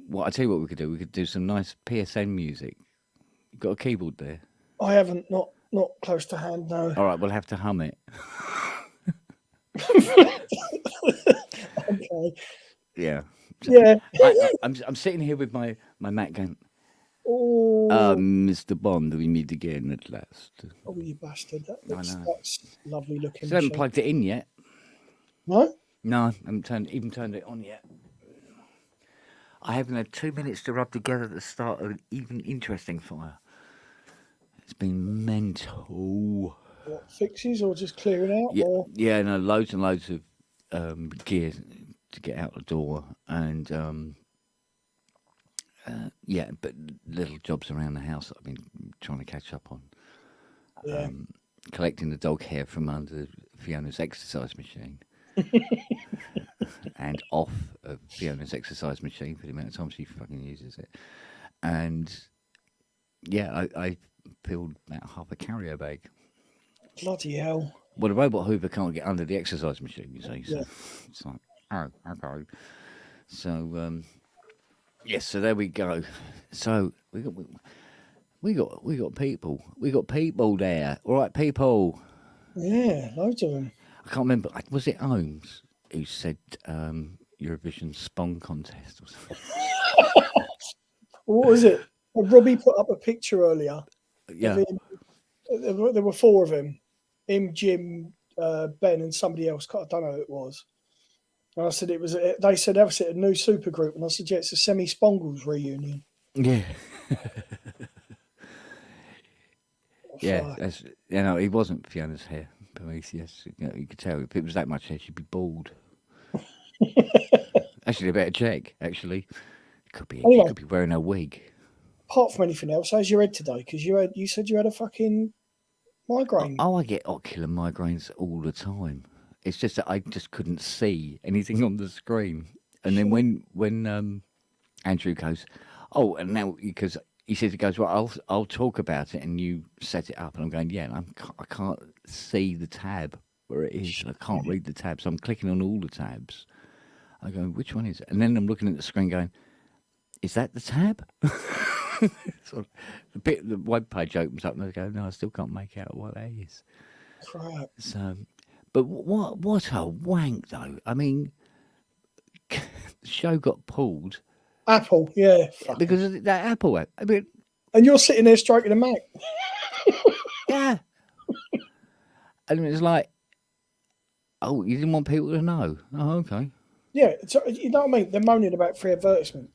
What I tell you what we could do. We could do some nice PSN music. You got a keyboard there? I haven't, not close to hand, no. All right, we'll have to hum it. Okay. Yeah. So, Yeah. I'm sitting here with my Mac going. Oh, Mr. Bond, we meet again at last. oh, you bastard! I know. That's lovely looking Still haven't machine. plugged it in yet. No, No, I haven't even turned it on yet. I haven't had 2 minutes to rub together at the start of an even interesting fire. It's been mental. what fixes or just clearing out Yeah, or yeah, no, loads and loads of gear to get out the door, and yeah, but little jobs around the house that I've been trying to catch up on. yeah. Collecting the dog hair from under Fiona's exercise machine, and off of Fiona's exercise machine for the amount of time she fucking uses it. And yeah, I peeled about half a carrier bag. Bloody hell! Well, the robot Hoover can't get under the exercise machine, you see. Yeah. So it's like, oh, okay. So yes, so there we go. So we got people there. All right, people. Yeah, loads of them. I can't remember. Was it Holmes who said Eurovision Spong contest or something? What was it? Robbie put up a picture earlier of Yeah, him. There were four of him. Him, Jim, Ben, and somebody else. I don't know who it was. And I said it was. They said that was it, a new supergroup, and I said yeah, it's a Semi Spongles reunion. yeah, yeah. Fuck. That's he wasn't Fiona's hair, but yes, you could tell if it was that much hair, she'd be bald. Actually, a better check. Actually, she Anyway, could be wearing a wig. apart from anything else, how's your head today? Because you said you had a fucking migraine. Oh, I get ocular migraines all the time. It's just that I just couldn't see anything on the screen. And then when Andrew goes, oh, and now because he says he goes, well, I'll talk about it, and you set it up, and I'm going, yeah, I can't see the tab where it is. I can't read the tab, so I'm clicking on all the tabs. I go, which one is it? And then I'm looking at the screen, going, is that the tab? So the web page opens up, and I go, no, I still can't make out what that is. Crap. So, but what a wank though. I mean, the show got pulled Apple, yeah. Fucking. because of that Apple app. I mean, And you're sitting there stroking a Mac. yeah. And it was like, oh, you didn't want people to know. Oh, okay. Yeah, you know what I mean? They're moaning about free advertisement.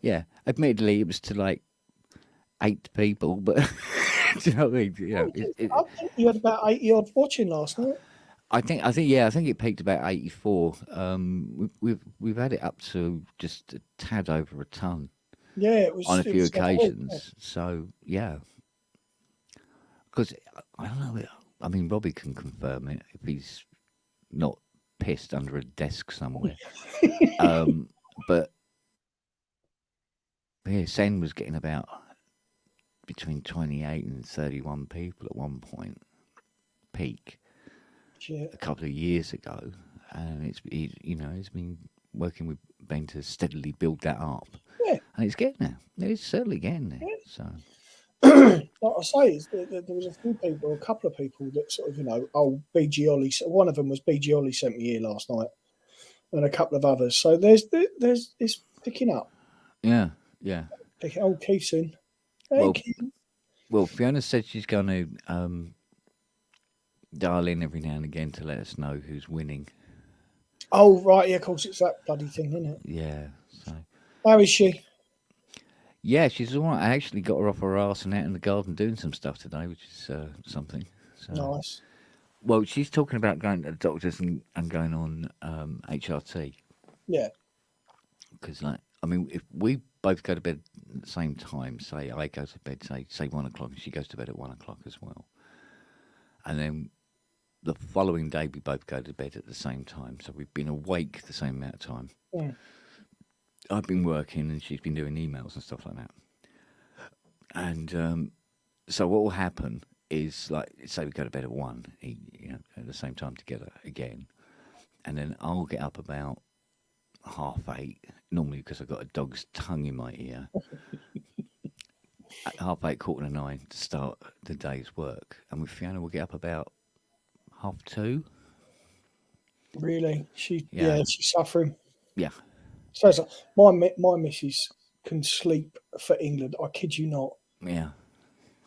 Yeah. Admittedly, it was to like 8 people, but do you know what I mean? You know, I think you had about 80 odd watching last night. I think it peaked about 84. We've had it up to just a tad over a ton Yeah, on a it few was like, oh, yeah. occasions. So yeah, because I don't know. I mean, Robbie can confirm it if he's not pissed under a desk somewhere. But yeah, Sen was getting about between 28 and 31 people at one point, peak, Shit. a couple of years ago. And he's been working with Ben to steadily build that up. Yeah. And it's getting there. It's certainly getting there. So, Like I say, there was a few people, a couple of people that sort of, oh, BG Ollie. One of them was BG Ollie sent me here last night, and a couple of others. So it's picking up. yeah, yeah. Oh, Keith's in. Hey, Well, Keith. well, Fiona said she's going to dial in every now and again to let us know who's winning. Oh, right. Yeah, of course, it's that bloody thing, isn't it? Yeah. So, How is she? yeah, she's all right. I actually got her off her arse and out in the garden doing some stuff today, which is something. So, Nice. well, she's talking about going to the doctors and going on HRT Yeah. because, like, I mean, if we both go to bed at the same time, say I go to bed, say 1 o'clock, and she goes to bed at 1 o'clock as well, and then the following day we both go to bed at the same time, so we've been awake the same amount of time. Mm. I've been working and she's been doing emails and stuff like that. And so what will happen is, like, say we go to bed at 1, at the same time together again, and then I'll get up about 8:30, normally because I've got a dog's tongue in my ear. At 8:30, 8:45 to start the day's work. And with Fiona, we'll get up about 2:30. Really, Yeah, she's suffering. yeah, So it's like, my missus can sleep for England. I kid you not. yeah.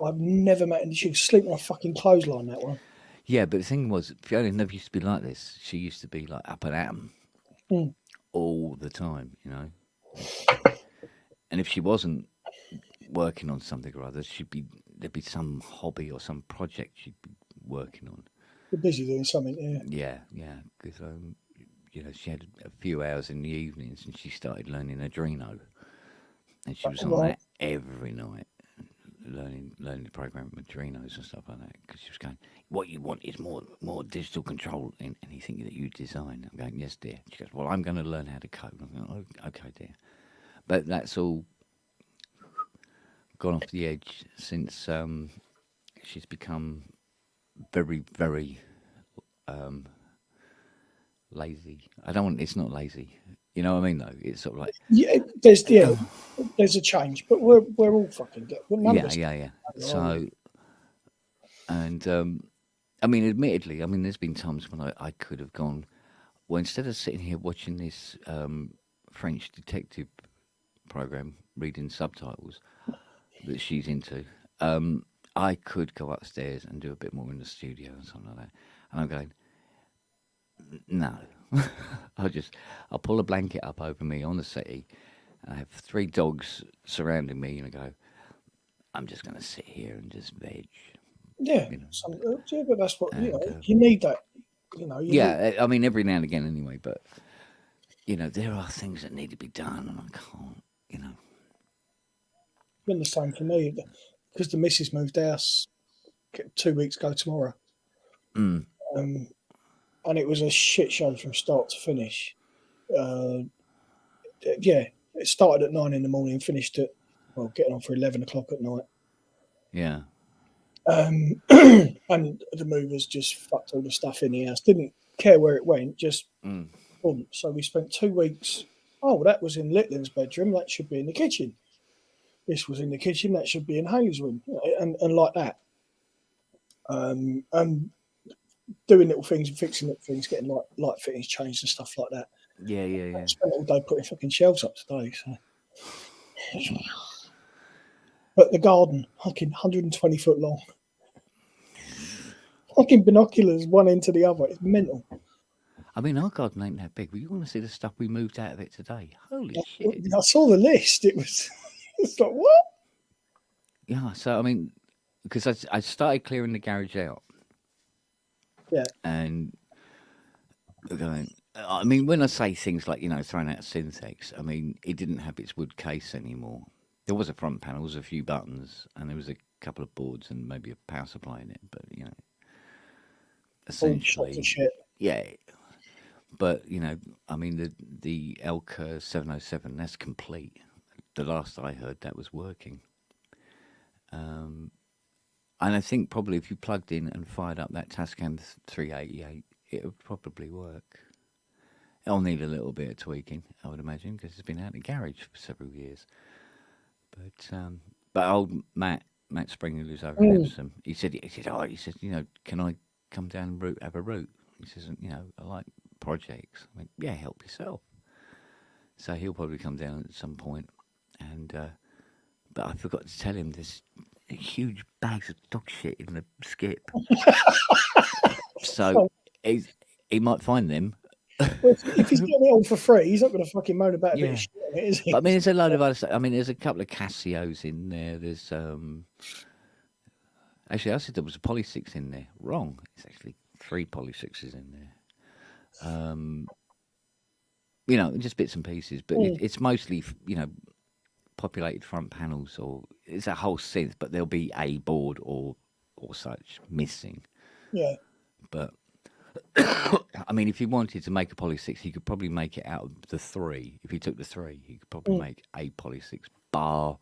I've never met, and she can sleep on a fucking clothesline. That one. Yeah, but the thing was, Fiona never used to be like this. She used to be like up and at 'em Mm. all the time, And if she wasn't working on something or other, there'd be some hobby or some project she'd be working on. You're busy doing something, yeah. Yeah, yeah, because she had a few hours in the evenings, and she started learning Adreno, and she was on Right. that every night, learning the program with Adrenos and stuff like that. Because she was going, "What you want is more digital control in anything that you design." I'm going, "Yes, dear." She goes, "Well, I'm going to learn how to code." I'm going, "Oh, okay, dear." But that's all gone off the edge since she's become very, very lazy. I don't want. It's not lazy. You know what I mean? Though it's sort of like, Yeah, there's a change, but we're all fucking good. Well, none of yeah, us. yeah, yeah. are, are So, we? and I mean, admittedly, I mean, there's been times when I could have gone. Well, instead of sitting here watching this French detective program, reading subtitles that she's into, I could go upstairs and do a bit more in the studio and something like that. And I'm going, no. I'll pull a blanket up over me on the settee, and I have 3 dogs surrounding me, and I go, I'm just going to sit here and just veg, Yeah, you know. yeah, but that's what And you need. That you need. yeah, I mean, every now and again anyway, but, there are things that need to be done, and I can't. Been the same for me because the missus moved house 2 weeks ago tomorrow, Mm, and it was a shit show from start to finish. Yeah, it started at 9 in the morning and finished at getting on for 11 o'clock at night. yeah, And the movers just fucked all the stuff in the house. Didn't care where it went, just mm, boom. So we spent 2 weeks. Oh, well, that was in Litland's bedroom. That should be in the kitchen. This was in the kitchen. That should be in Haley's room, and like that. And doing little things and fixing little things, getting light fittings changed and stuff like that. yeah, yeah, I yeah. spent all day putting fucking shelves up today. So. But the garden, fucking 120 foot long. Fucking binoculars, one end to the other. It's mental. I mean, our garden ain't that big, but you want to see the stuff we moved out of it today. Holy shit. I saw the list. It's like, what? Yeah, so, I mean, because I started clearing the garage out, Yeah. and going, I mean, when I say things like, throwing out Synthex, I mean, it didn't have its wood case anymore. There was a front panel, there was a few buttons, and there was a couple of boards and maybe a power supply in it, but, All shot essentially, to shit. yeah. But, I mean, the Elka 707, that's complete. The last I heard, that was working. And I think probably if you plugged in and fired up that Tascam 388, it would probably work. It'll need a little bit of tweaking, I would imagine, because it's been out in the garage for several years. But old Matt Springer, who's over in Epsom, he said, can I come down and have a route? He says, I like projects. I went, yeah, help yourself. So he'll probably come down at some point, and but I forgot to tell him there's huge bags of dog shit in the skip. So he might find them. Well, if he's getting it all for free, he's not going to fucking moan about a bit Yeah. of shit on it, is he? But I mean, there's a load of other stuff. I mean, there's a couple of Casios in there. There's actually, I said there was a Poly 6 in there. Wrong. It's actually 3 Poly 6s in there. Just bits and pieces. But it's mostly, populated front panels, or it's a whole synth, but there'll be a board or such missing. Yeah. But I mean, if you wanted to make a Poly 6, you could probably make it out of the 3. If you took the 3, you could probably make a Poly 6 bar,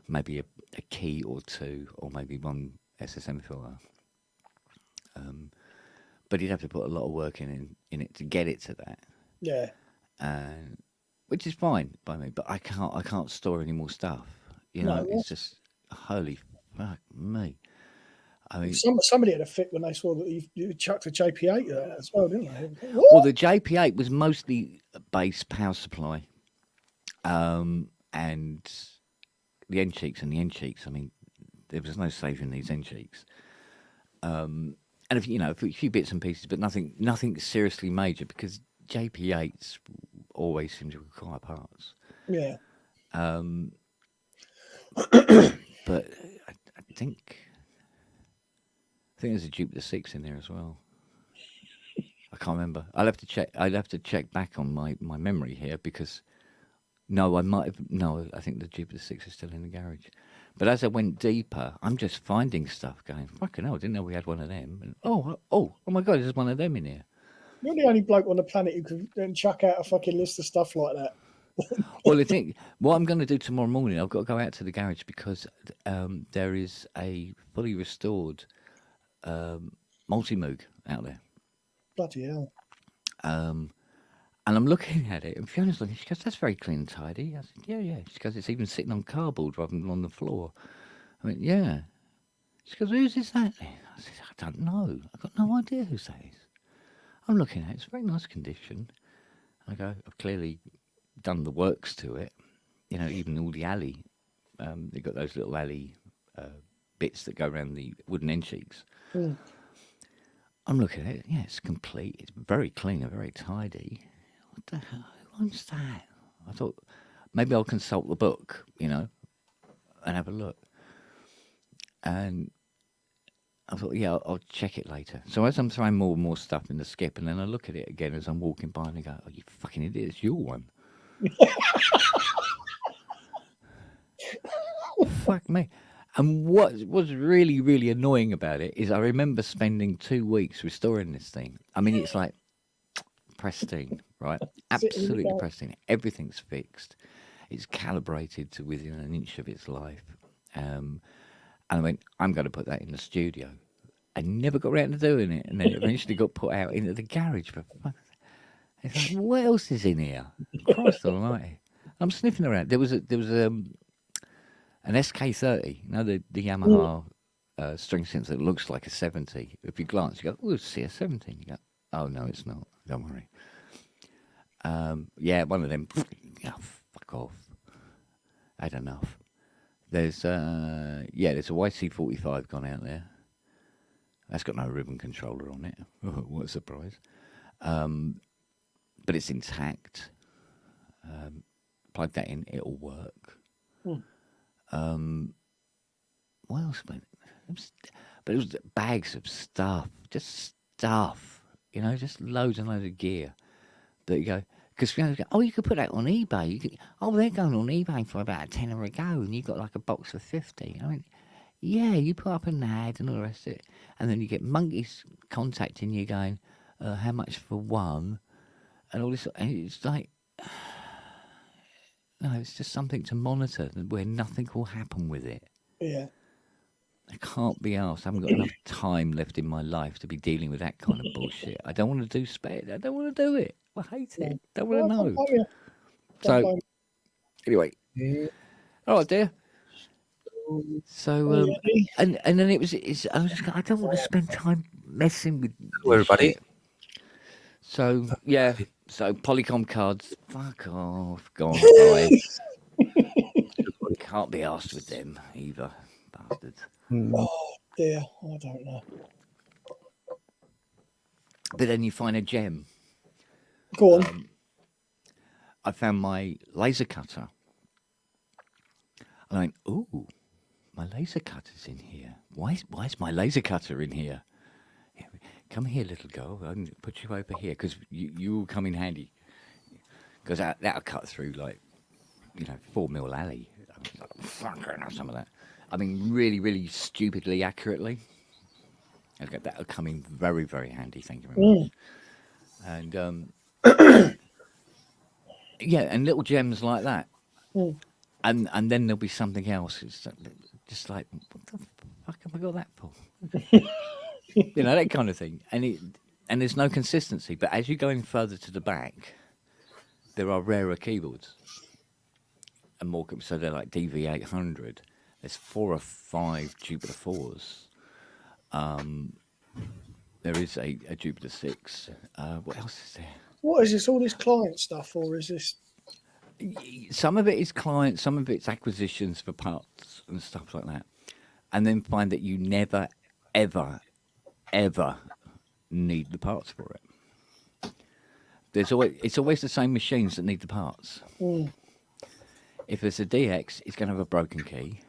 maybe a key or 2, or maybe one SSM filter. But you'd have to put a lot of work in it to get it to that. Yeah. which is fine by me. But I can't store any more stuff. You know, No, it's just holy fuck me. I mean, somebody had a fit when they saw that you chucked a JP8 there as well, didn't they? well, What? the JP8 was mostly base power supply, and the end cheeks and the end cheeks. I mean, there was no saving these end cheeks. And if you know, a few bits and pieces, but nothing seriously major because JP8s always seem to require parts. Yeah. But I think there's a Jupiter 6 in there as well. I can't remember. I'll have to check. I'd have to check back on my memory here because no, I might have. No, I think the Jupiter 6 is still in the garage. But as I went deeper, I'm just finding stuff going, fucking hell, I didn't know we had one of them. And, oh my God, there's one of them in here. You're the only bloke on the planet who can then chuck out a fucking list of stuff like that. Well, I think what I'm going to do tomorrow morning, I've got to go out to the garage because there is a fully restored multi-moog out there. Bloody hell. And I'm looking at it, and Fiona's looking, she goes, that's very clean and tidy. I said, yeah. She goes, it's even sitting on cardboard rather than on the floor. I went, yeah. She goes, whose is that then? I said, I don't know. I've got no idea whose that is. I'm looking at it, it's very nice condition. I go, I've clearly done the works to it. You know, even all the alley. They've got those little alley bits that go around the wooden end cheeks. Mm. I'm looking at it, yeah, it's complete. It's very clean and very tidy. What the hell? Who owns that? I thought maybe I'll consult the book, you know, and have a look. And I thought, yeah, I'll check it later. So as I'm throwing more and more stuff in the skip, and then I look at it again as I'm walking by and I go, oh, you fucking idiot, it's your one. Fuck me. And what was really, really annoying about it is I remember spending 2 weeks restoring this thing. I mean, it's like pristine, right? Absolutely pristine. Everything's fixed. It's calibrated to within an inch of its life. And I went, I'm going to put that in the studio. I never got around to doing it. And then it eventually got put out into the garage. It's like, what else is in here? Christ almighty. I'm sniffing around. There was an SK30, you know, the Yamaha string sensor that looks like a 70. If you glance, you go, oh, see a 17. You go, oh, no, it's not. Don't worry. Yeah, one of them. Oh, fuck off. I had enough. There's a YC45 gone out there. That's got no ribbon controller on it. Oh, what a surprise. But it's intact. Plug that in, it'll work. What else? But it was bags of stuff, just stuff, you know, just loads and loads of gear that you go, because you go, oh, you could put that on eBay. They're going on eBay for about a tenner a go, and you got like a box for 50. I mean, yeah, you put up an ad and all the rest of it, and then you get monkeys contacting you going, how much for one, and all this, and it's like. No, it's just something to monitor where nothing will happen with it. Yeah. I can't be asked. I haven't got enough time left in my life to be dealing with that kind of bullshit. I don't want to do spare. I don't want to do it. I hate it. Don't want to know. So, anyway. All right, dear. So, and then I was just I don't want to spend time messing with everybody. Shit. So, yeah. So Polycom cards, fuck off, gone. Can't be asked with them either, bastards. Oh dear, I don't know. But then you find a gem. Go on. I found my laser cutter. I went, ooh, my laser cutter's in here. Why is my laser cutter in here? Come here, little girl. I can put you over here because you will come in handy. Because that'll cut through 4 mil alley. I mean, fucking some of that. I mean, really, really stupidly accurately. Okay, that'll come in very, very handy. Thank you very much. And yeah, and little gems like that. And then there'll be something else. It's just like, what the fuck have I got that for? You know, that kind of thing. And there's no consistency. But as you're going further to the back, there are rarer keyboards and more. So they're like DV800. There's 4 or 5 Jupiter 4s. There is a Jupiter 6. What else is there? What is this? All this client stuff, or is this? Some of it is client, some of it's acquisitions for parts and stuff like that. And then find that you never, ever, ever need the parts for it. It's always the same machines that need the parts. Mm. If it's a DX, it's going to have a broken key.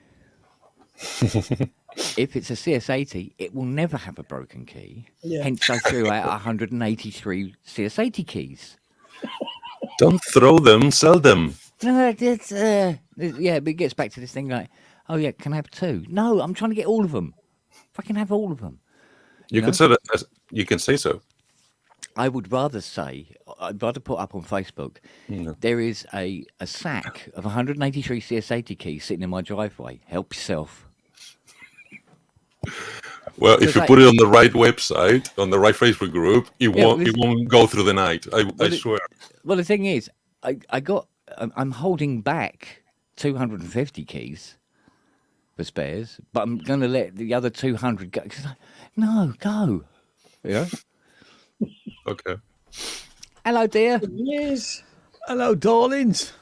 If it's a CS80, it will never have a broken key. Yeah. Hence, I threw out 183 CS80 keys. Don't throw them, sell them. No, it's yeah, but it gets back to this thing like, oh yeah, can I have 2? No, I'm trying to get all of them. Fucking have all of them. You can say that. You can say so. I would rather say, I'd rather put up on Facebook, there is a sack of 183 CS80 keys sitting in my driveway. Help yourself. Well, if Because you I- put it on the right website, on the right Facebook group, it Yeah, won't. this- It won't go through the night. I swear. Well, the thing is, I'm holding back 250 keys for spares, but I'm going to let the other 200 go. No, go. Yeah. Okay. Hello, dear. Years. Hello, darlings.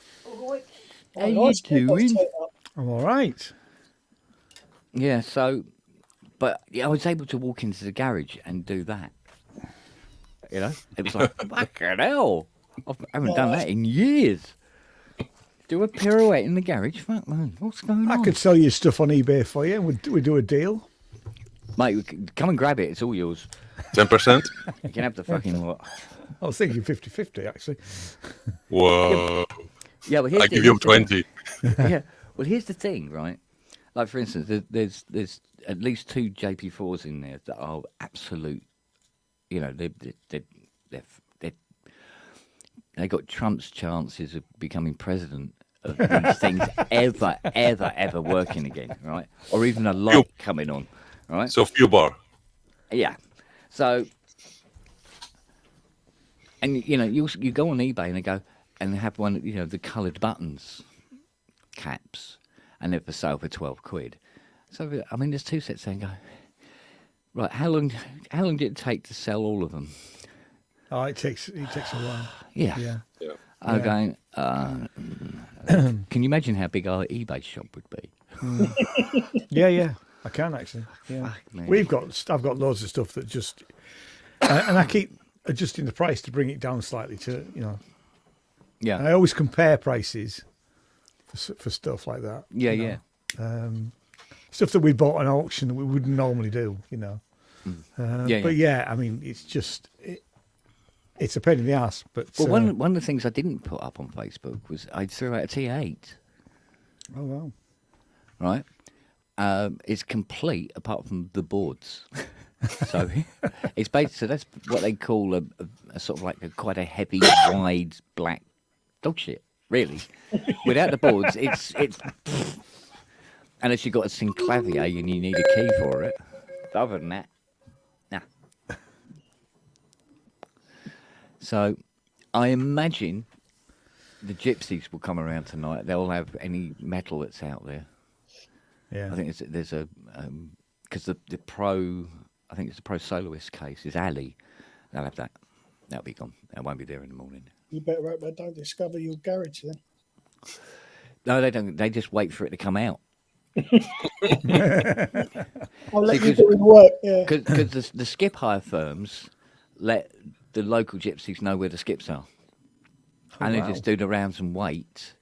How you doing? I'm all right. Yeah. So, but yeah, I was able to walk into the garage and do that. You know, it was like fucking hell. I haven't done that in years. Do a pirouette in the garage. Fuck man, what's going I on? could sell you stuff on eBay for you, and we'd do a deal. Mate, come and grab it. It's all yours. 10%. You can have the fucking what? I was thinking 50-50, actually. Whoa! Yeah, well, here's I the- give you here's the- 20. Yeah. Well, here's the thing, right? Like for instance, there's at least 2 JP4s in there that are absolute. You know, they got Trump's chances of becoming president of these things ever working again, right? Or even a light coming on, right? So few bar. Yeah. So, and you know, you go on eBay and they go and they have one, you know, the coloured buttons, caps, and they're for sale for 12 quid. So I mean, there's 2 sets there and go. Right, how long did it take to sell all of them? Oh, it takes a while. Yeah. Yeah. Yeah. I'm Yeah. going. Can you imagine how big our eBay shop would be? Yeah. I can actually. Yeah. Fuck me. I've got loads of stuff that just, and I keep adjusting the price to bring it down slightly to, you know. Yeah. I always compare prices for stuff like that. Yeah. you Yeah. know. Stuff that we bought on auction that we wouldn't normally do, you know. Yeah, But yeah, I mean, it's just it's a pain in the ass. But Well, one of the things I didn't put up on Facebook was I threw out a T8. oh wow, Right. It's complete apart from the boards. So it's basically, so that's what they call a sort of like quite a heavy, wide black dog shit. Really, without the boards, it's unless you've got a synclavier and you need a key for it. But other than that, nah. So I imagine the gypsies will come around tonight. They'll have any metal that's out there. yeah. I think there's a because the pro, I think it's the pro soloist case is Ali. They'll have that. That'll be gone. That won't be there in the morning. You better hope they don't discover your garage then. No, they don't. They just wait for it to come out. I'll let you Because- do the work. Yeah. Because the skip hire firms let the local gypsies know where the skips are, and they wow. just do the rounds and wait.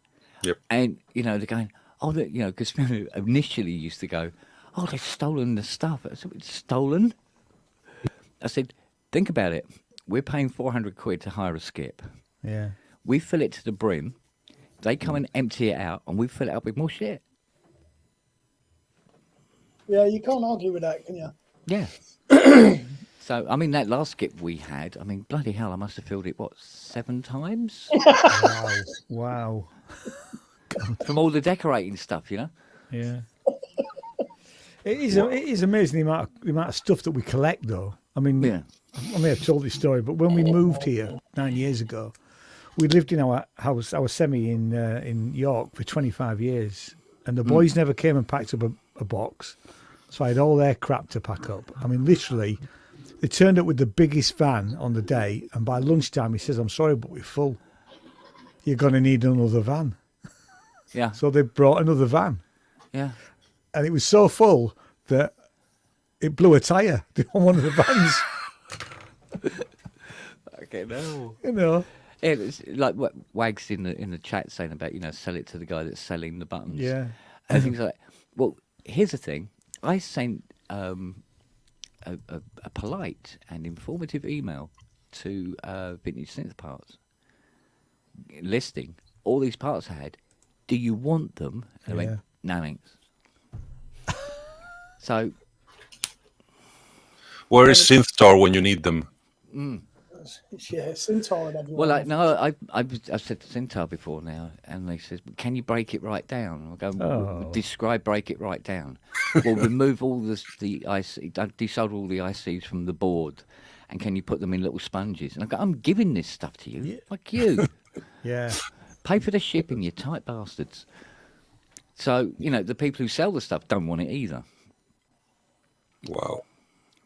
Yep. And you know they're going, oh, you know, because initially used to go, oh, they've stolen the stuff. I said, it's stolen. I said, think about it. We're paying 400 quid to hire a skip. Yeah. We fill it to the brim. They come and empty it out, and we fill it up with more shit. Yeah, you can't argue with that, can you? Yeah. So, I mean, that last skip we had, I mean, bloody hell, I must have filled it, what, 7 times? Wow. Wow. From all the decorating stuff, you know? Yeah. It is amazing the amount of stuff that we collect, though. I mean, Yeah. I may have told this story, but when we moved here 9 years ago, we lived in our house, our semi in York for 25 years, and the boys never came and packed up a box, so I had all their crap to pack up. I mean, literally, they turned up with the biggest van on the day, and by lunchtime he says, "I'm sorry, but we're full. You're going to need another van." Yeah. So they brought another van, Yeah. and it was so full that it blew a tyre on one of the vans. Okay, no. You know. Yeah, it's like what Wags in the chat saying about, sell it to the guy that's selling the buttons. Yeah. And things like, well, here's the thing. I sent a polite and informative email to Vintage Synth Parts listing all these parts I had. Do you want them? And they Yeah. went, no thanks. So, Where is SynthStar when you need them? Yeah, Centaur and everyone. well, no, I've said to Centaur before now, and they says, can you break it right down? I go, Oh. describe break it right down. Well, remove all the IC, desolder all the ICs from the board, and can you put them in little sponges? And I go, I'm giving this stuff to you. Yeah. Fuck you. Yeah. Pay for the shipping, you tight bastards. So, the people who sell the stuff don't want it either. Wow.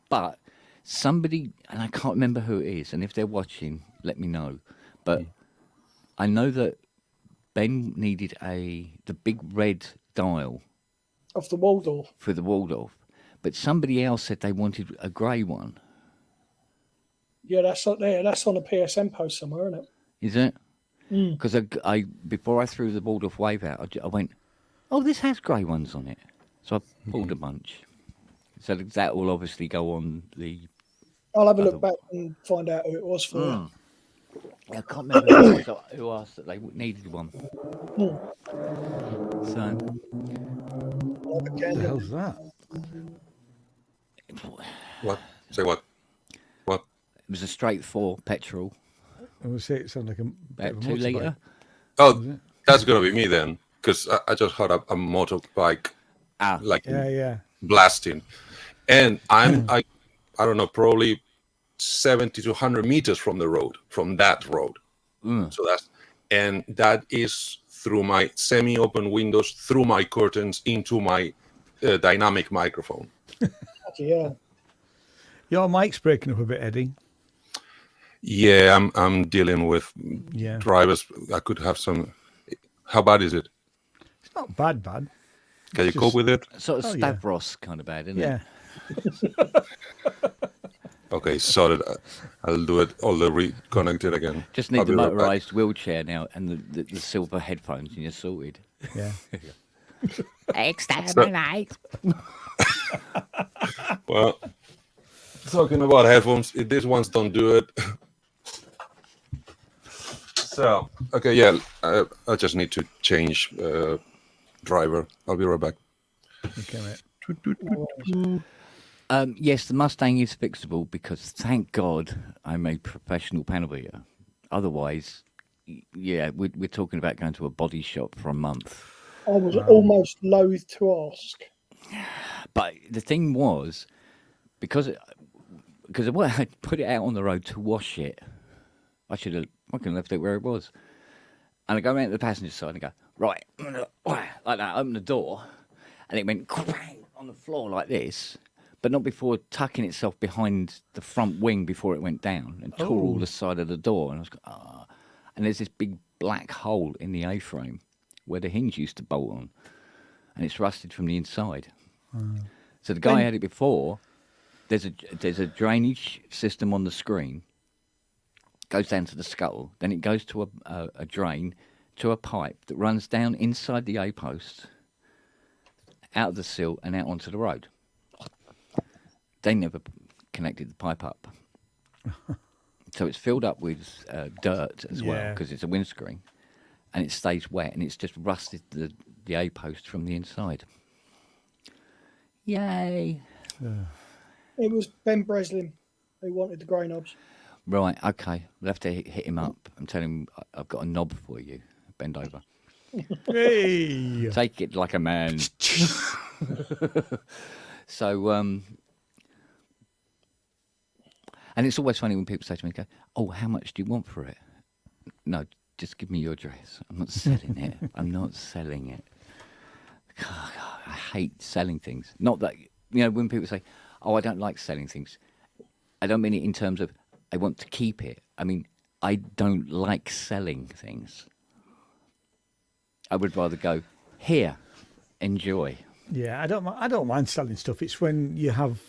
But somebody, and I can't remember who it is, and if they're watching, let me know. But I know that Ben needed the big red dial Off the Waldorf. for the Waldorf, but somebody else said they wanted a grey one. Yeah, that's on there. That's on a PSN post somewhere, isn't it? Is it? Because I before I threw the Waldorf Wave out, I went, oh, this has grey ones on it. So I pulled a bunch. So that will obviously go on the. I'll have a look back and find out who it was for. I can't remember who asked that they needed one. So I'll have a What gander. the hell's that? What? Say what? What? it was a straight 4 petrol, I would say it sounded like a bit about of a 2 motorbike. litre. Oh, that's gonna be me then, because I just had a motorbike like Yeah. blasting, and I don't know, probably 70 to 100 meters from the road, from that road. So that is through my semi-open windows, through my curtains, into my dynamic microphone. Yeah. Your mic's breaking up a bit, Eddie. Yeah, I'm dealing with Yeah. drivers. I could have some. How bad is it? It's not bad. Can you cope with it? Sort of Oh, yeah. Stavros kind of bad, isn't Yeah. it? Okay, sorted. I'll do it. All the reconnected again. Just I'll need the be right back. motorised wheelchair now and the silver headphones, and you're sorted. Yeah. Exterminate. Well, talking about headphones, these ones don't do it. So, okay, yeah, I just need to change driver. I'll be right back. Okay, mate. Yes, the Mustang is fixable because thank God I'm a professional panel beater. Otherwise, yeah, we're talking about going to a body shop for a month. I was almost loath to ask. But the thing was, because I put it out on the road to wash it, I should have fucking left it where it was. And I go around to the passenger side and go, right, like that, open the door, and it went clang on the floor like this, but not before tucking itself behind the front wing before it went down and tore all the side of the door. And I was going, ah. And there's this big black hole in the A-frame where the hinge used to bolt on, and it's rusted from the inside. So the guy had it before. There's a drainage system on the screen. Goes down to the scuttle, then it goes to a drain, to a pipe that runs down inside the A post, out of the sill and out onto the road. They never connected the pipe up, so it's filled up with dirt as well Yeah. because it's a windscreen, and it stays wet, and it's just rusted the A post from the inside. Yay! It was Ben Breslin who wanted the grey knobs. Right, okay. We'll have to hit him up and tell him I've got a knob for you. Bend over. Hey. Take it like a man. So, and it's always funny when people say to me, "Go, oh, how much do you want for it?" No, just give me your dress. I'm not selling it. I'm not selling it. God, I hate selling things. Not that, when people say, oh, I don't like selling things, I don't mean it in terms of I want to keep it. I mean, I don't like selling things. I would rather go, here, enjoy. Yeah, I don't mind selling stuff. It's when you have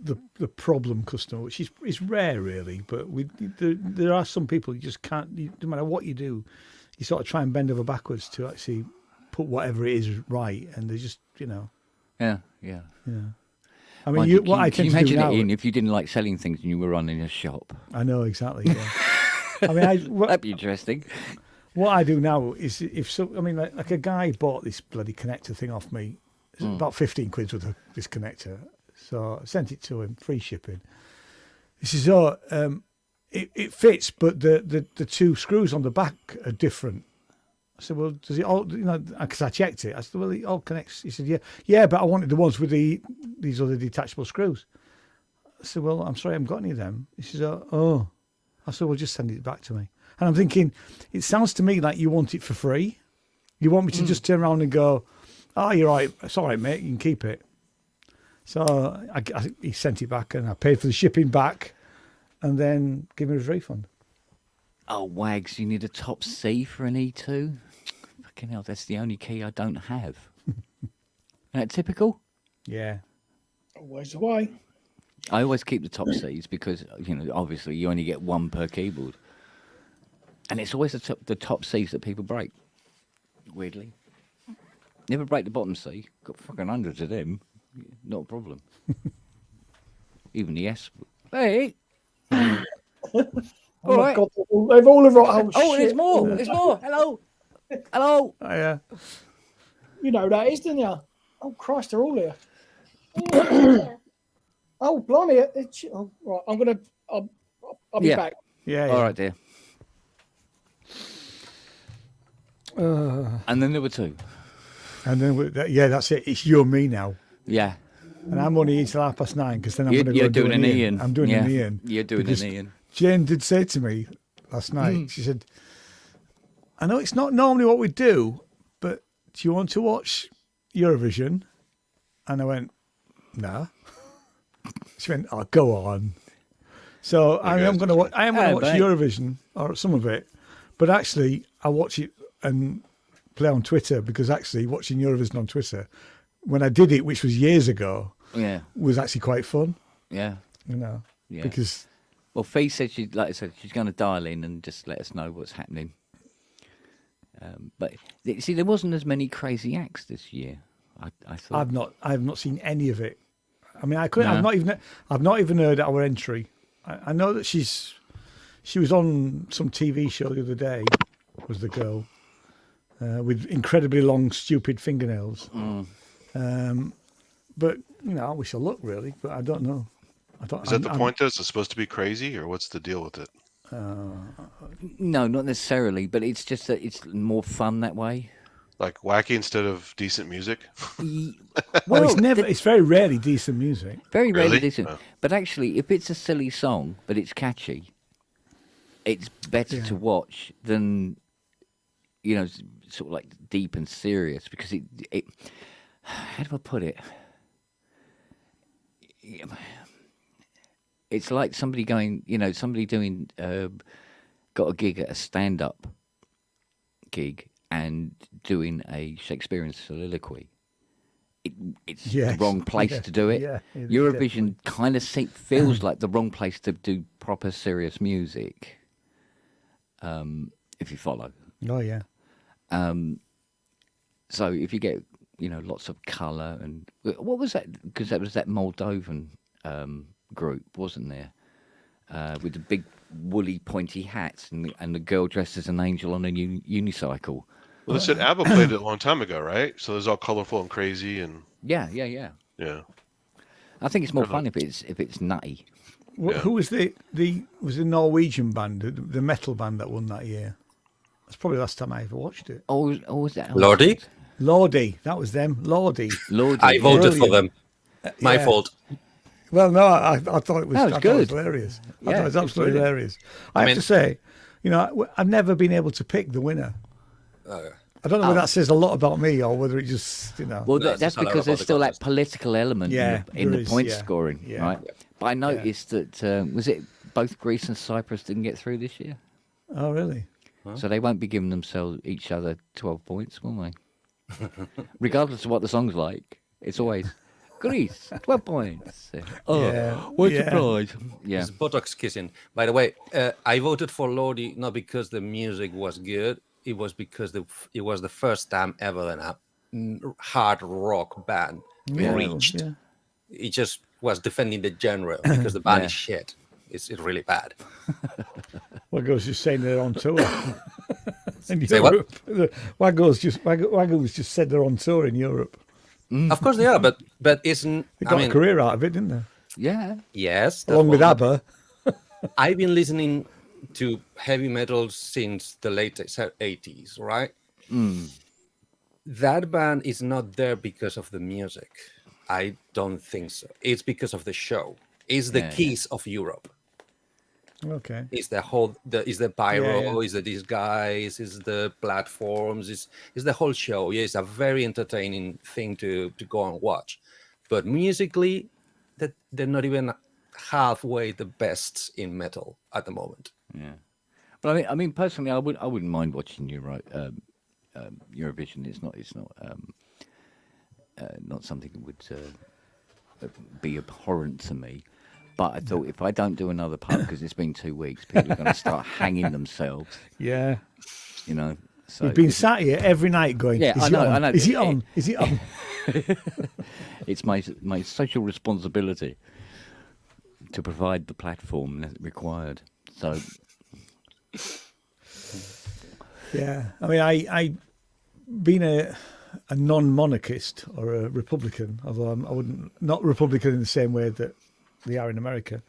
the problem customer, which is rare, really. But there are some people you just can't. No matter what you do, you sort of try and bend over backwards to actually put whatever it is right, and they just, Yeah. I mean, what I can you tend to do imagine now. it, Ian, if you didn't like selling things and you were running a shop? I know exactly. Yeah. I mean, That'd be interesting. what I do now is like a guy bought this bloody connector thing off me. It's about 15 quid worth of this connector. So I sent it to him, free shipping. He says, it fits, but the two screws on the back are different. I said, well, does it all, because I checked it. I said, well, it all connects. He said, yeah, but I wanted the ones with these other detachable screws. I said, well, I'm sorry, I haven't got any of them. He says, oh. I said, well, just send it back to me. And I'm thinking, it sounds to me like you want it for free. You want me to just turn around and go, oh, you're right. It's all right, mate. You can keep it. So he sent it back and I paid for the shipping back and then give me his refund. Oh, Wags, you need a top C for an E2? Fucking hell, that's the only key I don't have. Isn't that typical? Yeah. Always the way. I always keep the top Cs because, obviously you only get one per keyboard. And it's always the top Cs that people break, weirdly. Never break the bottom C. Got fucking hundreds of them. Not a problem. Even the S. Hey! Oh All my right. God, they've all arrived. Oh, shit. there's more. There's more. Hello. Hello. Oh, yeah. You know that is, don't you? Oh, Christ, they're all here. Oh, blimey. Right, I'll be Yeah. back. Yeah. All right, dear. And then there were two. And then, that's it. It's you and me now. Yeah. And I'm only here till 9:30 because then I'm You're, going to go you're do doing an Ian. I'm doing yeah. an Ian. You're doing Because an Ian. Jane did say to me last night, she said, I know it's not normally what we do, but do you want to watch Eurovision? And I went, no. She went, oh, go on. So I am going to watch mate. Eurovision, or some of it, but actually I watch it and play on Twitter because actually watching Eurovision on Twitter, when I did it, which was years ago, Yeah. was actually quite fun, Yeah. Yeah. Because Well, Fee said like I said, she's going to dial in and just let us know what's happening. But see, there wasn't as many crazy acts this year. I thought. I've not seen any of it. I mean, I couldn't. No. I've not even heard our entry. I know that she was on some TV show the other day. Was the girl with incredibly long, stupid fingernails? But I wish her luck, really. But I don't know. Is that the point? Is it supposed to be crazy, or what's the deal with it? No, not necessarily, but it's just that it's more fun that way. Like wacky instead of decent music? Well, it's very rarely decent music. Very rarely Really? decent. Oh. But actually, if it's a silly song but it's catchy, it's better to watch than sort of like deep and serious because it. How do I put it? It's like somebody going, somebody doing, got a gig at a stand-up gig and doing a Shakespearean soliloquy. It's the wrong place to do it. Yeah, Eurovision kind of feels like the wrong place to do proper serious music, if you follow. Oh yeah. So if you get, lots of colour and what was that? Because that was that Moldovan group, wasn't there? With the big woolly pointy hats and the girl dressed as an angel on a unicycle. Well, they said ABBA played it a long time ago, right? So it's all colorful and crazy and Yeah. yeah. I think it's more fun if it's nutty. Who was the Norwegian band, the metal band that won that year? That's probably the last time I ever watched it. Oh, was that Lordi? Lordi, that was them. Lordi. Lord, I voted for them. My Yeah. fault. Well, no, I thought it was, That was I thought it was good. hilarious. I Yeah, thought it was it's absolutely brilliant. hilarious. I have to say, You know, I've never been able to pick the winner. Uh, I don't know whether that says a lot about me or whether it just, you know. Well, No, it's that's just a lot because there's about the still that contest. political element Yeah, in there the is, point yeah. scoring, Yeah. right? But I noticed that was it both Greece and Cyprus didn't get through this year, Oh, really? so they won't be giving themselves each other 12 points, will they? Regardless of what the song's like, it's always Greece 12 points. Oh, Yeah, what's yeah. the prize? Yeah, It's Botox kissing. By the way, I voted for Lordi not because the music was good. It was because it was the first time ever that a hard rock band Yeah, reached. yeah. It just was defending the genre because the band Yeah. is shit. It's really bad. Waggo's just saying they're on tour. In Say what? Europe. Waggo's just said they're on tour in Europe. Of course they are, but isn't They I got mean a career out of it, didn't they? yeah. yes, that's Along with one. ABBA. I've been listening to heavy metal since the late 80s, right? That band is not there because of the music. I don't think so. It's because of the show. It's the Yeah, yeah. keys of Europe. Okay. It's the whole, is the pyro, Yeah, yeah. is the disguise, is the platforms, is the whole show. Yeah, it's a very entertaining thing to go and watch. But musically, that they're not even halfway the best in metal at the moment. Yeah, but I mean, personally, I wouldn't mind watching Eurovision. It's not something that would be abhorrent to me. But I thought if I don't do another pub because it's been 2 weeks, people are going to start hanging themselves. Yeah. You know, so You've been sat here every night going, Yeah, is I it know, on? I know. Is it on? Is it on? it's my social responsibility to provide the platform that's required. So Yeah. I mean, I being a non-monarchist or a Republican, although I wouldn't, not Republican in the same way that they are in America,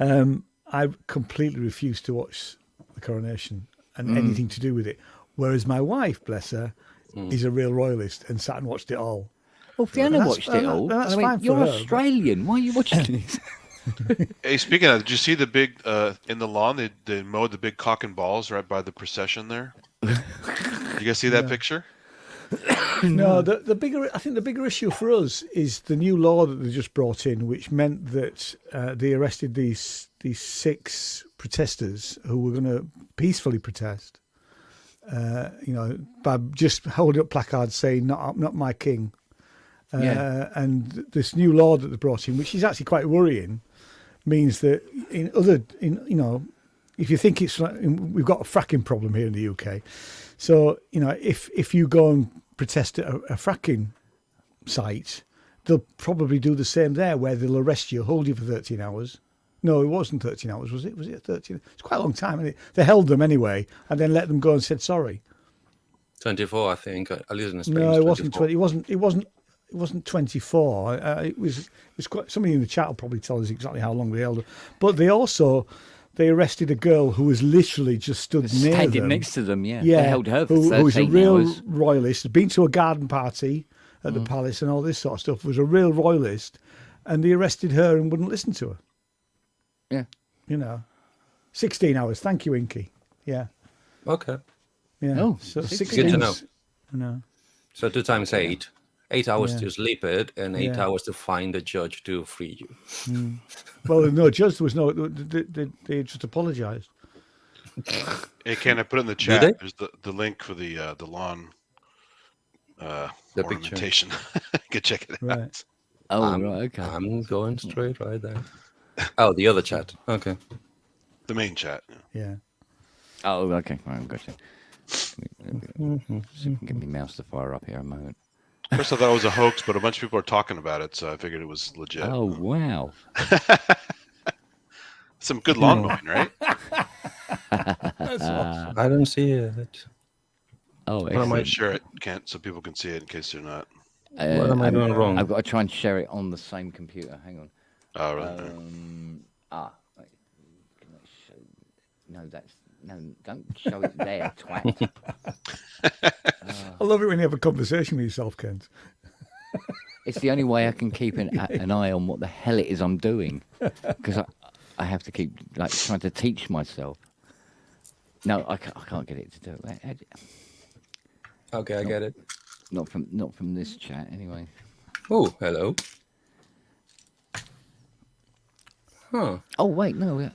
I completely refuse to watch the coronation and anything to do with it. Whereas my wife, bless her, is a real royalist and sat and watched it all. well, Fiona That's- watched it all. that's I mean, fine for you're her, Australian. Why are you watching this? Hey, speaking of, did you see the big in the lawn? They mowed the big cock and balls right by the procession there. You guys see that picture? No, the bigger, I think the bigger issue for us is the new law that they just brought in, which meant that they arrested these 6 protesters who were going to peacefully protest. You know, by just holding up placards saying "Not my king." Yeah. And this new law that they brought in, which is actually quite worrying, means that you know, if you think it's like, we've got a fracking problem here in the UK, so you know, if you go and protest at a fracking site, they'll probably do the same there, where they'll arrest you, hold you for 13 hours. No, it wasn't 13 hours, was it? Was it 13? It's quite a long time, isn't it? They held them anyway, and then let them go and said sorry. 24, I think. At least in Spain. No, it's it wasn't 24. 20. It wasn't 24. It was quite. Somebody in the chat will probably tell us exactly how long they held her. But they arrested a girl who was literally just stood near Standing them. next to them, yeah. Yeah, They held her for who was a 13 real hours. royalist. Had been to a garden party at the palace and all this sort of stuff. Was a real royalist, and they arrested her and wouldn't listen to her. Yeah. You know, 16 hours. Thank you, Inky. Yeah, Okay. yeah. Oh, so 16. 16. Good to know. No. So 2 times 8. 8 hours Yeah. to sleep it and 8 Yeah. hours to find the judge to free you. Well, no, just there was no. They just apologised. Hey, Ken, I put it in the they? chat. There's the link for the lawn The picture. ornamentation. Go check it out. Right. Oh, I'm, right, okay. I'm going straight right there. Oh, the other chat. Okay. The main chat. Yeah. Yeah. Oh, okay. Right, gotcha. Get me mouse to fire up here a moment. First, I thought it was a hoax, but a bunch of people are talking about it, so I figured it was legit. Oh, wow. Some good lawn mowing, right? I don't see it. Oh, am I- I'm excellent. share it, Kent, so people can see it in case they're not. What am I doing wrong? I've got to try and share it on the same computer. Hang on. Oh, really? Wait. Can I show? No, don't show it there, twat. I love it when you have a conversation with yourself, Kent. It's the only way I can keep an eye on what the hell it is I'm doing, because I have to keep like trying to teach myself. No, I can't get it to do it. Okay, I get it. Not from this chat anyway. Oh, hello. Huh. Oh wait, no,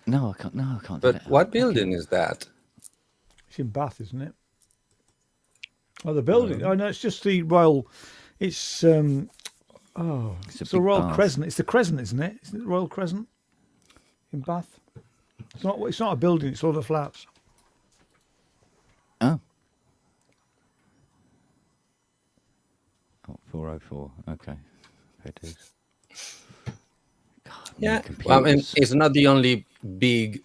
no, I can't. No, I can't. do But that. what building is that? It's in Bath, isn't it? Oh, the building. Oh no, it's just the Royal. It's It's it's a the big Royal bath. Crescent. It's the Crescent, isn't it? Isn't it the Royal Crescent in Bath? It's not. It's not a building. It's all the flats. Oh. Oh, 404. Okay. Fair dues. God, Yeah. my Well, I mean, computers. it's not the only big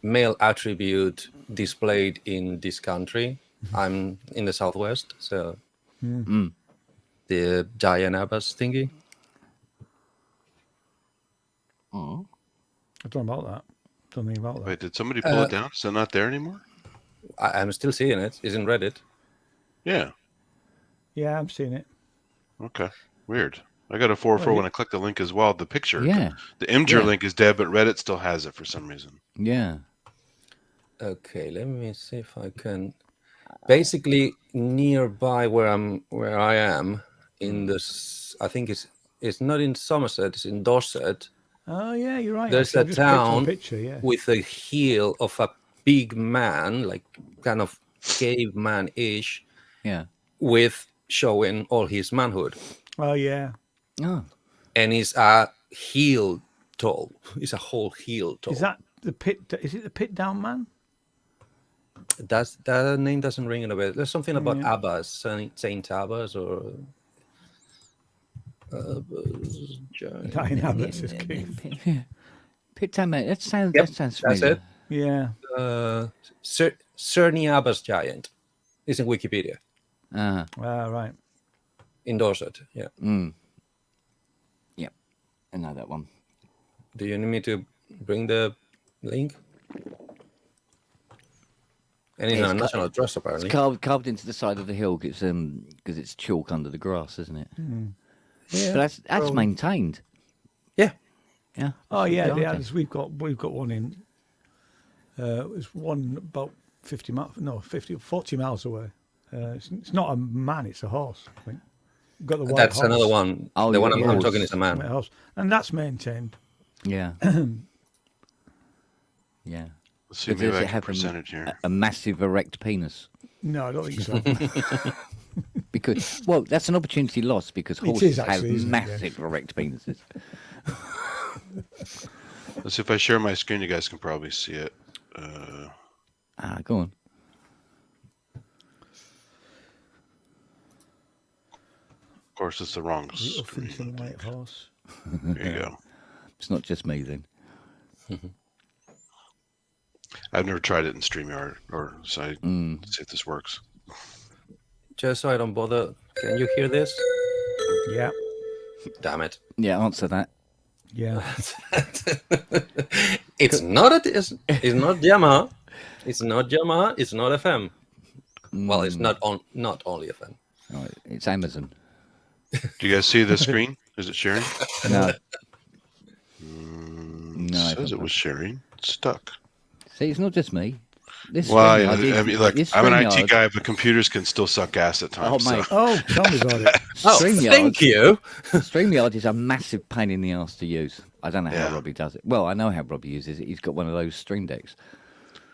male attribute displayed in this country. I'm in the southwest, so the giant Abbas thingy. Oh. I don't know about that. Don't think about that. Wait, did somebody pull it down? Is it not there anymore? I'm still seeing it. It's in Reddit. Yeah. Yeah, I'm seeing it. Okay. Weird. I got a 404 when I clicked the link as well. The picture. Yeah. The Imgur Yeah. link is dead, but Reddit still has it for some reason. Yeah. Okay, let me see if I can. Basically, nearby where I am in this, I think it's not in Somerset. It's in Dorset. Oh yeah, you're right. There's actually. a I just clicked on town the picture. Yeah. with a heel of a big man, like kind of caveman-ish, Yeah. with showing all his manhood, Oh yeah. Oh. and he's a heel tall. He's a whole heel tall. Is that the pit? Is it the Pit Down Man? That name doesn't ring a bell. There's something about Yeah. Abbas, Saint Abbas, or giant. Dying Abbots is king. Yeah. Pit Down Man. That sounds. Yep, that sounds that's familiar. it. Yeah. Cerny Abbas giant. It's in Wikipedia. Ah. Right. In Dorset. Yeah. Yep. I know that one. Do you need me to bring the link? And it's It's a ca- national trust, apparently. It's carved into the side of the hill. Because it's chalk under the grass, isn't it? Yeah. But that's Probably. maintained. Yeah. Yeah. Oh That's yeah, good, yeah. aren't they? We've got one in. It's one about 50 miles. No, 40 miles away. It's not a man. It's a horse. I think. We've got the white That's horse. another one. Oh, the one yeah, I'm yours. talking is a White man. horse, and that's maintained. Yeah. Yeah. Let's see, But maybe does I it can have percentage here. a massive erect penis? No, I don't think so. Because that's an opportunity lost because It horses is actually, have isn't it? Yeah. massive erect penises. Let's see if I share my screen, you guys can probably see it. Go on. Of course, it's the wrong Little screen. thinking white horse. There you go. It's not just me then. I've never tried it in StreamYard, so I see if this works. Just so I don't bother. Can you hear this? Yeah, Damn it. Yeah, answer that. yeah. It's not Yamaha. It's not Yamaha. It's not FM. Well, it's not only FM. Right, it's Amazon. Do you guys see the screen? Is it sharing? No. It No, I says don't it was sharing. It's stuck. See, it's not just me. This Well, StreamYard yeah, is- I mean, look, this I'm an IT StreamYard- guy, but computers can still suck ass at Oh, times. so- mate. Oh, tell me about it. Oh, StreamYard. thank you. StreamYard is a massive pain in the ass to use. I don't know how Yeah. Robbie does it. Well, I know how Robbie uses it. He's got one of those stream decks.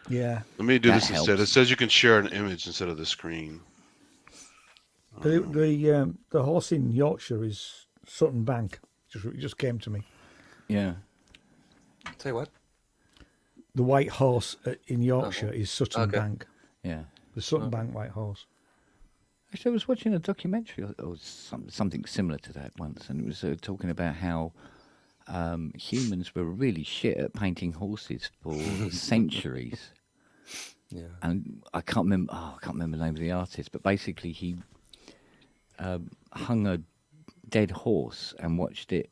Yeah, Let me do That this instead. It helps. says you can share an image instead of the screen. the horse in Yorkshire is Sutton Bank. It just came to me. Yeah. Say what? The white horse in Yorkshire is Sutton Okay. Bank. Yeah. The Sutton Bank white horse. Actually, I was watching a documentary or something similar to that once, and it was talking about how humans were really shit at painting horses for centuries. Yeah. And I can't remember the name of the artist, but basically he hung a dead horse and watched it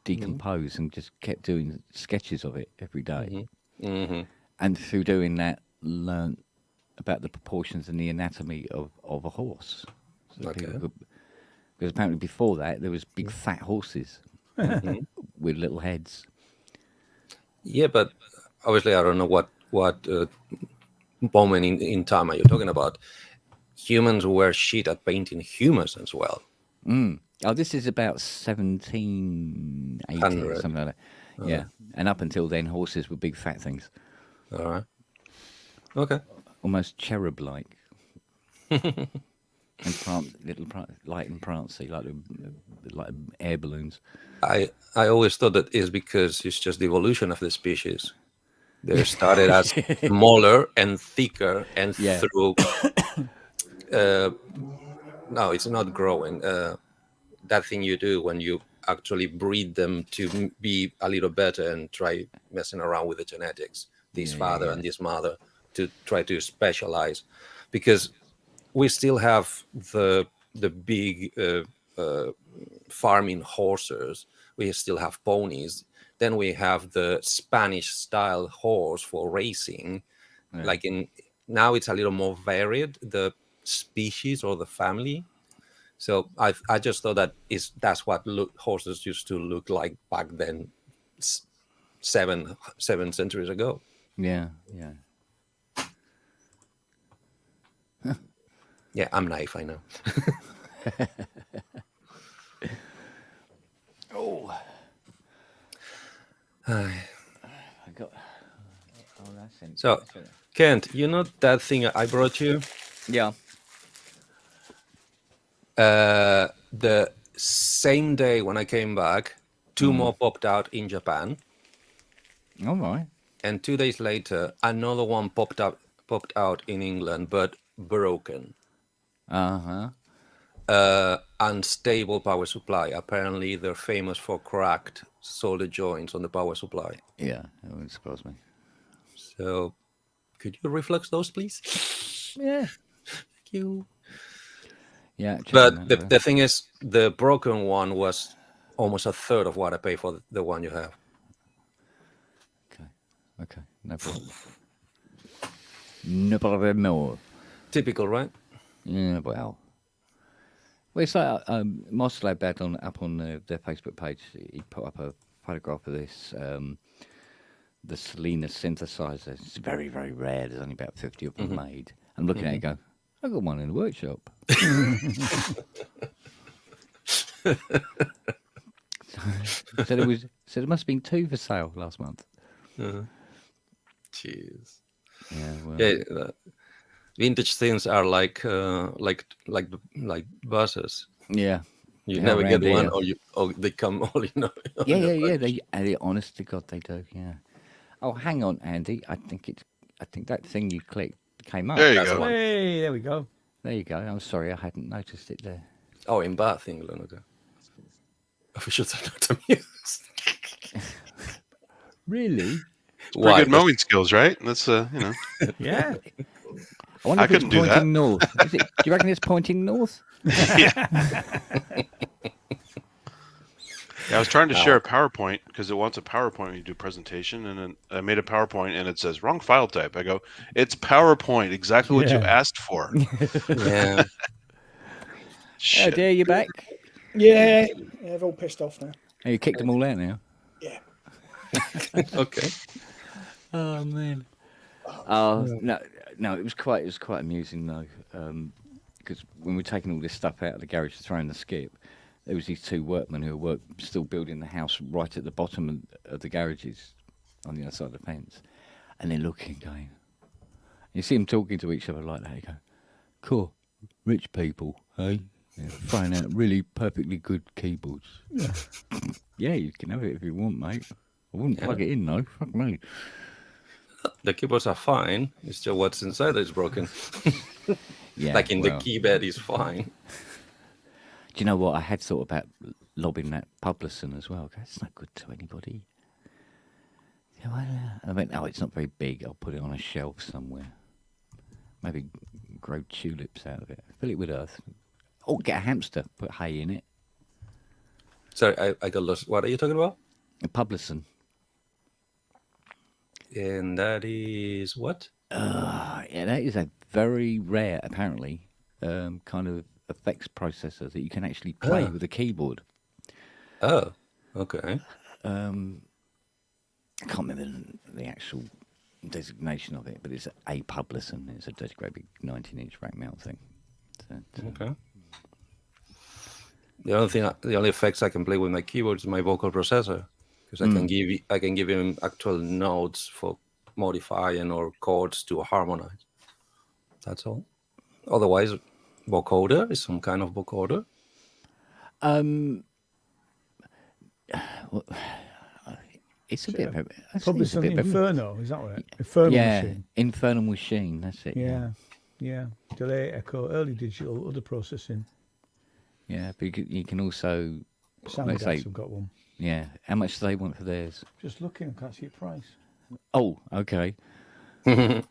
decompose and just kept doing sketches of it every day. Mm-hmm. And through doing that, learnt about the proportions and the anatomy of a horse. So Okay. because apparently before that there was big fat horses with little heads. Yeah, but obviously I don't know what what moment in time are you talking about? Humans were shit at painting humans as well. Oh, this is about 1780, 100. something like that. Yeah, and up until then, horses were big fat things, All right. Okay. almost cherub-like, and light and prancy, like air balloons. I always thought that is because it's just the evolution of the species. They started as smaller and thicker, and Yeah. through. No, it's not growing. That thing you do when you actually breed them to be a little better and try messing around with the genetics. This father and this mother to try to specialize, because we still have the big farming horses. We still have ponies. Then we have the Spanish style horse for racing. Like now it's a little more varied, the species or the family. So I just thought that's what horses used to look like back then, seven centuries ago. Yeah. Yeah, I'm naive, I know. I got. Oh, that's it. So, Kent, you know that thing I brought you? Yeah. The same day when I came back, two more popped out in Japan, All right. and 2 days later, another one popped out in England, but broken. Unstable power supply. Apparently, they're famous for cracked solder joints on the power supply. Yeah, that wouldn't surprise me. So, could you reflex those, please? Yeah. Thank you. Yeah. check But on the, that, the thing is, the broken one was almost a third of what I pay for the one you have. Okay. No problem. No problem. No. Typical, right? Yeah. Well, it's like Moslab had up on their Facebook page. He put up a photograph of this. The Selena synthesizer. It's very, very rare. There's only about 50 of them made. I'm looking at it and go, I got one in the workshop. Said it must have been 2 for sale last month. Jeez. Yeah, well, Yeah, vintage things are like buses. yeah. You Yeah, never get around one, here. or they come all Yeah. They honest to God, they do. Yeah. Oh, hang on, Andy. I think that thing you clicked came up. There you That's go. one. Hey, there we go. There you go. I'm sorry, I hadn't noticed it there. Oh, in Bath, England. Okay. Officials are not amused. Really? Pretty good mowing skills, right? That's Yeah. I wonder I if it's couldn't do that. pointing north. Do you reckon it's pointing north? Yeah, I was trying to share a PowerPoint because it wants a PowerPoint when you do a presentation, and then I made a PowerPoint and it says wrong file type. I go, it's PowerPoint, exactly what you Yeah. asked for. Yeah. Oh Shit. dear, you back? Yeah, they're all pissed off now. Oh, you kicked them all out now. Yeah. Okay. Oh man. Oh no, it was quite amusing though, because when we were taking all this stuff out of the garage to throw in the skip, there was these 2 workmen who were still building the house right at the bottom of the garages on the other side of the fence, and they're looking, going. You see them talking to each other like that. You go, cool, rich people, hey? Yeah, throwing out really perfectly good keyboards. Yeah, you can have it if you want, mate. I wouldn't plug it in though. Fuck me. The keyboards are fine. It's just what's inside that's broken. Yeah, Like in the well, keypad is fine. Do you know what? I had thought about lobbing that Publison as well. It's not good to anybody. Yeah, well, I went, oh, it's not very big. I'll put it on a shelf somewhere. Maybe grow tulips out of it. Fill it with earth. Or get a hamster. Put hay in it. Sorry, I got lost. What are you talking about? A Publison. And that is what? Yeah, that is a very rare, apparently, kind of effects processor that you can actually play with a keyboard. Oh, okay. I can't remember the actual designation of it, but it's a pub listen. It's a great big 19-inch rack mount thing. So, Okay. The only effects I can play with my keyboard is my vocal processor, because I can give him actual notes for modifying or chords to harmonize. That's all. Otherwise, vocoder is some kind of vocoder. well, it's a bit of Probably it's a some bit of everything. Inferno, is that right? Inferno Yeah, machine. Infernal Machine. That's it. Yeah. Delay, echo, early digital, other processing. Yeah, but you can also, Sound let's say, have got one. yeah. How much do they want for theirs? Just looking, I can't see a price. Oh, okay. You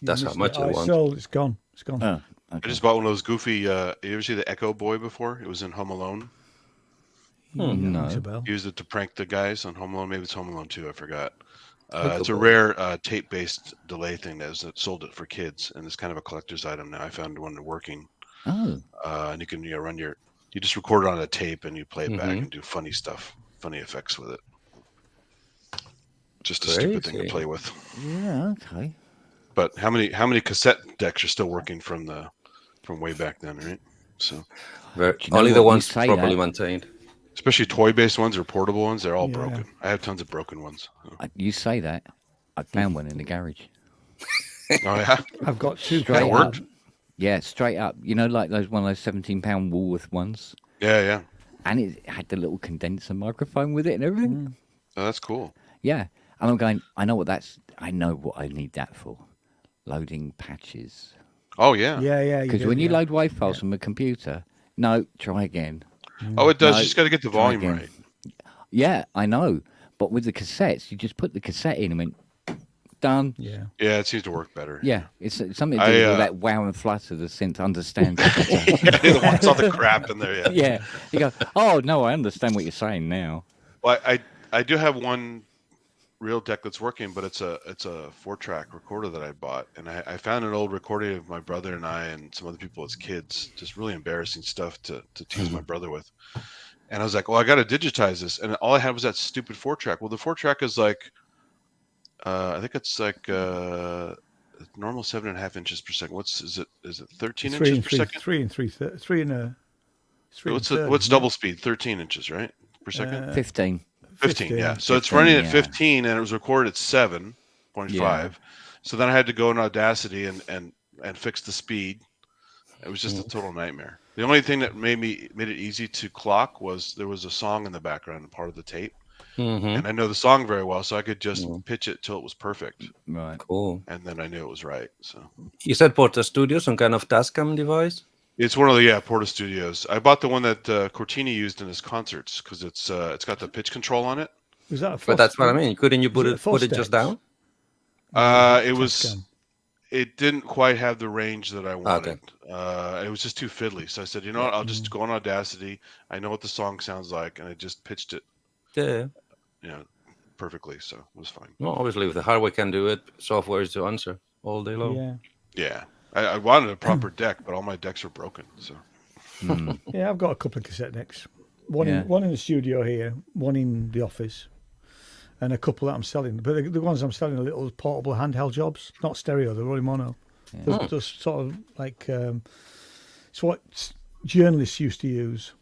That's how missed much it. they Oh, it's want. sold. It's gone. It's gone. Oh, I okay. just bought one of those goofy. You ever see the Echo Boy before? It was in Home Alone. No. Rings a bell. He used it to prank the guys on Home Alone. Maybe it's Home Alone 2. I forgot. Echo It's a Boy. rare tape-based delay thing that sold it for kids, and it's kind of a collector's item now. I found one working, Oh, and you can you just record it on a tape and you play it back Mhm. and do funny stuff, funny effects with it. Just a stupid thing to Crazy. play with. yeah. Okay. But how many cassette decks are still working from way back then, right? So you know Only what, the you ones say properly that. maintained. especially toy-based ones or portable ones, they're all Yeah. broken. I have tons of broken ones. You say that. I found one in the garage. Oh yeah, I've got two. Straight Cat- up. Yeah, straight up. You know, like one of those 17-pound Woolworth ones, yeah. and it had the little condenser microphone with it and everything. Oh, that's cool. Yeah, and I'm going. I know what I need that for. Loading patches. Oh yeah. Yeah. Because when you load WAV files from a computer, no, try again. Oh, it does. No, You just got to get the try volume again. right. Yeah, I know. But with the cassettes, you just put the cassette in and went, done. Yeah. Yeah, it seems to work better. Yeah, it's something to do with that wow and flutter the synth understands. it better. What's all the crap in there? Yeah. Yeah, you go, oh no, I understand what you're saying now. Well, I do have one real deck that's working, but it's a 4-track recorder that I bought, and I found an old recording of my brother and I and some other people as kids, just really embarrassing stuff to tease my brother with. And I was like, well, I got to digitize this, and all I had was that stupid 4-track. Well, the 4-track is like, I think it's like normal 7.5 inches per second. Is it 13 inches per second? 3 and 3 and a. What's double speed? 13 inches, right, per second? 15. 15, yeah. So it's 15, running at yeah. 15, and it was recorded at 7.5. Yeah. So then I had to go in Audacity and fix the speed. It was just a total nightmare. The only thing that made it easy to clock was there was a song in the background, part of the tape, and I know the song very well, so I could just pitch it till it was perfect, Right. Cool. and then I knew it was right. So You said Porta Studio, some kind of Tascam device? it's one of the Porta Studios. I bought the one that Cortini used in his concerts because it's got the pitch control on it. Was that a But that's what I mean. Couldn't you put it it four just steps? down? It didn't quite have the range that I wanted. Okay. It was just too fiddly. So I said, you know what? I'll just go on Audacity. I know what the song sounds like, and I just pitched it, Yeah. perfectly. So it was fine. Well, obviously, if the hardware can do it, software is the answer all day long. Yeah. Yeah, I wanted a proper deck, but all my decks are broken. So Yeah, I've got a couple of cassette decks. One Yeah. in the studio here, one in the office, and a couple that I'm selling. But the ones I'm selling are little portable handheld jobs, not stereo. They're only mono. They're just sort of like it's what journalists used to use.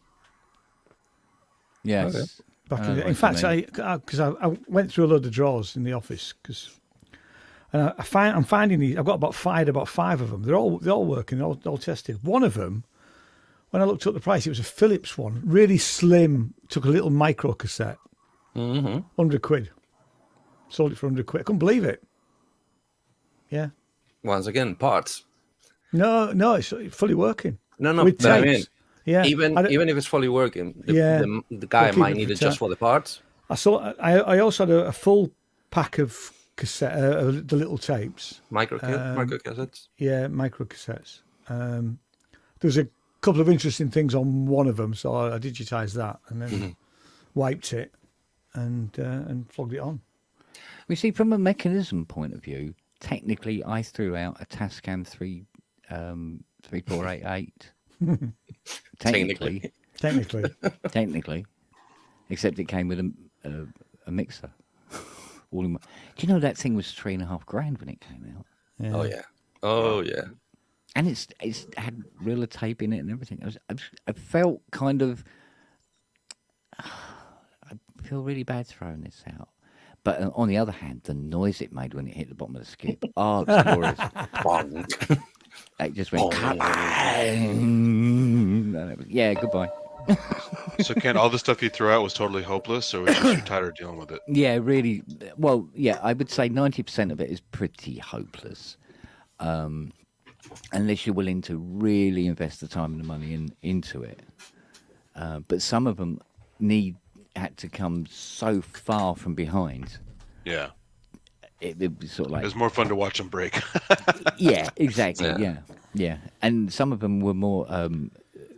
Yes. Okay. Back I in, know the, what in you fact, mean. because I went through a load of drawers in the office and I'm finding these. I've got about five of them. They're all working. They're all tested. One of them, when I looked up the price, it was a Philips one, really slim. Took a little micro cassette, Mm-hmm. £100. Sold it for £100. I couldn't believe it. Yeah. Once again, parts. No, it's fully working. No, With but I mean, tapes. Yeah. even if it's fully working, the guy keep might it need for it just time. for the parts. I also had a full pack of cassette, the little tapes. Micro cassettes. Yeah, micro cassettes. There's a couple of interesting things on one of them, so I digitized that and then wiped it and flogged it on. We see from a mechanism point of view, technically I threw out a Tascam 3488. Technically. Technically, Technically. Except it came with a mixer. all in. Do you know that thing was $3,500 when it came out? Oh yeah. Oh yeah. And it's had reel tape in it and everything. I felt kind of. I feel really bad throwing this out. But on the other hand, the noise it made when it hit the bottom of the skip. Oh, it was glorious. Bonk. It just went. Yeah, goodbye. So, Ken, all the stuff you threw out was totally hopeless, or was just you're tired of dealing with it? Yeah, really. Well, yeah, I would say 90% of it is pretty hopeless. Unless you're willing to really invest the time and the money into it. But some of them had to come so far from behind. Yeah. It was sort of like. It was more fun to watch them break. Yeah, exactly. Yeah. Yeah. And some of them were more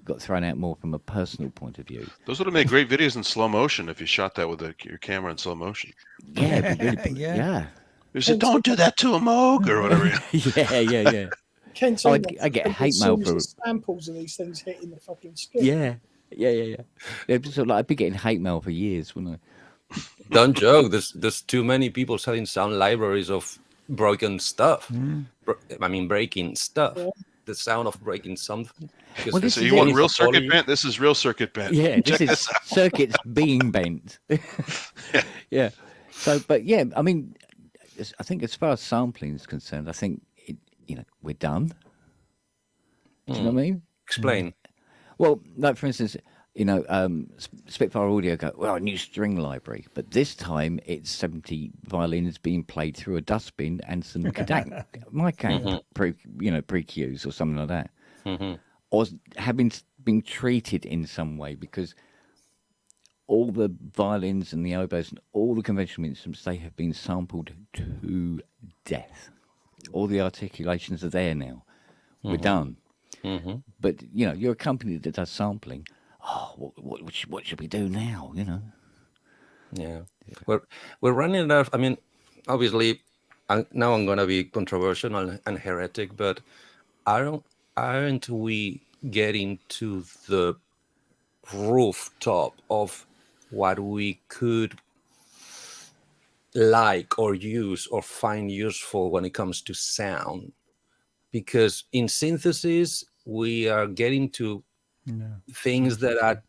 got thrown out more from a personal point of view. Those would have made great videos in slow motion if you shot that with your camera in slow motion. Yeah, it'd be really, Yeah. yeah. You said, "Don't do that to a Moog," or whatever. Yeah. Ken, Oh, I get hate mail for samples of these things hitting the fucking skip. Yeah. It was sort of like I'd be getting hate mail for years, wouldn't I? Don't joke. There's too many people selling sound libraries of broken stuff. Breaking stuff. Yeah. The sound of breaking something. Because Well, this So is you want it. real circuit bent? This is real circuit bent. Yeah, Check this is circuits being bent. Yeah. So, but yeah, I mean, I think as far as sampling is concerned, I think we're done. Do you know what I mean? Explain. Well, like for instance, Spitfire Audio go, well, a new string library, but this time it's 70 violins being played through a dustbin and some mic pre-cues or something like that, or having been treated in some way, because all the violins and the oboes and all the conventional instruments, they have been sampled to death. All the articulations are there now. We're done. But you're a company that does sampling. Oh, what should we do now? Yeah. We're running out of, I mean, obviously, now I'm going to be controversial and heretic, but aren't we getting to the rooftop of what we could like or use or find useful when it comes to sound? Because in synthesis, we are getting to things that are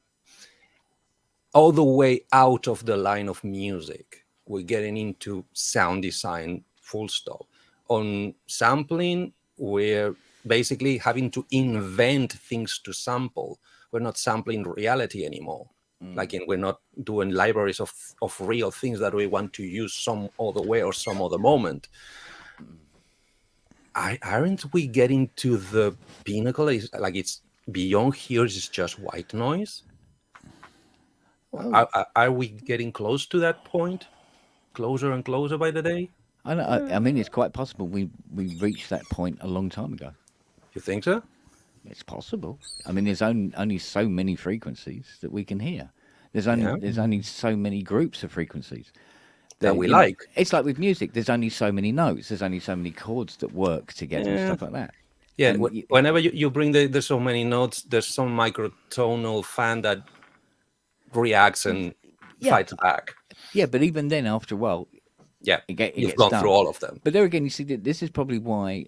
all the way out of the line of music. We're getting into sound design, full stop. On sampling, we're basically having to invent things to sample. We're not sampling reality anymore. We're not doing libraries of real things that we want to use some other way or some other moment. Aren't we getting to the pinnacle? It's beyond here. It's just white noise. Are we getting close to that point? Closer and closer by the day? I mean, it's quite possible we reached that point a long time ago. You think so? It's possible. I mean, there's only so many frequencies that we can hear. There's only so many groups of frequencies that we like. It's like with music. There's only so many notes. There's only so many chords that work together and stuff like that. Yeah. Whenever you bring there's so many notes, there's some microtonal fan that reacts and fights back. Yeah, but even then, after a while, you've gone through all of them. But there again, you see, this is probably why.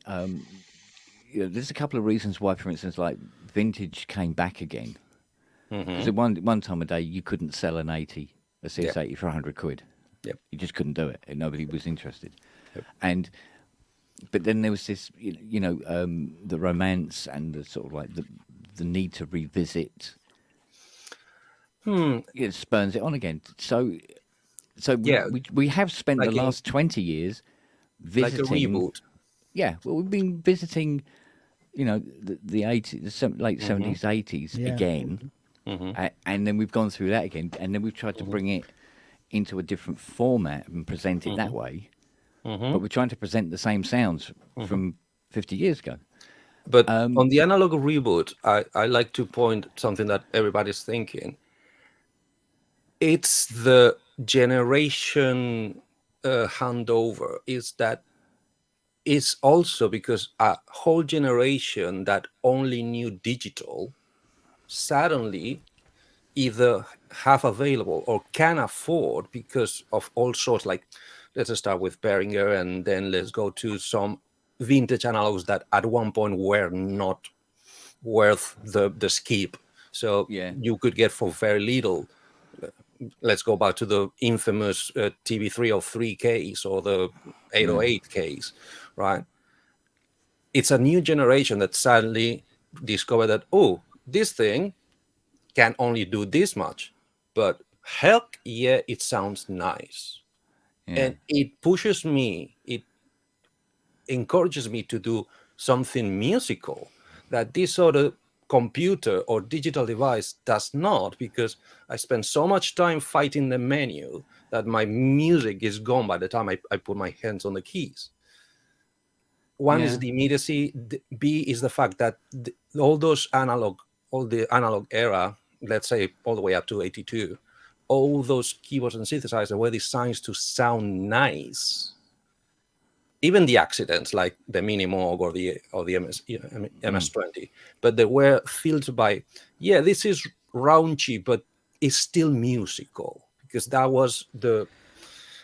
There's a couple of reasons why, for instance, like vintage came back again. Because at one time a day, you couldn't sell a CS80 for £100. Yep. You just couldn't do it, and nobody was interested. Yep. But then there was this, the romance and the sort of like the need to revisit. It spurns it on again. So we have spent the last 20 years visiting. Like a reboot. Yeah, well, we've been visiting, the 80s, the late 70s, 80s again, and then we've gone through that again, and then we've tried to bring it into a different format and present it that way. But we're trying to present the same sounds from 50 years ago. But on the analog reboot, I like to point something that everybody's thinking. It's the generation handover. It's also because a whole generation that only knew digital suddenly either have available or can afford, because of all sorts like let's start with Behringer, and then let's go to some vintage analogs that at one point were not worth the skip. So Yeah. you could get for very little. Let's go back to the infamous TV303 case or the 808 case, right? It's a new generation that suddenly discovered that, oh, this thing can only do this much, but heck yeah, it sounds nice. Yeah. And it pushes me, it encourages me to do something musical that this sort of computer or digital device does not, because I spend so much time fighting the menu that my music is gone by the time I put my hands on the keys. One is the immediacy. B is the fact that all the analog era, let's say all the way up to 82, all those keyboards and synthesizers were designed to sound nice. Even the accidents like the Mini Moog or the MS-20, but they were filtered by, this is raunchy, but it's still musical, because that was the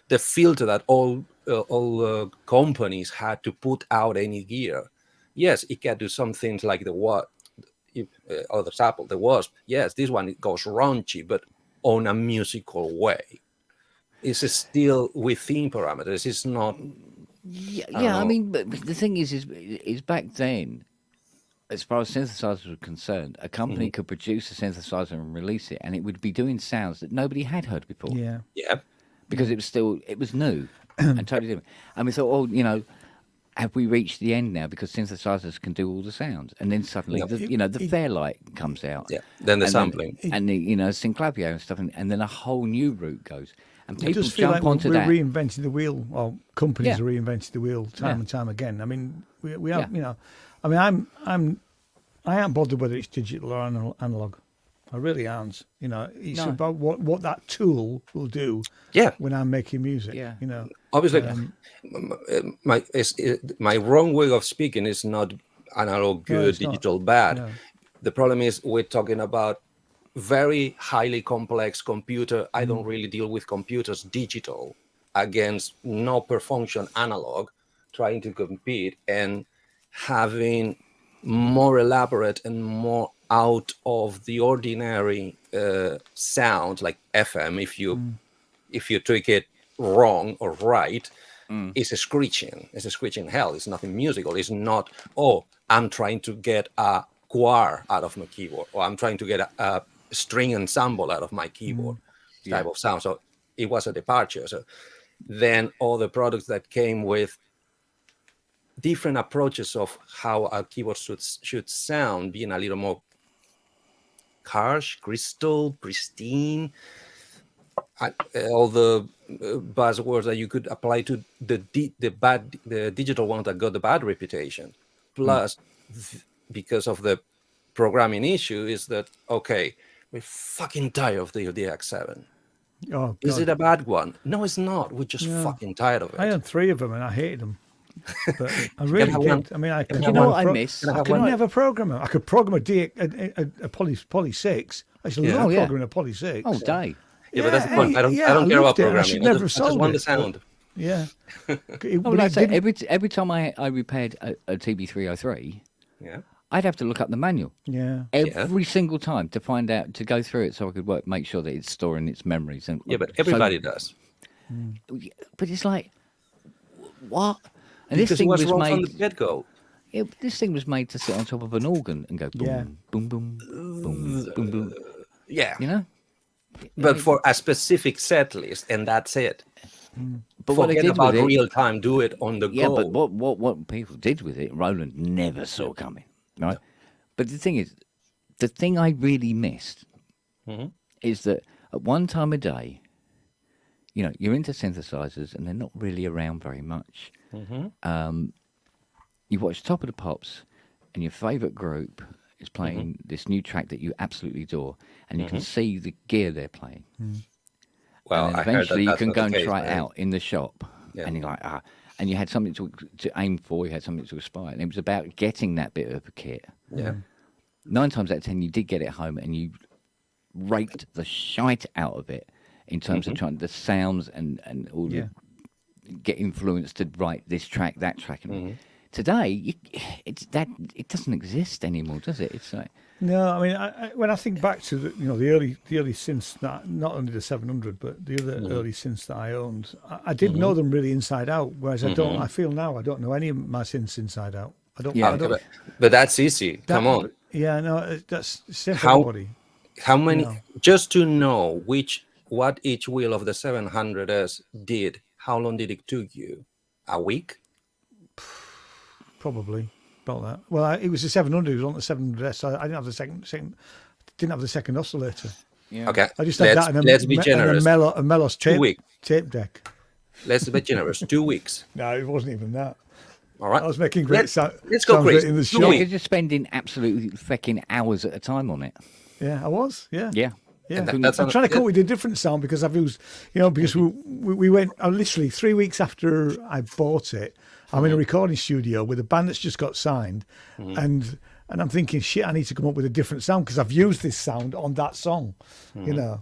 filter that all companies had to put out any gear. Yes, it can do some things like the other example, the Wasp. Yes, this one, it goes raunchy, but on a musical way. It's still within parameters. It's not. I mean, but the thing is back then, as far as synthesizers were concerned, a company could produce a synthesizer and release it, and it would be doing sounds that nobody had heard before. Yeah. Because it was new and totally different. And we thought, have we reached the end now? Because synthesizers can do all the sounds, and then suddenly, the Fairlight comes out. Yeah. Then the sampling, and the Synclavier and stuff, and then a whole new route goes. And people just feel jump like onto we're that. reinventing the wheel, or companies Yeah. are reinventing the wheel time and time again. I mean, we have, Yeah. I mean, I aren't bothered whether it's digital or analog. I really aren't. It's No. about what that tool will do. Yeah. When I'm making music. Yeah. Obviously, my wrong way of speaking is not analog good, No, it's not. digital bad. No. The problem is we're talking about very highly complex computer. I don't really deal with computers digital against no per function analog, trying to compete and having more elaborate and more out of the ordinary sound like FM. If you tweak it wrong or right, it's a screeching. It's a screeching hell. It's nothing musical. It's not, I'm trying to get a choir out of my keyboard, or I'm trying to get a string ensemble out of my keyboard type of sound. So it was a departure. So then all the products that came with different approaches of how a keyboard should sound, being a little more harsh, crystal, pristine, all the buzzwords that you could apply to the digital one that got the bad reputation. Plus, because of the programming issue, is that we're fucking tired of the DX7. Oh, Is God. it a bad one? No, it's not. We're just fucking tired of it. I had 3 of them and I hated them. But I really have did. one. I mean, I could You know what I miss? Can I I have could one? never program them. I could program a Poly 6. I used to love Oh, yeah. programming a Poly 6. All day. Yeah, but that's the point. I don't care about loved it. programming. I should never have I just sold want the it. sound. Yeah. Oh, But like I it say, didn't- every time I repaired a TB303, Yeah. I'd have to look up the manual yeah. every single time to find out, to go through it so I could make sure that it's storing its memories. And Yeah, but so- everybody does. But it's like, what? And Because this it thing was was wrong from the made. get-go. This thing was made to sit on top of an organ and go boom, Yeah. boom, boom, boom, boom, boom. Yeah. You know. But for a specific set list, and that's it. But what they Forget did about with it, real time. Do it on the yeah. go. But what people did with it, Roland never saw coming, right? But the thing is, the thing I really missed is that at one time a day, you're into synthesizers and they're not really around very much. You watch Top of the Pops, and your favorite group is playing this new track that you absolutely adore, and you can see the gear they're playing. Well, And I then heard eventually that you can that's go not and the case, try it right? out in the shop, Yeah. and you're like, and you had something to aim for, you had something to aspire, and it was about getting that bit of a kit. Yeah. 9 times out of 10, you did get it home, and you raked the shite out of it in terms of trying the sounds and all Yeah. get influenced to write this track, that track. And Mm-hmm. today, it doesn't exist anymore, does it? It's like No, I mean, when I think back to the early synths, not only the 700, but the other early synths that I owned, I did know them really inside out. Whereas I don't. I feel now I don't know any of my synths inside out. I don't. Yeah. I don't But that's easy. Come on. Yeah, no, that's same for How- everybody. How many? No. Just to know what each wheel of the 700S did. How long did it took you? A week? Probably about that. Well, it was the 700. It was on the 700S. So I didn't have the didn't have the second oscillator. yeah. Okay. I just had that and let's be a generous. Melos 2 weeks. tape deck. Let's be generous. 2 weeks. No, it wasn't even that. All right. I was making great Let's go, sounds Chris. in the Two shop. Yeah, weeks. you're just spending absolutely fecking hours at a time on it. Yeah, I was. Yeah. Yeah. Yeah, And that's I'm trying to yeah. come up with a different sound because I've used, because we went literally 3 weeks after I bought it. I'm in a recording studio with a band that's just got signed, and I'm thinking, shit, I need to come up with a different sound because I've used this sound on that song, Yeah.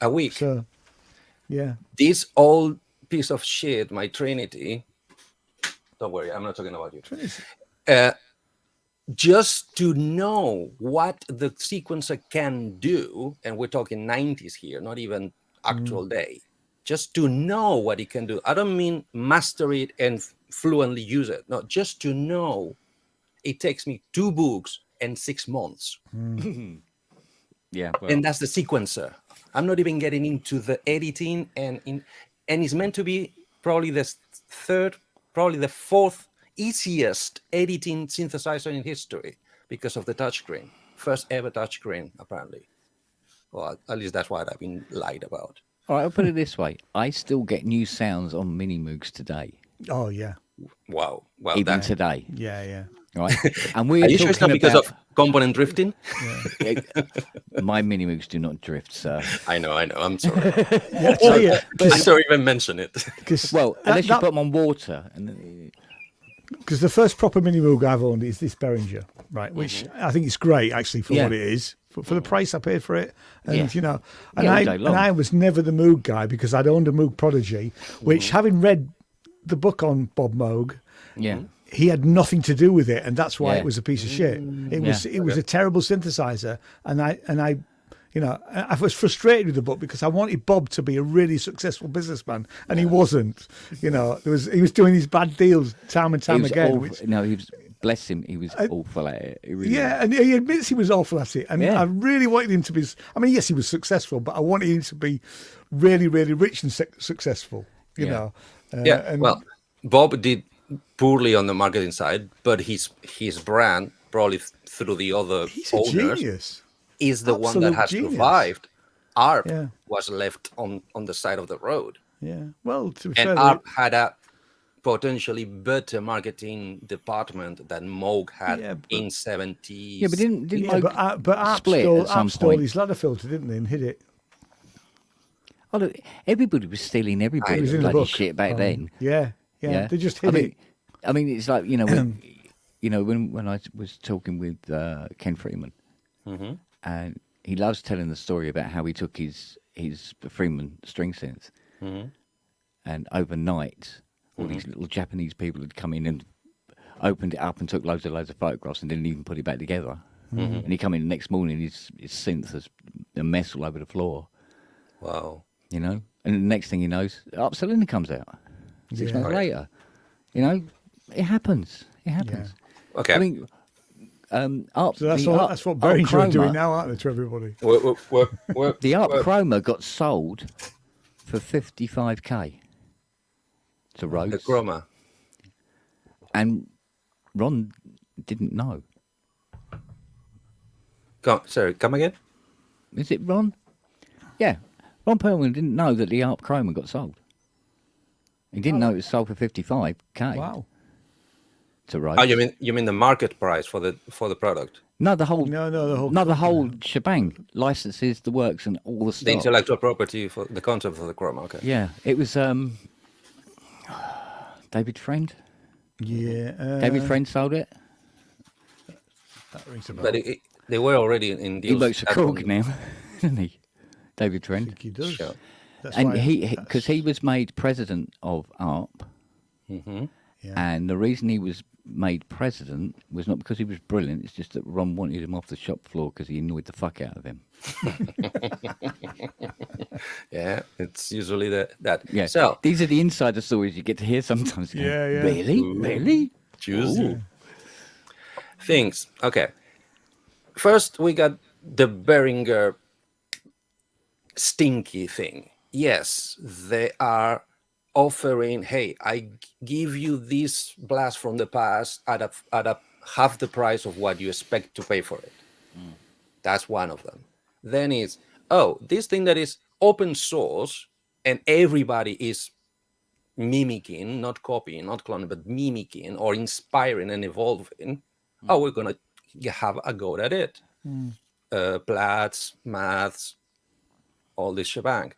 A week. So, yeah, This old piece of shit, my Trinity. Don't worry, I'm not talking about you. Just to know what the sequencer can do, and we're talking 90s here, not even actual day. Just to know what it can do. I don't mean master it and fluently use it. No, just to know. It takes me 2 books and 6 months. Yeah. Well, And that's the sequencer. I'm not even getting into the editing and it's meant to be probably the fourth easiest editing synthesizer in history because of the touchscreen. First ever touchscreen, apparently. Well, at least that's what I've been lied about. all right, I'll put it this way. I still get new sounds on Mini Moogs today. oh yeah, Wow. Well, Even that, today. yeah. Right? And we're are you sure it's not talking because about, of component drifting? my Mini Moogs do not drift, sir. I know. I'm sorry. Yeah, I tell you, I'm sorry even mention it. because Well, unless you put them on water. And the first proper mini Moog I've owned is this Behringer, right? Which I think is great actually for Yeah. what it is, for the price I paid for it, and Yeah. and Yeah, all I day and long. I was never the Moog guy because I'd owned a Moog Prodigy, which having read the book on Bob Moog, yeah. he had nothing to do with it, and that's why Yeah. it was a piece of shit. It was a terrible synthesizer, and I was frustrated with the book because I wanted Bob to be a really successful businessman, and he wasn't. He was doing these bad deals time and He time was again. awful. Which, No, he was, bless him, he was awful at it. He really yeah, and he admits he was awful at it, and Yeah. I really wanted him to be. I mean, yes, he was successful, but I wanted him to be really, really rich and successful. You Yeah. know. Yeah, and- well, Bob did poorly on the marketing side, but his brand, probably through the other he's a owners, genius. is the one that Absolute has genius. survived. ARP Yeah. was left on the side of the road, Yeah. Well, to be and fair, ARP had a potentially better marketing department than Moog had Yeah, but- in 70s. Yeah, but didn't yeah, Moog but Arp split stole, at some Arp stole point? his ladder filter, didn't they, and hid it. Oh, look, everybody was stealing It everybody's was in the bloody book. shit back then. Yeah. They just hid I mean, it. I mean, it's like when I was talking with Ken Freeman, Mm-hmm. and he loves telling the story about how he took his Freeman string synth, Mm-hmm. and overnight, all these little Japanese people had come in and opened it up and took loads of photographs and didn't even put it back together. And he come in the next morning, his synth has a mess all over the floor, Wow. and the next thing he knows, Arp Cylinder comes out 6 Yeah. months later. It happens. It happens. Okay. I mean, Arp, So that's the what Arp- that's what Arp Behringer are doing Chroma- now, aren't they, to everybody? The Arp Chroma got sold for 55k to Rhodes, the Chroma. and Ron didn't know. Come again? Is it Ron? Yeah, Ron Perlman didn't know that the Arp Chroma got sold. He didn't know it was sold for 55k Wow. to Rhodes. Oh, you mean the market price for the product? No, the whole No, the whole. no, the whole shebang, licenses, the works, and all the The stuff. intellectual property for the concept of the Chroma. Okay. Yeah, it was David Friend. Yeah. David Friend sold it. That rings a bell. But they were already in He deals. works for at Korg one- now, doesn't he? David I Friend. think he does. Sure. That's And why because he was made president of ARP, Hmm. yeah. and the reason he was made president was not because he was brilliant. It's just that Ron wanted him off the shop floor because he annoyed the fuck out of him. Yeah, it's usually that. Yeah. So These are the insider stories you get to hear sometimes. Going, Yeah, yeah. Really? Really? juicy things. Okay. First, we got the Behringer stinky thing. Yes, they are offering, hey, I give you this blast from the past at a half the price of what you expect to pay for it. That's one of them. Then it's, oh, this thing that is open source and everybody is mimicking, not copying, not cloning, but mimicking or inspiring and evolving. Oh, we're gonna have a go at it. Plats, maths, all this shebang.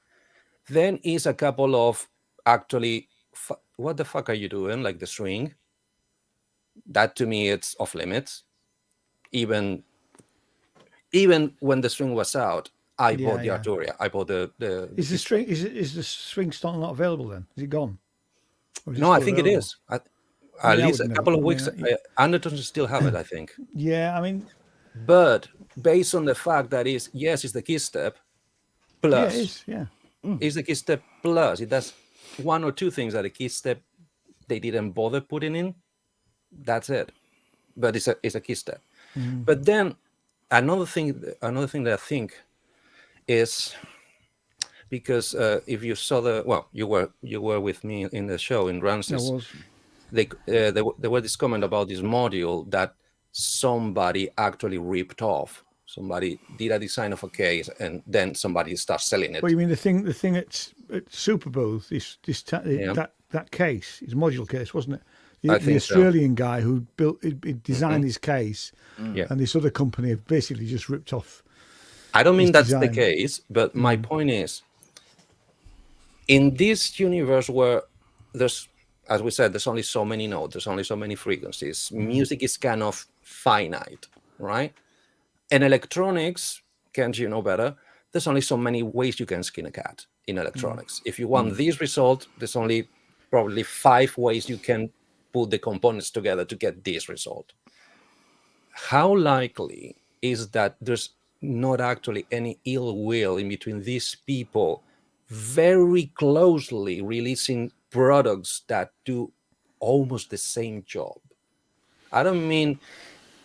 Then is a couple of actually, what the fuck are you doing? Like the string. That to me, it's off limits. Even when the string was out, I bought the Yeah. Arturia. I bought the. Is the string is the string still not available then? Is it gone? Or is No, I still think it available? is. At I least would a never- couple of I mean, weeks. Anderton still have it, I think. Yeah, I mean, But based on the fact that it's the key step yeah, plus, it is. Yeah, it's the key step plus. It does one or two things that the key step they didn't bother putting in. That's it. But it's a key step. But then another thing that I think is because if you saw you were with me in the show in that Ramses. was. There were this comment about this module that somebody actually ripped off. Somebody did a design of a case and then somebody starts selling it. Well, you mean the thing at Superbooth? That case, his module case, wasn't it? I The think so. Australian guy who designed his case, Yeah. and this other company have basically just ripped off. I don't mean his that's design. the case, but my point is, in this universe where there's, as we said, there's only so many notes, there's only so many frequencies. Music is kind of finite, right? And electronics, can't you know better? There's only so many ways you can skin a cat in electronics. If you want this result, there's only probably 5 ways you can put the components together to get this result. How likely is that there's not actually any ill will in between these people very closely releasing products that do almost the same job? I don't mean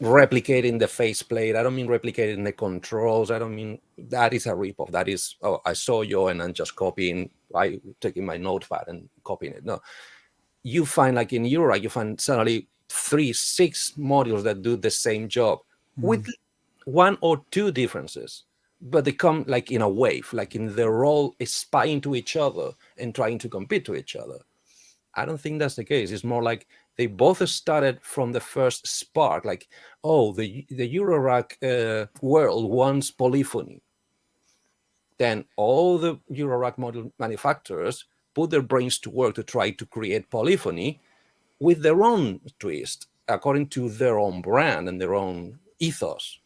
replicating the faceplate. I don't mean replicating the controls. I don't mean that is a ripoff. That is, oh, I saw you and I'm just copying, taking my notepad and copying it. No, you find like in Eurorack, you find suddenly 3-6 modules that do the same job with 1 or 2 differences, but they come like in a wave, like in their role is spying to each other and trying to compete to each other. I don't think that's the case. It's more like they both started from the first spark, like, oh, the Eurorack world wants polyphony. Then all the Eurorack module manufacturers put their brains to work to try to create polyphony with their own twist, according to their own brand and their own ethos.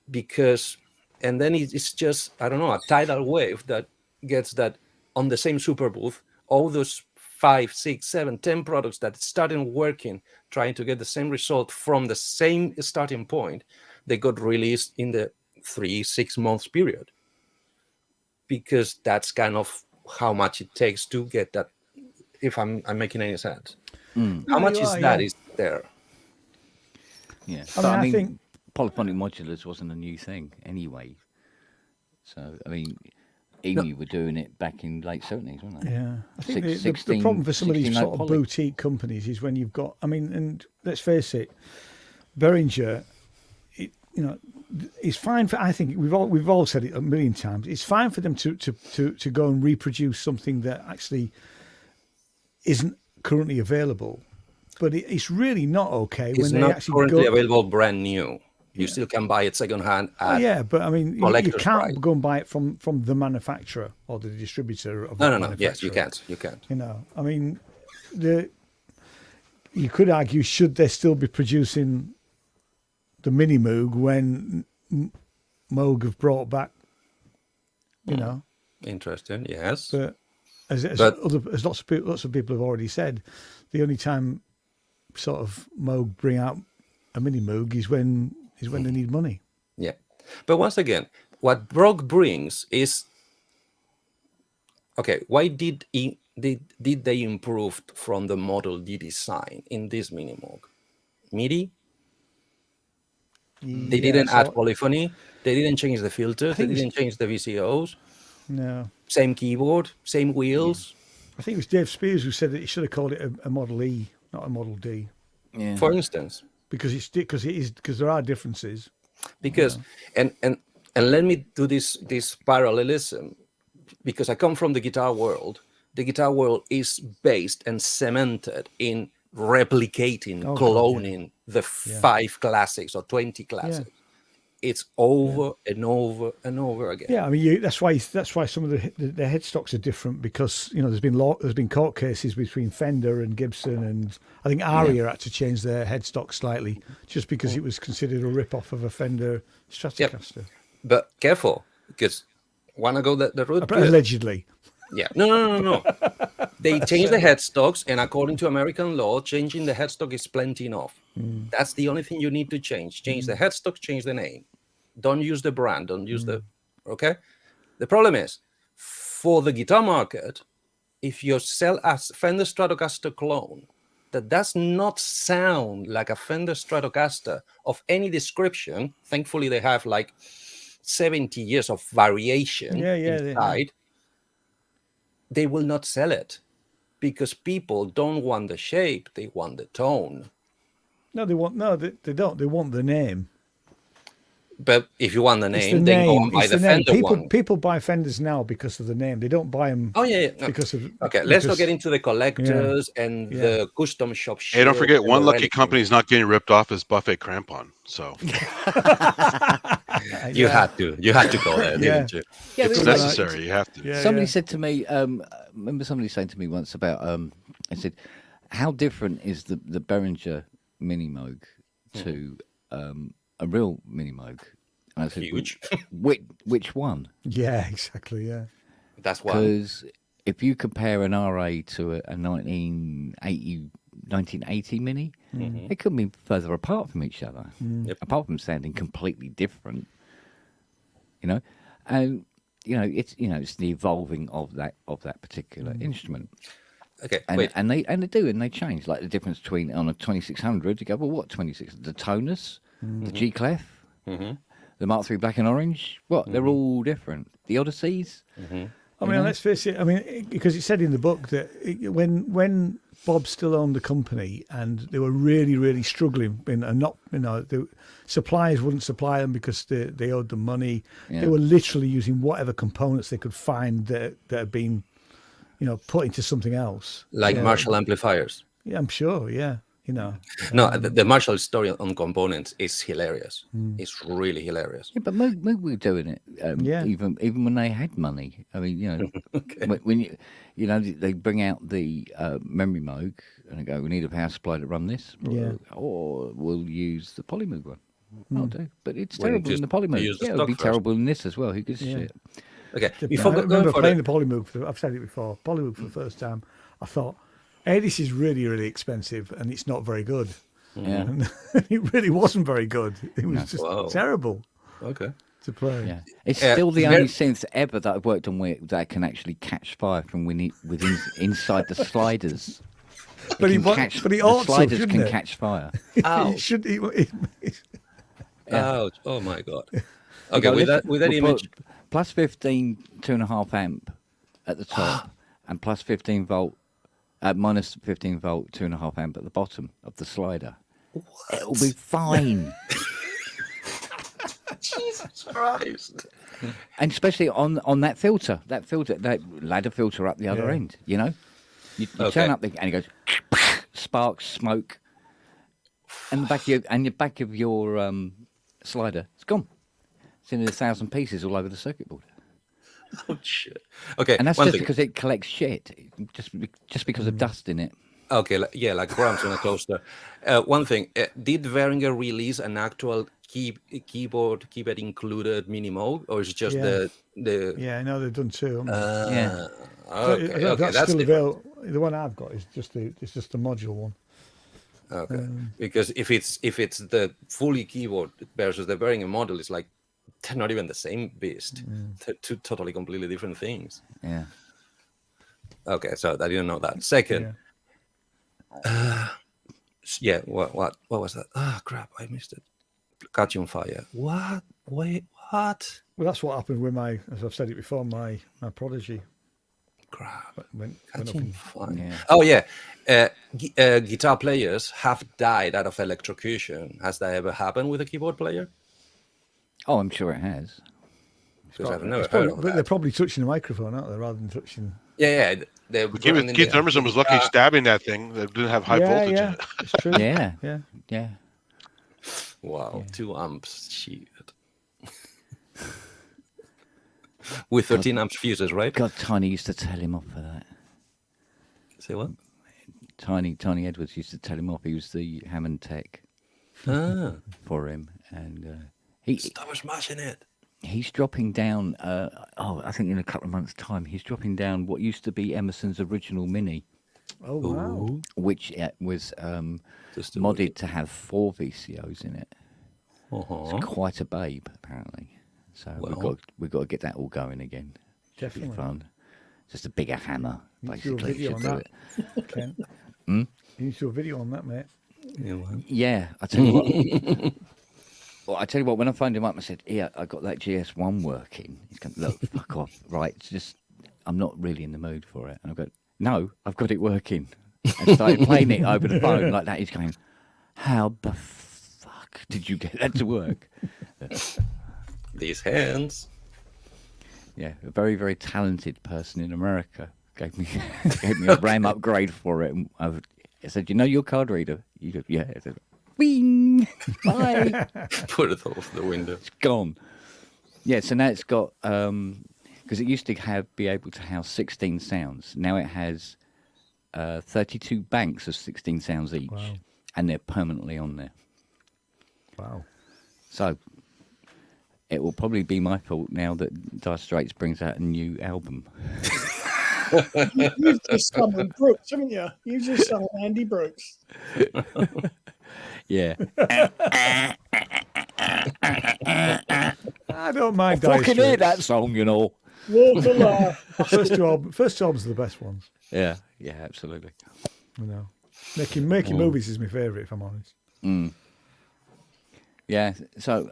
Because then it's just, I don't know, a tidal wave that gets that on the same super booth, all those 5, 6, 7, 10 products that started working, trying to get the same result from the same starting point, they got released in the 3-6 months period. Because that's kind of how much it takes to get that, if I'm making any sense. How much is that is there? Yeah. I think polyphonic modulars wasn't a new thing anyway. So, I mean, EMU were doing it back in late 70s, weren't they? Yeah, I think the 16 problem for some of these 16 sort of poly. boutique companies is when you've got, I mean, and let's face it, Behringer, it's fine for. I think we've all said it a million times. It's fine for them to go and reproduce something that actually isn't currently available, but it's really not okay It's when they not actually currently go. available brand new. You still can buy it secondhand. Oh, yeah, but I mean, you collector's can't price. go and buy it from the manufacturer or the distributor of No. the Yes, you manufacturer. can't. You know, I mean, you could argue, should they still be producing the Mini Moog when Moog have brought back you know. Interesting. Yes. But as But- lots of people have already said, the only time sort of Moog bring out a mini Moog is when they need money. Yeah. But once again, what Brock brings is okay. Why did they improve from the Model D design in this mini Moog? MIDI. They didn't add polyphony. They didn't change the filters. They think didn't change the VCOs. No, Same keyboard, same wheels. I think it was Dave Spears who said that he should have called it a Model E, not a Model D, Yeah. For instance, because there are differences. because and let me do this parallelism, because I come from the guitar world. The guitar world is based and cemented in replicating, cloning the 5 classics or 20 classics. It's over and over and over again. Yeah, I mean that's why some of the headstocks are different, because there's been court cases between Fender and Gibson, and I think Aria had to change their headstock slightly just because it was considered a rip-off of a Fender Stratocaster. But careful, because want to go the route? Allegedly. Yeah. No. They change the headstocks, and according to American law, changing the headstock is plenty enough. That's the only thing you need to change. Change the headstock, change the name. Don't use the brand. Don't use the... Okay? The problem is, for the guitar market, if you sell a Fender Stratocaster clone that does not sound like a Fender Stratocaster of any description, thankfully they have like 70 years of variation inside, they will not sell it, because people don't want the shape, they want the tone. No, they don't. They want the name. But if you want the It's name, then go and buy the Fender one. People buy Fenders now because of the name. They don't buy them. Oh yeah. No. Because of Let's not get into the collectors and the custom shop shit. Hey, don't forget, and one the lucky relic. company is not getting ripped off is Buffet Crampon. So You had to go there, didn't you? Yeah, it's but- necessary. You have to. Yeah, Somebody yeah. said to me, remember somebody saying to me once about, I said, how different is the Behringer Mini Moog to a real Mini Moog? And I said, Huge. Which one? Yeah, exactly. Yeah. That's why. Because if you compare an RA to a 1980 Mini, they couldn't be further apart from each other, apart from sounding completely different. And it's the evolving of that particular instrument. Okay, And, wait. and they change, like the difference between on a 2600. You go, well, what 26? The tonus, the G clef, the Mark III Black and Orange. What? They're all different. The Odysseys. I mean, let's face it. I mean, because it said in the book that when Bob still owned the company and they were really, really struggling, and not, the suppliers wouldn't supply them because they owed them money. Yeah. They were literally using whatever components they could find that had been, put into something else. Like Marshall amplifiers. Yeah, I'm sure. Yeah, No, the Marshall story on components is hilarious. It's really hilarious. Yeah, but Moog were doing it. Even when they had money. I mean, when they bring out the memory Moog and they go, we need a power supply to run this, or we'll use the Polymoog one. I'll do, but it's When you terrible in the just Polymoog. use the Yeah, it'll be stock first. terrible in this as well. Who gives a shit? Okay, I before remember going for playing the, the Polymoog. I've said it before. Polymoog for the first time. I thought, hey, this is really, really expensive, and it's not very good. Yeah. And it really wasn't very good. It was just Wow. terrible okay. to play. Yeah, it's Yeah, still the very- only synth ever that I've worked on where that can actually catch fire from within inside the sliders. But It it can wa- catch- but it the ought to, sliders shouldn't can it? catch fire. Ouch. It should. Ouch. Oh my god. You Okay, go, with let's- that we'll image. put plus 15 2.5 amp at the top and plus 15 volt minus 15 volt 2.5 amp at the bottom of the slider. It'll be fine. Jesus Christ. And especially on that filter, that ladder filter up the other Yeah. end, you Okay. turn up and it goes sparks, smoke, and the back of your slider, it's gone. It's in 1,000 pieces all over the circuit board, Oh shit. Okay, and that's one just thing. because it collects shit, just because of dust in it. Okay, like grams on a toaster. One thing, did Behringer release an actual keyboard included mini mode, or is it just Yeah. the? Yeah, I know they've done two. haven't they? Yeah. Okay, So, okay, that's that's still different. available. The one I've got is just the module one. Okay, because if it's the fully keyboard versus the Behringer model, it's like they're not even the same beast. They're two totally completely different things. Yeah. Okay, so I didn't know that. Second, Yeah. what was that? Ah, crap, I missed it. Catch on Fire. What? Wait, what? Well, that's what happened with my, as I've said it before, my Prodigy Crap. went up Catching in, Fire. Yeah. Oh yeah, guitar players have died out of electrocution. Has that ever happened with a keyboard player? Oh, I'm sure it has. Because I've never it's heard probably, of but that. they're probably touching the microphone, aren't they, rather than touching. Yeah. They're running in Keith the- Emerson was lucky stabbing that thing that didn't have high voltage in it. It's true. Yeah. Yeah. Yeah. Wow, 2 amps. Shit. With 13 amps fuses, right? God, Tiny used to tell him off for that. Say what? Tiny Edwards used to tell him off. He was the Hammond tech Ah, for him, and he stop smashing it. he's dropping down. I think in a couple of months' time, he's dropping down what used to be Emerson's original Mini, Oh, wow. which was Just modded to have 4 VCOs in it. Uh-huh. It's quite a babe, apparently. So Well. we've got to get that all going again. Should Definitely. be fun. Just a bigger hammer, You need to do a basically. video should on do that. it. Ken. Hmm? You need to do a video on that, mate. Yeah, well. Yeah, I tell you what. Well, I tell you what. When I phoned him up, I said, "Yeah, I got that GS1 working." He's going, "Look, fuck off, right? It's just, I'm not really in the mood for it." And I go, "No, I've got it working." I started playing it over the phone like that. He's going, "How the fuck did you get that to work?" These hands. Yeah, a very, very talented person in America gave me a RAM upgrade for it. And I said, "You know your card reader?" You go, "Yeah." I said, "Bing, bye." Put it off the window. It's gone. Yeah, so now it's got because it used to be able to house 16 sounds. Now it has 32 banks of 16 sounds each, Wow. and they're permanently on there. Wow. So it will probably be my fault now that Dire Straits brings out a new album. You've just summoned Brooks, haven't you? You've just summoned Andy Brooks. Yeah, I don't mind Dire fucking hear Straits. that song, you know. Walk the line. First two albums are the best ones. Yeah, absolutely. You know, making movies is my favourite, if I'm honest. Yeah, so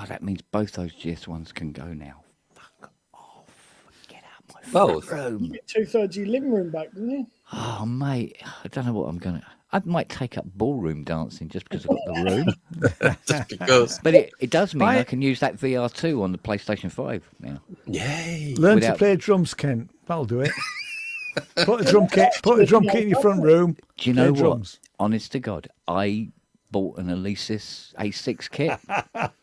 that means both those GS1s can go now. Fuck off. Get out my Both? room. You get 2/3 of your living room back, didn't you? Oh, mate, I don't know what I'm going to... I might take up ballroom dancing just because I've got the room. Just because. But it does mean Buy I it. can use that VR2 on the PlayStation 5 now. Yay. Learn Without- to play drums, Kent. That'll do it. Put a drum kit in your front room. Do you know play what? drums. Honest to God, I bought an Alesis A6 kit.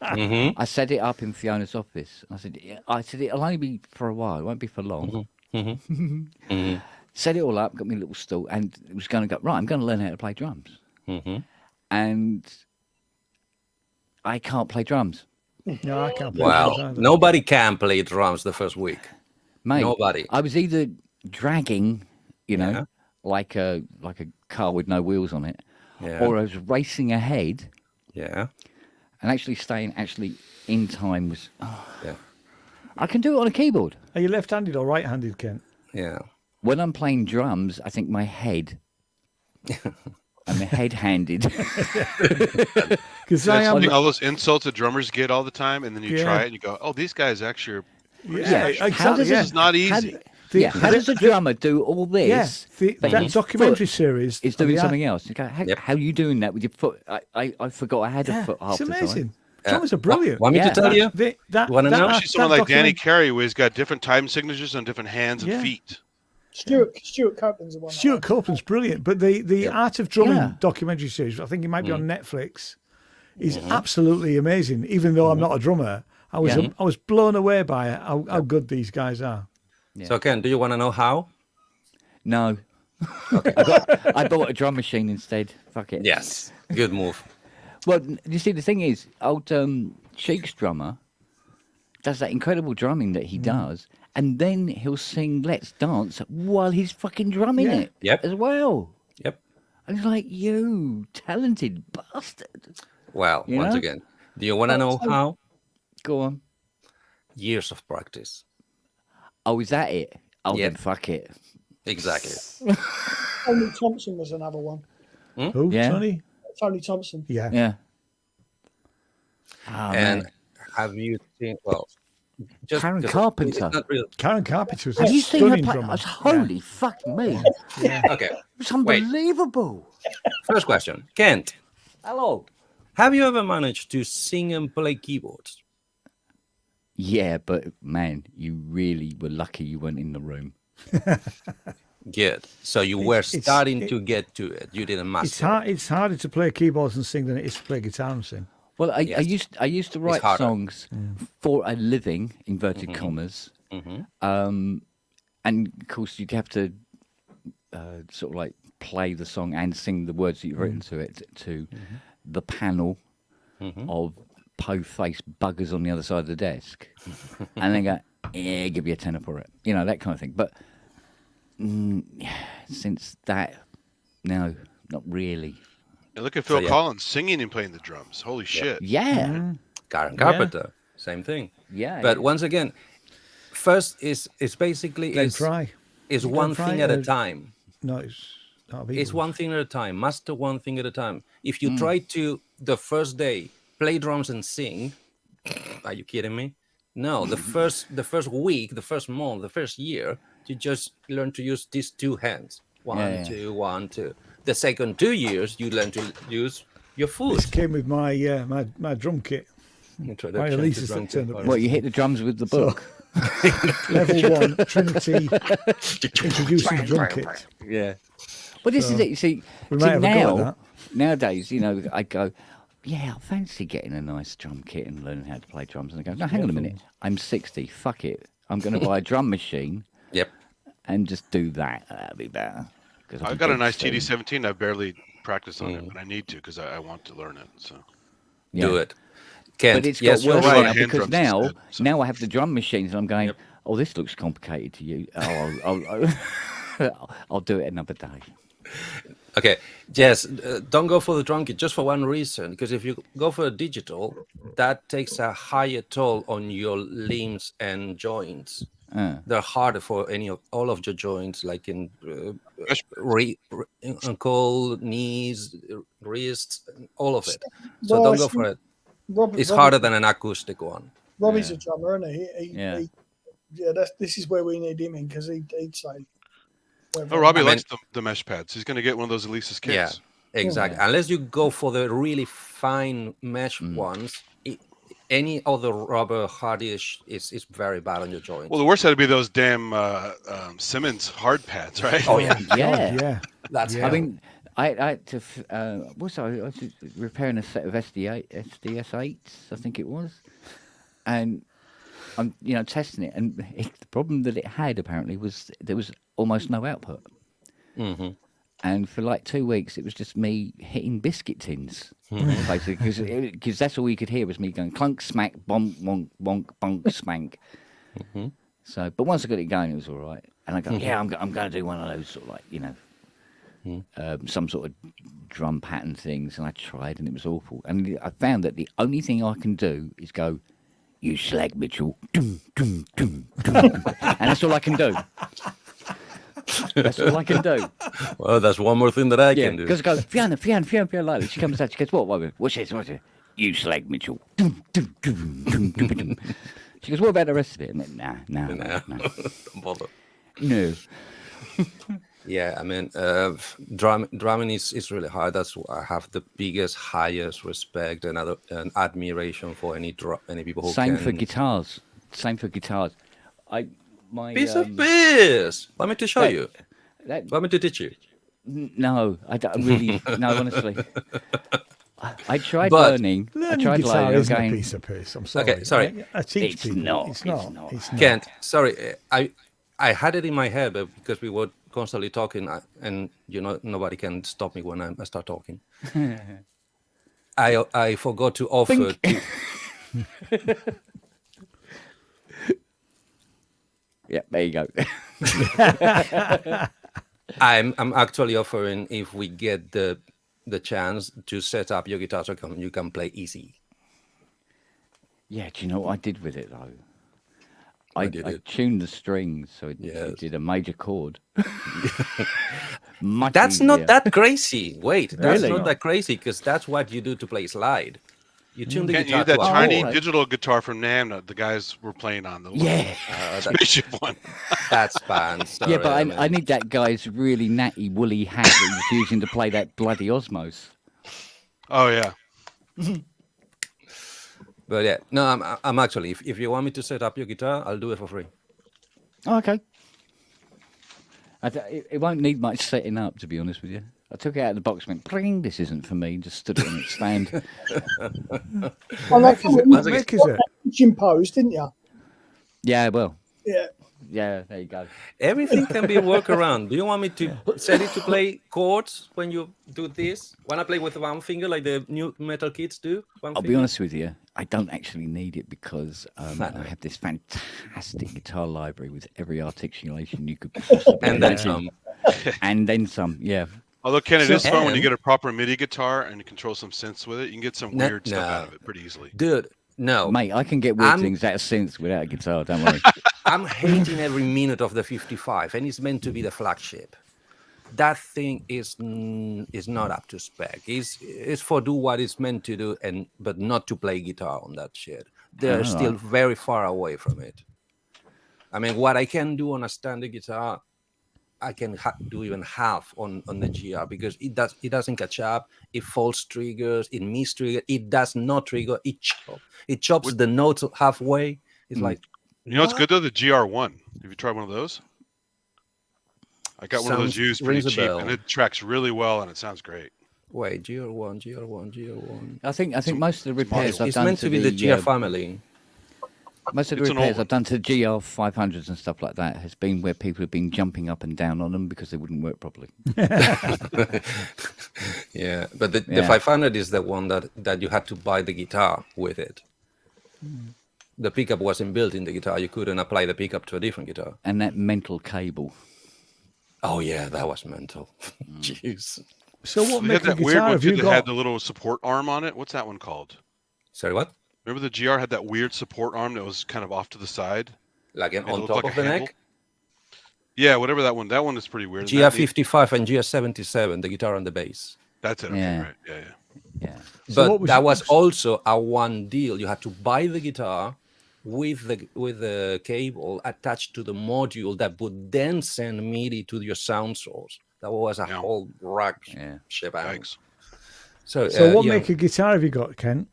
Mm-hmm. I set it up in Fiona's office. I said, it'll only be for a while. It won't be for long. Mm-hmm. Set it all up, got me a little stool, and it was going to go, right, I'm going to learn how to play drums. Mm-hmm. And I can't play drums. No, I can't play Wow. drums either. Nobody can play drums the first week. Mate, Nobody. I was either dragging, Yeah. like a car with no wheels on it, Yeah. or I was racing ahead, Yeah. and actually staying in time was. Yeah. I can do it on a keyboard. Are you left-handed or right-handed, Kent? Yeah. When I'm playing drums, I think my head. I'm a head-handed. Because I That's am. like all those insults that drummers get all the time, and then you Yeah. try it and you go, "Oh, these guys actually are." Yeah, How exactly. does Yeah. This is not How, easy. how does a drummer do all this? Yeah, but that his documentary foot series is doing the something else. You go, Yep. how are you doing that with your foot? I forgot I had a Yeah, foot half it's the amazing. time. Drummers are brilliant. Want me Yeah. to tell you? Wanna know? Especially someone like Danny document- Carey, where he's got different time signatures on different hands and Yeah. feet. Stuart Copeland's the one. Stuart Copeland's brilliant, but the Art of Drumming Yeah. documentary series, I think it might be on Netflix, is absolutely amazing. Even though I'm not a drummer, I was blown away by it, how good these guys are. So, Ken, do you want to know how? No. I bought a drum machine instead. Fuck it. Yes. Good move. Well, you see, the thing is, old Cheek's drummer does that incredible drumming that he does, and then he'll sing "Let's Dance" while he's fucking drumming Yeah. it Yep. as well. Yep. And it's like, you talented bastard. Well, You once know? again, do you want to know how? Go on. Years of practice. Oh, is that it? Oh, Yeah. then fuck it. Exactly. Tony Thompson was another one. Who? Yeah. Tony? Tony Thompson. Yeah. Yeah. Oh, And man. have you seen? Well, just Karen because Carpenter. It's not real. Karen Carpenter was Have a you seen her stunning play? drummer. Holy fuck me. Okay. It's unbelievable. First question, Kent. Hello. Have you ever managed to sing and play keyboards? Yeah, but man, you really were lucky you weren't in the room. Good. So you were starting to get to it. You didn't It's master. hard. It's harder to play keyboards and sing than it is to play guitar and sing. Well, I Yes. used to write harder. songs for a living, inverted commas, and of course you'd have to sort of like play the song and sing the words that you've written to it to the panel of po-faced buggers on the other side of the desk, and then go, yeah, give you a tenner for it, you know, that kind of thing. But since that, no, not really. And look at Phil yeah. Collins singing and playing the drums. Holy shit. Yeah, Karen Carpenter, same thing. yeah. But once again, first is basically Glenn is Fry. is Glenn one Fry, thing at a time. No, it's not. It's one thing at a time. Master one thing at a time. If you try to the first day play drums and sing, are you kidding me? No, the first week, the first month, the first year, you just learn to use these two hands. One, Yeah. two, 1, 2. The second 2 years, you learn to use your foot. This came with my my drum kit. Introduction My to Elisa's drum that turned kit. up. Well, you hit the drums with the book. Level 1 Trinity introducing drum kit. Yeah. Well, this is it. You see, We might have a go at that. nowadays, you know, I go, yeah, I fancy getting a nice drum kit and learning how to play drums. And I go, no, hang on a minute. I'm 60. Fuck it. I'm going to buy a drum machine Yep. and just do that. That'd be better. 'Cause I'm I've got a big nice soon. TD-17. I barely practice on it, but I need to because I want to learn it. So Yeah. Do it. Kent, But it's yes, got you're worse right. now Hand because drums now, instead, so- now I have the drum machines and I'm going, Yep. oh, this looks complicated to you. I'll do it another day. Okay, yes, don't go for the drum kit just for one reason, because if you go for a digital, that takes a higher toll on your limbs and joints. They're harder for all of your joints, like in ankle, knees, wrists, all of it. So Well, don't I go see- for it. Robbie, It's harder than an acoustic one. Robbie's Yeah. a drummer, isn't he? Yeah. This is where we need him in because he'd say. Oh, Robbie I mean- likes the mesh pads. He's going to get one of those Elisa's kits. Yeah, exactly. Unless you go for the really fine mesh ones, any other rubber hardish is very bad on your joints. Well, the worst had to be those damn Simmons hard pads, right? Oh yeah, Yeah. Yeah. that's I mean, I had to. I was repairing a set of SDS8s, I think it was, and I'm testing it, and the problem that it had apparently was there was almost no output, and for like 2 weeks it was just me hitting biscuit tins, basically, because that's all you could hear was me going clunk, smack, bonk, wonk, wonk, bonk, smank. So, but once I got it going, it was all right, and I go, yeah, I'm going to do one of those sort of like some sort of drum pattern things, and I tried, and it was awful. And I found that the only thing I can do is go, "You slag, Mitchell," dum, dum, dum, dum, dum. And that's all I can do. That's all I can do. well, that's one more thing that I Yeah, can do. because I go, Fiona, like that. She comes out, she goes, what? What's this? You slag, Mitchell. Dum, dum, dum, dum, dum, dum. She goes, what about the rest of it? And then, nah. Don't bother. No. Yeah, I mean, drumming is really hard. That's why I have the biggest, highest respect and admiration for any people who Same can. for guitars. My Piece of piss. Want me to show that- you? that, Want me to teach you? no, I don't really. No, honestly. I tried But- learning. I Learning tried guitar learning. isn't a Going, piece of piss. I'm sorry. Okay, sorry. I teach It's people. not, It's it's not. not. It's not. Kent, sorry, I had it in my head, but because we were constantly talking, and nobody can stop me when I start talking. I forgot to offer. Yeah, there you go. I'm actually offering, if we get the chance, to set up your guitar so you can play easy. Yeah, do you know what I did with it though? I did it? tuned the strings so it Yes. did a major chord. Much That's easier. not that crazy. Wait, that's Really? not that crazy, because that's what you do to play slide. You tune the Can't you guitar use that to a tiny chord. digital guitar from NAMM that the guys were playing on? The little Yeah. spaceship one. That's fine. Yeah, Sorry, but I mean- I need that guy's really natty woolly hat that he was using to play that bloody Osmos. Oh yeah. But yeah, no, I'm actually. If you want me to set up your guitar, I'll do it for free. Oh, okay. It won't need much setting up, to be honest with you. I took it out of the box, went, pring, this isn't for me, just stood it on its stand. Well, that's What what make is it? you imposed, didn't you? Yeah, well, Yeah. yeah, there you go. Everything can be a workaround. Do you want me to set it to play chords when you do this? Wanna play with one finger like the new metal kids do? I'll be honest with you, I don't actually need it because I have this fantastic guitar library with every articulation you could possibly And then imagine. some. And then some, yeah. Although Ken, it is fun when you And- get a proper MIDI guitar and you control some synths with it. You can get some No, weird stuff out no. of it pretty easily. Dude, no. Mate, I can get weird I'm- things out of synths without a guitar, don't worry. I'm hating every minute of the 55, and it's meant to be the flagship. That thing is not up to spec. It's for do what it's meant to do, but not to play guitar on that shit. They're Oh, still right. very far away from it. I mean, what I can do on a standard guitar, I can do even half on the GR, because it doesn't catch up. It false triggers, it miss trigger. It does not trigger. It chops the notes halfway. It's like, You know what's good though? The GR1. Have you tried one of those? I got one of those Sounds- used pretty rings a cheap, bell. and it tracks really well, and it sounds great. wait, GR1. I think most of the repairs I've It's done meant to be the GR family. most of the It's an repairs old I've done to GR 500s and stuff like that has been where people have been jumping up and down on them because they wouldn't work properly. Yeah, but the Yeah. 500 is the one that you had to buy the guitar with it. The pickup wasn't built in the guitar. You couldn't apply the pickup to a different guitar. And that mental cable. Oh yeah, that was mental. Jeez. So what They had make a that weird guitar one have too you that had got? the little support arm on it. What's that one called? Sorry, what? Remember the GR had that weird support arm that was kind of off to the side? Like It on looked top like of a the handle. neck? Yeah, whatever that one. That one is pretty weird. and that needs- GR55 and GR77, the guitar and the bass. That's it. Okay, Yeah. right. Yeah, yeah. Yeah. So But what was that your- was also a one deal. You had to buy the guitar with the cable attached to the module that would then send MIDI to your sound source. That was a Yeah. whole rack Yeah. shebang. Thanks. So what yeah, make a guitar have you got, Kent?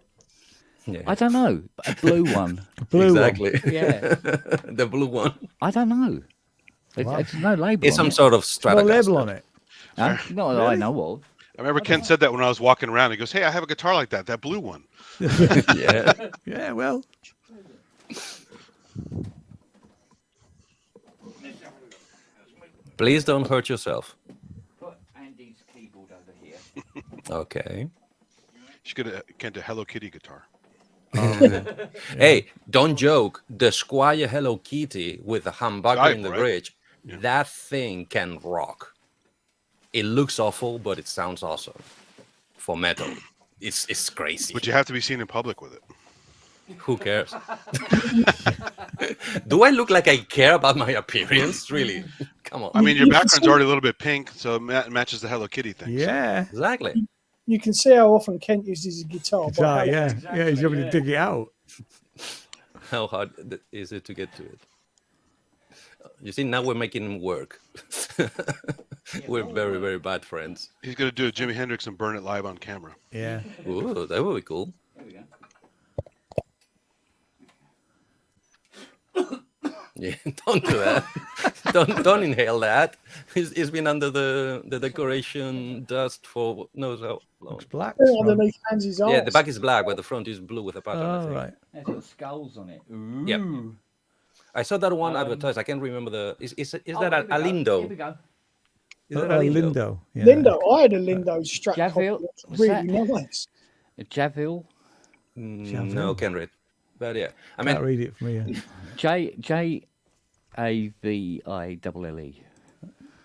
yeah. I don't know. A blue one. A blue one. exactly. Yeah. The blue one. I don't know. It's no label. It's on some it. sort of No label Stratocaster. on it. Huh? Not that I know of. I remember Ken said that when I was walking around. He goes, "Hey, I have a guitar like that blue one." Yeah. Yeah, well, Please don't hurt yourself. Put Andy's keyboard over here. Okay. She could have Kent a Hello Kitty guitar. Hey, don't joke. The Squire Hello Kitty with the humbucker Right, in the right. bridge, Yeah. that thing can rock. It looks awful, but it sounds awesome. For metal, it's crazy. But you have to be seen in public with it. Who cares? Do I look like I care about my appearance? Really? Come on. I mean, your You can background's see- already a little bit pink, so it matches the Hello Kitty thing. so- yeah. Exactly. You can see how often Kent uses his guitar. by Guitar, how- yeah. Yeah, he's having to dig it out. How hard is it to get to it? You see, now we're making him work. We're very, very bad friends. He's gonna do a Jimi Hendrix and burn it live on camera. Yeah. Ooh, that would be cool. Yeah, don't do that. don't inhale that. It's been under the decoration dust for knows how long. Looks black. All underneath Hans's arms. Yeah, the back is black, but the front is blue with a pattern. I Oh, think. right. There's little skulls on it. Yep. I saw that one advertised. I can't remember the. Is that a Lindo? Here we go. Is that a Lindo? Lindo. Yeah. Lindo. I had a Lindo Strat Jaffil, copy. It's what's really that? nice. Javille. No, can't read. But yeah, I Can't mean, read it from here. Javille.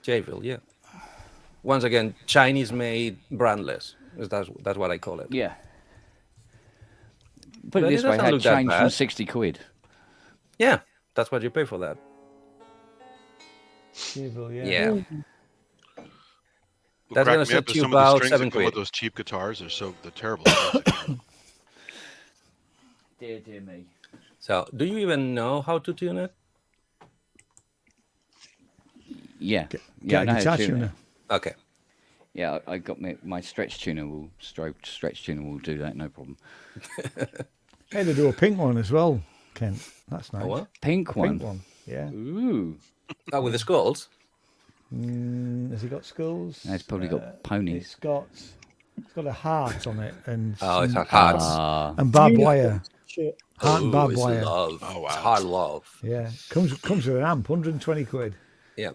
Jayville, yeah. Once again, Chinese made brandless. That's what I call it. Yeah. Put But it it this way, doesn't had look that changed from bad. 60 quid. Yeah, that's what you pay for that. Yeah. What That's cracked gonna me set up is you some of the about strings that 7 come with quid. those cheap guitars are they're terrible. Strings. Dear me. So, do you even know how to tune it? Yeah. Get I a know how to guitar tune it. tuner. Okay. Yeah, I got my stretch tuner will do that, no problem. Hey, they do a pink one as well, Kent. That's nice. Oh, what? Pink one. Pink one. Yeah. Ooh. Oh, with the skulls? Has he got skulls? It's probably got ponies. It's got a heart on it and Oh, it's some- a heart. and barbed Unicorns wire. and Shit. Heart and barbed it's wire. love. Oh, wow. It's hard love. Yeah. Comes with an amp, 120 quid. Yeah.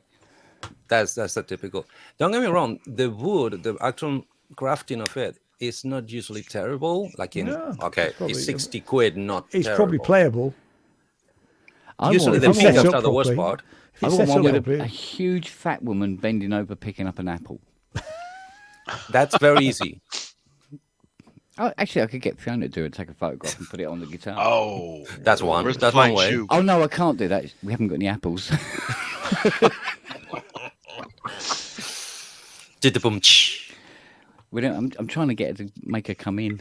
That's the typical. Don't get me wrong, the wood, the actual crafting of it is not usually terrible. Like in No, okay, it's probably- it's 60 quid, not It's terrible. probably playable. Usually want, the if it's set pickups up are the worst properly. part. If I it's want set one up with properly- a huge fat woman bending over picking up an apple. That's very easy. Oh, actually, I could get Fiona to do it, take a photograph and put it on the guitar. Oh, That's one. where's the That's one flying way. shoe? Oh, no, I can't do that. We haven't got any apples. Did the boom. We don't. I'm trying to get her to make her come in.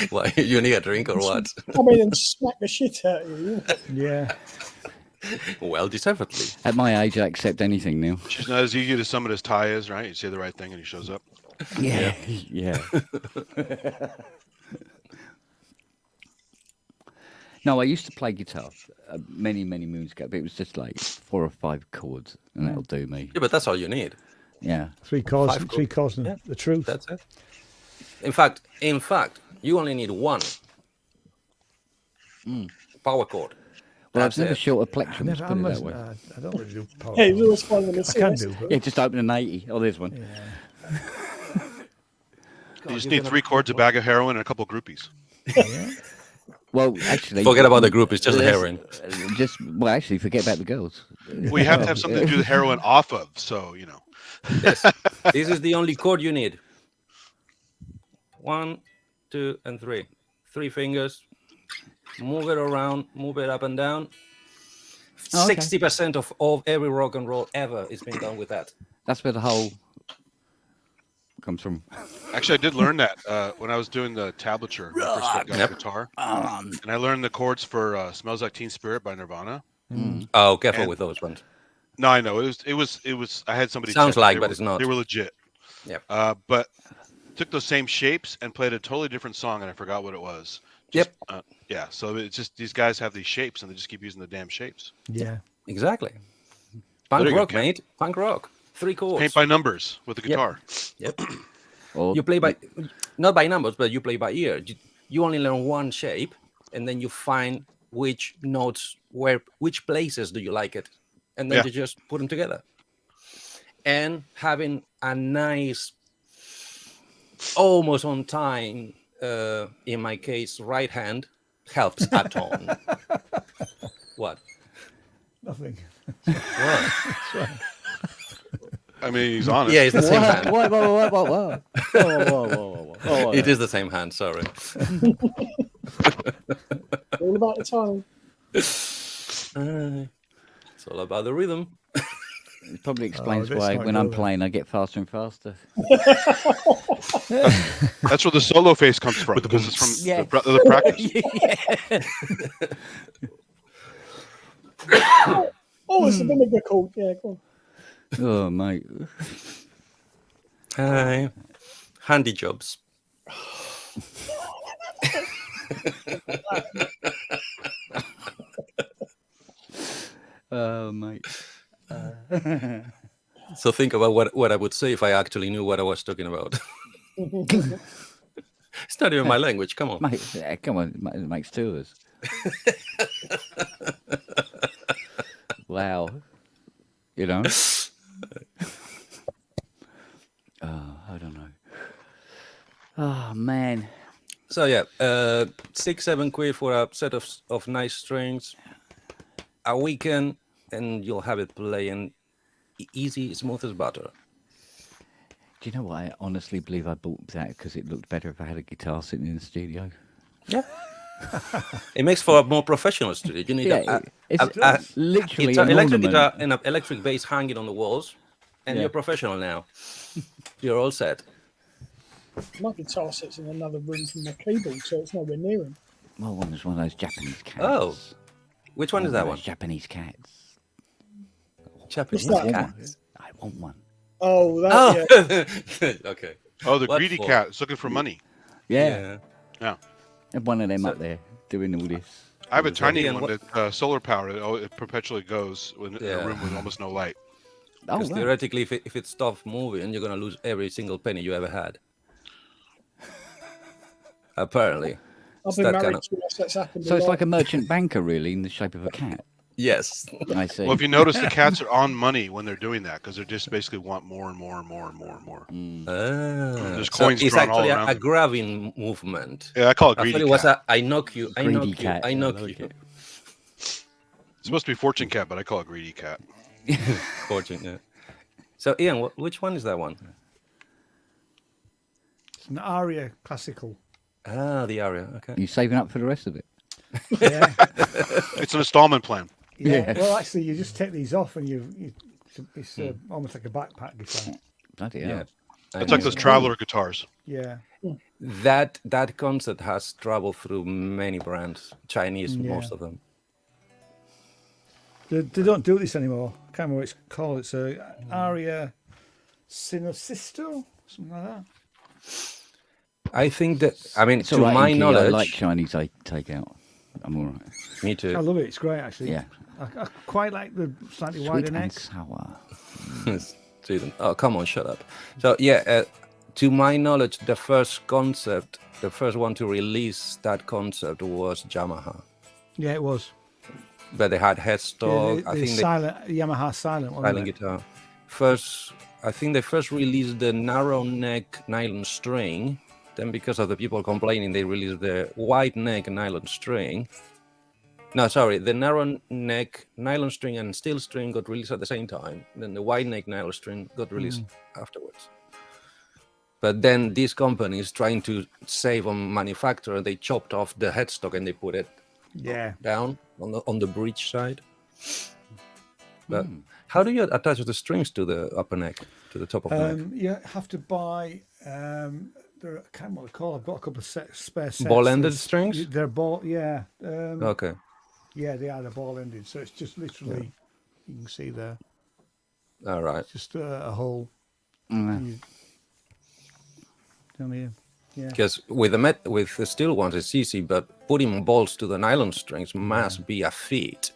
Why, you need a drink or what? Come in and smack the shit out of you. Yeah. Well, deservedly. At my age, I accept anything now. She's not as eager to summon as Ty is, right? You say the right thing and he shows up. Yeah, yeah. No, I used to play guitar many moons ago, but it was just like 4 or 5 chords, and that'll do me. Yeah, but that's all you need. Yeah. Three chords, Five three chords, and Yeah. the truth. That's it. In fact, you only need one power chord. Well, That's I've never it. short a I plectrum, never, put it that I'm, way. I don't really do power Hey, it's chords. always fun when they I see can us. do, but Yeah, just open an 80. Oh, there's one. yeah. You just need 3 chords, a bag of heroin, and a couple groupies. Yeah. Well, actually, Forget about the group, it's just the let's- heroin. Well, actually, forget about the girls. Well, you have to have something to do the heroin off of, so you know. Yes. This is the only chord you need. 1, 2, and 3. 3 fingers. Move it around, move it up and down. Oh, okay. 60% of every rock and roll ever is being done with that. That's where the whole comes from. Actually, I did learn that when I was doing the tablature. When I first got Yep. the guitar, and I learned the chords for "Smells Like Teen Spirit" by Nirvana. Oh, careful And- with those ones. No, I know it was. I had somebody. Sounds check it. like, They but were- it's not. They were legit. Yep. But took those same shapes and played a totally different song, and I forgot what it was. Yep. Yeah. So it's just these guys have these shapes, and they just keep using the damn shapes. Yeah. Exactly. There Punk you go, rock, Ken. mate. Punk rock. 3 chords. Paint by numbers with the guitar. Yep. Or You play by, not by numbers, but you play by ear. You only learn one shape, and then you find which notes, which places do you like it, and then Yeah. you just put them together. And having a nice, almost on time, in my case, right hand helps a ton. What? Nothing. What? I mean, he's honest. Yeah, it's the same hand. Whoa. Whoa. It is the same hand. Sorry. All about the time. It's all about the rhythm. It probably explains this why might when go I'm then. playing, I get faster and faster. That's where the solo face comes from because it's from Yeah. the practice. Oh, it's a vinegar called. Yeah, go on. Oh, mate. Hi. Handy jobs. Oh, mate. So think about what I would say if I actually knew what I was talking about. It's not even my language. Come on. Mate, yeah, come on, it makes 2 of us. Wow. You know? Oh, I don't know. Oh man. So yeah, 6-7 quid for a set of nice strings, a weekend, and you'll have it playing easy, smooth as butter. Do you know what? I honestly believe I bought that because it looked better if I had a guitar sitting in the studio. Yeah. It makes for a more professional studio. You need it's literally an an electric ornament. guitar and an electric bass hanging on the walls, and Yeah. you're professional now. You're all set. My guitar sits in another room from my keyboard, so it's nowhere near him. My one was one of those Japanese cats. Oh, which one is that one? Japanese cats. Japanese What's that? cats. I want one. Oh, that, Oh, yeah. okay. Oh, the What greedy for? cat is looking for money. Yeah. Yeah. And one of them So- up there doing all this. I have a So tiny Ian, one that solar powered. It perpetually goes in Yeah. a room with almost no light. Oh, Because wow. theoretically, if it stops moving, you're gonna lose every single penny you ever had. Apparently. I've It's been that married kind of- twice. That's happened. So it's lot. like a merchant banker, really, in the shape of a cat. Yes. I see. Well, if you notice, the cats are on money when they're doing that because they just basically want more and more and more and more and more. There's So coins it's drawn all actually around a them. grabbing movement. Yeah, I call it I greedy thought it was cat. I knock you, I knock Greedy you, cat. I yeah, knock like you. it. It's supposed to be fortune cat, but I call it greedy cat. Fortune, yeah. So Ian, which one is that one? It's an Aria classical. Ah, the Aria. Okay. You saving up for the rest of it? Yeah. It's an installment plan. Yeah. Well, actually, you just take these off and it's almost like a backpack guitar. Bloody Yeah. hell. It's like those traveler guitars. Yeah. That concept has traveled through many brands, Chinese, Yeah. most of them. They don't do this anymore. I can't remember what it's called. It's a Aria Sinocisto, something like that. I think that I mean, It's to all right, my Inky, knowledge, I like Chinese takeout. I'm all right. me I too. love it. It's great, actually. Yeah. I quite like the slightly wider Sweet neck. and sour. Sweden. Oh, come on, shut up. So yeah, to my knowledge, the first concept, the first one to release that concept was Yamaha. Yeah, it was. But they had Yeah, headstock. the I think they silent Yamaha silent one. silent guitar. First, I think they first released the narrow neck nylon string. Then, because of the people complaining, they released the wide neck nylon string. No, sorry, the narrow neck nylon string and steel string got released at the same time. Then the wide neck nylon string got released afterwards. But then these companies, trying to save on manufacture, they chopped off the headstock and they put it Yeah. down on the bridge side. But how do you attach the strings to the upper neck, to the top of the neck? You have to buy. I can't remember what they're called. I've got a couple of spare sets. Ball-ended There's- strings? They're ball. Yeah. Okay. Yeah, they are. They're ball-ended. So it's just literally, you can see there, All right. just a hole. Mm. Down here. Yeah. Because with the steel ones it's easy, but putting bolts to the nylon strings must be a feat.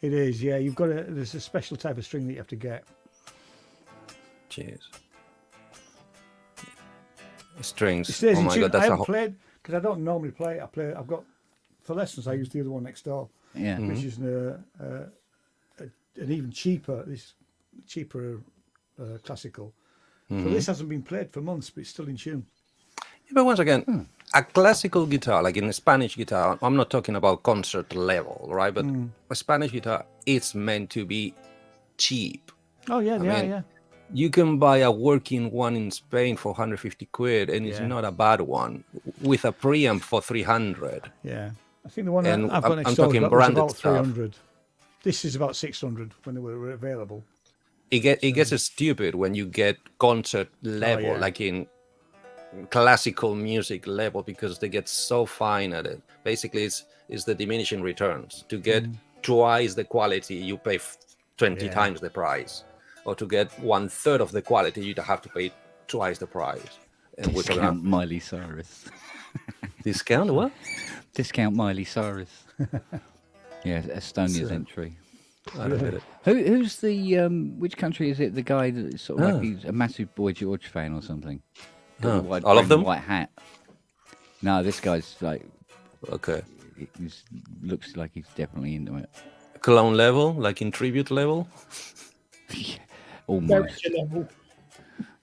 It is. Yeah. You've got there's a special type of string that you have to get. Jeez. Strings. It stays Oh in my tune. god, I that's a haven't whole... played because I don't normally play it. I've got for lessons. I use the other one next door, Yeah. which is an even cheaper. This cheaper classical. So this hasn't been played for months, but it's still in tune. Yeah, but once again, a classical guitar, like in a Spanish guitar, I'm not talking about concert level, right? But a Spanish guitar, it's meant to be cheap. Oh yeah, I they are. mean, Yeah. You can buy a working one in Spain for 150 quid, and it's Yeah. not a bad one, with a preamp for 300. Yeah, I think the one And I've got I'm next door talking was branded about stuff. 300. This is about 600 when they were available. It gets stupid when you get concert level, yeah. like in classical music level, because they get so fine at it. Basically, it's the diminishing returns. To get twice the quality, you pay 20 Yeah. times the price, or to get 1/3 of the quality, you have to pay twice the price. And we're talking Discount Miley Cyrus. about discount. What? Discount Miley Cyrus. Yeah, Estonia's entry. I don't get it. Who's the which country is it? The guy that's sort of Oh. like he's a massive Boy George fan or something. Got Oh, the white all of brim, them? white hat. No, this guy's like Okay. he's looks like he's definitely into it. Clone level, like in tribute level. Almost. Director level.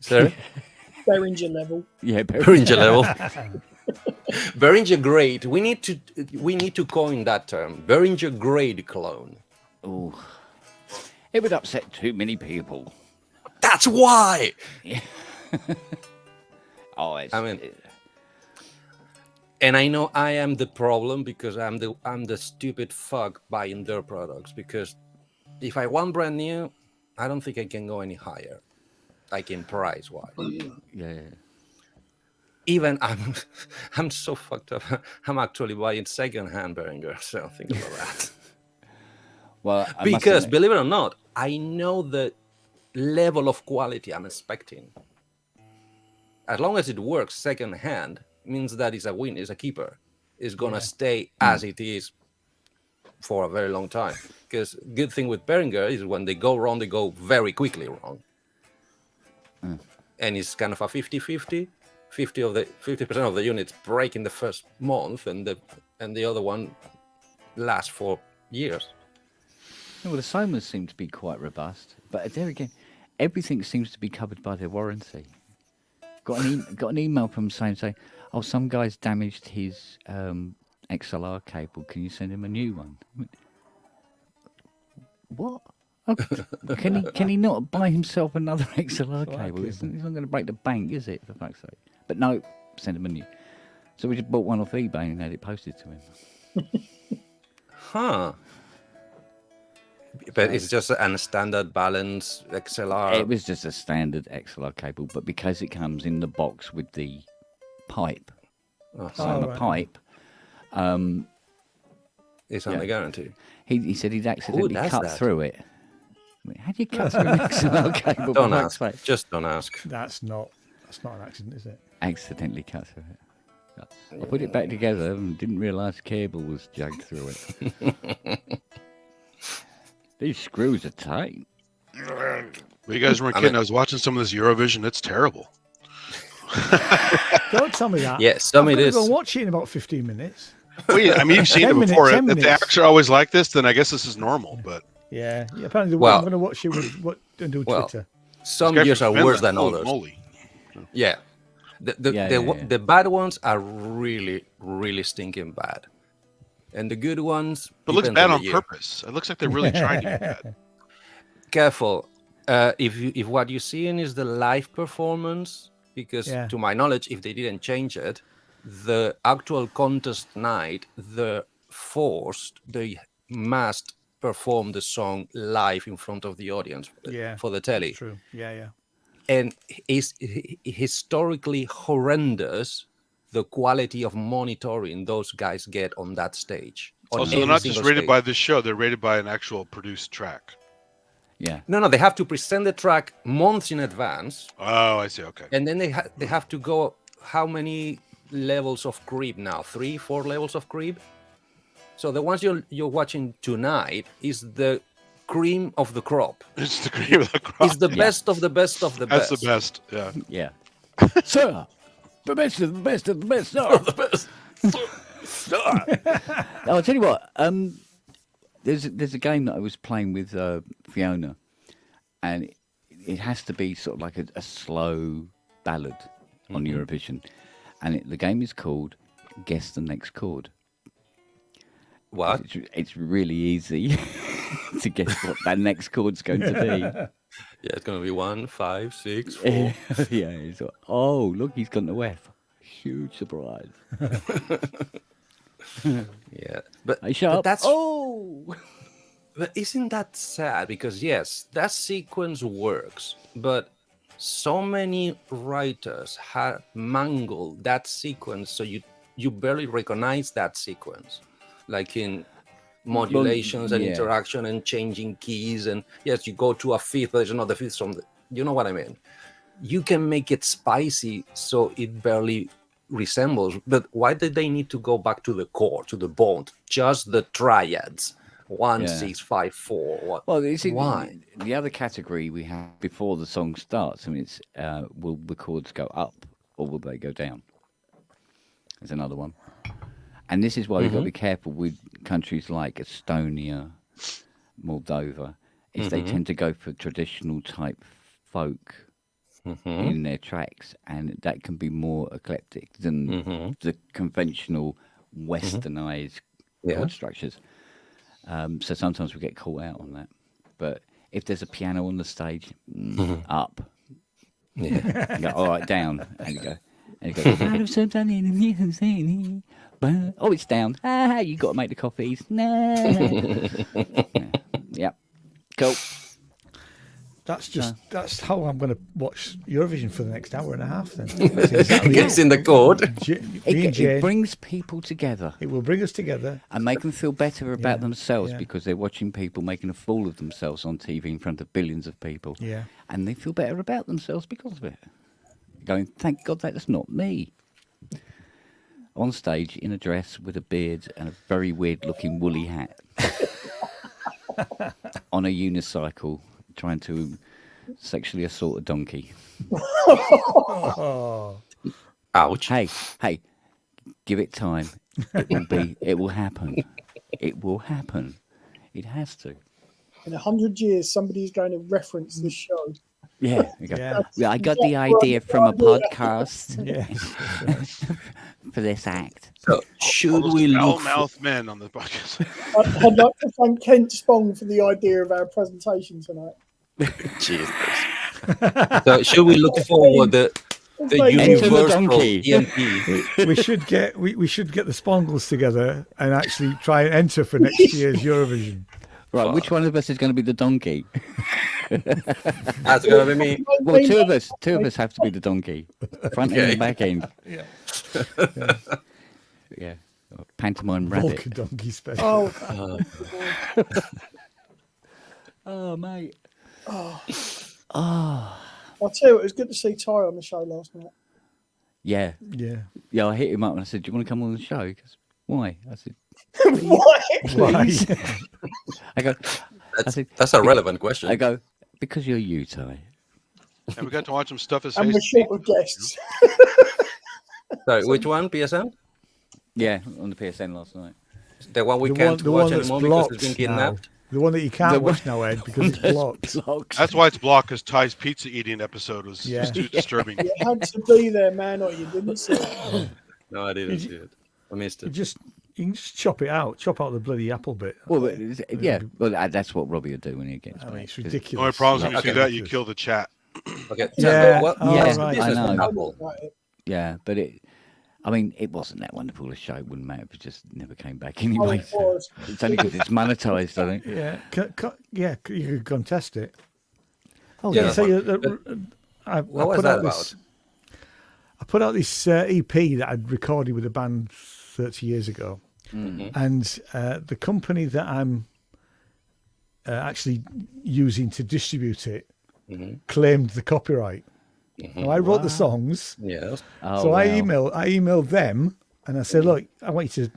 Sorry. Behringer level. Yeah, Behringer level. Behringer grade. We need to coin that term. Behringer grade clone. Oh, it would upset too many people. That's why. Oh, it's, I mean, and I know I am the problem because I'm the stupid fuck buying their products. Because if I want brand new, I don't think I can go any higher, like in price wise. yeah. Even I'm so fucked up. I'm actually buying second-hand Behringer. So think about that. Well, I must Because admit- believe it or not, I know the level of quality I'm expecting. As long as it works second-hand, means that it's a win, it's a keeper. It's gonna stay as it is for a very long time. Because good thing with Behringer is when they go wrong, they go very quickly wrong. And it's kind of a 50-50. 50% of the units break in the first month, and the other one lasts for years. well, the Somas seem to be quite robust, but there again, everything seems to be covered by their warranty. Got an email from saying, oh, some guy's damaged his XLR cable. Can you send him a new one? I mean, what? Oh, can he not buy himself another XLR cable? It's not going to break the bank, is it? For fuck's sake! But no, send him a new. So we just bought one off eBay and had it posted to him. Huh. But it's just a standard balance XLR. It was just a standard XLR cable, but because it comes in the box with the pipe, Soma pipe, It's on the guarantee. he said he'd accidentally does cut that? through it. I mean, how do you cut through an XLR cable? Don't for ask. fuck's sake? Just don't ask. That's not an accident, is it? Accidentally cut through it. I put it back together and didn't realise the cable was jagged through it. These screws are tight. When you guys weren't kidding, I was watching some of this Eurovision. It's terrible. Don't tell me that. Yes, some I'm it gonna is. go and watch it in about 15 minutes. Wait, I mean, you've seen 10 it minutes, before. 10 If the minutes. acts are always like this, then I guess this is normal. But Yeah. Apparently, Well- I'm going to watch it and do Well, Twitter. Some this guy years from are worse Finland, than holy others. moly. Yeah. Yeah. The bad ones are really, really stinking bad. And the good ones. But it looks depends bad the on year. purpose. It looks like they're really trying to be bad. Careful. If what you're seeing is the live performance, because Yeah. to my knowledge, if they didn't change it, the actual contest night, they must perform the song live in front of the audience for the telly. True. Yeah. And it's historically horrendous the quality of monitoring those guys get on that stage. on Also, they're every not just single rated stage. by this show; they're rated by an actual produced track. Yeah. No, they have to present the track months in advance, Oh, I see. Okay. and then they have to go how many levels of creep now? 3-4 levels of creep. So the ones you're watching tonight is the cream of the crop. It's the cream of the crop. It's the best of the best of the That's best. the best. Yeah. Yeah. Sir, the best of the best of the best, sir. The best. Oh, I'll tell you what. There's a game that I was playing with Fiona, and it has to be sort of like a slow ballad on Eurovision, and the game is called Guess the Next Chord. What? It's really easy to guess what that next chord's going to be. Yeah, it's gonna be 1, 5, 6, 4. Yeah, it's like, oh, look, he's gone to F. Huge surprise. Yeah, but, Hey, shut but up. that's Oh! But isn't that sad? Because yes, that sequence works, but so many writers have mangled that sequence, so you barely recognize that sequence, like in modulations and yeah. interaction and changing keys. And yes, you go to a fifth, but there's another fifth from the. You know what I mean? You can make it spicy so it barely resembles. But why did they need to go back to the core, to the bone, just the triads? 1, Yeah. 6, 5, 4. What? Well, you see, Why? the other category we have before the song starts, I mean, it's will the chords go up or will they go down? There's another one. And this is why we've got to be careful with countries like Estonia, Moldova, is they tend to go for traditional type folk in their tracks, and that can be more eclectic than the conventional westernized chord structures. So sometimes we get caught out on that. But if there's a piano on the stage, up. Yeah. You go, all right, down. And you go, oh, it's down. Ah, you got to make the coffees. No. Yeah. Cool. That's how I'm going to watch Eurovision for the next hour and a half. Then that's exactly Gets in the chord. Me and Jane, It brings people together it will bring us together. and make them feel better about Yeah, themselves yeah. because they're watching people making a fool of themselves on TV in front of billions of people. Yeah. And they feel better about themselves because of it. Going, thank God that's not me. On stage in a dress with a beard and a very weird looking woolly hat. On a unicycle trying to sexually assault a donkey. Oh, Ouch. Hey, give it time. It will happen. It will happen. It has to. In 100 years, somebody's going to reference this show. Yeah. You go, yeah, "Well, I got the idea from a podcast yeah. for this act. So should we look? Foul-mouthed men on the podcast. I'd like to thank Kent Spong for the idea of our presentation tonight. Jesus. So should we look forward the Enter the universal donkey. EMP? we should get the Spongles together and actually try and enter for next year's Eurovision. Right, which one of us is going to be the donkey? That's gonna be me. Well, two of us have to be the donkey, front end and back end. Yeah. Yeah, pantomime rabbit. Vulcan donkey special. Oh, Oh, mate. I'll tell you, it was good to see Ty on the show last night. Yeah, Yeah. I hit him up and I said, "Do you want to come on the show?" He goes, "Why?" I said, Why? Why? "I go, I said, That's a relevant question. I go, because you're you, Ty." And we got to watch him stuff his And face. we're short of guests. Sorry, which one? PSN? Yeah, on the PSN last night. The one we The can't the watch that's anymore because blocked it's been now. kidnapped. The one that you can't The watch one- now, Ed, because it's blocked. Blocked. That's why it's blocked, because Ty's pizza eating episode was Yeah. just too disturbing. You had to be there, man, or you didn't see it. No, I didn't see it. I missed You it. can just chop it out, chop out the bloody apple bit. Well, yeah. Well, that's what Robbie would do when he gets I mean, back. it's 'cause- ridiculous. The only problem is when you Okay. do that, you kill the chat. Okay. Yeah. What, Oh, what's the right. business I with know. Apple? Right. Yeah, but it wasn't that wonderful a show. It wouldn't matter if it just never came back Oh, anyway. it was. It's only because it's monetized, I think. Yeah, you could contest it. Oh, Yeah, yeah. So that's I What was put that out this. I put out this EP that I'd recorded with a band 30 years ago, and the company that I'm actually using to distribute it claimed the copyright. Now, I wrote the songs, Yes. Oh, so wow. I emailed them and I said, "Look, I want you to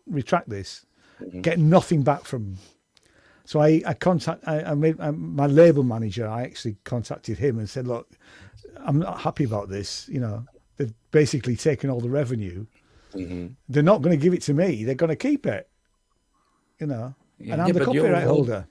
retract this." Get nothing back from them. So I made my label manager. I actually contacted him and said, "Look, I'm not happy about this. You know, they've basically taken all the revenue. They're not going to give it to me. They're going to keep it. You know, and I'm Yeah, the but you're copyright all- holder.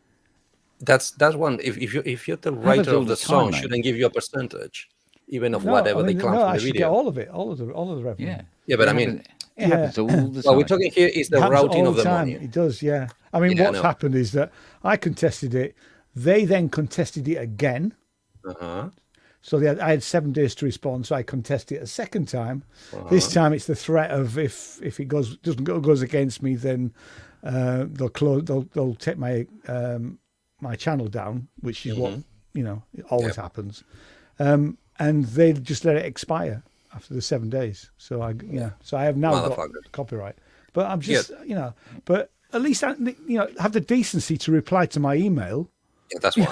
That's one. If you're the Happens writer all of the the song, time, mate. shouldn't give you a percentage, even of No, whatever I they mean, claim no, from I the should video. get all of it, all of the revenue. Yeah. Yeah, but It I mean, happens- it happens all the time. what we're talking here is the It happens routing all of the time. money. It does, yeah. I mean, Yeah, I what's know. happened is that I contested it. They then contested it again. Uh-huh. So I had 7 days to respond. So I contested it a second time. Uh-huh. This time it's the threat of if it goes against me, then they'll close. They'll take my my channel down, which is what it always happens. And they just let it expire after the 7 days. So I have now got Motherfuckers. copyright. But I'm just but at least I have the decency to reply to my email. Yeah, that's one.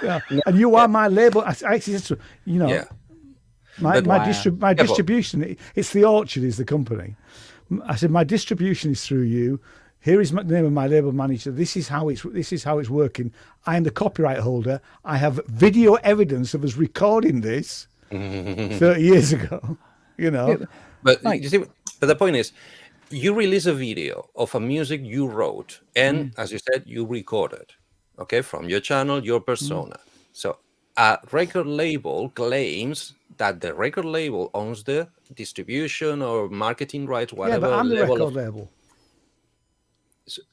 Yeah. And you are my label. I actually said to Yeah. my But- distribution. It's the Orchard is the company. I said my distribution is through you. Here is the name of my label manager. This is how it's working. I am the copyright holder. I have video evidence of us recording this 30 years ago. You know. But you see, but the point is, you release a video of a music you wrote, and as you said, you recorded, okay, from your channel, your persona. So a record label claims that the record label owns the distribution or marketing rights, Yeah, whatever but I'm the level record of. label.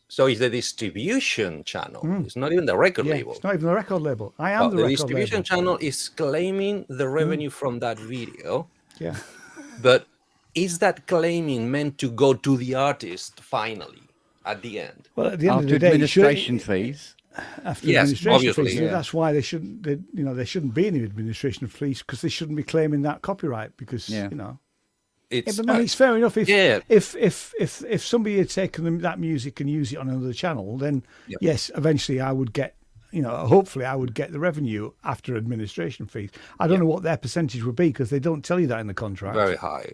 So it's the distribution channel. It's not even the record Yeah, label. it's not even the record label. I am Well, the the record distribution label. channel is claiming the revenue from that video, Yeah. but is that claiming meant to go to the artist finally at the end? Well, at the end of After the day, administration fees. after Yes, administration obviously, fees, yeah. that's why they shouldn't. There shouldn't be any administration fees because they shouldn't be claiming that copyright because Yeah. It's Yeah, but I mean, it's fair enough if Yeah. if somebody had taken that music and used it on another channel, then Yep. yes, eventually I would get, hopefully I would get the revenue after administration fees. I don't know what their percentage would be because they don't tell you that in the contract. very high.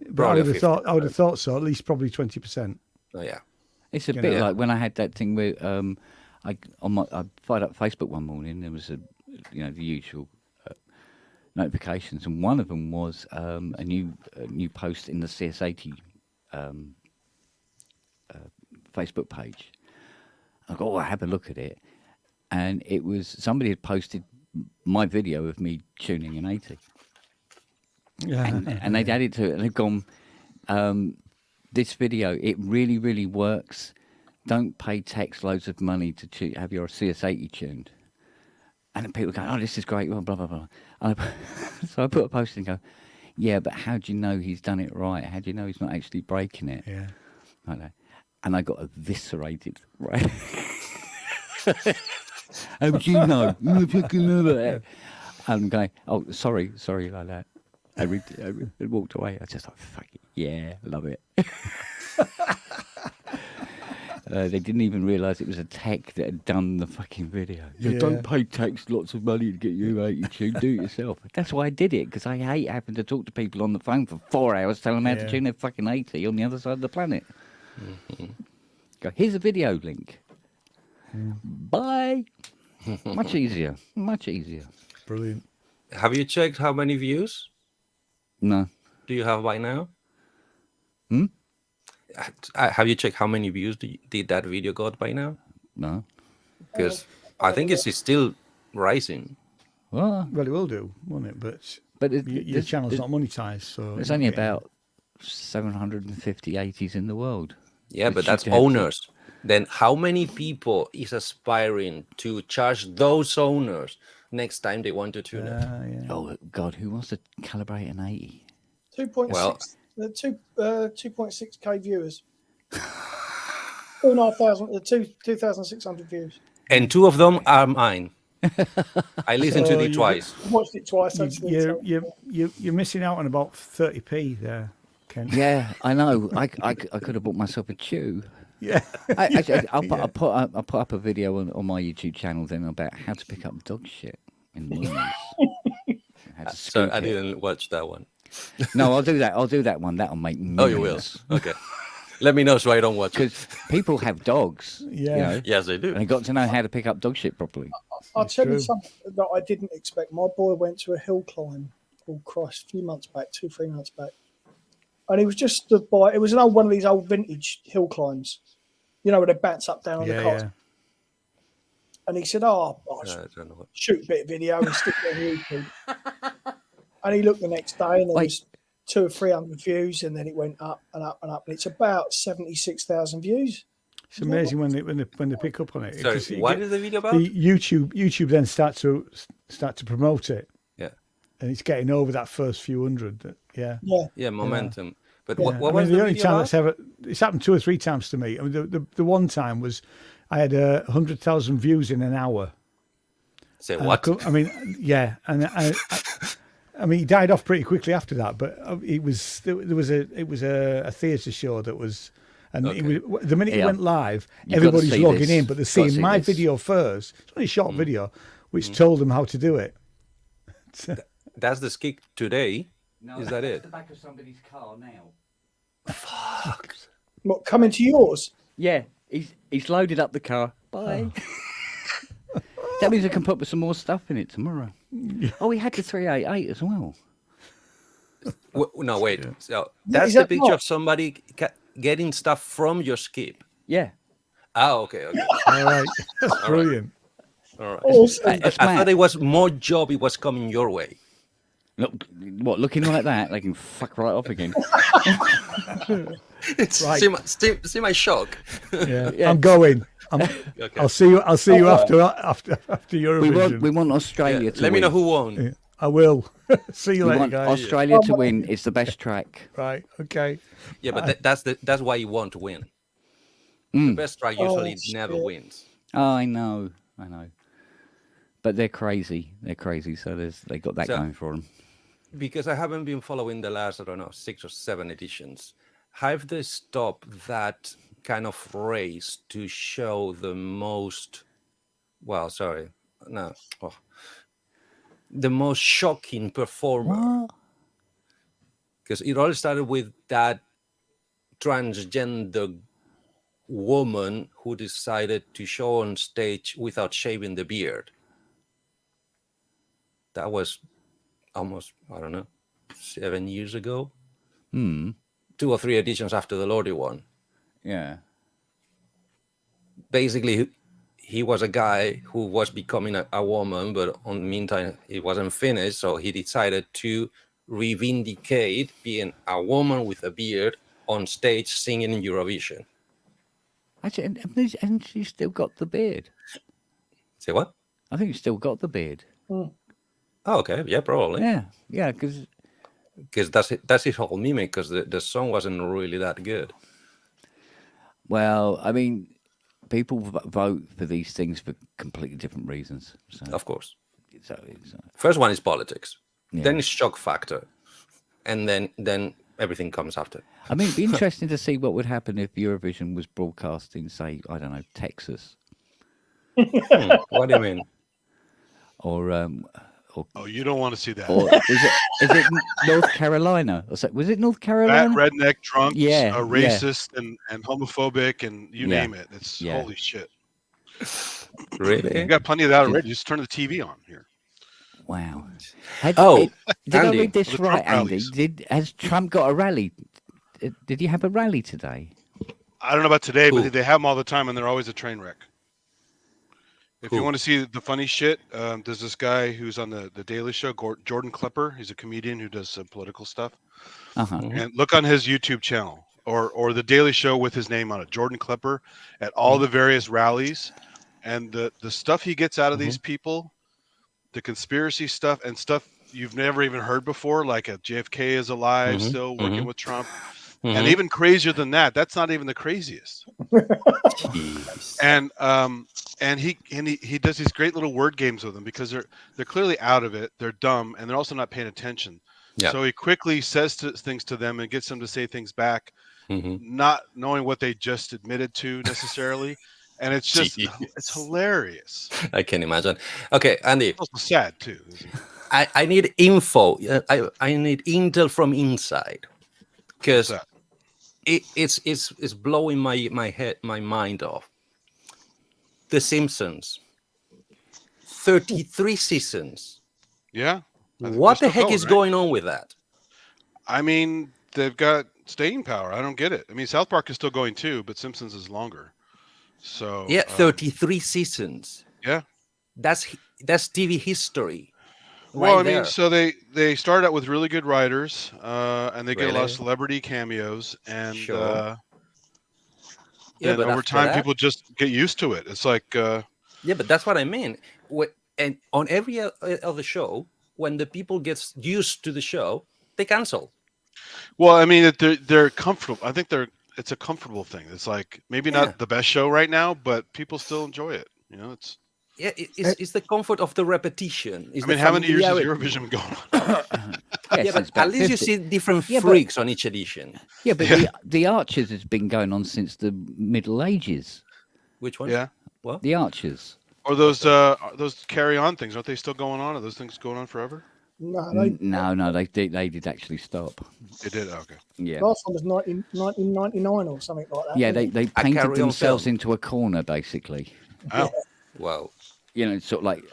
but I probably would have thought 50%. so. At least probably 20%. Oh, yeah. It's a You bit know. like when I had that thing where I fired up Facebook one morning. There was the usual notifications, and one of them was a new post in the CS80 Facebook page. I go, I have a look at it, and it was somebody had posted my video of me tuning an 80. Yeah. And they'd added to it and they've gone, this video, it really, really works. Don't pay Tex loads of money to have your CS80 tuned. And then people go, oh, this is great, blah, blah, blah. And so I put a post and go, yeah, but how do you know he's done it right? How do you know he's not actually breaking it? Yeah. Like that. And I got eviscerated, right? How do you know? You fucking know that. And I'm going, oh, sorry, like that. I walked away. I just like, fuck it. Yeah, love it. They didn't even realise it was a tech that had done the fucking video. Yeah. Don't pay techs lots of money to get you 80 tuned. Do it yourself. That's why I did it, because I hate having to talk to people on the phone for 4 hours telling them how to Yeah. tune their fucking 80 on the other side of the planet. Go, here's a video link. Bye. Much easier. Much easier. Brilliant. Have you checked how many views No. do you have by now? Hmm? Have you checked how many views did that video got by now? No. Because I think it's still rising. Well, Well, it will do, won't it? But it, your channel's not monetized, so there's only about 750 80s in the world. Yeah, Which but you that's can have to- owners. Then how many people is aspiring to charge those owners next time they want to tune it? yeah. Oh, God, who wants to calibrate an 80? 2.6, Well- 2.6k viewers. 2,600 views. And two of them are mine. I listened So to it twice. I watched it twice. Actually, You're missing out on about 30p there, Ken. Yeah, I know. I could have bought myself a chew. Yeah. I'll put up a video on my YouTube channel then about how to pick up dog shit in the mornings. How to So scoop I it. didn't watch that one. No, I'll do that. I'll do that one. That'll make Oh, you will? Okay. Let me know so I don't watch it. Because people have dogs. Yeah. You know, Yes, they and do. they got to know how to pick up dog shit properly. I'll That's tell true. you something that I didn't expect. My boy went to a hill climb, oh Christ, a few months back, 2-3 months back. And he was just stood by, it was an old one of these old vintage hill climbs, you know, where they bounce up down on the Yeah, cart. yeah. And he said, oh, I I don't know what. shoot a bit of video and stick it on YouTube. And he looked the next day and there Wait. was 200 or 300 views, and then it went up and up and up. And it's about 76,000 views. It's amazing when they pick up on it. Sorry, 'Cause you what get- is the video about? the YouTube then start to promote it, Yeah. and it's getting over that first few hundred. Yeah. Yeah. Yeah, momentum. But Yeah. what I was mean, the the only video time about? that's ever it's happened 2 or 3 times to me. I mean, the one time was I had 100,000 views in an hour. Say And what? I mean, yeah, and I mean, he died off pretty quickly after that. But it was a theatre show that was, and it was, the minute it Yeah. went live, You've got to everybody's see logging this. in, but they're Got to seeing see my this. video first. It's only a short video, which told them how to do it. That's the skit today. Is that it? the back of somebody's car now. What, coming to yours? Yeah, he's loaded up the car. Bye. That means I can put some more stuff in it tomorrow. Oh, he had the 388 as well. No, wait. So that's Is the that picture not- of somebody getting stuff from your skip. Yeah. Oh, okay. All right, that's brilliant. All right. Awesome. It's I thought mad. it was more job. It was coming your way. Look, what, looking like that, they can fuck right off again. Right. See my shock. Yeah. Yeah. I'm going. Okay. I'll see you. I'll see you after Eurovision. We want Australia Yeah, to let me win. know who won. Yeah, I will. See you We later, want guys. Australia to win. It's the best track. Right. Okay. Yeah, but that's why you want to win. The best track usually never shit. wins. Oh, I know. But they're crazy. So they got that So- going for them. Because I haven't been following the last, I don't know, 6 or 7 editions. Have they stopped that kind of race to show the most? Well, sorry, no. The most shocking performer. What? Because it all started with that transgender woman who decided to show on stage without shaving the beard. That was almost, I don't know, 7 years ago. 2 or 3 editions after the Lordy one. Yeah. Basically, he was a guy who was becoming a woman, but in the meantime, he wasn't finished. So he decided to reivindicate being a woman with a beard on stage singing in Eurovision. Actually, and she's still got the beard. Say what? I think she's still got the beard. Oh, okay. Yeah, probably. Yeah, because Because that's his whole mimic, because the song wasn't really that good. well, I mean, people vote for these things for completely different reasons. So, Of course. so it's, First one is politics. Yeah. Then it's shock factor. And then everything comes after. I mean, it'd be interesting to see what would happen if Eurovision was broadcast in, say, I don't know, Texas What do you mean? or Oh, you don't want to see that. or is it North Carolina? Or so, was it North Fat, Carolina? redneck, drunk, Yeah, yeah. racist, and homophobic, and you Yeah. name it. It's Yeah. holy shit. You Really? got plenty of that already. Just turn the TV on here. Wow. Did I Andy, read this the right, Trump Andy? rallies. Has Trump got a rally? Did he have a rally today? I don't know about today, Who? but they have them all the time, and they're always a train wreck. If you Who? want to see the funny shit, there's this guy who's on the Daily Show, Jordan Klepper. He's a comedian who does some political stuff. Uh-huh. And look on his YouTube channel or the Daily Show with his name on it, Jordan Klepper, at all the various rallies, and the stuff he gets out of these people, the conspiracy stuff and stuff you've never even heard before, like a JFK is alive, still working with Trump, and even crazier than that. That's not even the craziest. And he does these great little word games with them because they're clearly out of it. They're dumb and they're also not paying attention. Yeah. So he quickly says things to them and gets them to say things back, Mhm. not knowing what they just admitted to necessarily. And it's just it's hilarious. I can imagine. Okay, Andy, It's also sad too. I need info. I need intel from inside because What's that? it's blowing my mind off. The Simpsons, 33 seasons. Yeah. I think What they're the still heck is right? going on with that? I mean, they've got staying power. I don't get it. I mean, South Park is still going too, but Simpsons is longer. So Yeah, 33 seasons. yeah. That's TV history. Well, right I mean, there. so they started out with really good writers, and they get a lot of Really? celebrity cameos, and Sure. then but over after time, that- people just get used to it. It's like, Yeah, but that's what I mean. And on every other show, when the people gets used to the show, they cancel. well, I mean, they're comfortable. I think it's a comfortable thing. It's like maybe Yeah. not the best show right now, but people still enjoy it. You know, it's. Yeah, it's the comfort of the repetition. It's I mean, the how many years has familiarity. Eurovision been going on? Yeah, Yeah, since but at about least you 50. see different Yeah, but- freaks on each edition. Yeah, but the Archers has been going on since the Middle Ages. Which one? Yeah. Well, The Archers. Or those carry on things, aren't they still going on? Are those things going on forever? No, No, they did actually stop. They did. Okay. Yeah. last one was 1999 or something like that. Yeah, wasn't they A painted carry-on themselves film. into a corner, basically. Oh, well, You know, sort of like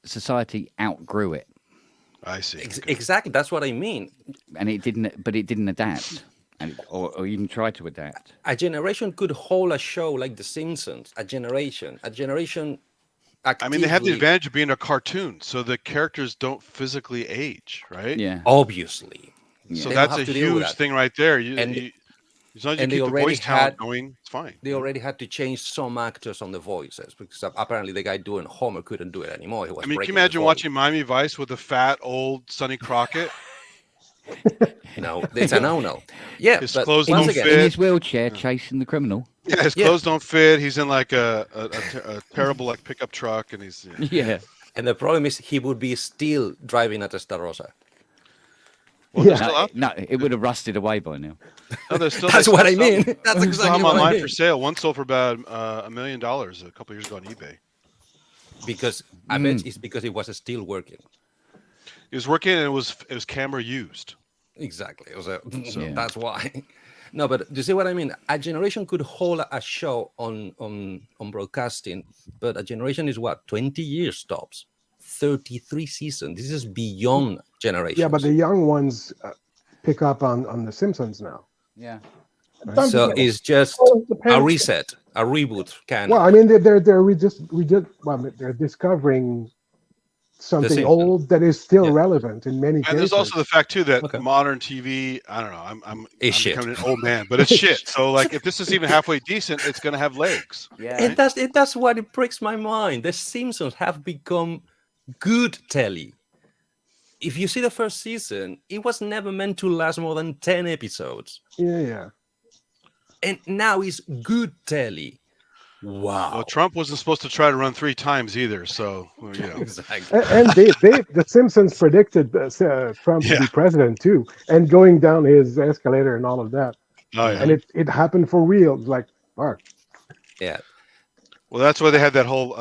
society outgrew it, I see. Okay. exactly. That's what I mean. and it didn't adapt, or even try to adapt. A generation could hold a show like The Simpsons. A generation I mean, they have the actively- advantage of being a cartoon, so the characters don't physically age, right? Yeah. obviously. So They don't that's have a to deal with huge that. thing right there. And- As long as you and they keep the already voice talent had- going, it's fine. They already had to change some actors on the voices because apparently the guy doing Homer couldn't do it anymore. He was I mean, can you breaking the imagine voice. watching Miami Vice with a fat old Sonny Crockett? No, it's a no-no. Yeah, His but clothes once don't again, In fit. his wheelchair, chasing the criminal. Yeah, his Yeah. clothes don't fit. He's in like a terrible like pickup truck, and he's Yeah. and the problem is he would be still driving a Testarossa. well, they're Yeah. still out. No, it would have rusted away by now. No, they're still. That's they what I still sell mean. them. That's Saw exactly them what I online mean. for sale. One sold for about $1 million a couple years ago on eBay. Because I bet it's because it was still working. He was working, and it was camera used. Exactly. So Yeah. that's why. No, but do you see what I mean? A generation could hold a show on broadcasting, but a generation is what, 20 years tops, 33 seasons. This is beyond generations. Yeah, but the young ones pick up on The Simpsons now. Yeah. Don't so forget, it's just all a depends- reset, a reboot. Well, I mean, they're discovering something Simpsons. old that is still Yeah. relevant in many And cases. there's also the fact too that Okay. modern TV. I don't know. I'm It's shit. becoming an old man, but it's shit. So like, if this is even halfway decent, it's gonna have legs. And that's what it breaks my mind. The Simpsons have become good telly. If you see the first season, it was never meant to last more than 10 episodes. yeah. And now it's good telly. Wow. Well, Trump wasn't supposed to try to run 3 times either. So well, you know. Exactly. And the Simpsons predicted Trump to Yeah. be president too, and going down his escalator and all of that. Oh yeah. And it happened for real. Like, Mark, Yeah. Well, that's why they had that whole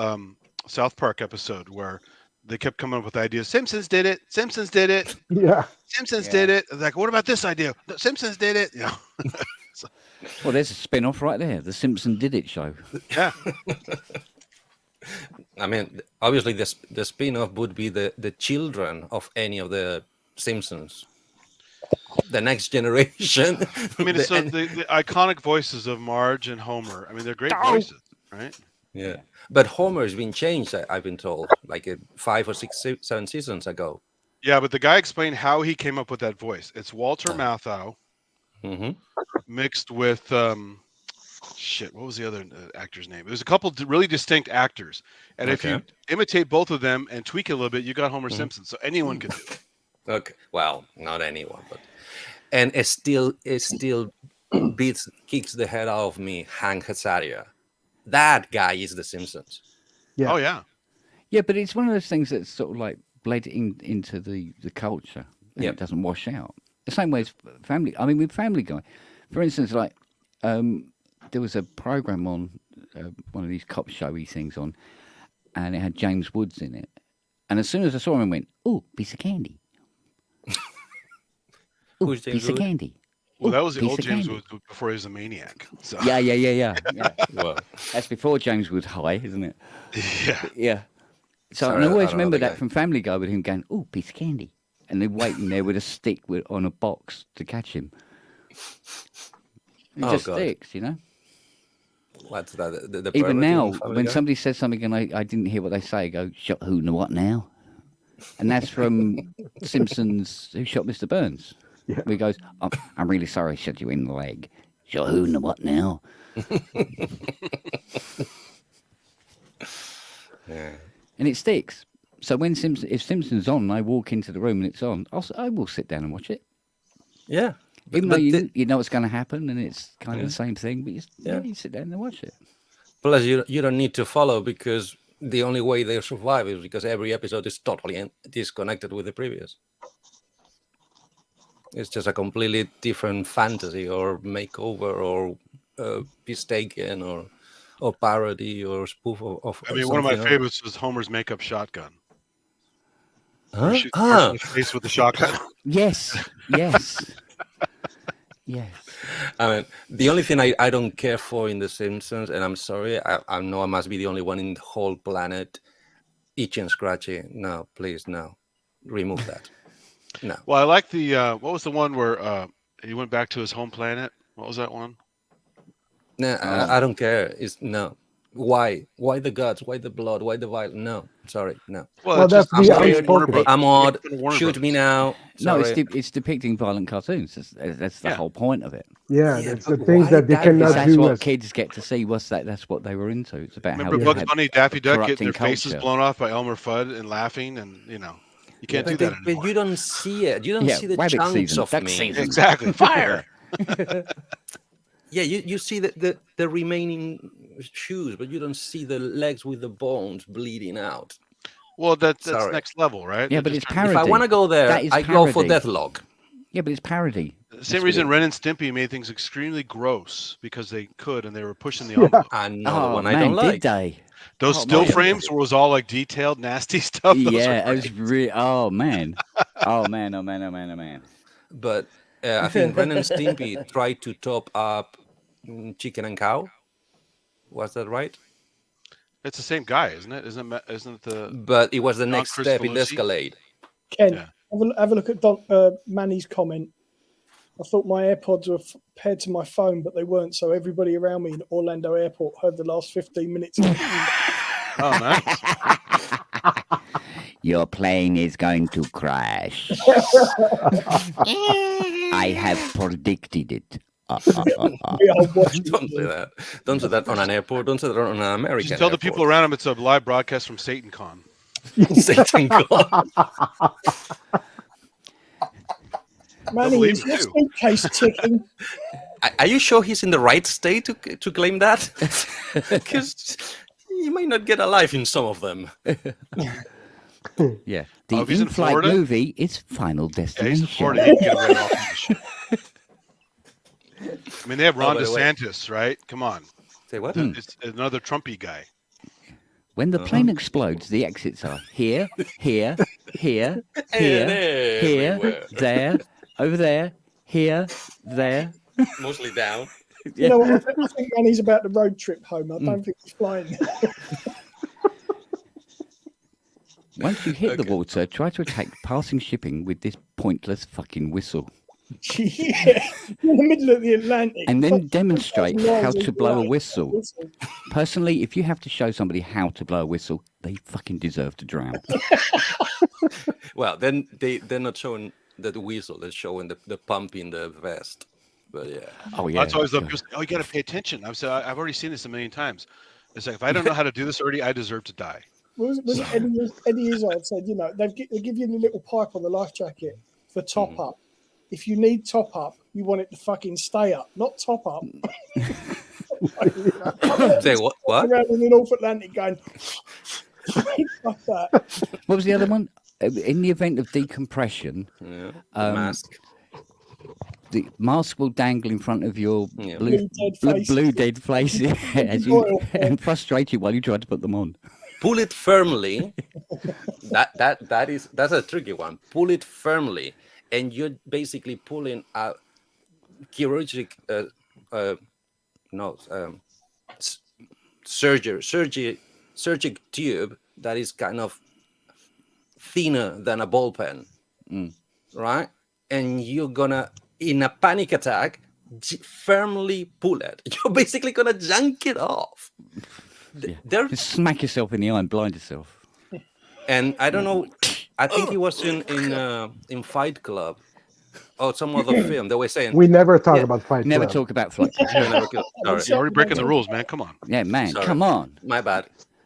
South Park episode where they kept coming up with ideas. Simpsons did it. Simpsons did it. yeah. Simpsons did it. Like, what about this idea? The Simpsons did it. You know. Well, there's a spin-off right there. The Simpson Did It show. Yeah. I mean, obviously, the spin-off would be the children of any of the Simpsons. The next generation. I mean, it's The- the iconic voices of Marge and Homer. I mean, they're great voices, right? yeah. But Homer's been changed, I've been told, like 5 or 6, 7 seasons ago. Yeah, but the guy explained how he came up with that voice. It's Walter Matthau Hmm. mixed with shit. What was the other actor's name? It was a couple really distinct actors, and if you Okay. imitate both of them and tweak it a little bit, you got Homer Simpson. So anyone could do it. Okay. Well, not anyone, but and it still kicks the head out of me. Hank Azaria, that guy is the Simpsons. Yeah. Oh yeah. Yeah, but it's one of those things that's sort of like bled into the culture. And Yep. It doesn't wash out. The same way as Family. I mean, with Family Guy, for instance, like there was a program on one of these cop showy things on, and it had James Woods in it. And as soon as I saw him, I went, "Oh, piece of candy." Ooh, Who's James piece of Woods? candy. Well, Ooh, that was the piece old of James candy. Woods before he was a maniac. So Yeah. Yeah. Well, That's before James Woods High, isn't it? yeah. Yeah. So Sorry, and I I always don't know remember the that guy. from Family Guy with him going, "Oh, piece of candy," and they're waiting there with a stick on a box to catch him. It Oh, just God. sticks, you know. what's that? The Even pervert in now, Family when Guy? somebody says something and I didn't hear what they say, I go, "Shot who and what now?" And that's from Simpsons. Who shot Mr. Burns? Yeah. Where he goes, "I'm really sorry, I shot you in the leg." Shot who and what now? Yeah. And it sticks. So when if Simpsons on, and I walk into the room and it's on, I will sit down and watch it. Yeah. Even But though the- you know what's going to happen and it's kind of Yeah. the same thing, but Yeah. you sit down and watch it. Plus, you don't need to follow because the only way they survive is because every episode is totally disconnected with the previous. It's just a completely different fantasy or makeover or piece taken or parody or spoof of I mean, one of my something else. favorites was Homer's makeup shotgun. Huh? Shoots Ah, Marge in the face with the shotgun. Yes, yes, yes. I mean, the only thing I don't care for in The Simpsons, and I'm sorry, I know I must be the only one in the whole planet itching and scratching. No, please, no. Remove that. No. Well, I like the what was the one where he went back to his home planet? What was that one? No, I don't care. It's no. Why? Why the guts? Why the blood? Why the violence? No, sorry, no. Well, it's just- that's the I'm weird, unspoken. Warner I'm odd. Brothers. Warner Shoot me Brothers. now. No, Sorry. it's depicting violent cartoons. That's the Yeah. whole point of it. Yeah, Yeah, it's the but things why that they that cannot is- That's do. what As, kids get to see. That's what they were into. It's about Remember how Bugs they had Bunny, Daffy Duck getting corrupting their faces culture. blown off by Elmer Fudd and laughing, and you can't do But, that anymore. but you don't see it. You don't Yeah, see the rabbit chunks season, of duck me. season. Exactly. Fire. Yeah, you see the remaining shoes, but you don't see the legs with the bones bleeding out. Well, that's Sorry. next level, right? Yeah, They but just it's turn- parody. If I want to go there, That is I go for parody. Deathlock. Yeah, but it's parody. The same That's reason weird. Ren and Stimpy made things extremely gross because they could and they were pushing the envelope. Another Oh one man, I don't did like. they? Those Oh, still man. frames was all like detailed, nasty stuff. Those Yeah, were it was really. Oh man. Oh man. Oh man. Oh man. Oh man. But I think Ren and Stimpy tried to top up Chicken and Cow. Was that right? It's the same guy, isn't it? Isn't it the? But it was the next Chris step in the Belushi? escalade. Ken, Yeah. have a look at Manny's comment. I thought my AirPods were paired to my phone, but they weren't. So everybody around me in Orlando Airport heard the last 15 minutes. Of Oh, nice. Your plane is going to crash. I have predicted it. we are watching Don't say that. Don't say that on an airport. Don't say that on an American Just tell the people airport. around him it's a live broadcast from Satan Con. Satan God. Manny, believe is it your too. suitcase ticking? Are you sure he's in the right state to claim that? Because you might not get a life in some of them. Yeah. The if he's in in-flight Florida? movie is Final Yeah, he's Destination. in Florida. He can get away with all kinds of shit. I mean, they have Ron by the way. DeSantis, right? Come on. Say what? It's another Trumpy guy. When the plane explodes, the exits are here, here, here, And here, here, everywhere. there, over there, here, there. Mostly down. You know what? I think Manny's about the road trip home. I don't think he's flying. Once you hit the water, try to attack passing shipping with this pointless fucking whistle. Yeah, in the middle of the Atlantic. And then demonstrate how miles to in blow a flight. whistle. Personally, if you have to show somebody how to blow a whistle, they fucking deserve to drown. Well, then they're not showing the whistle. They're showing the pump in the vest. But yeah. Oh, yeah. That's always the people say, oh, you got to pay attention. I've already seen this a million times. It's like if I don't know how to do this already, I deserve to die. Was it Eddie Izzard said, they give you the little pipe on the life jacket for top up. If you need top up, you want it to fucking stay up, not top up. Say what? What? Around in the North Atlantic going, fuck that. What was the other one? In the event of decompression, Yeah. The mask. the mask will dangle in front of your Yeah. blue, Blue dead face. blue dead face as you, and frustrate you while you try to put them on. Pull it firmly. That's a tricky one. Pull it firmly, and you're basically pulling a chirurgic surgic tube that is kind of thinner than a ball pen, right? And you're gonna, in a panic attack, firmly pull it. You're basically gonna yank it off. There, Just smack yourself in the eye and blind yourself. and I don't know. I think it was in Fight Club or some other film. They were saying we never talk Yeah. about Fight Never Club. talk about flight. Sorry, You're already breaking the rules, man. Come on. Yeah, man, Sorry. come on. my bad.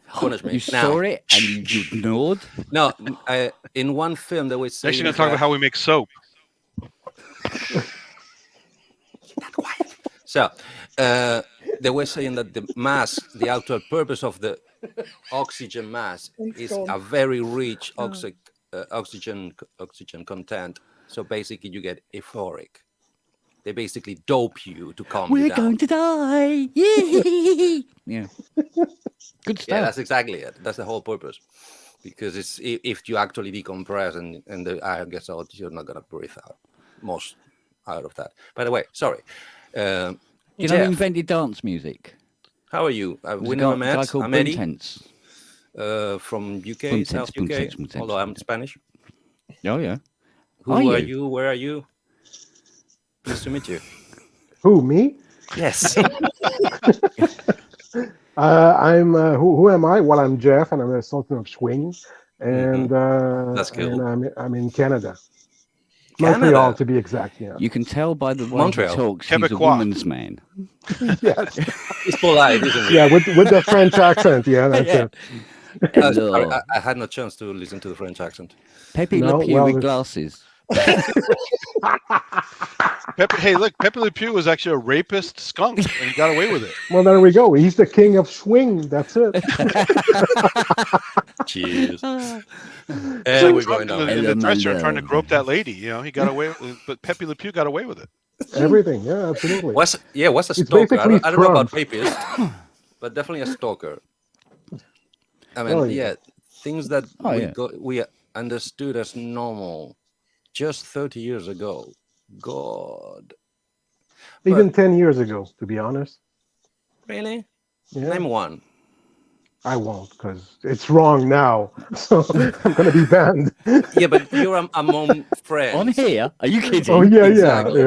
Punish me. You saw it and you ignored. No, in one film they were saying. Next, you're going to talk about how we make soap. So, they were saying that the mask, the actual purpose of the oxygen mask, is a very rich oxygen content. So basically, you get euphoric. They basically dope you to calm you We're down. going to die. Yeah. Good stuff. Yeah, that's exactly it. That's the whole purpose. Because it's if you actually decompress and the air gets out, you're not gonna breathe out most out of that. By the way, sorry. You know who Jeff, invented dance music? how are you? There's We a never guy met. called I'm Eddie, Buntense. from UK, Buntense, South UK. Buntense. Although I'm Spanish. Oh, yeah. Who Are are you? you? Where are you? Nice to meet you. Who, me? Yes. I'm who am I? Well, I'm Jeff, and I'm a Sultan of Swing, and That's cool. and I'm in Canada, Canada. Montreal to be exact. Yeah. You can tell by the way Montreal. he talks, he's a Quebecois. woman's man. Yes. It's polite, isn't it? Yeah, with the French accent. Yeah, that's it. Sorry, Hello. I had no chance to listen to the French accent. Pepe No, Le Pew well, with it's- glasses. Hey, look, Pepe Le Pew was actually a rapist skunk, and he got away with it. Well, there we go. He's the king of swing. That's it. Cheers. So we're drunk going down. in Hello, the my restaurant trying to love. grope that lady. You know, he got away, but Pepe Le Pew got away with it. Everything. Yeah, absolutely. What's a It's stalker? basically I don't know about Trump. rapist, but definitely a stalker. I mean, Oh, yeah. yeah. Things that Oh, yeah. we understood as normal just 30 years ago. God, Even 10 years ago, to be honest. really? Yeah. Name one. I won't because it's wrong now. So I'm going to be banned. Yeah, but you're among friends. On here? Are you kidding? Oh yeah, Exactly.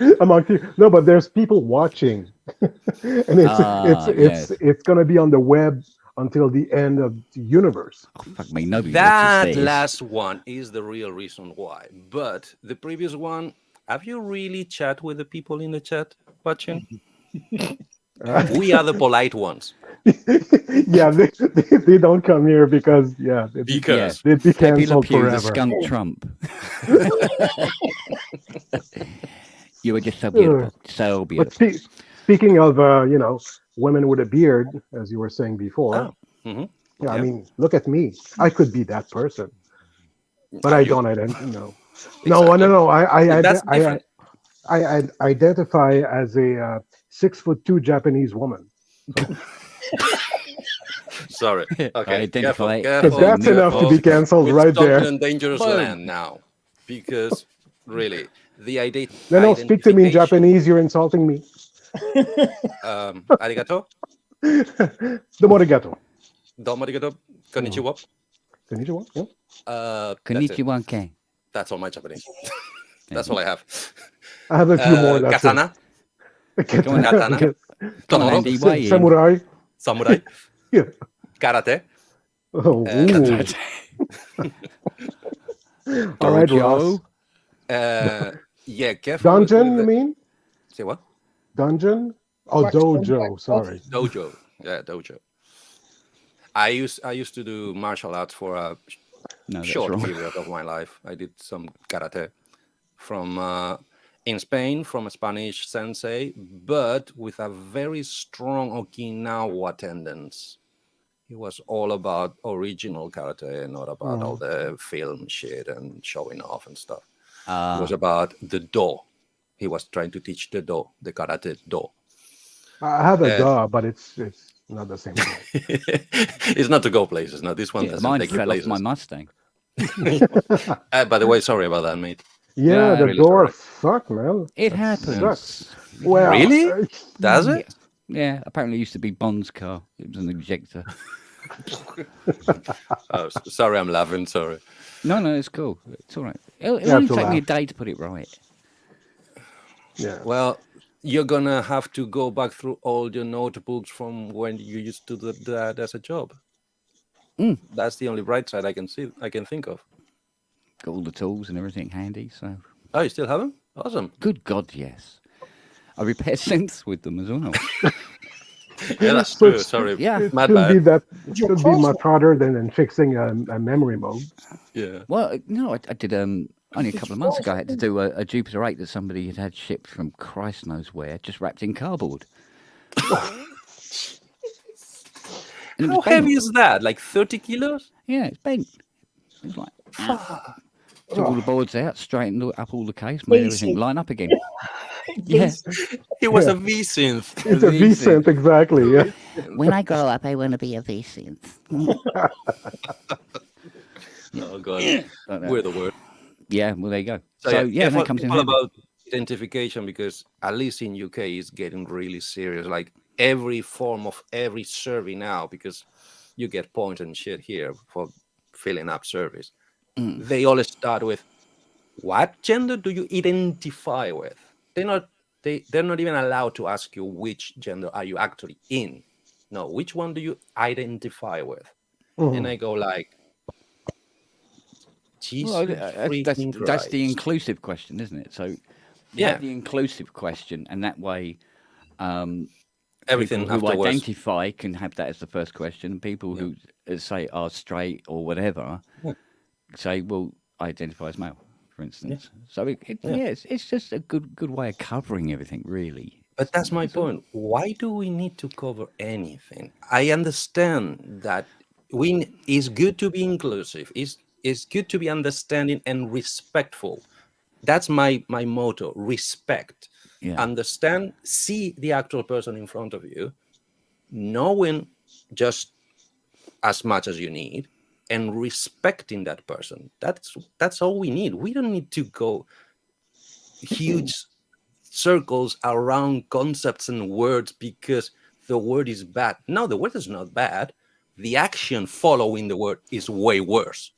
yeah. Among you. No, but there's people watching, and it's going to be on the web until the end of the universe. Oh, fuck me, nobody That watches this. last one is the real reason why. But the previous one, have you really chat with the people in the chat watching? We are the polite ones. Yeah, they don't come here because Because they'd be Pepe Le cancelled Pew, the forever. skunk Trump. You were just so beautiful. So But beautiful. speaking of women with a beard, as you were saying before, Oh, mhm. yeah, I Yeah. mean, look at me. I could be that person, but I You- don't. I don't know. Exactly. No. That's different. I identify as a 6'2" Japanese woman. Sorry. Okay. identify- Careful, Because that's enough to be cancelled We're right talking there. in dangerous Boom. land now. Because really, the idea. No, speak to me in Japanese. You're insulting me. Arigato. Domo arigato. Domo arigato. Konnichiwa. Konnichiwa. Yeah. That's it. Konnichiwa ken. That's all my Japanese. That's all I have. I have a few more. That's it. Katana. Katana. Come on, Tonoro. Andy, weigh in. Samurai. Samurai. Yeah. Karate. Oh, That's ooh. All right, Ross. Yeah, careful. Dungeon, with you the- mean? Say what? Dungeon? Oh, Wax on, dojo. wax Sorry. Dojo. Yeah, dojo. I used to do martial arts for a No, that's short wrong. period of my life. I did some karate from in Spain from a Spanish sensei, but with a very strong Okinawa tendency. It was all about original karate, not about all the film shit and showing off and stuff. It was about the do. He was trying to teach the do, the karate do. I have a dog, but it's not the same thing. It's not to go places. No, this one Yeah, doesn't mine take you fell off places. my Mustang. By the way, sorry about that, mate. Yeah, the really door sorry. sucked, man. It happens. sucks. Well, Really? Does it? Yeah, apparently it used to be Bond's car. It was an ejector. Oh, sorry, I'm laughing. Sorry. No, it's cool. It's all right. It'll Yeah, only it's take me a allowed. day to put it right. Yeah. Well, you're gonna have to go back through all your notebooks from when you used to do that as a job. That's the only bright side I can see. I can think of. Got all the tools and everything handy. So, Oh, you still have them? Awesome. good God, yes. I repair synths with them as well. Yeah, that's So true. it's- Sorry. Yeah. Mad Should be bad. that Your should be crossword. much harder than fixing a memory mode. Yeah. Well, no, I did only a couple of months ago. I had to do a Jupiter 8 that somebody had shipped from Christ knows where, just wrapped in cardboard. And it How was bent. heavy is that? Like 30 kilos? Yeah, it's bent. It was like took all the boards out, straightened up all the case, made everything Basic. line up again. Yeah. It was Yeah. a V-synth. It's a V-synth, exactly. Yeah. When I grow up, I want to be a V-synth. Oh god, we're the worst. Yeah, well, there you go. So, So, yeah, careful, that comes in all handy. about identification because at least in UK it's getting really serious. Like every form of every survey now, because you get points and shit here for filling up surveys. They all start with, "What gender do you identify with?" They're not even allowed to ask you which gender are you actually in. No, which one do you identify with? Mhm. And I go like, Jesus Well, that's freaking the Christ. inclusive question, isn't it? So you Yeah. have the inclusive question, and that way, Everything people who afterwards. identify can have that as the first question. People who say are straight or whatever say, "Well, I identify as male," for instance. So it's just a good way of covering everything, really. But that's my point. Why do we need to cover anything? I understand that it's good to be inclusive. It's good to be understanding and respectful. That's my motto: respect. Yeah. Understand, see the actual person in front of you, knowing just as much as you need, and respecting that person. That's all we need. We don't need to go huge circles around concepts and words because the word is bad. No, the word is not bad. The action following the word is way worse.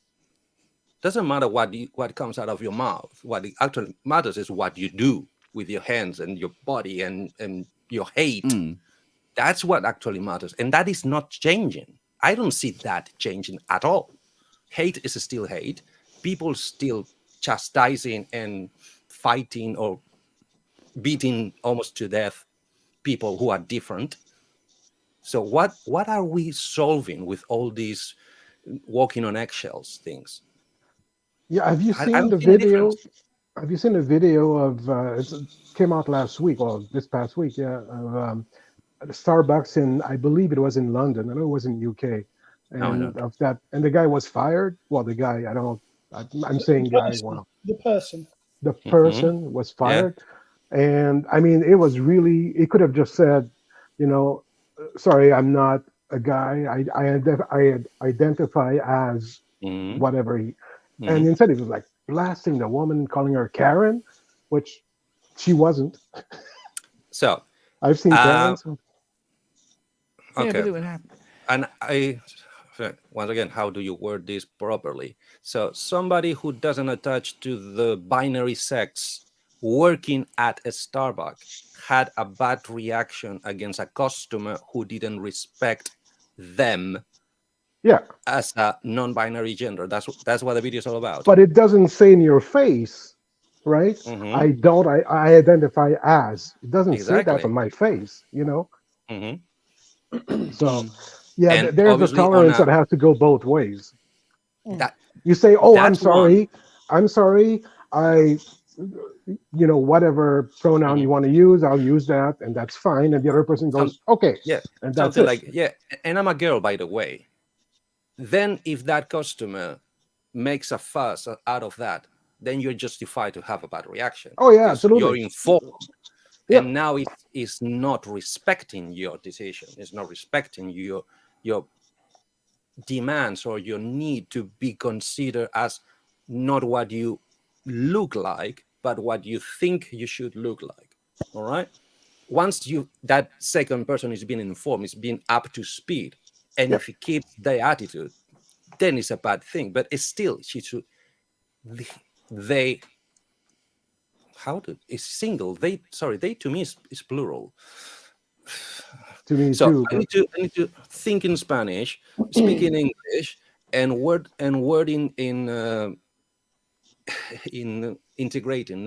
Doesn't matter what comes out of your mouth. What actually matters is what you do with your hands and your body and your hate. That's what actually matters. And that is not changing. I don't see that changing at all. Hate is still hate. People still chastising and fighting or beating almost to death people who are different. So what are we solving with all these walking on eggshells things? Yeah, have you I seen don't the see any video? difference. Have you seen the video of it came out last week or this past week? Yeah, of Starbucks in, I believe it was in London. I know it was in UK, and of that, and the guy was fired. Well, the guy, I don't know. I'm saying guy. Well, The person. the person was fired, and I mean, it was really. It could have just said, you know, sorry, I'm not a guy. I identify as whatever he. And instead, he was like blasting the woman, calling her Karen, which she wasn't. So I've seen Karen. So. Okay. Yeah, but it would happen. And once again, how do you word this properly? So somebody who doesn't attach to the binary sex working at a Starbucks had a bad reaction against a customer who didn't respect them as a non-binary gender. That's what the video is all about. But it doesn't say in your face, right? I identify as. It doesn't say that on my face, you know? So, yeah, there's a tolerance that has to go both ways. You say, oh, I'm sorry. You know, whatever pronoun you want to use, I'll use that, and that's fine. And the other person goes, okay. Yeah, and that's something like, and I'm a girl, by the way. Then if that customer makes a fuss out of that, then you're justified to have a bad reaction. Oh, yeah, absolutely. You're informed. Yeah. And now it is not respecting your decision. It's not respecting your demands or your need to be considered as not what you look like, but what you think you should look like. All right? Once that second person is being informed, is being up to speed, and if he keeps their attitude, then it's a bad thing. But it's still, it's single. They to me is plural. To me so too. I need to think in Spanish, speak in English, and word in integrating.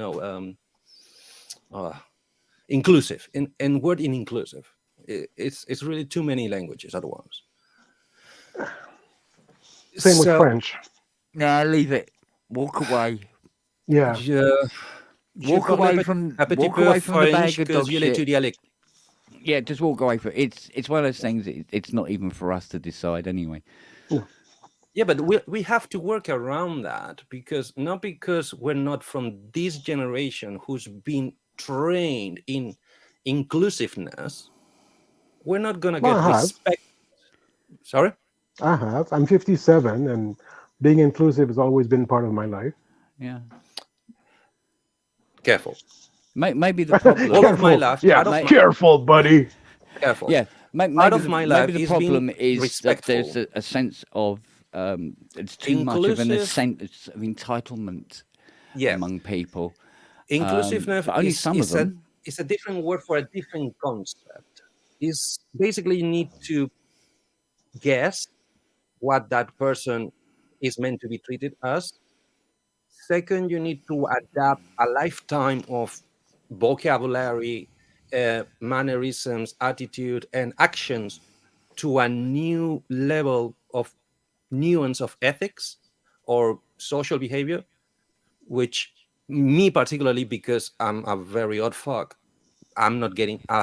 Inclusive and word in inclusive. It's really too many languages at once. Same with French. No, leave it. Walk away. Yeah. Walk away from the bag of dog shit. Yeah, just walk away from it. It's one of those things. It's not even for us to decide anyway. Yeah, but we have to work around that because we're not from this generation who's been trained in inclusiveness. We're not gonna get respect. Sorry? I have. I'm 57, and being inclusive has always been part of my life. Yeah. Careful. Maybe the problem. All of my life. Yeah. Careful, buddy. Careful. Yeah. Part of my life maybe the problem is that there's a sense of it's too much of a sense of entitlement among people. Inclusiveness only some of them. It's a different word for a different concept. is basically you need to guess what that person is meant to be treated as. Second, you need to adapt a lifetime of vocabulary, mannerisms, attitude, and actions to a new level of nuance of ethics or social behavior, which me particularly, because I'm a very odd fuck, I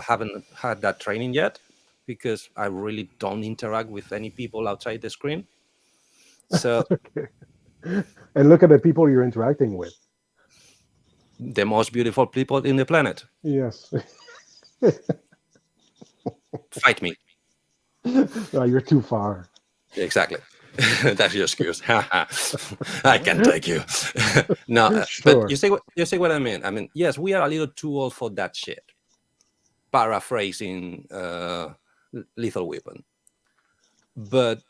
haven't had that training yet because I really don't interact with any people outside the screen. So Okay. And look at the people you're interacting with. the most beautiful people in the planet. Yes. Fight me. No, you're too far. Exactly. That's your excuse. I can take you. No, Sure. but you see what I mean. I mean, yes, we are a little too old for that shit. Paraphrasing Lethal Weapon, but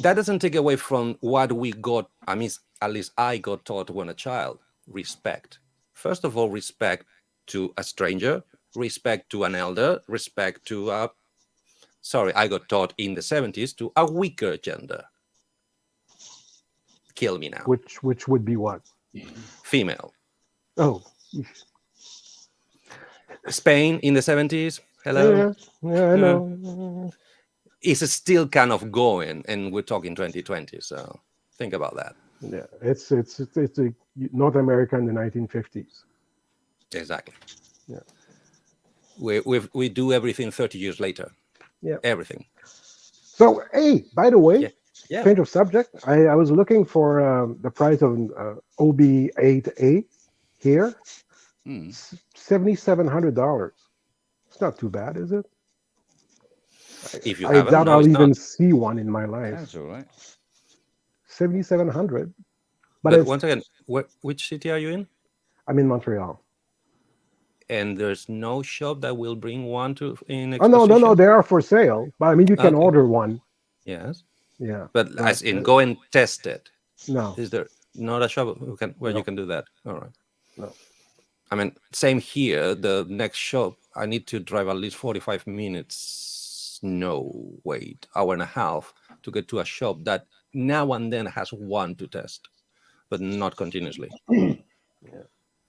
that doesn't take away from what we got. I mean, at least I got taught when a child: respect. First of all, respect to a stranger, respect to an elder, respect to a. Sorry, I got taught in the 70s to a weaker gender. Kill me now. Which would be what? Female. Oh. Spain in the 70s. Hello. Yeah, I know. It's still kind of going, and we're talking 2020. So think about that. Yeah, it's a North America in the 1950s. Exactly. Yeah. We do everything 30 years later. Yeah. Everything. So, hey, by the way, Yeah. change of subject. I was looking for the price of OB8A here. $7,700. It's not too bad, is it? If you I haven't, doubt no, I'll it's even not. see one in my life. That's all right. 7,700. But But it's, once again, which city are you in? I'm in Montreal. And there's no shop that will bring one to in Oh no, exposition? they are for sale. But I mean, you can Okay. order one. Yes, Yeah. but as in go and test it. No. Is there not a shop where No. you can do that? All right. No. I mean, same here. The next shop, I need to drive at least 45 minutes. No, wait, hour and a half to get to a shop that now and then has one to test, but not continuously.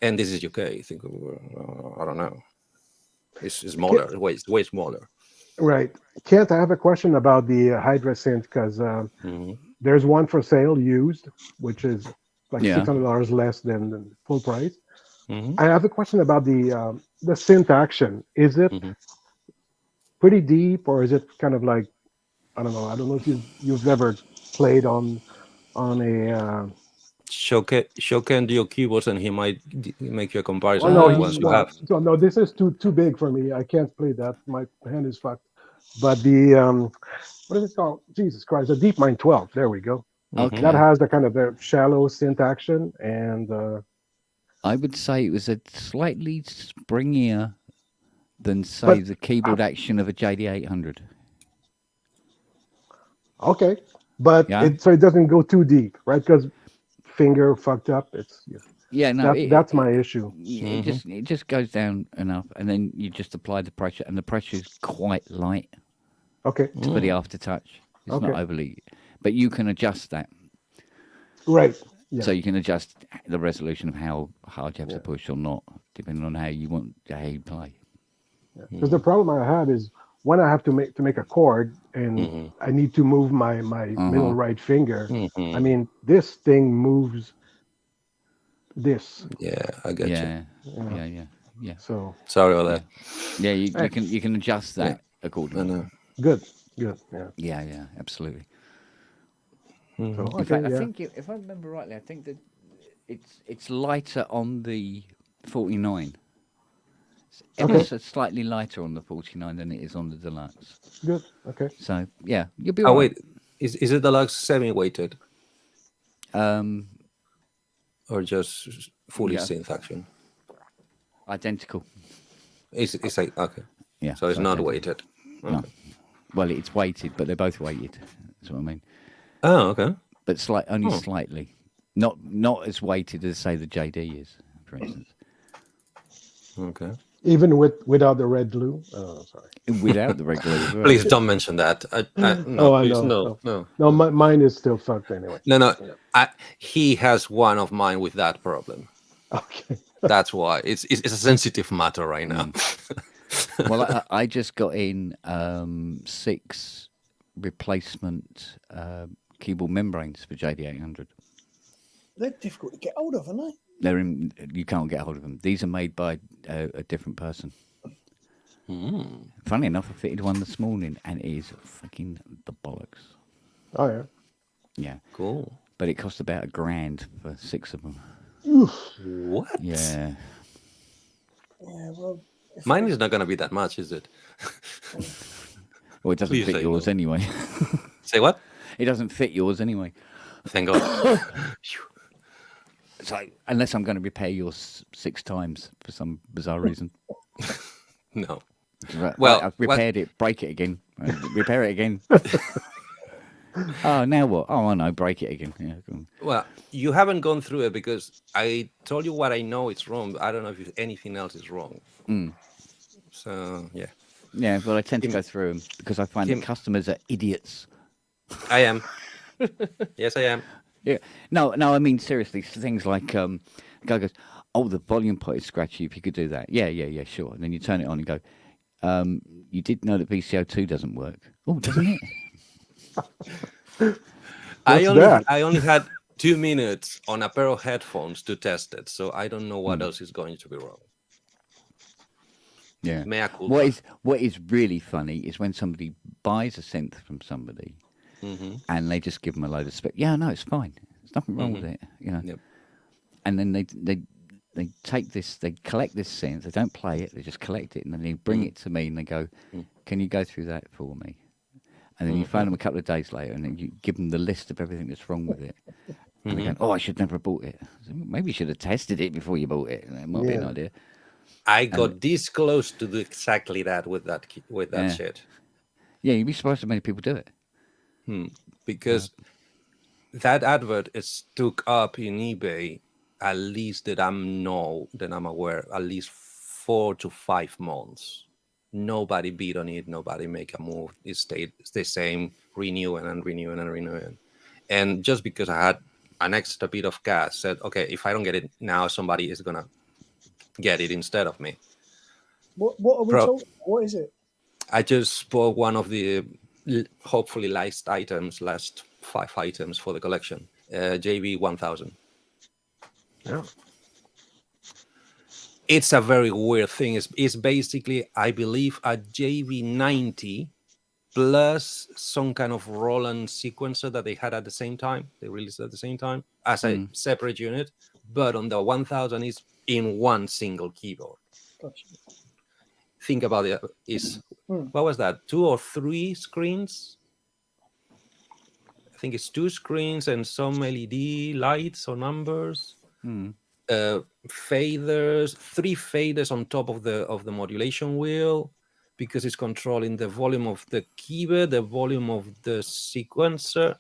And this is UK. I think I don't know. It's smaller. Way smaller. Right. Kent, I have a question about the HydraSynth because there's one for sale used, which is like $600 less than the full price. I have a question about the synth action. Is it pretty deep, or is it kind of like, I don't know. I don't know if you've ever played on a. Shoken your keyboards, and he might make you a comparison. Oh, with the ones you have. So no, this is too big for me. I can't play that. My hand is fucked. But the what is it called? Jesus Christ, the DeepMind 12. There we go. Okay. That has the kind of the shallow synth action, and I would say it was a slightly springier than, say, the keyboard action of a JD800. okay, but so it doesn't go too deep, right? Because finger fucked up. It's that's my issue. It just goes down enough, and then you just apply the pressure, and the pressure is quite light. Okay. For the aftertouch, it's not overly, but you can adjust that. Right. Yeah. So you can adjust the resolution of how hard you have to push or not, depending on how you play. Because the problem I have is when I have to make a chord and I need to move my middle right finger. I mean, this thing moves this. Yeah, I get you. Yeah. So sorry about that. Yeah, you can adjust that accordingly. Good. Yeah, absolutely. So, In fact, I think if I remember rightly, I think that it's lighter on the 49. It's slightly lighter on the 49 than it is on the deluxe. Good. Okay. So yeah, you'll be. Oh wait, is it deluxe semi-weighted? Or just fully synth action? Identical. It's like okay. Yeah. So it's not weighted. Okay. No. Well, it's weighted, but they're both weighted. That's what I mean. Oh, okay. But only slightly. Not as weighted as, say, the JD is, for instance. Okay. Even without the red glue. Oh, sorry. Without the regular as well. Please don't mention that. No, Oh, I please, know. no. No, mine is still fucked anyway. No. He has one of mine with that problem. Okay. That's why it's a sensitive matter right now. Well, I just got in 6 replacement keyboard membranes for JD800. They're difficult to get hold of, aren't they? They're in. You can't get hold of them. These are made by a different person. Funny enough, I fitted one this morning, and it is fucking the bollocks. Oh yeah. Yeah, Cool. but it cost about $1,000 for 6 of them. What? Yeah. Yeah, well, Mine is not going to be that much, is it? Well, it doesn't Please fit say yours no. anyway. Say what? It doesn't fit yours anyway. Thank God. So unless I'm going to repair yours 6 times for some bizarre reason. No. Well, I've repaired it, break it again, repair it again. Oh, now what? Oh, I know, break it again. Yeah, go on. Well, you haven't gone through it because I told you what I know it's wrong, but I don't know if anything else is wrong. So, yeah. Yeah, well, I tend to go through them because I find the customers are idiots. I am. Yes, I am. Yeah, no, I mean seriously, things like the guy goes, "Oh, the volume pot is scratchy. If you could do that, yeah, sure." And then you turn it on and go, "You did know that VCO2 doesn't work? Oh, doesn't it?" I that? only had 2 minutes on a pair of headphones to test it, so I don't know what else is going to be wrong. Yeah. Mea culpa. What is really funny is when somebody buys a synth from somebody and they just give them a load of spec. Yeah, no, it's fine. There's nothing wrong with it, you know. Yep. And then they take this, they collect this synth. They don't play it. They just collect it, and then they bring it to me and they go, "Can you go through that for me?" And then you phone them a couple of days later, and then you give them the list of everything that's wrong with it. And they go, "Oh, I should never have bought it. Maybe you should have tested it before you bought it. It might be an idea." I got this close to do exactly that with that shit. Yeah, you'd be surprised how many people do it. Because that advert is stuck up in eBay, at least that I'm aware, at least 4 to 5 months. Nobody bid on it, nobody make a move. It stayed the same, renewing. And just because I had an extra bit of cash, said, okay, if I don't get it now, somebody is gonna get it instead of me. what are we talking about? What is it? I just bought one of the hopefully last 5 items for the collection, JV 1000. Yeah. It's a very weird thing. It's basically, I believe, a JV 90 plus some kind of Roland sequencer that they had at the same time. They released at the same time as a separate unit, but on the 1000 is in one single keyboard. Gotcha. Think about it. What was that? 2 or 3 screens? I think it's 2 screens and some LED lights or numbers. Faders, 3 faders on top of the modulation wheel, because it's controlling the volume of the keyboard, the volume of the sequencer,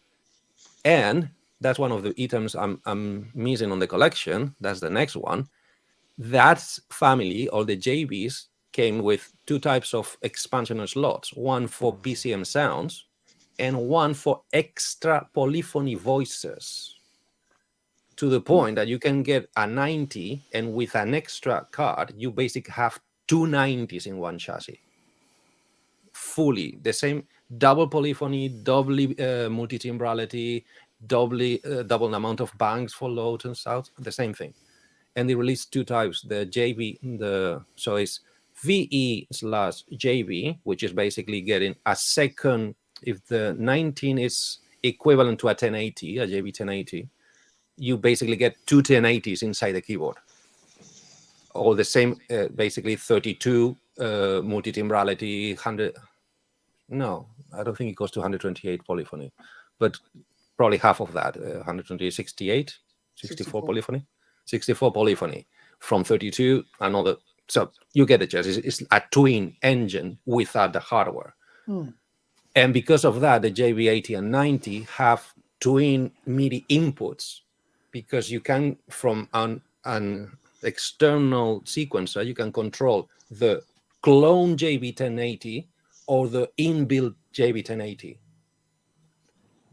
and that's one of the items I'm missing on the collection. That's the next one. That family, or the JVs, came with 2 types of expansioner slots, one for PCM sounds and one for extra polyphony voices, to the point that you can get a 90 and with an extra card, you basically have 2 90s in one chassis. Fully the same, double polyphony, double multi-timbrality, double amount of banks for loads and south, the same thing. And they released 2 types, the JV, so it's VE/JV, which is basically getting a second, if the 19 is equivalent to a 1080, a JV 1080, you basically get 2 1080s inside the keyboard. All the same, basically 32 multi-timbrality, 100. No, I don't think it goes to 128 polyphony, but probably half of that, 128, 68, 64 polyphony, 64 polyphony from 32, another. So you get the gist. It's a twin engine without the hardware. And because of that, the JV80 and 90 have twin MIDI inputs, because you can, from an external sequencer, you can control the clone JB1080 or the inbuilt JB1080.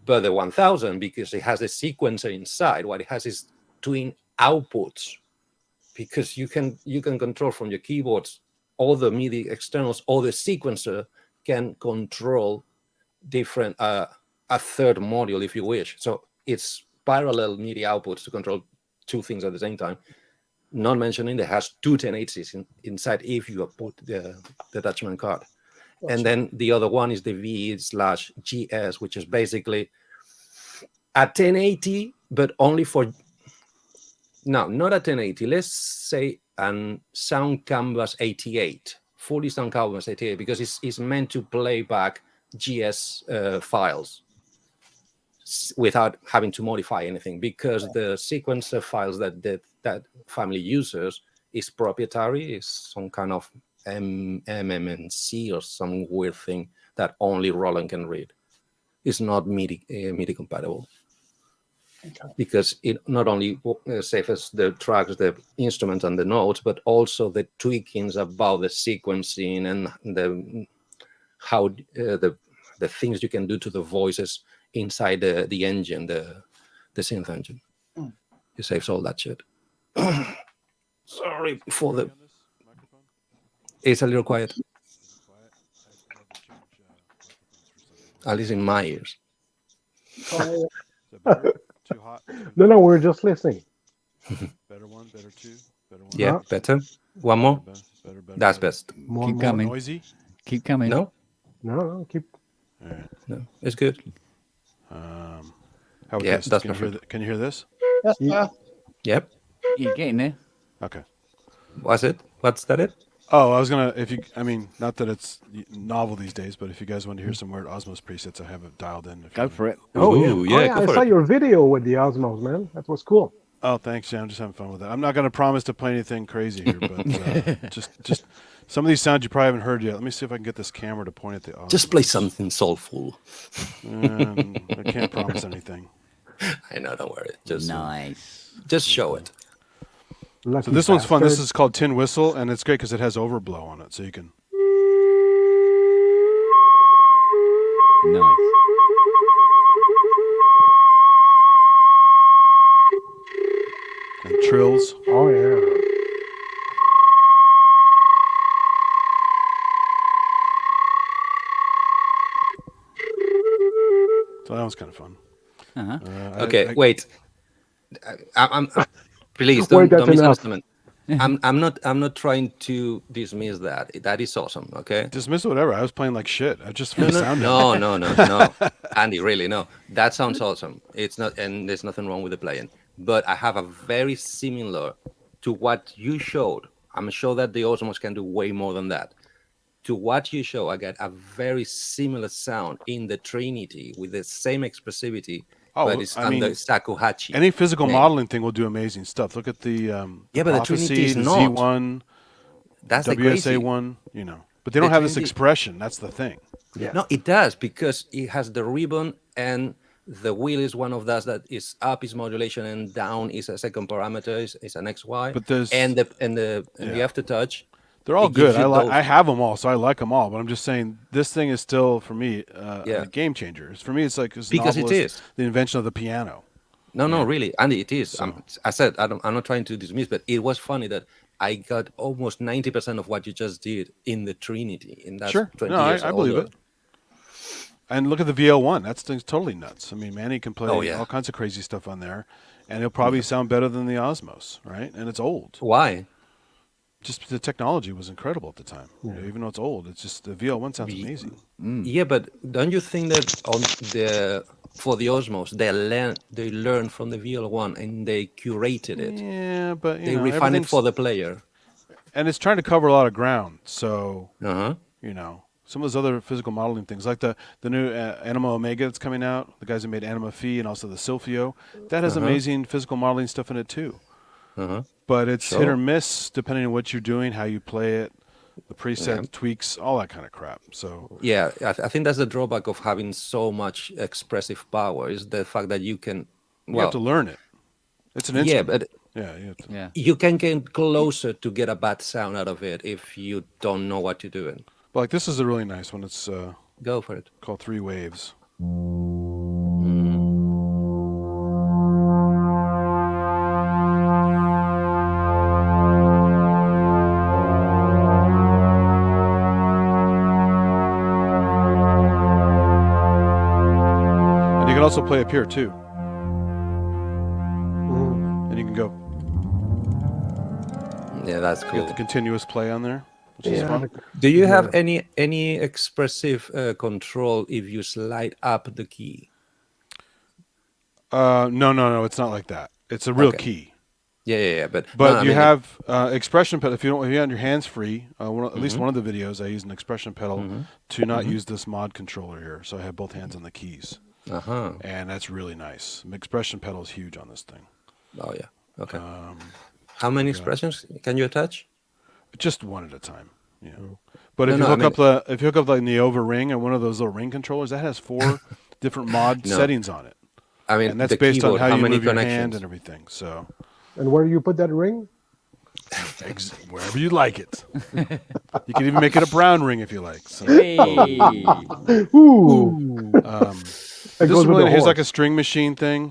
But the 1000, because it has a sequencer inside, what it has is twin outputs, because you can control from your keyboards all the MIDI externals, or the sequencer can control different a third module if you wish. So it's parallel MIDI outputs to control two things at the same time. Not mentioning it has two 1080s inside if you put the attachment card. Gotcha. And then the other one is the VE/GS, which is basically a 1080, but only for, no, not a 1080. Let's say an Sound Canvas 88, fully Sound Canvas 88, because it's meant to play back GS files without having to modify anything, because the sequencer files that family uses is proprietary, is some kind of MMNC or some weird thing that only Roland can read. It's not MIDI compatible. Okay. Because it not only saves the tracks, the instruments, and the notes, but also the tweakings about the sequencing and the how the things you can do to the voices inside the engine, the synth engine. It saves all that shit. Sorry for the. It's a little quiet. At least in my ears. Oh, Too hot. No, we're just listening. Better one, better two, better one. Yeah, better. One more. Better. That's best. More, Keep more. coming. Noisy. Keep coming. No, No, keep. All right. no, it's good. How about Yeah, this? that's Can you, hear perfect. can you hear this? that's Yeah. Yep. You're getting there. Okay. Was it? What's that? It? Oh, I was gonna. I mean, not that it's novel these days, but if you guys want to hear some weird Osmos presets, I have it dialed in. Go for it. Oh, Ooh, yeah. yeah, go I for saw it. your video with the Osmos, man. That was cool. Oh, thanks. Yeah, I'm just having fun with that. I'm not gonna promise to play anything crazy here, but just some of these sounds you probably haven't heard yet. Let me see if I can get this camera to point at the Osmos. Just play something soulful. I can't promise anything. I know, don't worry. Just Nice. show it. Lucky So this one's fun. This bastard. is called Tin Whistle, and it's great because it has overblow on it, so you can. Nice. And trills. Oh, yeah. So that was kind of fun. Uh-huh. Okay, wait. I'm please Wait, don't that's misunderstand. I'm not trying to dismiss that. That is awesome. Okay. Dismiss whatever. I was playing like shit. I just for the sound. No, Andy, really, no. That sounds awesome. It's not, and there's nothing wrong with the playing. But I have a very similar to what you showed. I'm sure that the Osmos can do way more than that. To what you show, I get a very similar sound in the Trinity with the same expressivity, Oh, but it's I mean, under Shakuhachi. Any physical name. modeling thing will do amazing stuff. Look at the Yeah, but the Prophecy, Trinity is the not. Z1, That's the crazy. WSA1. You know, but they don't The have this Trinity- expression. That's the thing. Yeah. No, it does, because it has the ribbon, and the wheel is one of those that is up is modulation and down is a second parameter, is an XY. But there's- and the aftertouch. They're all It gives good. you those- I have them all, so I like them all. But I'm just saying, this thing is still for me Yeah. a game changer. For me, it's like as Because it novel as is. the invention of the piano. No, really, Andy, it is. I said I'm not trying to dismiss, but it was funny that I got almost 90% of what you just did in the Trinity. In that Sure, 20 no, years I believe older. it. And look at the VL1. That thing's totally nuts. I mean, Manny can play Oh, yeah. all kinds of crazy stuff on there, and it'll probably sound better than the Osmos, right? And it's old. Why? Just the technology was incredible at the time. You know, even though it's old, it's just the VL1 sounds amazing. Yeah, but don't you think that for the Osmos they learned from the VL1 and they curated it? Yeah, but you They know, refined it everything's- for the player. and it's trying to cover a lot of ground. So Uh-huh. you know, some of those other physical modeling things, like the new Anima Omega that's coming out, the guys who made Anima Phi and also the Silphio, that has amazing physical modeling stuff in it too. Uh-huh. But it's hit Sure. or miss depending on what you're doing, how you play it, the preset tweaks, all that kind of crap. So Yeah, I think that's the drawback of having so much expressive power, is the fact that you can. you Well, have to learn it. It's an yeah, instrument. Yeah, you have to. Yeah. You can get closer to get a bad sound out of it if you don't know what you're doing. But like this is a really nice one. It's Go for it. called 3 Waves. And you can also play up here too. And you can go. Yeah, that's You cool. get the continuous play on there, which is Yeah. fun. Do you have any expressive control if you slide up the key? No. It's not like that. It's a real Okay. key. Yeah. But But no, I you mean, have expression pedal. If you have your hands free, at least one of the videos, I use an expression pedal to not use this mod controller here. So I have both hands on the keys, Uh-huh. and that's really nice. Expression pedal is huge on this thing. Oh yeah. Okay. How many expressions can you attach? Just one at a time. Yeah. But No, if you no, I hook mean- up if you hook up like Nova Ring and one of those little ring controllers, that has 4 different mod No. settings on it, I mean, and that's the based keyboard, on how you many move your hand connections? and everything. So And where do you put that ring? wherever you like it, you can even make it a brown ring if you like. So, Hey. Ooh. That this goes with one the here's like horse. a string machine thing.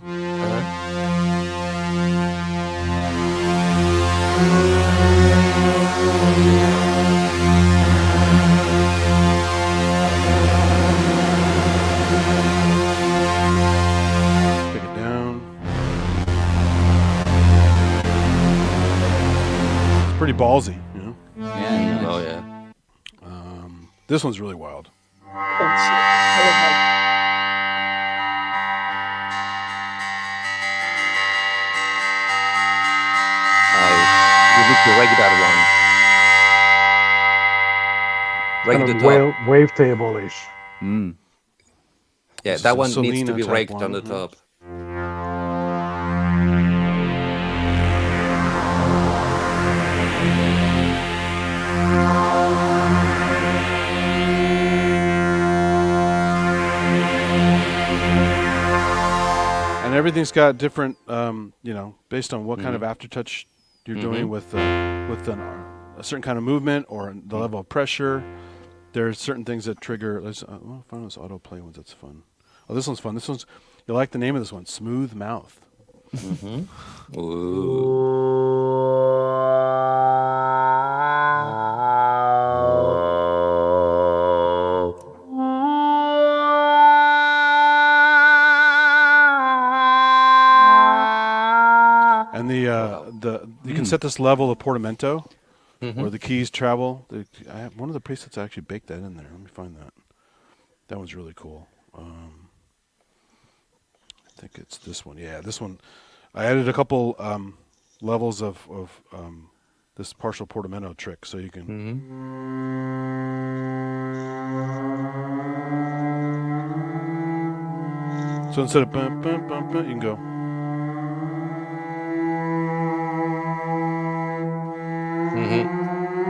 Take it down. It's pretty ballsy, you know. Yeah. Oh yeah. This one's really wild. You need to rake that one. Rake Kind the of top. wavetable-ish. Mm. Yeah, This that is a one needs to Selena be type raked one, on the mhm. top. And everything's got different, based on what kind of aftertouch you're doing with a certain kind of movement or the level of pressure. There's certain things that trigger. Let's find those autoplay ones. That's fun. Oh, this one's fun. This one's, you like the name of this one? Smooth Mouth. Ooh. And you can set this level of portamento where the keys travel. I have one of the presets actually baked that in there. Let me find that. That one's really cool. I think it's this one. Yeah, this one. I added a couple levels of this partial portamento trick, so you can. So instead of bum, bum, bum, bum, you can go.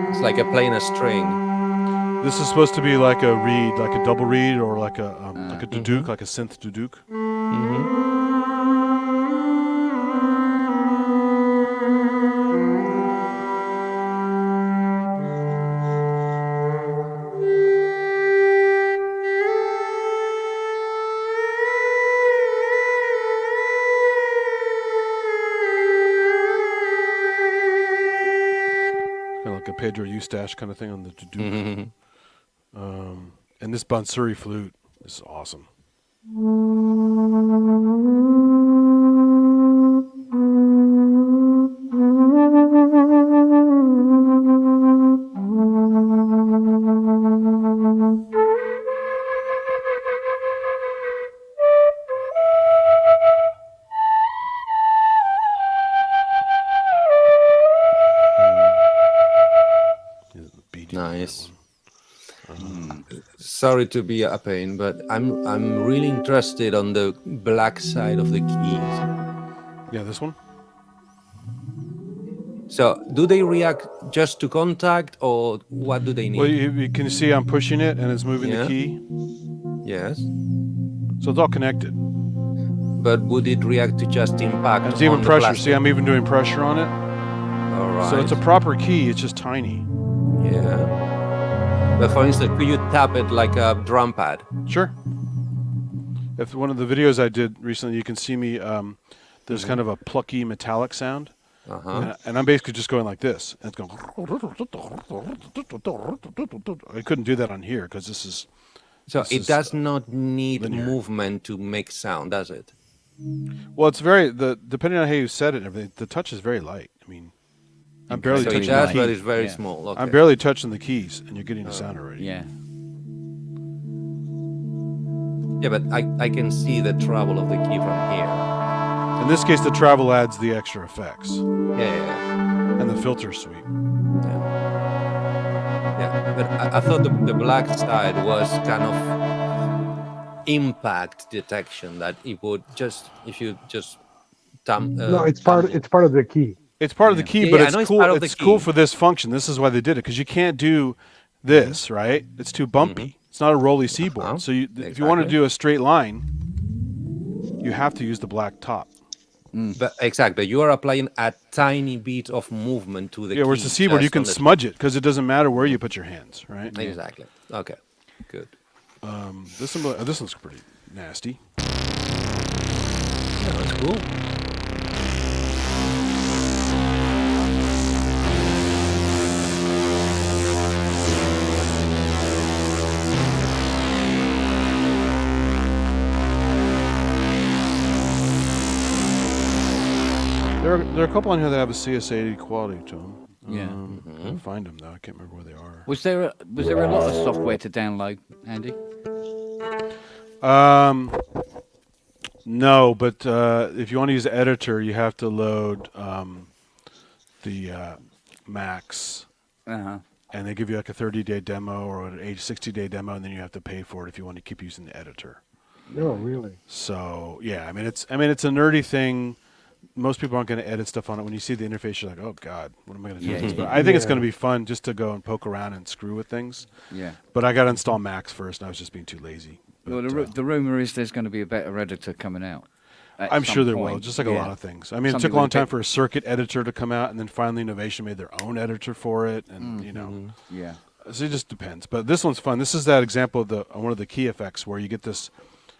It's like a playing a string. This is supposed to be like a reed, like a double reed, or like a duduk, like a synth duduk. Kind of like a Pedro Eustache kind of thing on the duduk. And this Bansuri flute is awesome. Yeah, the Bee Gees on that Nice. one. Sorry to be a pain, but I'm really interested on the black side of the keys. Yeah, this one. So, do they react just to contact, or what do they need? Well, you can see I'm pushing it and it's moving Yeah. the key, Yes. so it's all connected. But would it react to just impact? And it's even on the pressure. plastic? See, I'm even doing pressure on it. All right. So it's a proper key. It's just tiny. Yeah. But for instance, could you tap it like a drum pad? Sure. If one of the videos I did recently, you can see me. There's kind of a plucky metallic sound, and I'm basically just going like this. And it's going. I couldn't do that on here because this is. So this it is, does not need linear. movement to make sound, does it? Well, it's depending on how you set it and everything, the touch is very light. I mean, I'm barely So it touching does, the but keys. it's very Yeah. small. Okay. I'm barely touching the keys, and you're getting the sound already. Yeah. Yeah, but I can see the travel of the key from here. In this case, the travel adds the extra effects Yeah. and the filter suite. Yeah, but I thought the black side was kind of impact detection, that it would just, if you just No, it's part of the key. It's part of the key, Yeah, but yeah, I it's know it's cool. part of the It's cool key. for this function. This is why they did it, because you can't do this, right? It's too bumpy. It's not a rolly seaboard. So if you want to Exactly. do a straight line, you have to use the black top. But exactly, you are applying a tiny bit of movement to the Yeah, key. whereas the seaboard, you just can on the- smudge it because it doesn't matter where you put your hands, right? Exactly. Okay. Good. This one's pretty nasty. Yeah, that's cool. There are a couple on here that have a CS80 quality to them. Yeah. I can find them though. I can't remember where they are. Was there a lot of software to download, Andy? No, but if you want to use the editor, you have to load the Max, Uh-huh. and they give you like a 30-day demo or an 60-day demo, and then you have to pay for it if you want to keep using the editor. No, really. So yeah, I mean it's a nerdy thing. Most people aren't going to edit stuff on it. When you see the interface, you're like, oh god, what am I going to do with this? But I think it's going to be fun just to go and poke around and screw with things. Yeah. But I got to install Max first, and I was just being too lazy. But, Well, the rumor is there's going to be a better editor coming out. at I'm some sure there will, point. just like a Yeah. lot of things. I mean, it Something took a long with a time bit- for a circuit editor to come out, and then finally Innovation made their own editor for it, and you know, Yeah. so it just depends. But this one's fun. This is that example of one of the key effects where you get this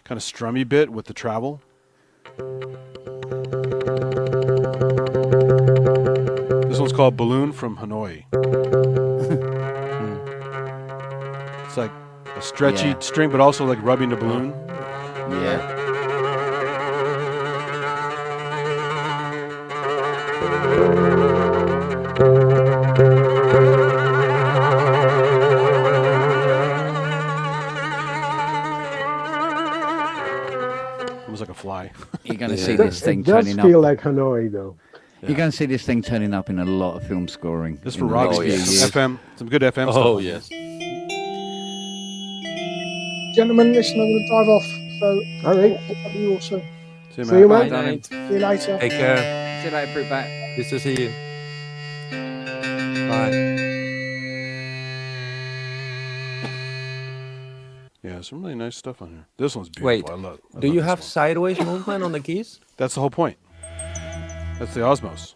kind of strummy bit with the travel. This one's called Balloon from Hanoi. It's like a stretchy Yeah. string, but also like rubbing the balloon. Yeah. Almost like a fly. You're going to see It this thing does turning feel up. like Hanoi, though. You're going to see this thing turning up in a lot of film scoring. This in for the rock next speed. few yeah. years. FM, some good FM stuff. Oh yes. Gentlemen, listen, I'm going to drive off. So, All right. I'll see you all soon. See you, See you, man. man. Night. See you later. Take care. See you later, Fruitbat. Good to see you. Bye. Yeah, some really nice stuff on here. This one's beautiful. Wait, I do love you this have one. sideways movement on the keys? That's the whole point. That's the Osmos.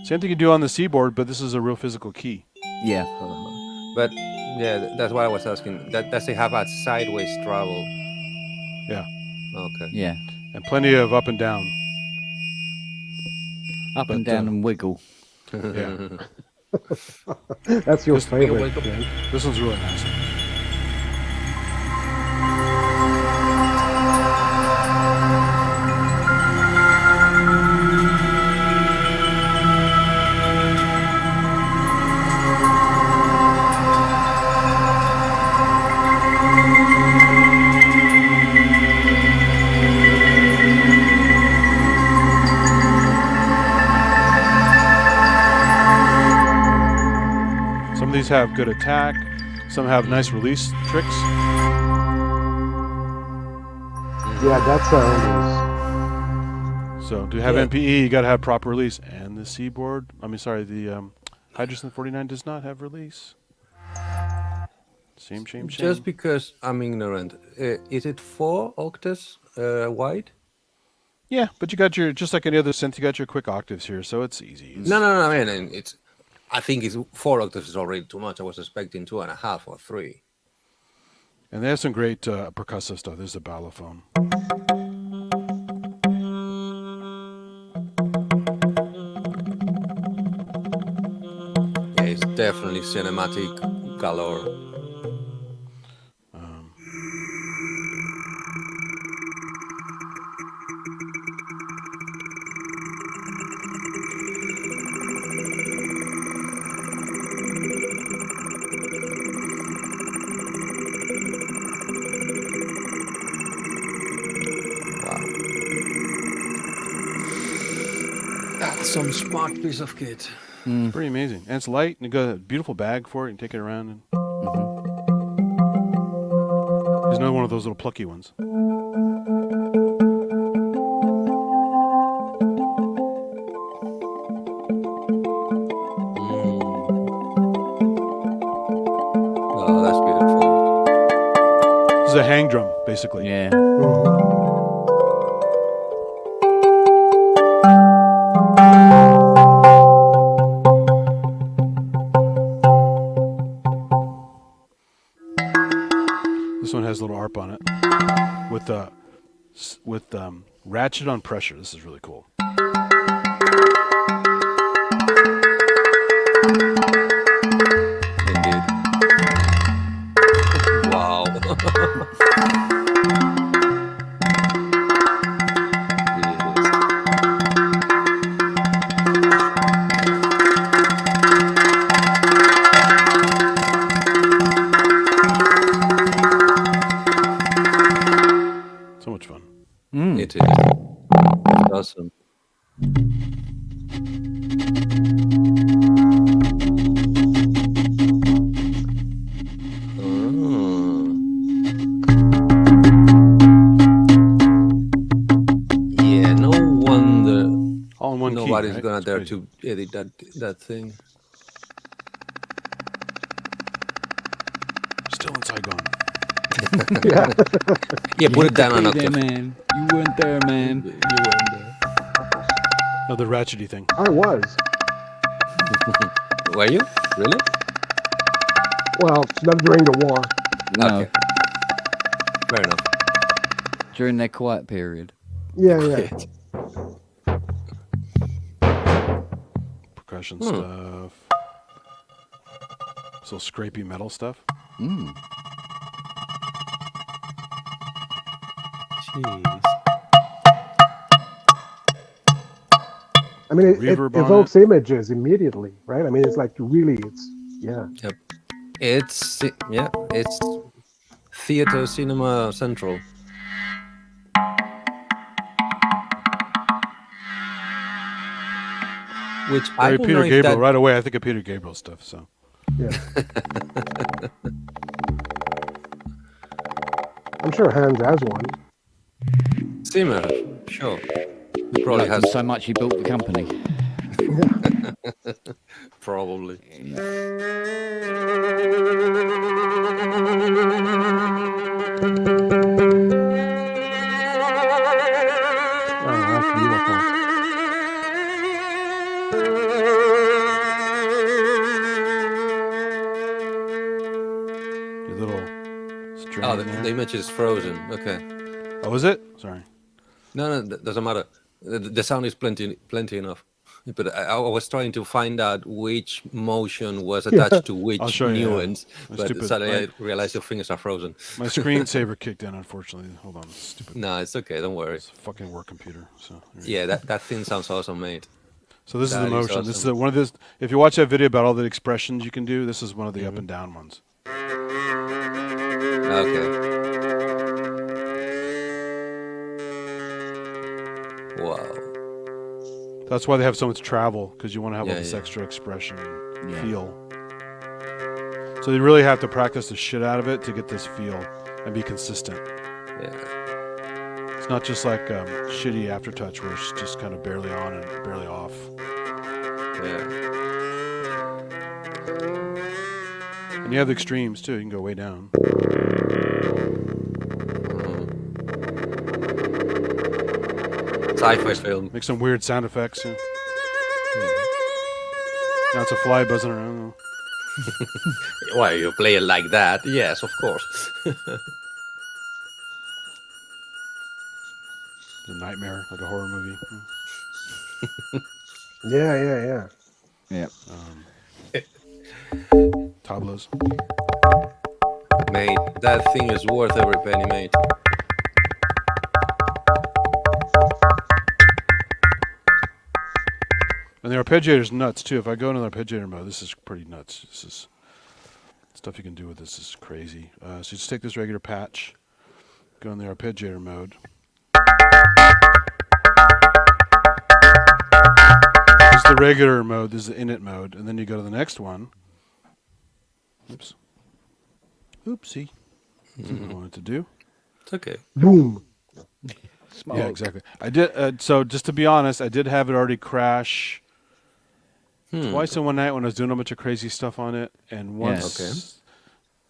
Same thing you do on the Seaboard, but this is a real physical key. Yeah. But yeah, that's what I was asking. Does it have a sideways travel? Yeah, Okay. Yeah. and plenty of up and down. Up and down and wiggle. Yeah, That's your Just favorite. wake up. man. this one's really nice. Some of these have good attack. Some have nice release tricks. Yeah, that sound So to have Yeah. MPE, you got to have proper release. And the Seaboard, the Hydrogen 49 does not have release. Shame. Just because I'm ignorant, is it 4 octaves wide? Yeah, but you got your, just like any other synth, you got your quick octaves here, so it's easy. No. I mean, I think it's 4 octaves is already too much. I was expecting 2.5 or 3. And they have some great percussive stuff. There's the balafone. Yeah, it's definitely cinematic galore. That's some smart piece of kit. It's pretty amazing. And it's light, and you got a beautiful bag for it, and take it around. And... There's another one of those little plucky ones. Oh, that's beautiful. This is a hang drum, basically. Yeah. This one has a little ARP on it with ratchet on pressure. This is really cool. Indeed. Wow. So much fun. It is. It's awesome. Yeah, no wonder All in one key. nobody's right? gonna It's dare crazy. to edit that thing. Still in Saigon. Yeah. Yeah, put it down an Hey octave. there, man. You weren't there, man. You weren't there. No, the ratchety thing. I was. Were you? Really? Well, not during the war. No, Okay. Fair enough. during their quiet period. Yeah. Percussion stuff. So scrapey metal stuff. Mm. Jeez. I mean, it Reverb on evokes images immediately, right? I mean, it's like really, yeah. Yep. It's theater cinema central. Which I Very don't Peter know if Gabriel. that Right away, I think of Peter Gabriel stuff. So Yeah. I'm sure Hans has one. Zimmer, sure. He probably Liked has him so much he built the company. probably. Oh, that's beautiful. your little string Oh, there. the image is frozen. Okay. Oh, is it? Sorry. No, doesn't matter. The sound is plenty enough. But I was trying to find out which motion was attached to which I'll show you, yeah. nuance, My but stupid- suddenly my- I realized your fingers are frozen. My screensaver kicked in, unfortunately. Hold on. It's stupid. No, it's okay. Don't worry. It's a fucking work computer. So Yeah, that thing sounds awesome, mate. So this is the That is motion. This is awesome. one of this. If you watch that video about all the expressions you can do, this is one of the up and down ones. Okay. Wow. That's why they have so much travel, because you want to have all Yeah, this yeah. extra expression and Yeah. feel. So you really have to practice the shit out of it to get this feel and be consistent. Yeah. It's not just like shitty aftertouch where it's just kind of barely on and barely off. Yeah. And you have the extremes too. You can go way down. Sci-fi film. Make some weird sound effects. Yeah. Now it's a fly buzzing around. Why you play it like that? Yes, of course. It's a nightmare, like a horror movie. Yeah. Yeah. Tableaus. Mate, that thing is worth every penny, mate. And the arpeggiator's nuts too. If I go into the arpeggiator mode, this is pretty nuts. This is stuff you can do with this is crazy. So you just take this regular patch, go in the arpeggiator mode. This is the regular mode. This is the init mode, and then you go to the next one. Oops. Oopsie. That's what I wanted to do. It's okay. Boom. Smoke. Yeah, exactly. I did. So just to be honest, I did have it already crash twice in one night when I was doing a bunch of crazy stuff on it, and once,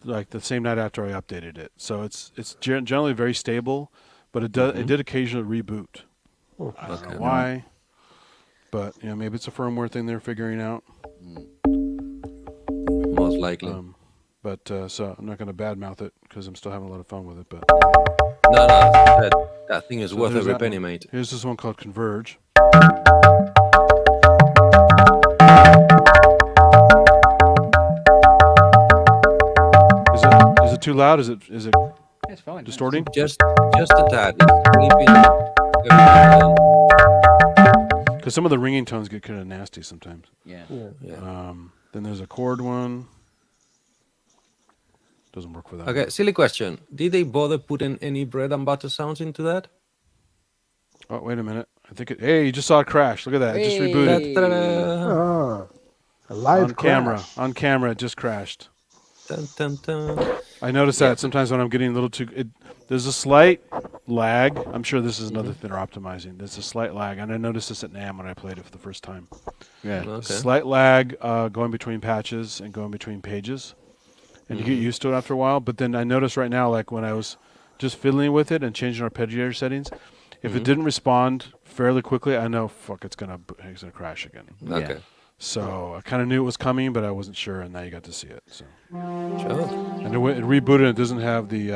like the same night after I updated it. So it's generally very stable, but it did occasionally reboot. I don't know why, but maybe it's a firmware thing they're figuring out. Most likely. So I'm not going to badmouth it because I'm still having a lot of fun with it. But No, that thing is worth there's every that penny, one. mate. Here's this one called Converge. Is it too loud? Is it It's fine. distorting? Just a tad. It's Because some of the ringing tones get kind of nasty sometimes. Yeah. yeah. Then there's a chord one. Doesn't work for that. Okay, silly question. Did they bother putting any bread and butter sounds into that? Oh, wait a minute. I think it. Hey, you just saw it crash. Look at that. It just rebooted. Ta-da! A live On camera. crash. On camera, it just crashed. Dun, dun, dun. I notice that sometimes when I'm getting a little too. There's a slight lag. I'm sure this is another thing they're optimizing. There's a slight lag, and I noticed this at NAMM when I played it for the first time. Yeah. Okay. Slight lag going between patches and going between pages. And you get used to it after a while. But then I noticed right now, like when I was just fiddling with it and changing arpeggiator settings, if it didn't respond fairly quickly, I know, it's gonna crash again. Okay. So I kind of knew it was coming, but I wasn't sure, and now you got to see it. So Sure. and it rebooted. It doesn't have the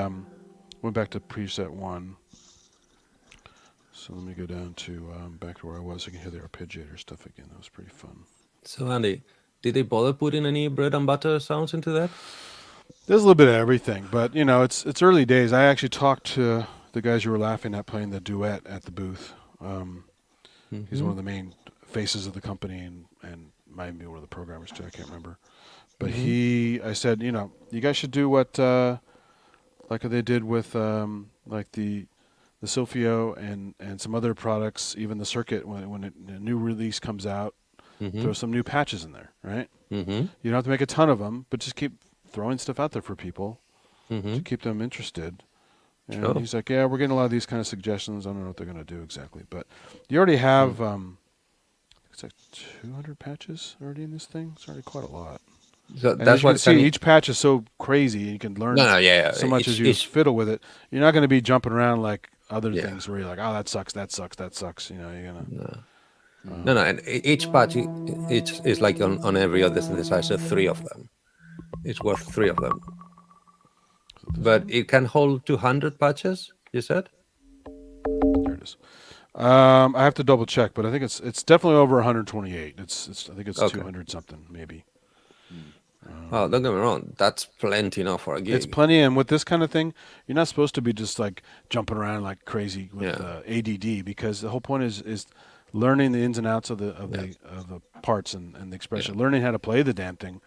went back to preset 1. So let me go down to back to where I was. So you can hear the arpeggiator stuff again. That was pretty fun. So Andy, did they bother putting any bread and butter sounds into that? There's a little bit of everything, but it's early days. I actually talked to the guys you were laughing at playing the duet at the booth. He's one of the main faces of the company and might be one of the programmers too. I can't remember, but I said, you guys should do what like they did with like the Silphio and some other products, even the Circuit when a new release comes out, throw some new patches in there, right? You don't have to make a ton of them, but just keep throwing stuff out there for people to keep them interested. And he's like, yeah, we're getting a lot of these kind of suggestions. I don't know what they're going to do exactly, but you already have it's like 200 patches already in this thing. It's already quite a lot. So And that's as you what can see, each patch is so crazy. You can learn so much as you fiddle with it. You're not going to be jumping around like other things where you're like, oh, that sucks. You're gonna. No, and each patch is like on every other synthesizer, 3 of them. It's worth 3 of them. But it can hold 200 patches, you said? There it is. I have to double check, but I think it's definitely over 128. I think it's 200 something maybe. Oh, don't get me wrong. That's plenty enough for a gig. It's plenty, and with this kind of thing, you're not supposed to be just like jumping around like crazy with ADD, because the whole point is learning the ins and outs of the parts and the expression, learning how to play the damn thing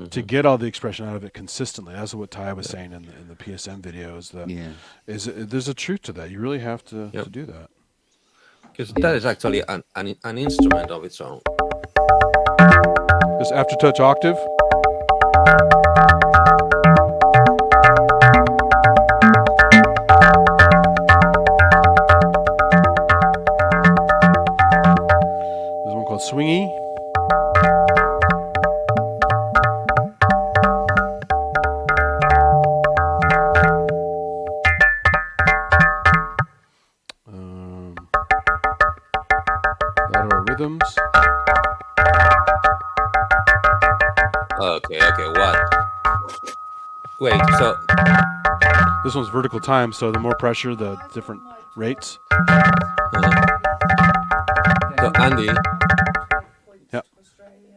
to get all the expression out of it consistently. That's what Ty was saying in the PSM videos. There's a truth to that. You really have to do that. Because that is actually an instrument of its own. This Aftertouch Octave. There's one called Swingy. Okay. What? Wait. So This one's vertical time, so the more pressure, the different rates. so Andy. Yeah.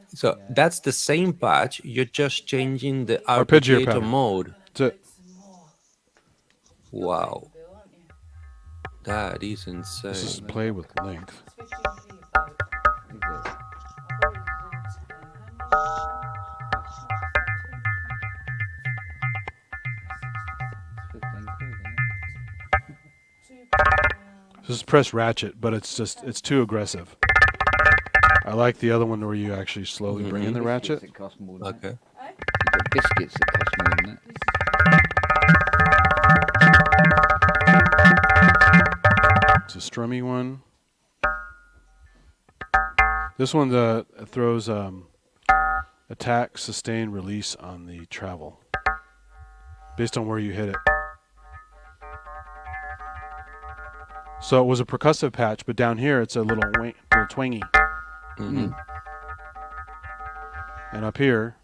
So that's the same patch. You're just changing the Arpeggiator arpeggiator pattern. mode. That's it. Wow. That is insane. This is play with length. This is press ratchet, but it's too aggressive. I like the other one where you actually slowly bring in the ratchet. It costs more than Okay. that. You've got biscuits that cost more than that. It's a strummy one. This one throws attack, sustain, release on the travel based on where you hit it. So it was a percussive patch, but down here it's a little twangy. Mhm. And up here,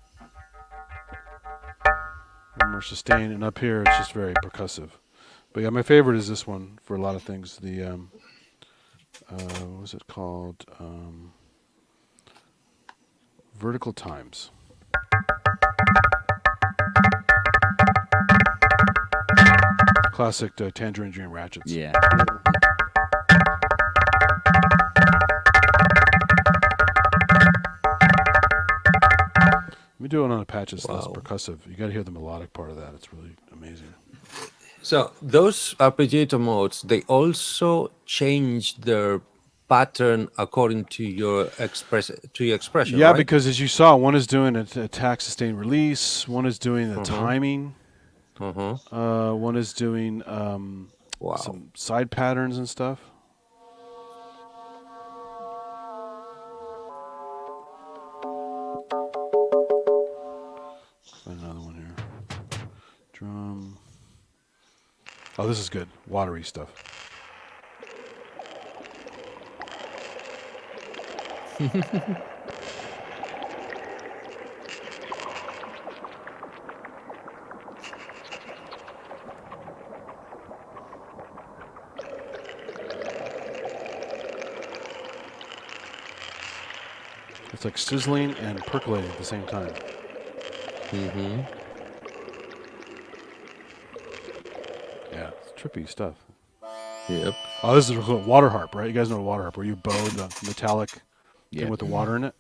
more sustain, and up here it's just very percussive. But yeah, my favorite is this one for a lot of things. The what was it called? Vertical Times. Classic Tangerine Dream ratchets. Yeah. Let me do it on a patch that's less Wow. percussive. You got to hear the melodic part of that. It's really amazing. So those arpeggiator modes, they also change their pattern according to your expression. Yeah, right? because as you saw, one is doing an attack, sustain, release. One is doing the timing. One is doing Wow. some side patterns and stuff. Find another one here. Drum. Oh, this is good. Watery stuff. It's like sizzling and percolating at the same time. Mm-hmm. Yeah, it's trippy stuff. Yep. Oh, this is a water harp, right? You guys know a water harp where you bow the metallic Yeah. thing with the water in it?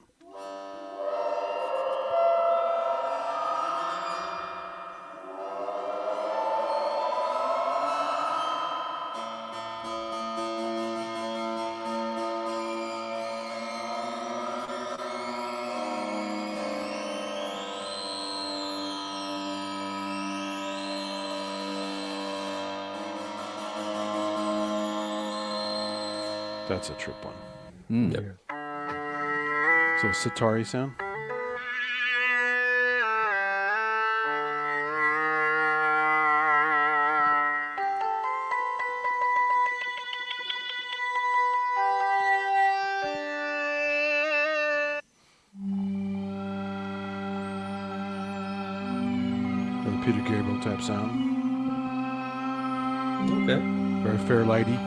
That's a trip one. Yep. So Sitari sound. Another Peter Gabriel type sound. Okay. Very fair lighty.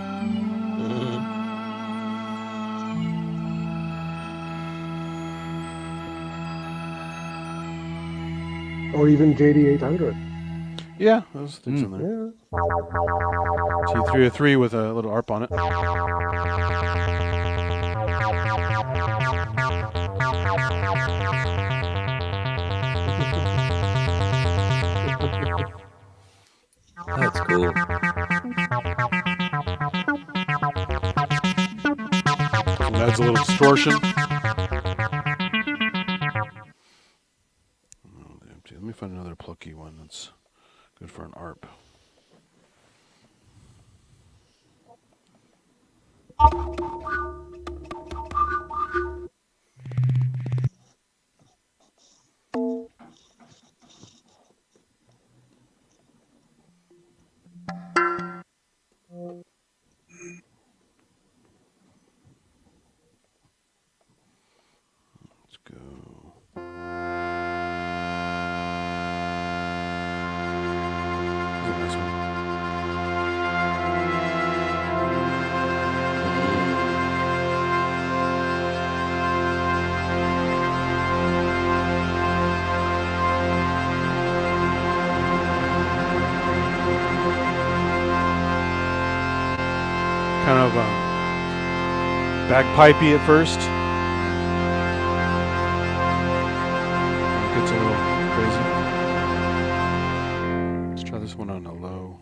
Mhm. Or even JD800. Yeah, those things in there. Yeah. T303 with a little ARP on it. That's cool. And adds a little distortion. Let me find another plucky one that's good for an ARP. Let's go. kind of bagpipey at first. It gets a little crazy. Let's try this one on a low.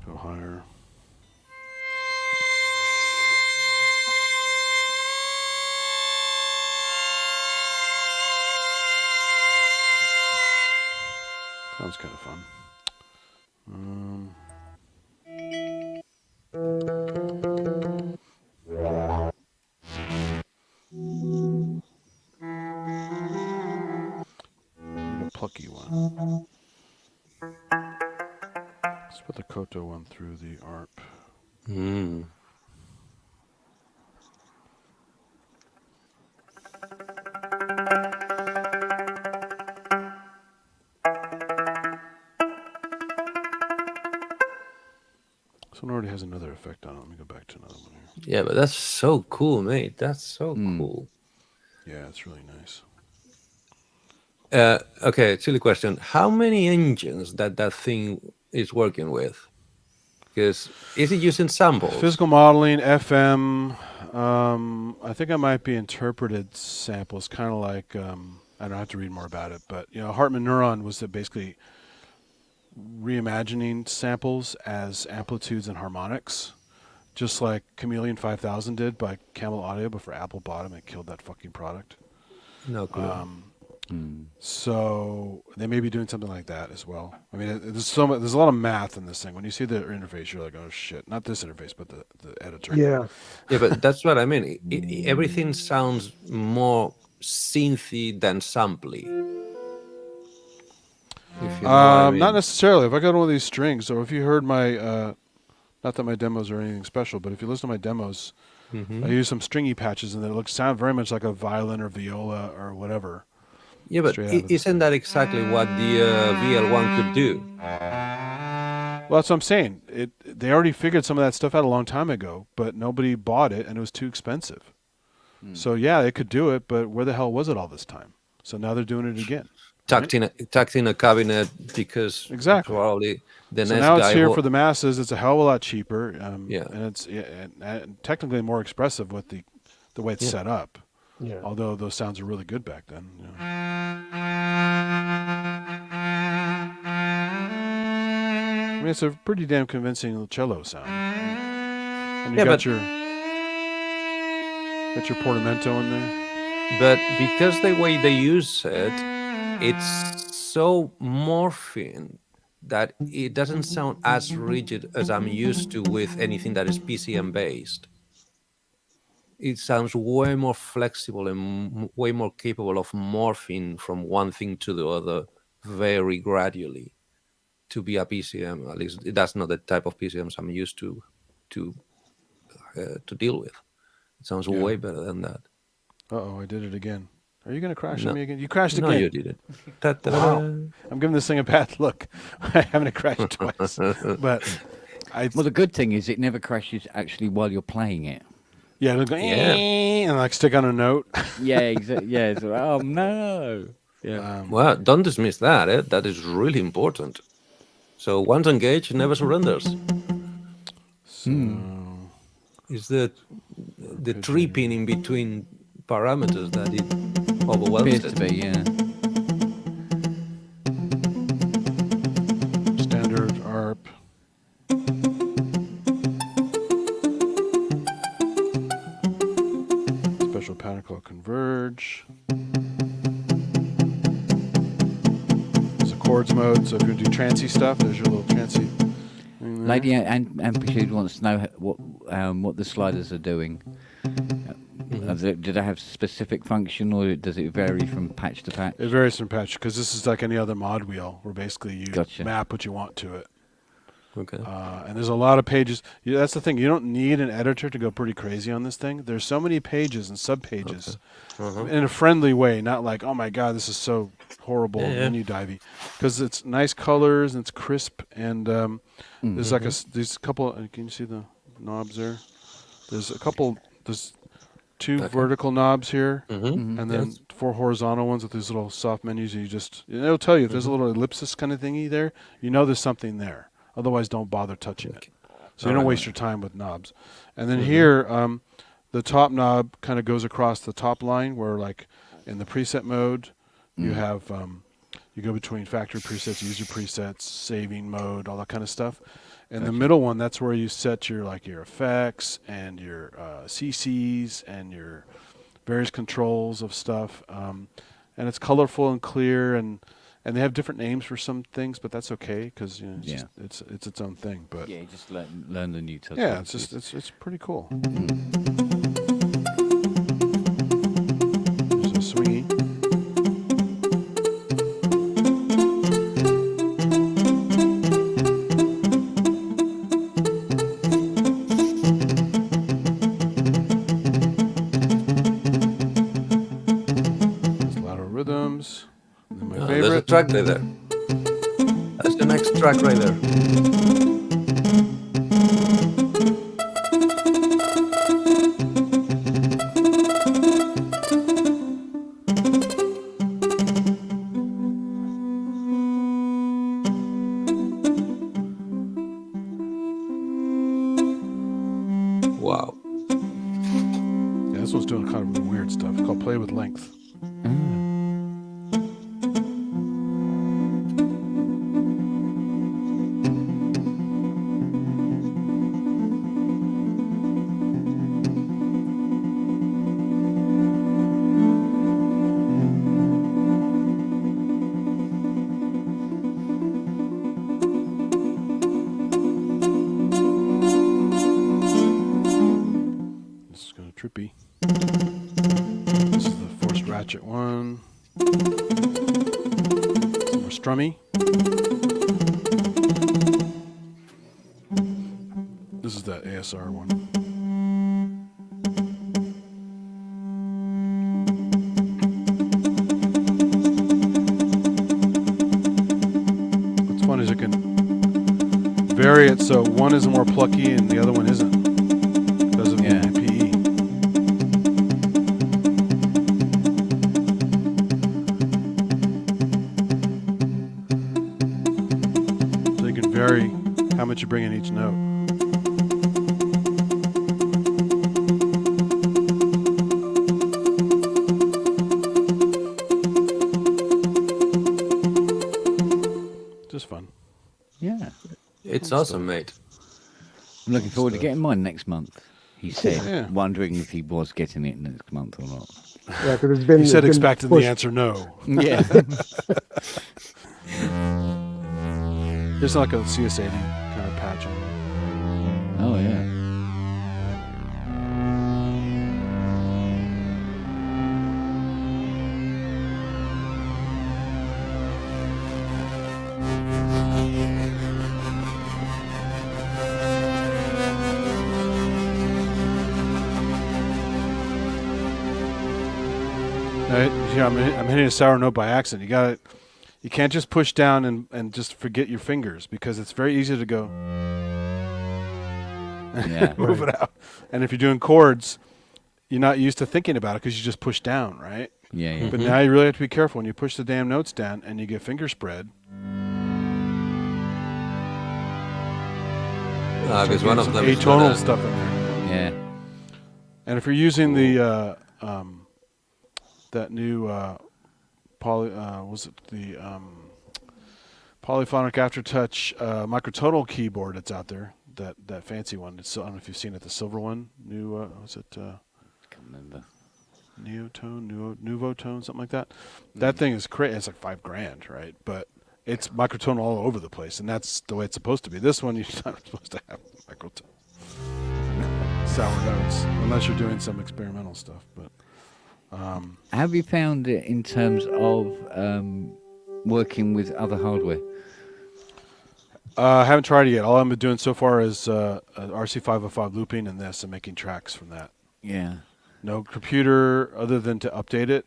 Go higher. Sounds kind of fun. A plucky one. Let's put the Koto one through the ARP. Mm. This one already has another effect on it. Let me go back to another one here. Yeah, but that's so cool, mate. That's so cool. Yeah, it's really nice. Okay, silly question. How many engines that thing is working with? Because is it using samples? Physical modeling, FM. I think I might be interpreted samples, kind of like I don't have to read more about it, but Hartman Neuron was basically reimagining samples as amplitudes and harmonics, just like Chameleon 5000 did by Camel Audio before Apple bought them and killed that fucking product. No clue. So they may be doing something like that as well. I mean, there's a lot of math in this thing. When you see the interface, you're like, oh shit, not this interface, but the editor. Yeah. Yeah, but that's what I mean. Everything sounds more synthy than sampley. If you know what I mean. Not necessarily. If I got one of these strings, or if you heard my, not that my demos are anything special, but if you listen to my demos, I use some stringy patches, and they sound very much like a violin or viola or whatever. Yeah, but isn't that exactly what the VL1 could do? Well, that's what I'm saying. They already figured some of that stuff out a long time ago, but nobody bought it, and it was too expensive. So yeah, they could do it, but where the hell was it all this time? So now they're doing it again. Tucked in a cabinet because Exactly. probably the So next now guy it's here for the masses. It's a hell of a lot cheaper, Yeah. and it's and technically more expressive with the way it's set up. Yeah. Although those sounds are really good back then. I mean, it's a pretty damn convincing cello sound. And you got your portamento in there. But because the way they use it, it's so morphine that it doesn't sound as rigid as I'm used to with anything that is PCM based. It sounds way more flexible and way more capable of morphing from one thing to the other very gradually to be a PCM. At least that's not the type of PCMs I'm used to deal with. It sounds way better than that. Uh-oh, I did it again. Are you going to crash No. on me again? You crashed again. No, you didn't. Wow. I'm giving this thing a bad look. I haven't crashed twice. But Well, the good thing is it never crashes actually while you're playing it. yeah, it'll go and like stick on a note. Yeah, exactly. Yeah. It's like, oh no. Yeah. Well, don't dismiss that. That is really important. So once engaged, never surrenders. It's the tripping in between parameters that it overwhelms Appears to be, yeah. Standard ARP. Special pattern called Converge. It's a chords mode, so if you do trancey stuff, there's your little trancey. Lady Amplitude wants to know what the sliders are doing. Do they have specific function, or does it vary from patch to patch? It varies from patch because this is like any other mod wheel, where basically you map what you want to it. Okay. And there's a lot of pages. That's the thing. You don't need an editor to go pretty crazy on this thing. There's so many pages and sub-pages in a friendly way, not like, oh my God, this is so horrible menu divey. Because it's nice colors and it's crisp. And there's like these couple, can you see the knobs there? There's a couple. There's 2 vertical knobs here, Mm-hmm. and then 4 horizontal ones with these little soft menus. And it'll tell you if there's a little ellipsis kind of thingy there. You know there's something there. Otherwise, don't bother touching it. So you don't waste your time with knobs. And then here, the top knob kind of goes across the top line, where like in the preset mode, you have you go between factory presets, user presets, saving mode, all that kind of stuff. And the middle one, that's where you set your effects and your CCs and your various controls of stuff. And it's colorful and clear, and they have different names for some things, but that's okay because it's its own thing. But Yeah, just learn the new touch. yeah, it's pretty cool. There's a swingy. There's lateral rhythms. And then my There's a favorite. track right there. That's the next track right there. Wow. Yeah, this one's doing kind of weird stuff. It's called Play with Length. This is kind of trippy. This is the forced ratchet one. Some more strummy. This is that ASR one. What's fun is you can vary it so one is more plucky and the other one isn't. Because of Yeah. the PE. So you can vary how much you bring in each note. Just fun. Yeah. It's awesome, mate. I'm looking forward to getting mine next month. He said, Yeah. wondering if he was getting it next month or not. Yeah, because it's been. You said it's been expecting pushed. the answer no. Yeah. There's like a CS80 kind of patch on it. Oh, yeah. Yeah, I'm hitting a sour note by accident. You can't just push down and just forget your fingers because it's very easy to go Yeah. move it out. And if you're doing chords, you're not used to thinking about it because you just push down, right? Yeah, yeah. But now you really have to be careful when you push the damn notes down and you get finger spread. Because one of them is atonal gonna- stuff in there. Yeah. And if you're using the that new was it the Polyphonic Aftertouch microtonal keyboard that's out there, that fancy one. It's, I don't know if you've seen it, the silver one. New was it Can't remember. Neotone, Nuvotone, something like that. That thing is crazy. It's like $5,000, right? But it's microtonal all over the place, and that's the way it's supposed to be. This one, you're not supposed to have microtone. Sour notes, unless you're doing some experimental stuff. But Have you found it in terms of working with other hardware? I haven't tried it yet. All I've been doing so far is RC505 looping and this and making tracks from that. Yeah. No computer other than to update it,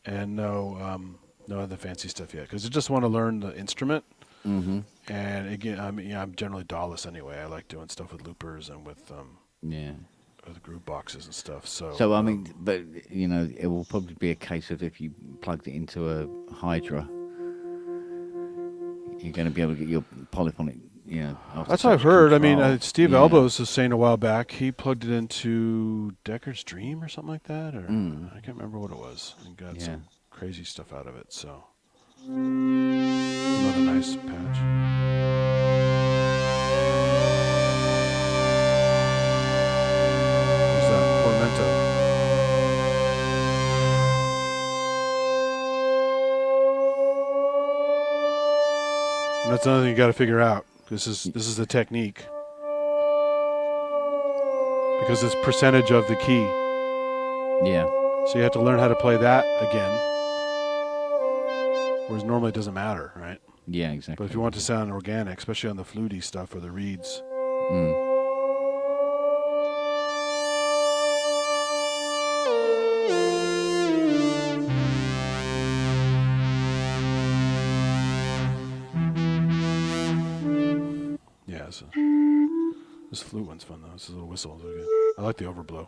and no other fancy stuff yet. Because I just want to learn the instrument. Mm-hmm. And again, I'm generally DAWless anyway. I like doing stuff with loopers and with Yeah. the groove boxes and stuff. So I mean, but it will probably be a case of if you plugged it into a Hydra, you're going to be able to get your polyphonic. After that's what I've touch heard. I control. mean, Steve Yeah. Elbows was saying a while back he plugged it into Decker's Dream or something like that, or I can't remember what it was, and got some crazy stuff out of it. So another nice patch. What's that? Portamento. And that's another thing you got to figure out. This is the technique, because it's percentage of the key. Yeah. So you have to learn how to play that again, whereas normally it doesn't matter, right? Yeah, exactly. But if you want to sound organic, especially on the fluty stuff or the reeds. Yeah, this flute one's fun though. This little whistle is really good. I like the overblow.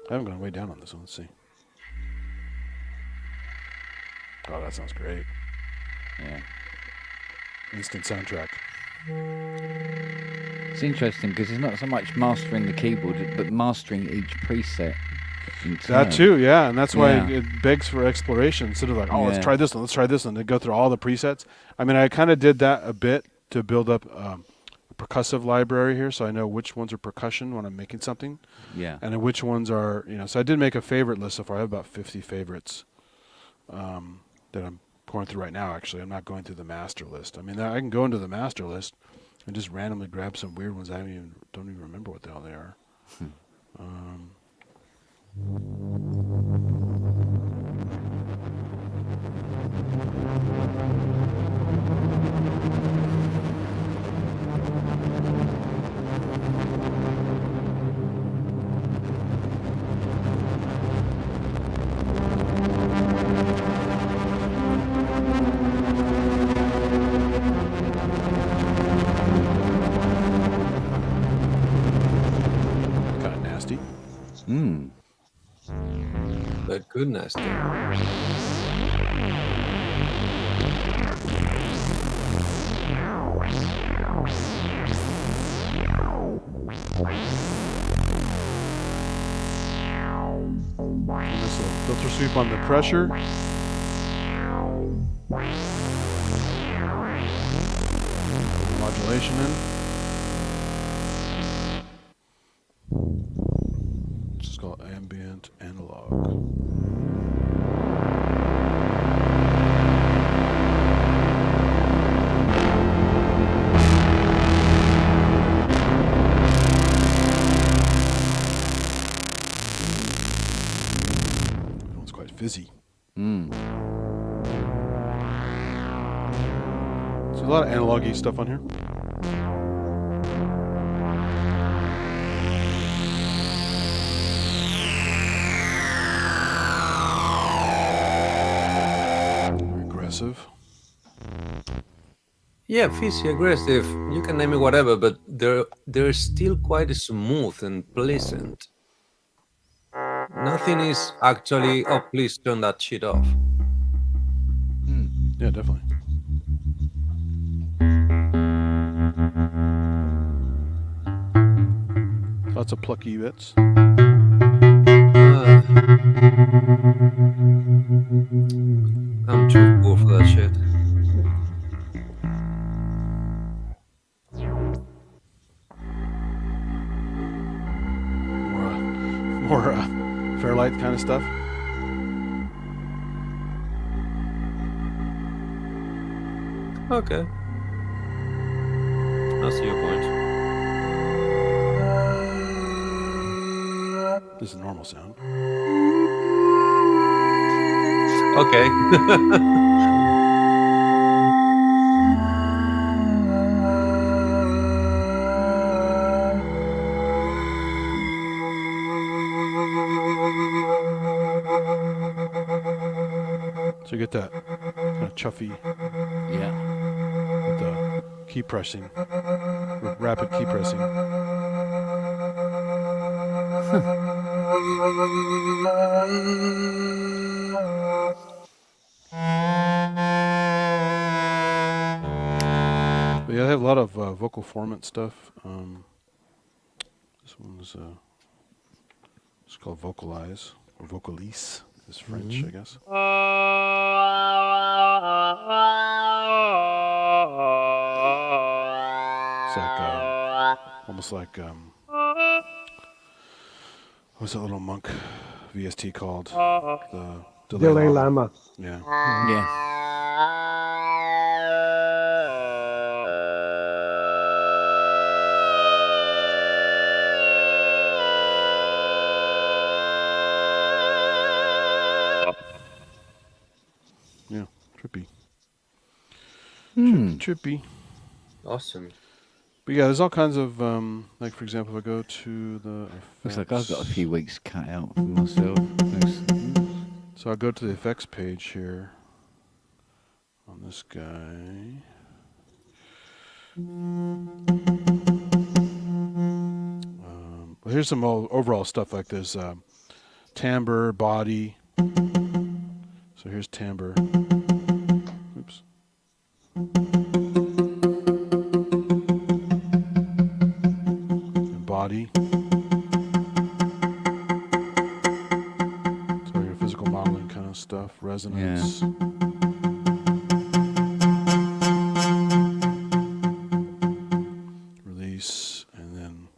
I haven't gone way down on this one. Let's see. Oh, that sounds great. Yeah. Instant soundtrack. It's interesting because it's not so much mastering the keyboard, but mastering each preset. in That turn. too, yeah, and that's why Yeah. it begs for exploration. Instead of like, oh, Yeah. let's try this one, let's try this one. They go through all the presets. I mean, I kind of did that a bit to build up a percussive library here, so I know which ones are percussion when I'm making something, Yeah. and then which ones are, So I did make a favorite list so far. I have about 50 favorites that I'm going through right now. Actually, I'm not going through the master list. I mean, I can go into the master list and just randomly grab some weird ones. I don't even remember what the hell they are. Kind of nasty. But goodness. Nice little filter sweep on the pressure. Modulation in. This is called ambient analog. It's quite fizzy. There's a lot of analog-y stuff on here. Aggressive. Yeah, fizzy, aggressive. You can name it whatever, but they're still quite smooth and pleasant. Nothing is actually, oh, please turn that shit off. Yeah, definitely. Lots of plucky bits. I'm too poor for that shit. More Fairlight kind of stuff. Okay. I see your point. This is normal sound. Okay. So you get that kind of chuffy Yeah. with the key pressing, rapid key pressing. But yeah, they have a lot of vocal formant stuff. This one's it's called Vocalize or Vocalise. Is French, I guess. It's like almost like what's that little monk VST called? The Dalai Lama. Yeah. Yeah. Yeah. Trippy. Hmm. Trippy. Awesome. But yeah, there's all kinds of like for example, if I go to the Looks like effects- I've got a few weeks cut out for myself. So I'll go to the effects page here on this guy. Well, here's some overall stuff like this. Timbre, body. So here's timbre. Oops. And body. So your physical modeling kind of stuff. Resonance. Release. And then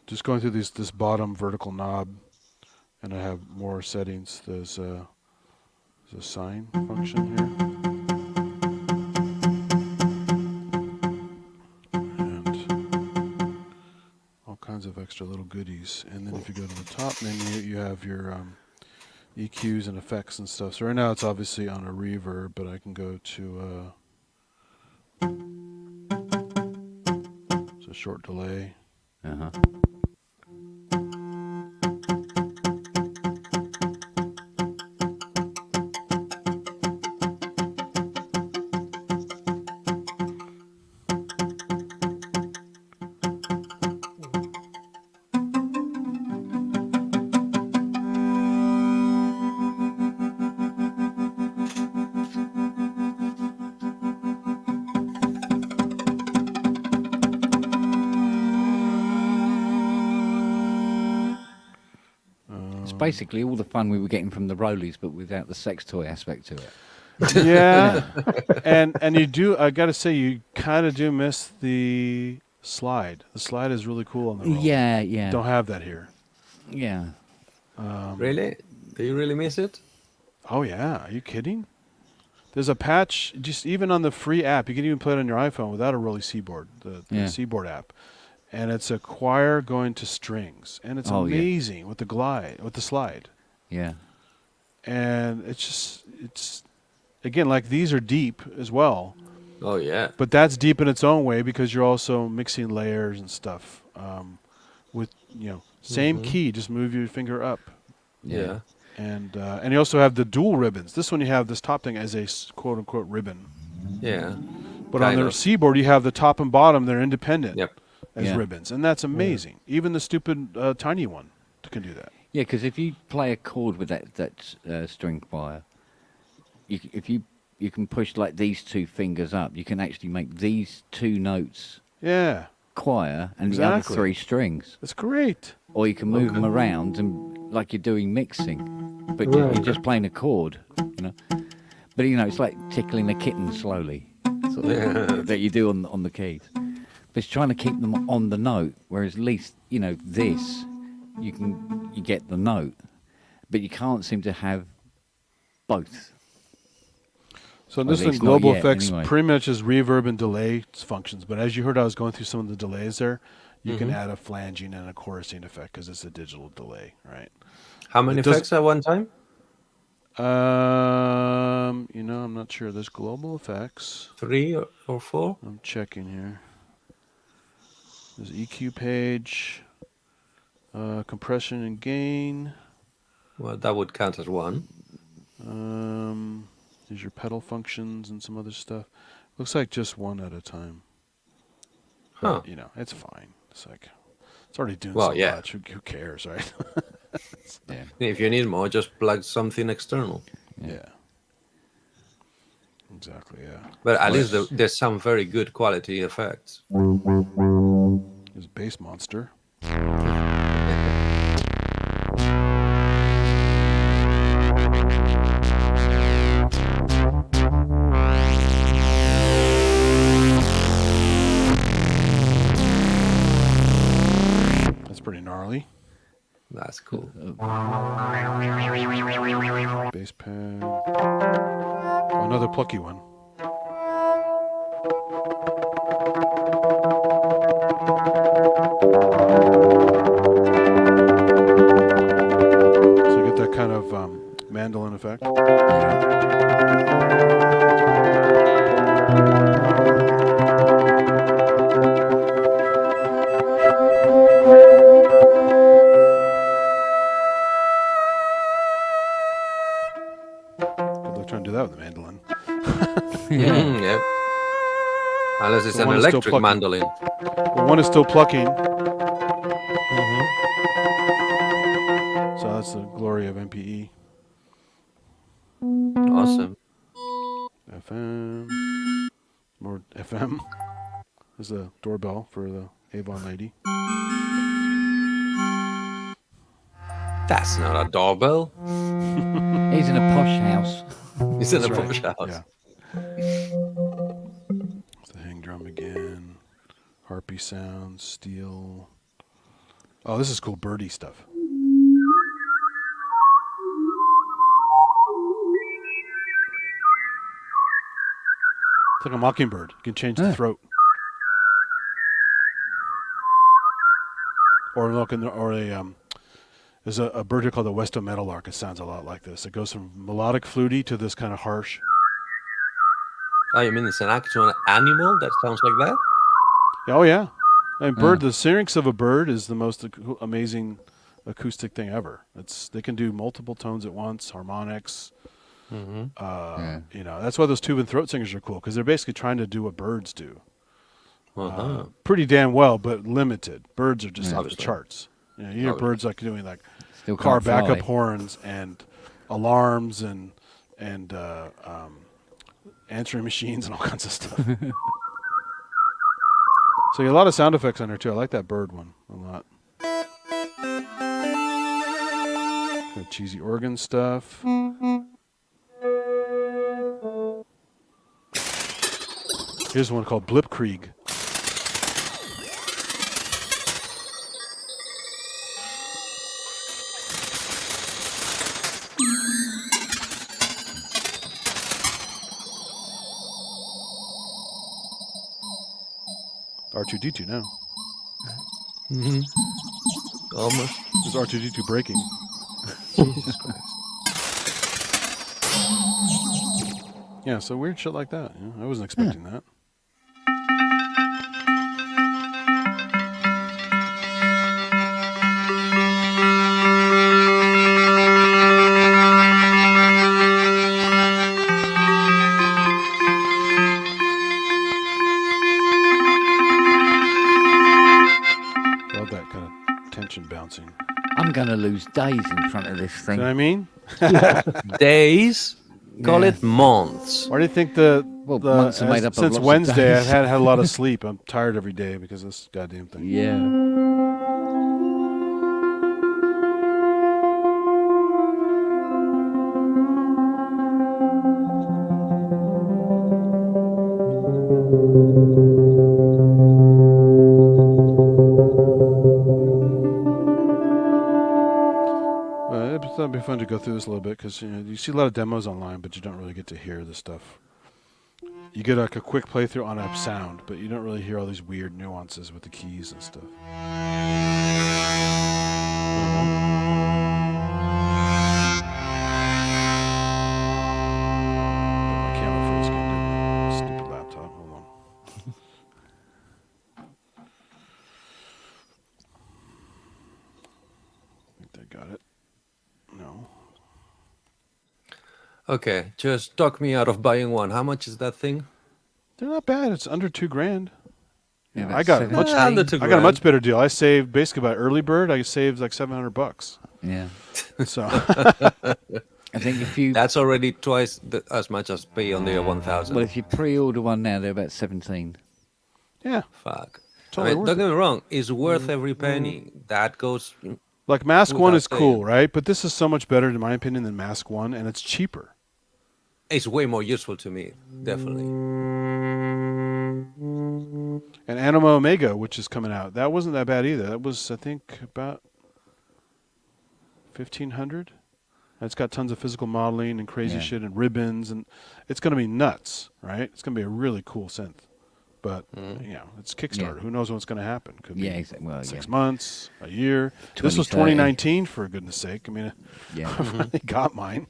just going through this bottom vertical knob, and I have more settings. There's a sine function here, and all kinds of extra little goodies. And then if you go to the top menu, you have your EQs and effects and stuff. So right now it's obviously on a reverb, but I can go to it's a short delay. Uh-huh. It's basically all the fun we were getting from the Rollies, but without the sex toy aspect to it. Yeah, and you do. I gotta say, you kind of do miss the slide. The slide is really cool on the roll. Yeah, yeah. Don't have that here. Yeah. Really? Do you really miss it? Oh yeah, are you kidding? There's a patch just even on the free app. You can even play it on your iPhone without a Rolly Seaboard, the Seaboard app, and it's a choir going to strings, and it's amazing with the slide. Yeah. And it's again, like these are deep as well. Oh yeah. But that's deep in its own way because you're also mixing layers and stuff with same key. Just move your finger up, Yeah. and you also have the dual ribbons. This one you have this top thing as a quote unquote ribbon. Yeah. But on the Seaboard you have the top and bottom. They're independent as Yeah. ribbons, and that's amazing. Even the stupid tiny one can do that. Yeah, because if you play a chord with that string choir, if you can push like these two fingers up, you can actually make these two notes Yeah, choir and the other Exactly. three strings. that's great. Or you can move them around and like you're doing mixing, but you're just playing a chord, But it's like tickling a kitten slowly, sort of, that you do on the keys. But it's trying to keep them on the note, whereas at least this you get the note, but you can't seem to have both. So in Or at this one, least not Global yet, Effects anyway. pretty much is reverb and delay functions. But as you heard, I was going through some of the delays there. You can add a flanging and a chorusing effect because it's a digital delay, right? How many It does- effects at one time? I'm not sure. There's Global Effects. 3 or 4? I'm checking here. There's EQ page, compression and gain. Well, that would count as one. Here's your pedal functions and some other stuff. Looks like just one at a time. Huh. But, it's fine. It's like it's already doing Well, so yeah. much. Who cares, right? Yeah. If you need more, just plug something external. Yeah. Exactly. Yeah. But at least there's some very good quality effects. There's Bass Monster. That's pretty gnarly. That's cool. Bass pad. Oh, another plucky one. So you get that kind of mandolin effect. Good luck trying to do that with a mandolin. Yeah. Unless it's The an one is still electric plucky. mandolin. The one is still plucking. So that's the glory of MPE. Awesome. FM. More FM. There's a doorbell for the Avon lady. That's not a doorbell. He's in a posh house. It's in a That's right. push house. Yeah. It's the hang drum again. Harpy sound, steel. Oh, this is cool birdie stuff. It's like a mockingbird. You can change the throat. Or look in the, or a there's a bird here called the Westo meadowlark. It sounds a lot like this. It goes from melodic fluty to this kind of harsh. Oh, you mean it's an actual animal that sounds like that? Oh yeah, and the syrinx of a bird is the most amazing acoustic thing ever. They can do multiple tones at once, harmonics. That's why those tube and throat singers are cool because they're basically trying to do what birds do. Pretty damn well, but limited. Birds are just off the charts. You hear birds like doing like Still car can't fly. backup horns and alarms and answering machines and all kinds of stuff. So you get a lot of sound effects on there too. I like that bird one a lot. Got cheesy organ stuff. Here's one called Blipkrieg. R2D2 now. Almost. This is R2D2 breaking. Jesus Christ. Yeah, so weird shit like that. I wasn't expecting that. Love that kind of tension bouncing. I'm going to lose days in front of this See thing. what I mean? Days? Call Yeah. it months. Why do you think months are made up of since lots of Wednesday days. I've had a lot of sleep. I'm tired every day because of this goddamn thing. Yeah. It'd be fun to go through this a little bit because you see a lot of demos online, but you don't really get to hear the stuff. You get like a quick playthrough on a sound, but you don't really hear all these weird nuances with the keys and stuff. My camera froze again, didn't it? Stupid laptop. Hold on. I think I got it. No. Okay, just talk me out of buying one. How much is that thing? They're not bad. It's under $2,000. Yeah, I about got 17. much. Under two I got a grand. much better deal. I saved basically by early bird. I saved like $700. Yeah. So I think if you That's already twice as much as pay on the 1,000. well, if you pre-order one now, they're about 17. yeah, Fuck. Totally worth don't get me wrong. It's worth every penny. That goes. like Mask One Without is cool, saying. right? But this is so much better, in my opinion, than Mask One, and it's cheaper. It's way more useful to me. Definitely. And Anima Omega, which is coming out, that wasn't that bad either. That was, I think, about 1,500. It's got tons of physical modeling and crazy Yeah. shit and ribbons, and it's going to be nuts, right? It's going to be a really cool synth. But it's Kickstarter. Yeah. Who knows what's going to happen? Could be Yeah, exactly. Well, 6 yeah. months, a year. This was 2030. 2019, for goodness sake. I mean, Yeah. I finally got mine.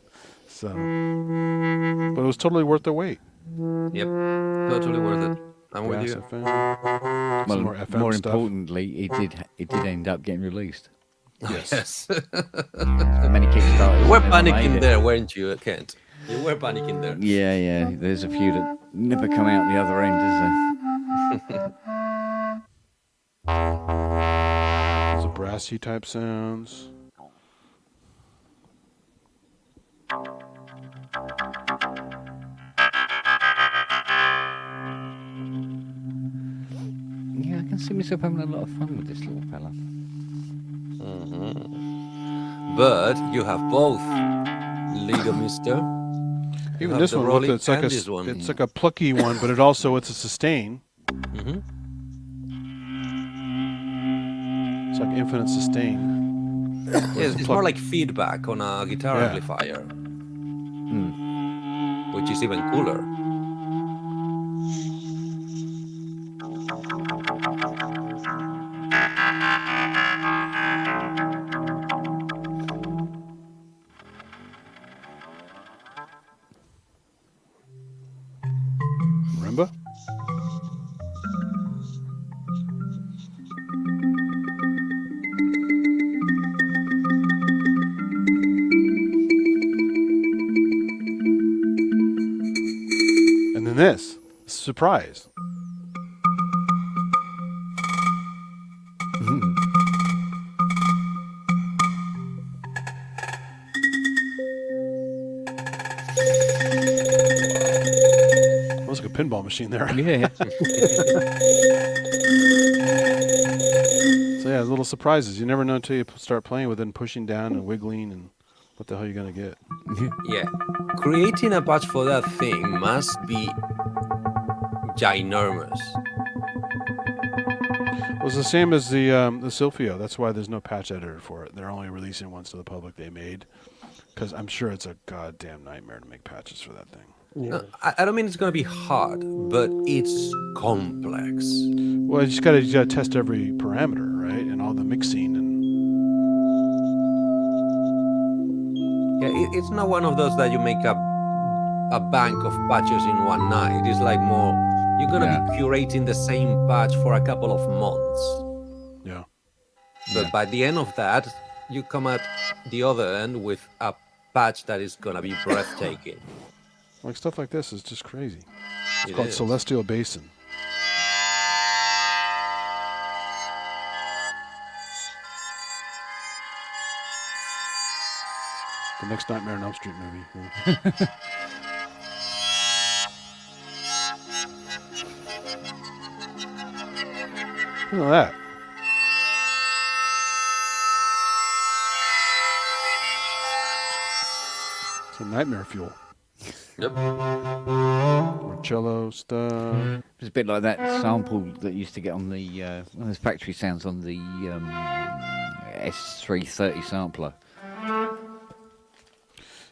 So, but it was totally worth the wait. Yep. Totally worth it. I'm with Brass you. FM. Well, Some more FM more stuff. importantly, it did end up getting released. Yes. Many Kickstarters. You were never made panicking it. there, weren't you, Kent? You were panicking there. Yeah, yeah. There's a few that never come out the other end, is there? Those are brassy type sounds. Yeah, I can see myself having a lot of fun with this little fella. But you have both Lido Mister. Even have this the one, look, Rolling it's like Candies one. it's like a plucky one, but it's a sustain. Mhm. It's like infinite sustain. Yes, it's more like feedback on a guitar Yeah. amplifier, which is even cooler. Marimba? And then this surprise. That was like a pinball machine there. Yeah. So yeah, little surprises. You never know until you start playing with it and pushing down and wiggling and what the hell you're gonna get. Yeah. Creating a patch for that thing must be ginormous. It was the same as the Silphio. That's why there's no patch editor for it. They're only releasing ones to the public they made, because I'm sure it's a goddamn nightmare to make patches for that thing. Yeah. I don't mean it's going to be hard, but it's complex. Well, you just gotta test every parameter, right, and all the mixing and. Yeah, it's not one of those that you make a bank of patches in one night. It's like more, you're going to be curating the same patch for a couple of months. Yeah. But by the end of that, you come at the other end with a patch that is going to be breathtaking. Like stuff like this is just crazy. It's It called is. Celestial Basin. The next Nightmare on Elm Street movie. Yeah. Look at that. It's a nightmare fuel. Yep. More cello stuff. It's a bit like that sample that used to get on the one of those factory sounds on the S330 sampler.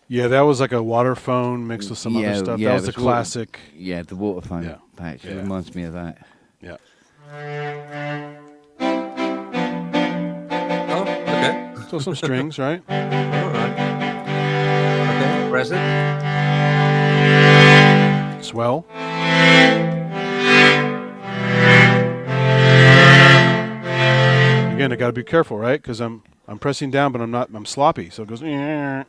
Yeah, that was like a water phone mixed with some Yeah, other stuff. yeah, That it was the was water- classic. Yeah, the water phone Yeah. patch. It Yeah. reminds me of that. Yeah. Oh, okay. So some strings, right? All right. Okay, press it. Swell. Again, I got to be careful, right? Because I'm pressing down, but I'm sloppy, so it goes. Yeah.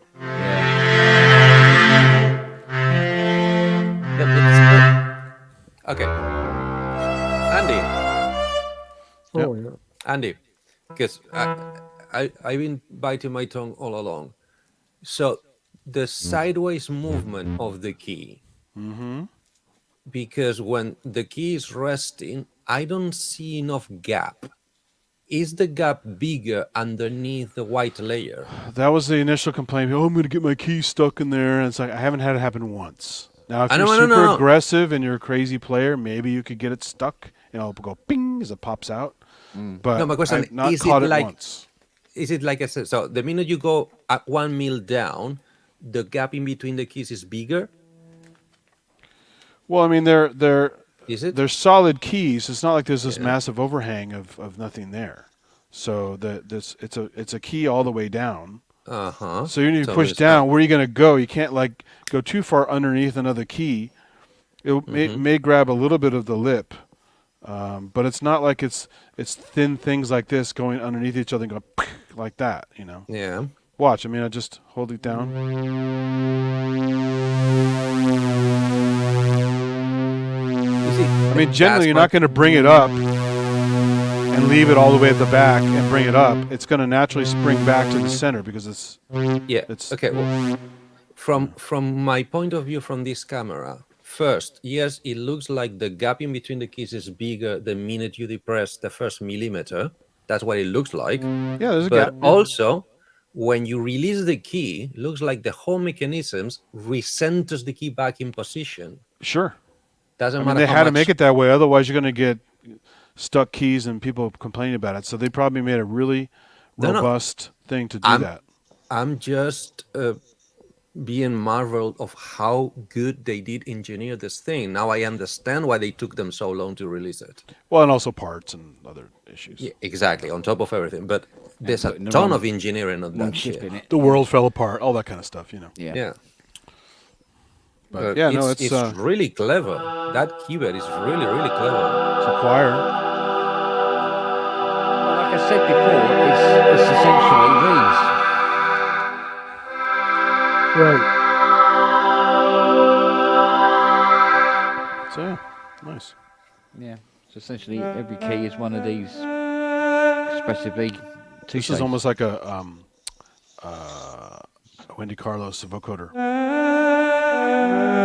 Andy, because I've been biting my tongue all along. So the sideways movement of the key, because when the key is resting, I don't see enough gap. Is the gap bigger underneath the white layer? That was the initial complaint. Oh, I'm going to get my key stuck in there. And it's like, I haven't had it happen once. Now, if you're super aggressive and you're a crazy player, maybe you could get it stuck and it'll go ping as it pops out. But No, my question I've not is caught it it like once. is it like I said? So the minute you go at 1 mil down, the gap in between the keys is bigger. Well, I mean, Is it? they're solid keys. It's not like there's this massive overhang of nothing there. So it's a key all the way down. So you need to push down. Where are you going to go? You can't like go too far underneath another key. It may grab a little bit of the lip, but it's not like it's thin things like this going underneath each other and go like that. You know. Yeah. Watch. I mean, I just hold it down. I mean, generally, you're not going to bring it up and leave it all the way at the back and bring it up. It's going to naturally spring back to the center because it's okay. Well, from my point of view from this camera, first, yes, it looks like the gap in between the keys is bigger the minute you depress the first millimeter. That's what it looks like. Yeah, there's a but gap. Also, when you release the key, looks like the whole mechanisms recenters the key back in position. Sure. Doesn't I matter. mean, they how had to much- make it that way. Otherwise, you're going to get stuck keys and people complaining about it. So they probably made a really robust thing to do that. I'm just being marveled of how good they did engineer this thing. Now I understand why they took them so long to release it. Well, and also parts and other issues. Yeah, exactly, on top of everything. But there's a putting the ton wrong- of engineering on Wrong that chip shit. in it. The world fell apart. All that kind of stuff, you know. Yeah. But yeah, no, it's really clever. That keyboard is really, really clever. It's a choir. Well, like I said before, it's essentially these. Right. So yeah, nice. Yeah. So essentially, every key is one of these expressively two This is almost like a Wendy Carlos vocoder,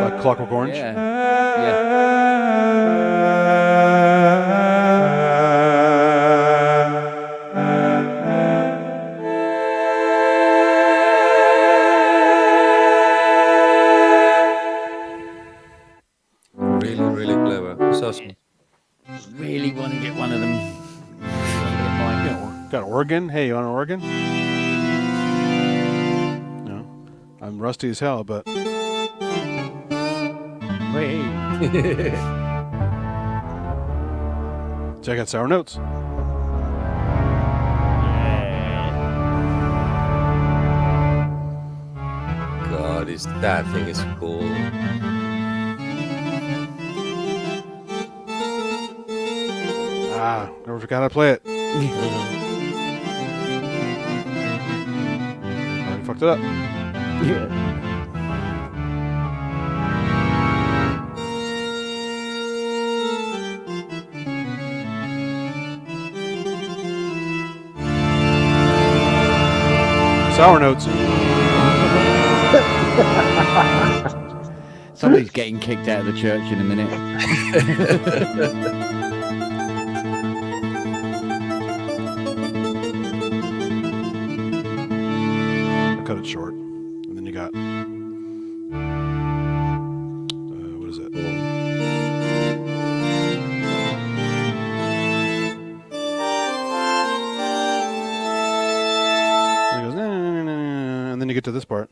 like Clockwork Orange. Yeah. Yeah. Really, really clever. So Really want to get one of them. Got an organ? Hey, you want an organ? No, I'm rusty as hell, but check out Sour Notes. God, that thing is cool. Never forgot how to play it. Already fucked it up. Sour Notes. Somebody's getting kicked out of the church in a minute. Cut it short, and then you got what is it? And it goes, and then you get to this part.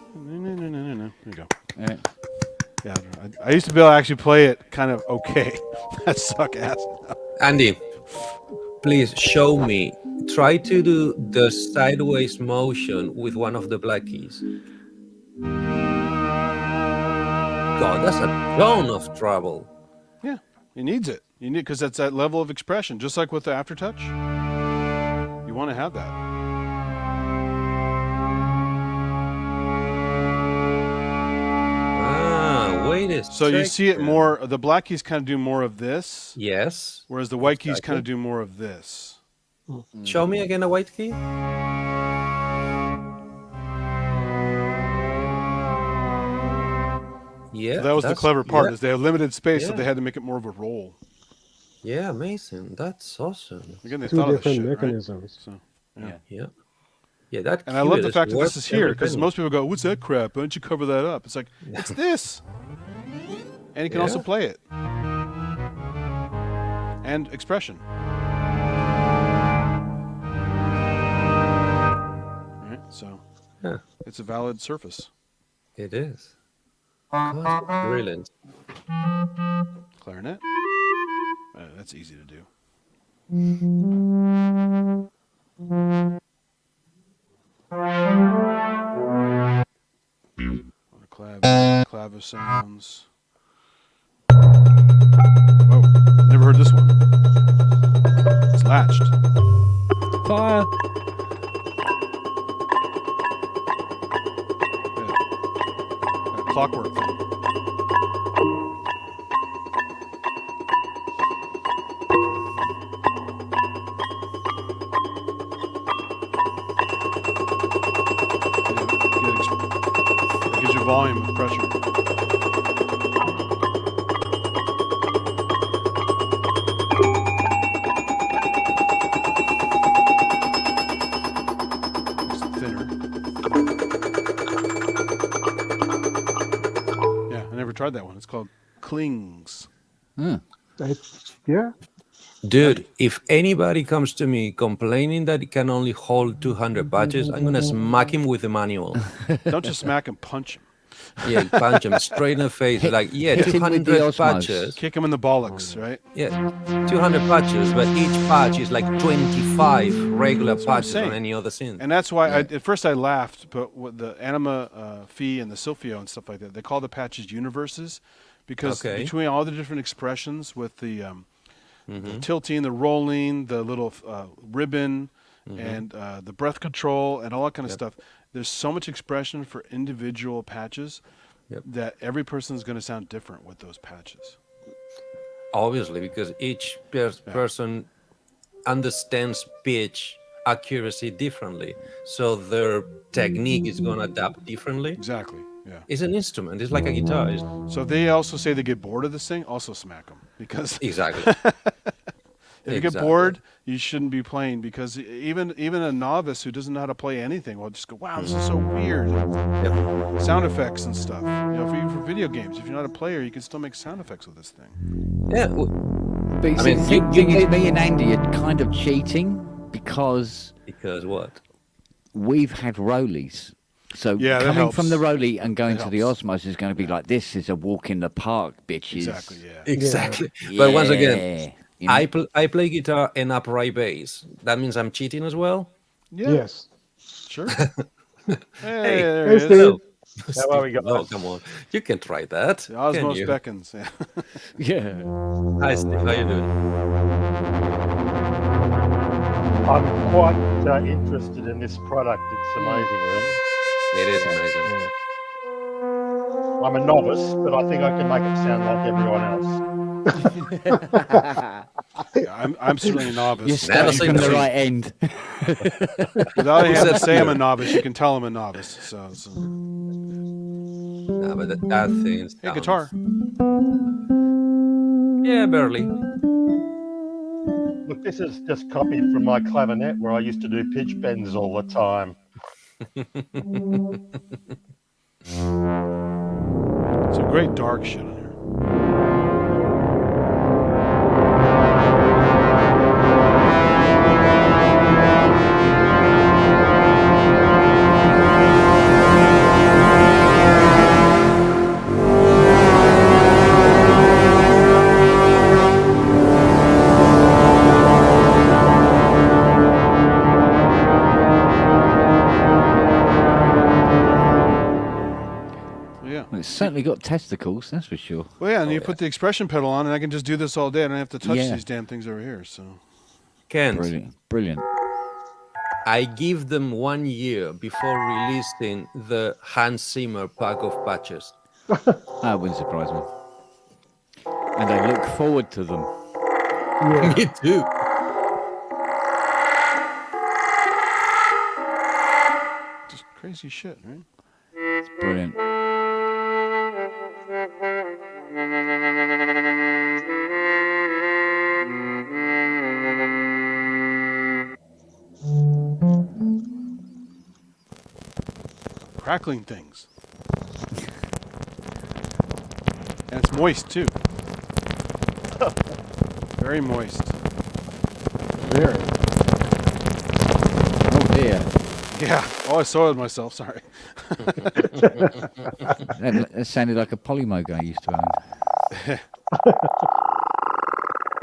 There you go. Yeah. Yeah, I used to be able to actually play it kind of okay. That suck ass. Andy, please show me. Try to do the sideways motion with one of the black keys. God, that's a ton of trouble. Yeah, it needs it. You need because that's that level of expression, just like with the aftertouch. You want to have that. is. So you see it tricky. more. The black keys kind of do more of this, Yes. whereas the white keys Exactly. kind of do more of this. Show me again a white key. Yeah. So that was the that's- clever part. Yeah, Is they have limited space, so Yeah. they had to make it more of a roll. yeah, amazing. That's awesome. Again, they Two thought of this different shit, right? mechanisms. So, Yeah. Yeah, that. and I love the cubist fact that this worth is here every because penny. most people go, "What's that crap? Why don't you cover that up?" It's like it's this, and you can also Yeah. play it and expression. Right, so Yeah. it's a valid surface. It is. God, brilliant. Clarinet. That's easy to do. Clav sounds. Whoa, never heard this one. It's latched. Fire. That clockwork thing. That gives you volume and pressure. It's thinner. Yeah, I never tried that one. It's called Klings. Yeah. Dude, if anybody comes to me complaining that it can only hold 200 patches, I'm gonna smack him with the manual. Don't just smack and punch him. Yeah, punch him straight in the face. Like, yeah, hit him with the 200 osmos. patches. Kick him in the bollocks, right? Yeah, 200 patches, but each patch is like 25 regular what I'm patches saying. on any other synth. And that's why at first I laughed, but with the Anima Phi and the Silphio and stuff like that, they call the patches universes because Okay. between all the different expressions with the tilting, the rolling, the little ribbon, and the breath control and all that kind of stuff, there's so much expression for individual patches that every person is going to sound different with those patches. Obviously, because each person understands pitch accuracy differently, so their technique is going to adapt differently. Exactly. Yeah. It's an instrument. It's like a guitar. So if they also say they get bored of this thing, also smack them because Exactly. if you get bored, you shouldn't be playing because even a novice who doesn't know how to play anything will just go, "Wow, this is so weird." Yep. Sound effects and stuff. You know, for video games, if you're not a player, you can still make sound effects with this thing. Yeah. But you I see, mean, the thing is, me and Andy are kind of cheating because Because what? we've had rollies. So Yeah, that coming from helps. the rollie and going That to the helps. Osmos is going to be like, this is a walk in the park, bitches. Exactly. Yeah. Exactly. But once again, Yeah. You know? I play guitar and upright bass. That means I'm cheating as well. Yeah. Yes. Sure. Hey, there Hey, it is. Steve. How are we going? No, come on. You can try that. The Can Osmos you? beckons. Yeah. Yeah. Hi, Steve. How you doing? I'm quite interested in this product. It's amazing, really. It is amazing. I'm a novice, but I think I can make it sound like everyone else. Yeah, I'm certainly a novice. You're Never starting seen from the the right end. Without having to said say I'm a no? novice, you can tell I'm a novice. So No, but that thing. hey, guitar. Yeah, barely. Look, this is just copied from my clavinet where I used to do pitch bends all the time. Some great dark shit on here. Yeah. Well, it's certainly got testicles, that's for sure. Well, yeah, and you put the expression pedal on, and I can just do this all day. I don't have to touch Yeah. these damn things over here. So Kent, Brilliant. Brilliant. I give them 1 year before releasing the Hans Zimmer pack of patches. That wouldn't surprise me. And I look forward to them. Yeah. Me too. Just crazy shit, right? It's brilliant. Crackling things. And it's moist too. Very moist. Very. Oh dear. Yeah. Oh, I soiled myself. Sorry. That sounded like a Polymo guy used to own.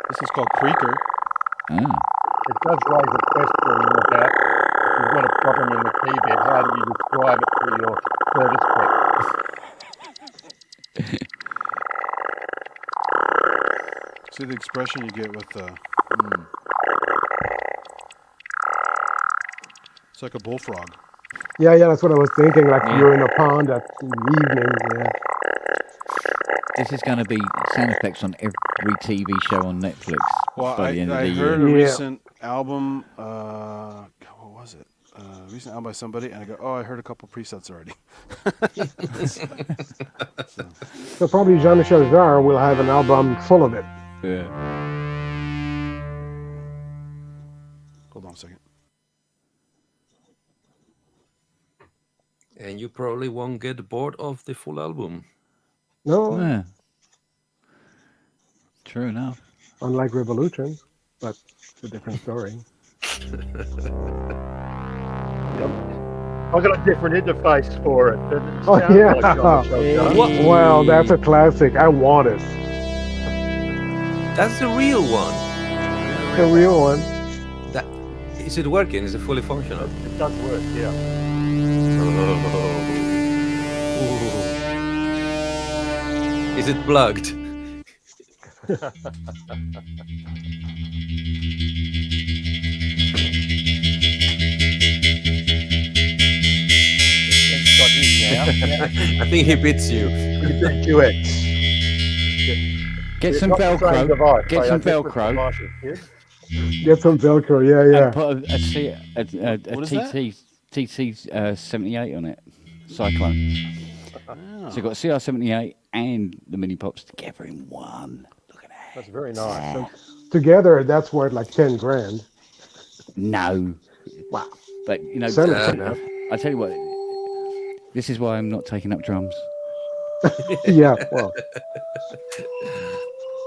This is called Creaker. Ah. It does raise a question about if you've got a problem in the key bed, how do you describe it to your service tech? See the expression you get with it's like a bullfrog. Yeah, that's what I was thinking. Like you're in a pond at the evening. Yeah. This is going to be sound effects on every TV show on Netflix Well, by the end of I the heard year. a Yeah. recent album. What was it? Recent album by somebody, and I go, oh, I heard a couple presets already. So probably Jean-Michel Jarre will have an album full of it. Yeah. Hold on a second. And you probably won't get bored of the full album. No, Yeah. True enough. unlike Revolution, but it's a different story. I've got a different interface for it. It Oh, sounds yeah. like Jean-Michel Jarre. Well, that's a classic. I want it. That's the real one. The real one. That is it working? Is it fully functional? It does work, yeah. Is it plugged? It's got his now. I think he beats you. QX. Get some It's not the same Velcro. device. Get They some are different Velcro. devices, yes. Get some Velcro. Yeah. And put a What is that? TT 78 on it. Cyclone. So you've got CR 78 and the mini pops together in one. Look at that. That's very nice. Together, that's worth like 10 grand. No. Wow. But you know, Sell it for that. I tell you what, this is why I'm not taking up drums. Yeah. Well,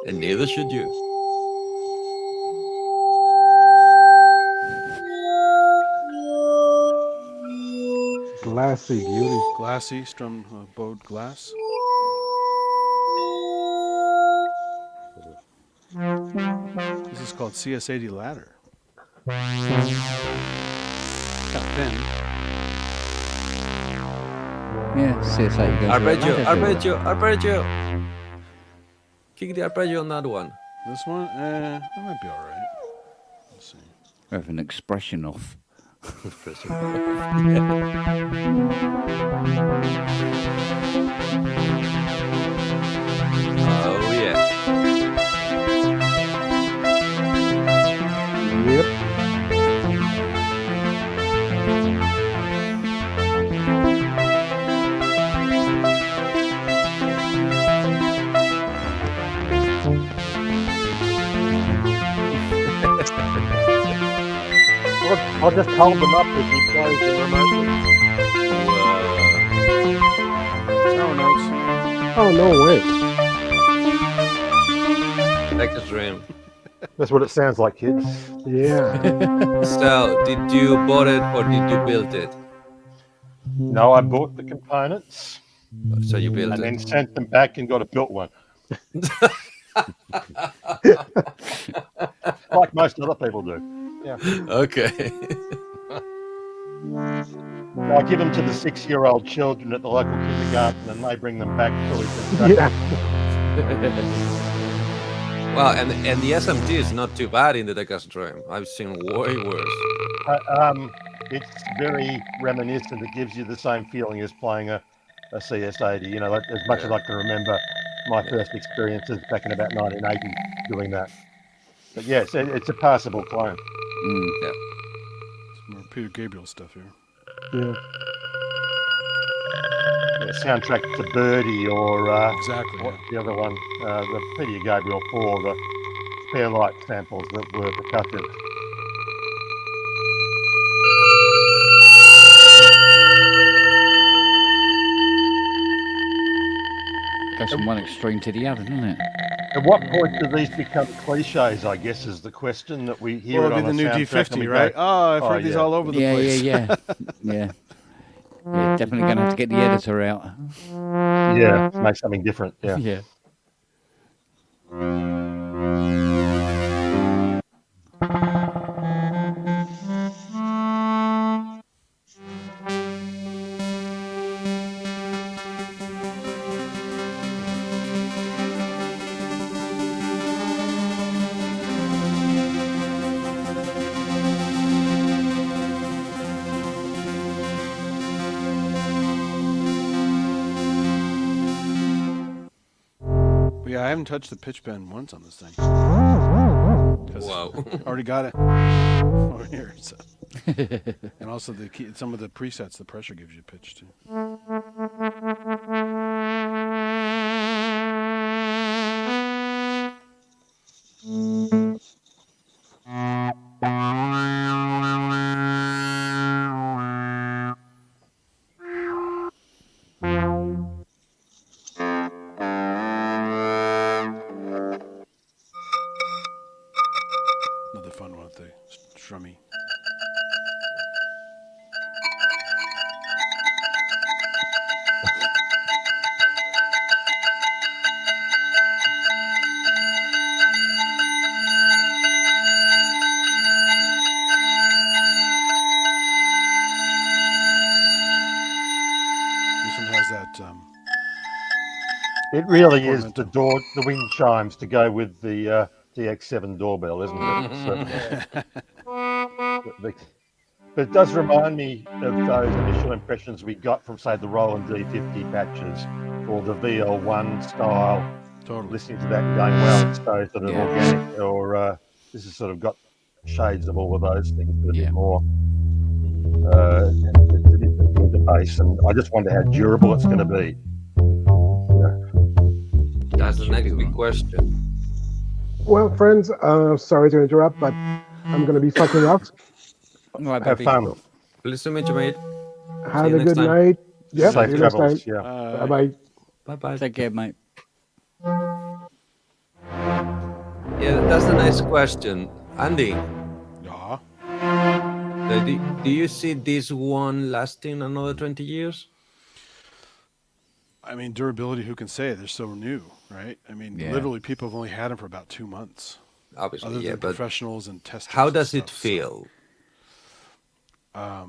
And neither should you. glassy beauty. Glassy, strummed bowed glass. This is called CS80 ladder. Kind of thin. Yeah, CSA. goes with it. Arpeggio. Kick the arpeggio on that one. This one, that might be all right. Let's see. We have an expression off. Oh yeah. Yep. I'll just hold them up as he plays the remote. Tower notes. Oh, no way. Texas Dream. That's what it sounds like, kids. Yeah. So, did you bought it or did you build it? No, I bought the components So you built and then it. sent them back and got a built one. Like most other people do. Yeah. Okay. I give them to the 6-year-old children at the local kindergarten and they bring them back so we can Yeah. Well, and the SMT is not too bad in the Texas Dream. I've seen way worse. It's very reminiscent. It gives you the same feeling as playing a a CS80. You know, like, as much as I can remember my first experiences back in about 1980 doing that. But yes, it's a passable clone. Yeah. It's more Peter Gabriel stuff here. Yeah. Yeah, soundtrack to Birdie or Exactly. what Yeah. the other one, the Peter Gabriel 4, the Fairlight samples that were percussive. Goes from one extreme to the other, doesn't it? At what point do these become cliches, I guess, is the question that we hear Well, it it'll on be the a new soundtrack and we D50, go, right? Oh, I've heard oh, these yeah. all over the Yeah, place. yeah. Yeah, definitely going to have to get the editor out. Yeah, make something different. Yeah. Yeah. But yeah, I haven't touched the pitch bend once on this thing. 'Cause Wow. already got it over here. So. And also the key, some of the presets, the pressure gives you pitch too. Another fun one with the strummy. This one has that. It really is Portamento. the wind chimes to go with the DX7 doorbell, isn't it? But it does remind me of those initial impressions we got from, say, the Roland D50 patches or the VL1 style. Totally. Listening to that and going, well, it's so sort of Yeah. organic, or this has sort of got shades of all of those things, but a Yeah. bit more. It's a different interface, and I just wonder how durable it's going to be. That's the next big question. Well, friends, sorry to interrupt, but I'm going to be fucking off. Right, Have baby. fun. Pleased to meet you, mate. Have you a next good time. night. Yep, Safe see you next time. travels. Yeah. Bye bye. Bye bye. Take care, mate. Yeah, that's the next question. Andy, Yeah. do you see this one lasting another 20 years? I mean, durability, who can say? They're so new, right? I mean, Yeah. literally, people have only had them for about 2 months. Obviously, Other yeah, than but professionals and testers. how and does it stuff, so, feel? I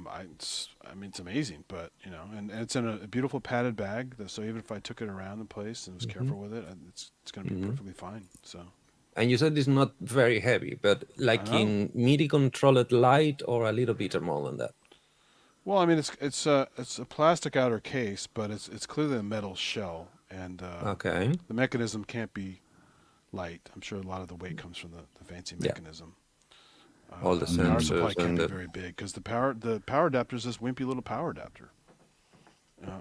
mean, it's amazing, but you know, and it's in a beautiful padded bag. So even if I took it around the place and was careful with it, it's going to be perfectly fine. So And you said it's not very heavy, but like know. in MIDI controlled light or a little bit more than that? well, I mean, it's a plastic outer case, but it's clearly a metal shell, and Okay. the mechanism can't be light. I'm sure a lot of the weight comes from the fancy Yeah. mechanism. All the And power supply sensors can't and be the... very big because the power adapter is this wimpy little power adapter.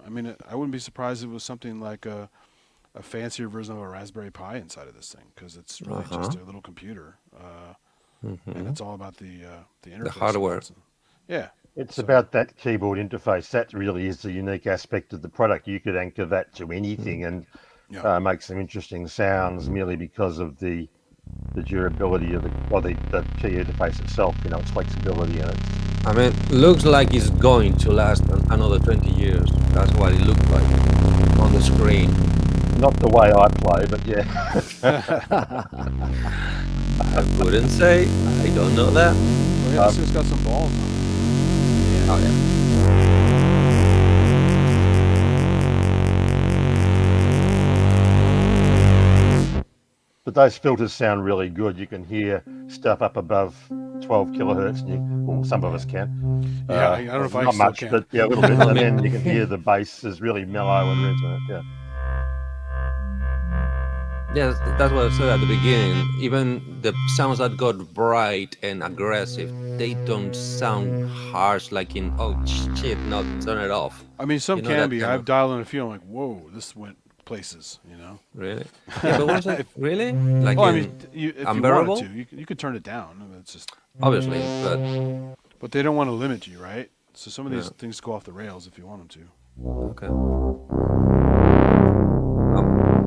I mean, I wouldn't be surprised if it was something like a fancier version of a Raspberry Pi inside of this thing, because it's really just a little computer, and it's all about the interface. hardware. Yeah, It's about that keyboard interface. That really is the unique aspect of the product. You could anchor that to anything and Yeah. make some interesting sounds merely because of the durability of the key interface itself. You know, its flexibility and its. I mean, looks like it's going to last another 20 years. That's what it looked like on the screen. Not the way I play, but yeah. I wouldn't say. I don't know that. well, yeah, this thing's got some balls on it. Oh, yeah. But those filters sound really good. You can hear stuff up above 12 kilohertz, and well, some of us can. Yeah, I don't know if I not still much, can. but yeah, a little bit. And then you can hear the bass is really mellow and resonant. Yeah. Yeah, that's what I said at the beginning. Even the sounds that got bright and aggressive, they don't sound harsh like in, oh shit, no, turn it off. I mean, some You know, can that be. kind I've of- dialed in a few. I'm like, whoa, this went places. Really? Yeah, but was it really? Like Well, I in mean, if you unbearable? wanted to, you could turn it down. I mean, it's just, Obviously, but but they don't want to limit you, right? So some of these Yeah. things go off the rails if you want them to. okay.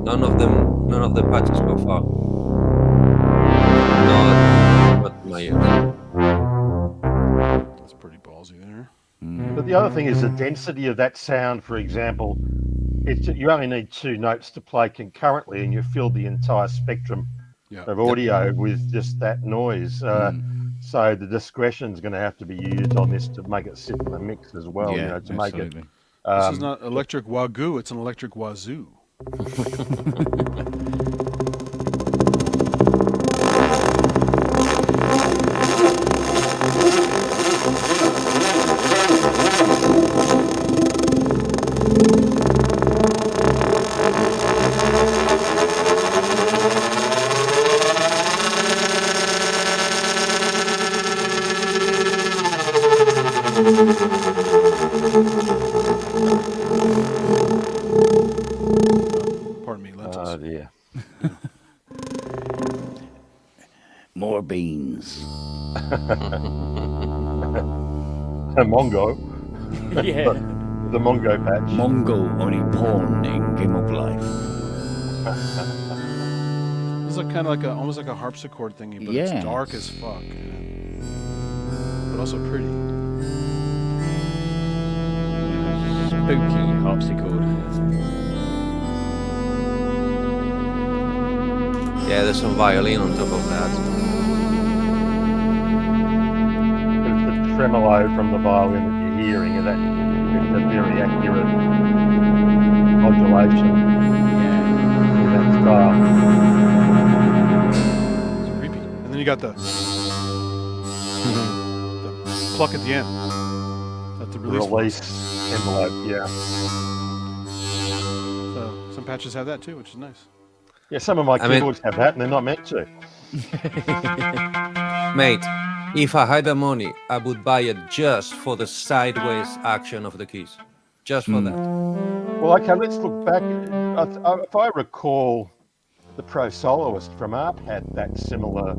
None of the patches go far. Not my ears. That's pretty ballsy there. But the other thing is the density of that sound. For example, you only need 2 notes to play concurrently, and you fill the entire spectrum Yeah. of audio with just that noise. So the discretion's going to have to be used on this to make it sit in the mix as well. Yeah, to make it. absolutely. This is not electric wagyu, it's an electric wazoo. Pardon me, lentils. Oh dear. More beans. A Mongo. Yeah. The Mongo patch. Mongo only pawn in Game of Life. This is kind of like almost like a harpsichord thingy, but Yeah. it's dark as fuck, but also pretty. Spooky harpsichord. Yeah, there's some violin on top of that. It's the tremolo from the violin that you're hearing, and that it's a very accurate modulation in that style. It's creepy. And then you got the pluck at the end. That's the release. Release envelope, yeah. So some patches have that too, which is nice. Yeah, some of my I mean- keyboards have that, and they're not meant to. Mate, if I had the money, I would buy it just for the sideways action of the keys. Just for that. Well, okay, let's look back. If I recall, the Pro Soloist from ARP had that similar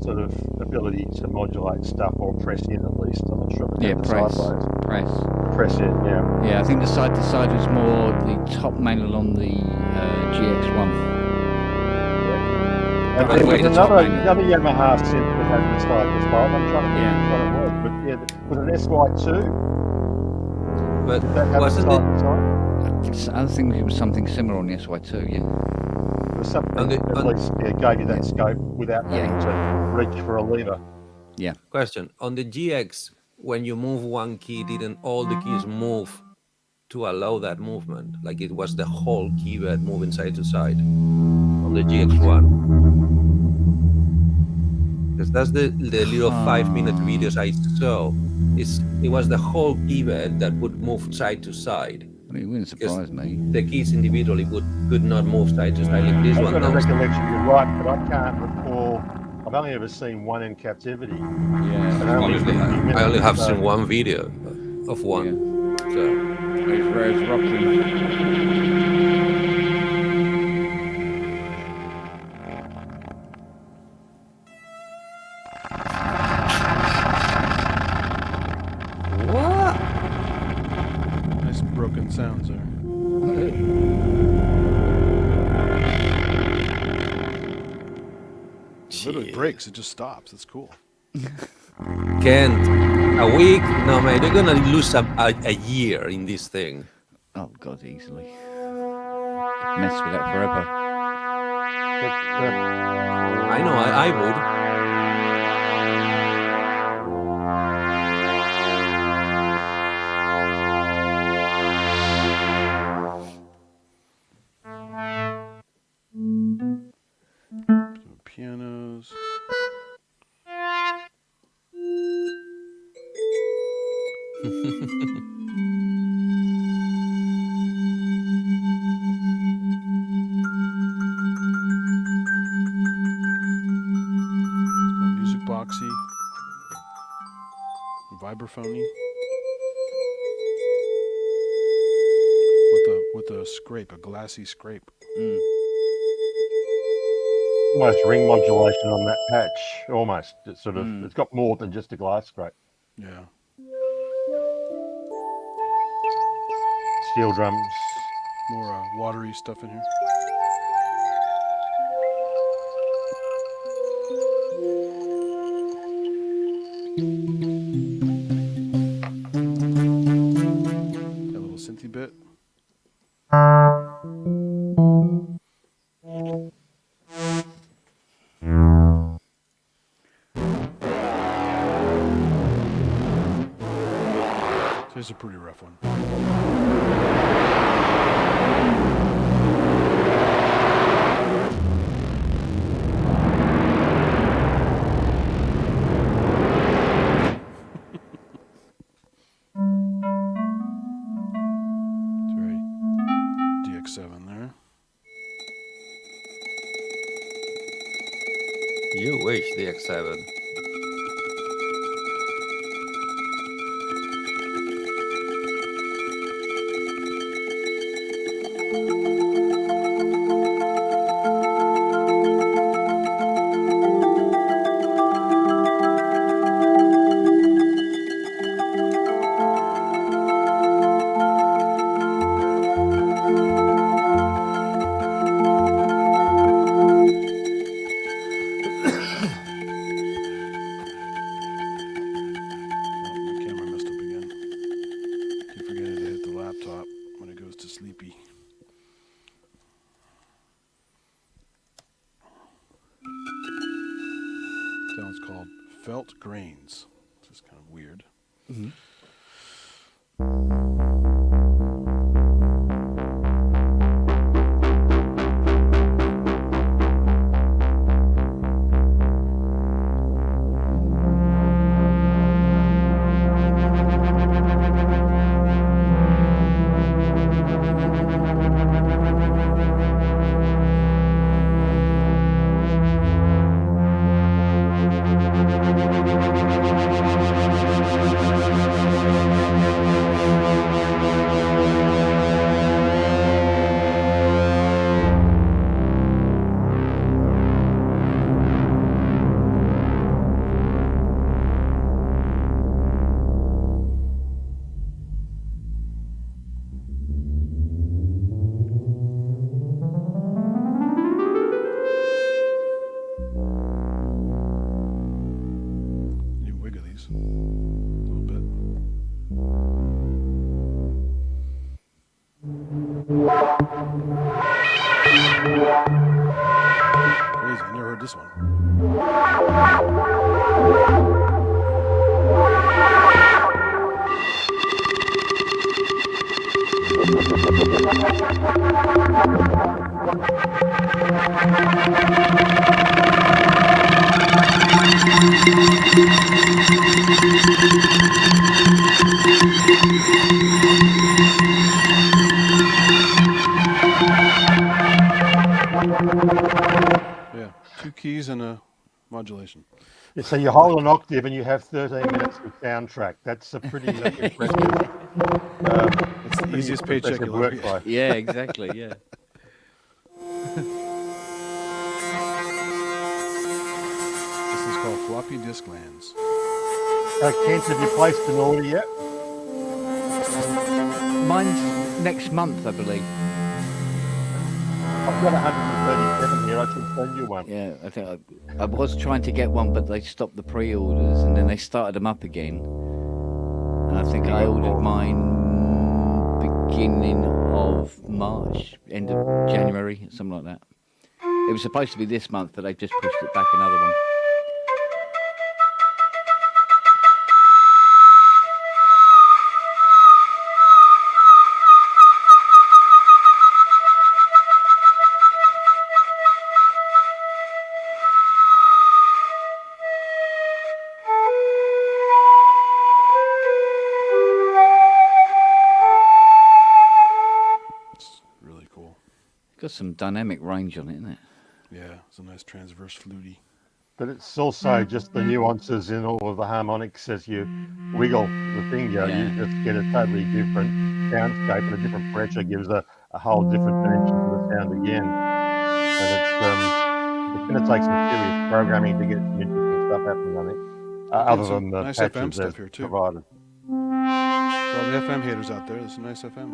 sort of ability to modulate stuff or press in at least. I'm not sure if it Yeah, had the press. sideways. Press. Press in, yeah. Yeah, I think the side to side was more the top manual on the GX1. And By the there way, was the top another manual. Yamaha synth that had the side to side. I'm trying to think Yeah. what it was, but yeah, was it SY2? But Did that have the wasn't side it? to side? I think it was something similar on the SY2, yeah. It was something On the- that at on- least gave you that scope without Yeah. having to reach for a lever. Question. On the GX, when you move one key, didn't all the keys move to allow that movement? Like it was the whole keyboard moving side to side on the GX1? Because that's the little 5-minute videos I saw. It was the whole keyboard that would move side to side. I mean, it wouldn't surprise me. The keys individually could not move side to side like this I've one got a does. recollection you're right, but I can't recall. I've only ever seen one in captivity. Yeah. And only Obviously, 50 minutes, I only have so- seen one video of one. So It's Rose rocking. what? Nice broken sounds there. It literally breaks. It just stops. That's cool. Kent, a week? No, mate, you're gonna lose a year in this thing. Oh, God, easily. Mess with that forever. I know, I would. Music boxy, vibraphony, with a scrape, a glassy scrape. Almost ring modulation on that patch. Almost. It's sort of. It's got more than just a glass scrape. Yeah. Steel drums. More watery stuff in here. Got a little synthy bit. Here's a pretty rough one. It's very DX7 there. You wish the X7. The camera messed up again. Keep forgetting to hit the laptop when it goes to sleepy. That one's called Felt Grains. This is kind of weird. You wiggle these a little bit. Crazy, I never heard this one. Yeah, 2 keys and a modulation. Yeah, so you hold an octave and you have 13 minutes of soundtrack. That's a pretty impressive. It's the easiest paycheck impressive you'll ever get. workflow. Yeah, exactly. Yeah. This is called floppy disk lands. Kent, have you placed an order yet? Mine's next month, I believe. I've got 137 here. I can send you one. Yeah, I think I was trying to get one, but they stopped the pre-orders and then they started them up again. And I think I ordered mine beginning of March, end of January, something like that. It was supposed to be this month, but they just pushed it back another one. some dynamic range on it, isn't it? Yeah, it's a nice transverse fluty. But it's also just the nuances in all of the harmonics as you wiggle the finger. Yeah. You just get a totally different soundscape, and a different pressure gives a whole different dimension to the sound again. And it's going to take some serious programming to get some interesting stuff happening, I think, other some than the nice patches FM stuff they've here, too. provided. For all the FM haters out there, there's some nice FM.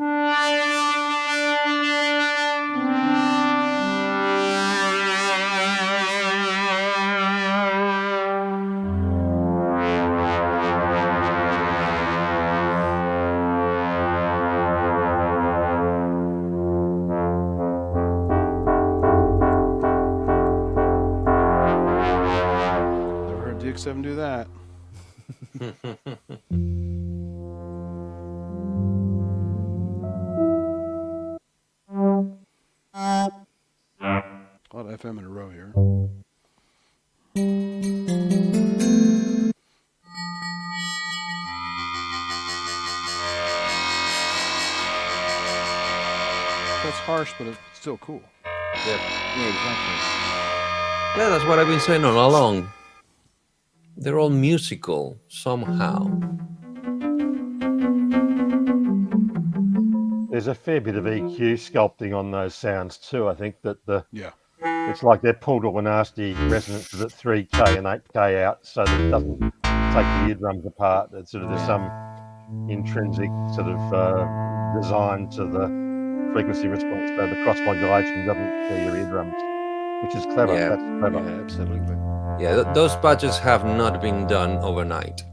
Never heard DX7 do that. A lot of FM in a row here. That's harsh, but it's still cool. Yeah, exactly. Yeah, that's what I've been saying all along. They're all musical somehow. There's a fair bit of EQ sculpting on those sounds too. I think that Yeah. it's like they're pulled all the nasty resonances at 3K and 8K out, so that it doesn't take the eardrums apart. That sort of there's some intrinsic sort of design to the frequency response, so the cross modulation doesn't tear your eardrums, which is clever. Yeah. That's clever. Yeah, absolutely. Yeah, those patches have not been done overnight.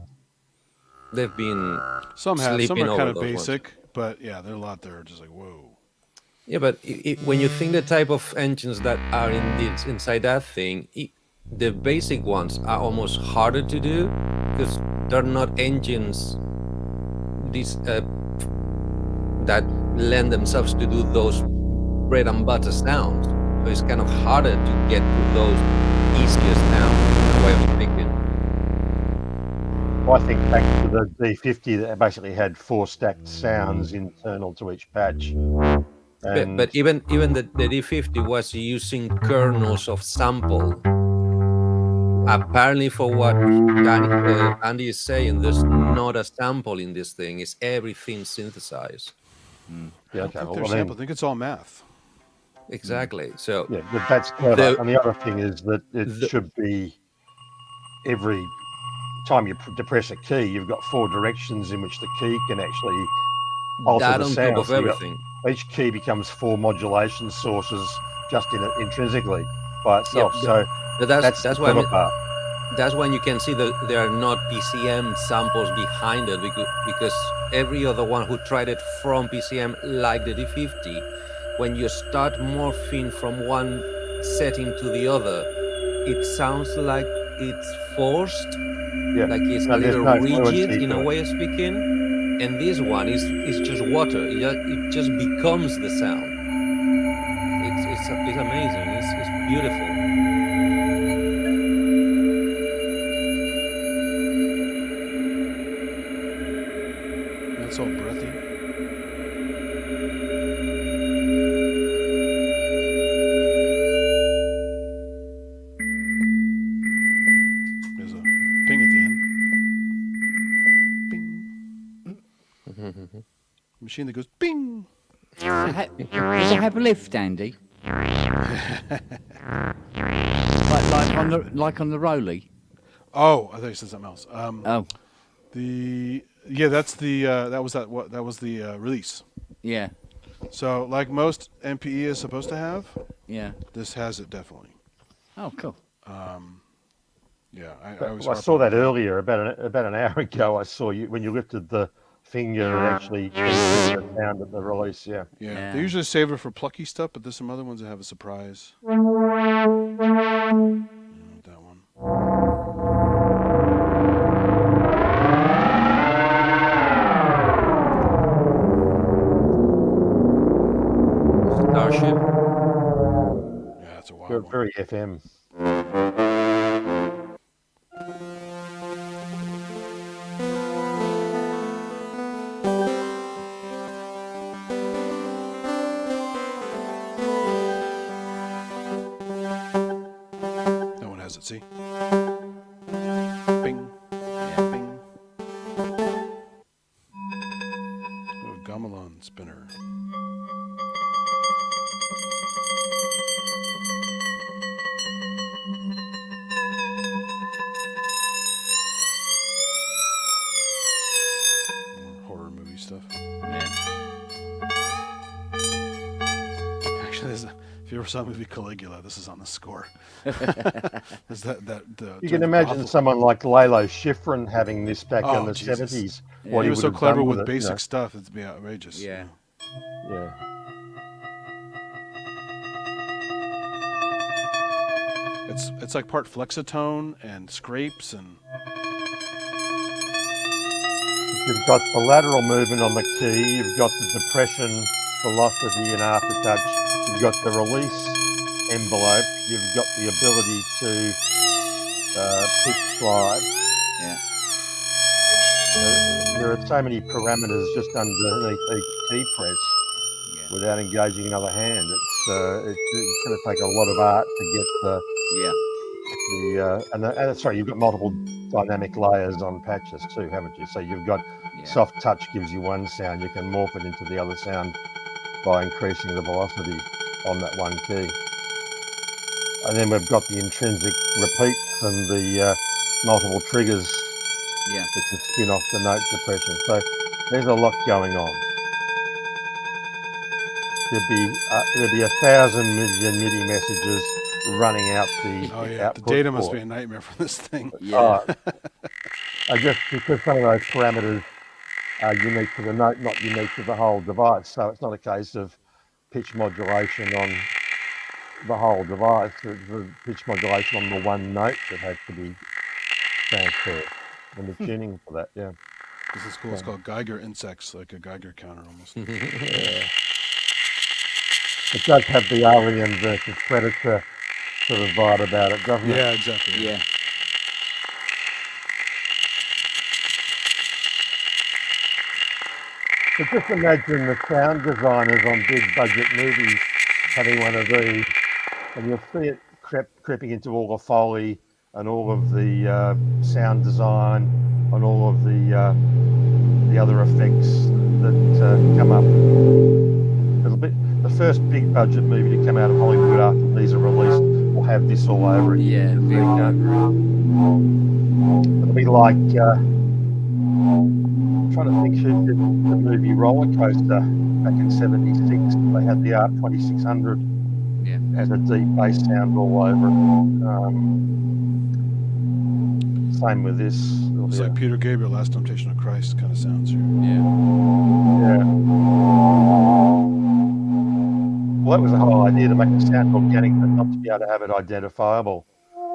They've been Some have, some sleeping are kind over of those ones. basic, but yeah, there are a lot that are just like, whoa. Yeah, but when you think the type of engines that are inside that thing, the basic ones are almost harder to do because they're not engines that lend themselves to do those bread and butter sounds. So it's kind of harder to get to those easier sounds, in a way of speaking. Well, I think back to the D50 that basically had 4 stacked sounds internal to each patch. And But even the D50 was using kernels of sample. Apparently, for what Andy is saying, there's not a sample in this thing. It's everything synthesized. yeah, I okay. think Well, there's I mean, sample. I think it's all math. Exactly. So yeah, but that's clever. The- And the other thing is that it should be every time you depress a key, you've got 4 directions in which the key can actually alter that the on sound. top of So you got- everything. each key becomes 4 modulation sources just intrinsically by itself. Yeah, So But that's that's the why I clever mean, part. that's when you can see that there are not PCM samples behind it because every other one who tried it from PCM, like the D50, when you start morphing from one setting to the other, it sounds like it's forced, Yeah. like it's No, a there's little no rigid fluency in to a it. way of speaking. And this one is just water. It just becomes the sound. It's amazing. It's beautiful. That's all breathy. There's a ping at the end. Bing. Machine that goes bing. Does it have a lift, Andy? like on the Rolly? Oh, I thought you said something else. Oh, That's the that was the release. yeah, So like most MPE is supposed to have, yeah. this has it definitely. Oh, cool. Yeah, I Well, I saw that earlier about an hour ago. I saw you when you lifted the finger and actually the sound at the release. Yeah. Yeah, Yeah. they usually save it for plucky stuff, but there's some other ones that have a surprise. That one. Starship. Yeah, that's a wild Very, one. very FM. has it. See? Bing. Bing. Oh, gamelan spinner. More horror movie stuff. Actually, if you ever saw the movie Caligula, this is on the score. Is you can imagine someone like Lalo Schifrin having this back in the Jesus. 70s. Yeah. What He was would so have clever done with it, basic stuff, it'd be outrageous. Yeah. Yeah. It's like part flexitone and scrapes and You've got the lateral movement on the key, you've got the depression, velocity and aftertouch, you've got the release envelope, you've got the ability to pitch slide. Yeah. There are so many parameters just underneath each key press without engaging another hand. It's going to take a lot of art to get sorry, you've got multiple dynamic layers on patches too, haven't you? So you've got soft touch gives you one sound. You can morph it into the other sound by increasing the velocity on that one key. And then we've got the intrinsic repeats and the multiple triggers that can spin off the note depression. So there's a lot going on. There'd be 1,000 million MIDI messages running out the output. The data must port. be a nightmare for this thing. Just because some of those parameters are unique to the note, not unique to the whole device. So it's not a case of pitch modulation on the whole device. It's the pitch modulation on the one note that has to be transferred and the tuning for that. Yeah. This is cool. It's called Geiger insects, like a Geiger counter almost. It does have the Alien versus Predator sort of vibe about it, doesn't it? Yeah, exactly. Yeah. But just imagine the sound designers on big budget movies having one of these, and you'll see it creeping into all the Foley and all of the sound design and all of the other effects that come up. It'll be the first big budget movie to come out of Hollywood after these are released will have this all over it. Yeah. It'll be like I'm trying to think who did the movie Roller Coaster back in '76. They had the ARP 2600 as a deep bass sound all over it. Same with this. It's like Peter Gabriel, Last Temptation of Christ kind of sounds here. Yeah. Well, that was the whole idea, to make the sound organic, but not to be able to have it identifiable.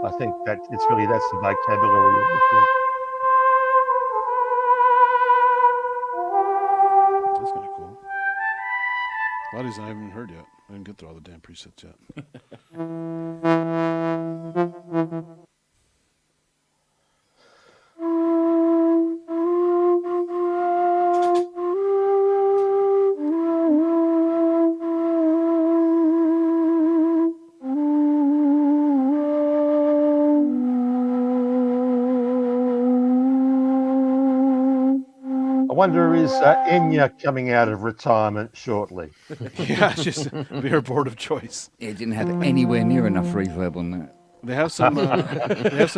I think that that's the vocabulary of the thing. That's kind of cool. A lot of these I haven't heard yet. I didn't get through all the damn presets yet. I wonder, is Enya coming out of retirement shortly? Yeah, just be her board of choice. It didn't have anywhere near enough reverb on that. They have some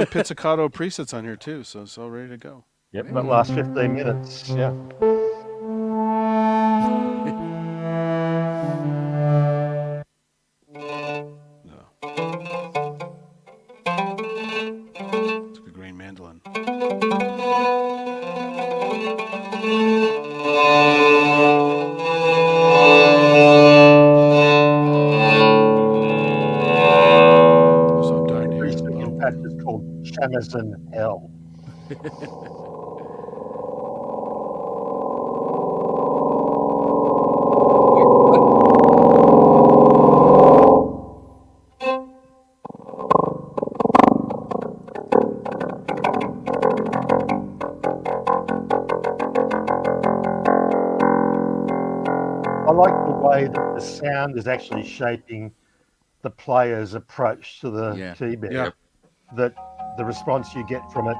pizzicato presets on here too, so it's all ready to go. Yep, that last 15 minutes. Yeah. It's like a green mandolin. So I'm dying to hear it. In fact, it's called Shamazan Hell. I like the way that the sound is actually shaping the player's approach to the keyboard. Yeah. that the response you get from it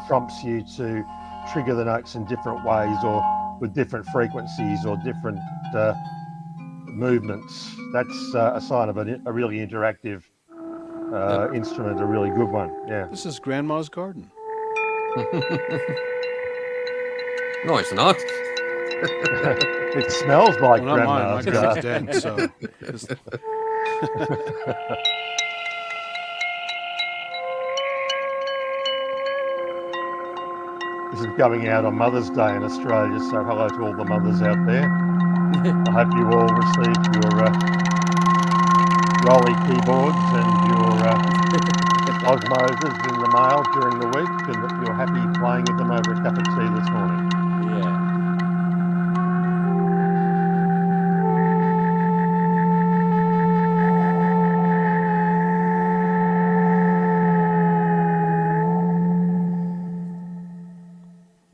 prompts you to trigger the notes in different ways or with different frequencies or different movements. That's a sign of a really interactive instrument, a really good one. Yeah. This is Grandma's garden. No, it's not. It smells like Well, not mine. My Grandma's grandma's garden. dead, so. This is going out on Mother's Day in Australia, so hello to all the mothers out there. I hope you all received your Rolly keyboards and your Osmoses in the mail during the week, and that you're happy playing with them over a cup of tea this morning. Yeah.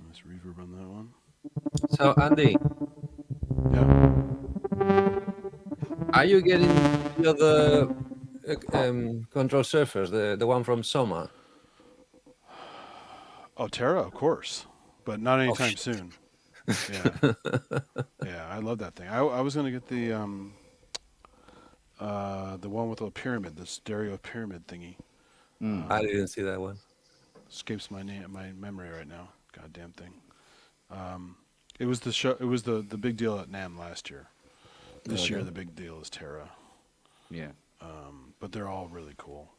Nice reverb on that one. So, Andy, Yeah. are you getting the other control surfers, the one from Soma? Oh, Terra, of course, but not anytime shit. soon. Yeah, yeah, I love that thing. I was gonna get the one with the pyramid, the stereo pyramid thingy. I didn't see that one. Escapes my memory right now. Goddamn thing. It was the show. It was the big deal at NAMM last year. This year the big deal is Terra. Yeah. But they're all really cool.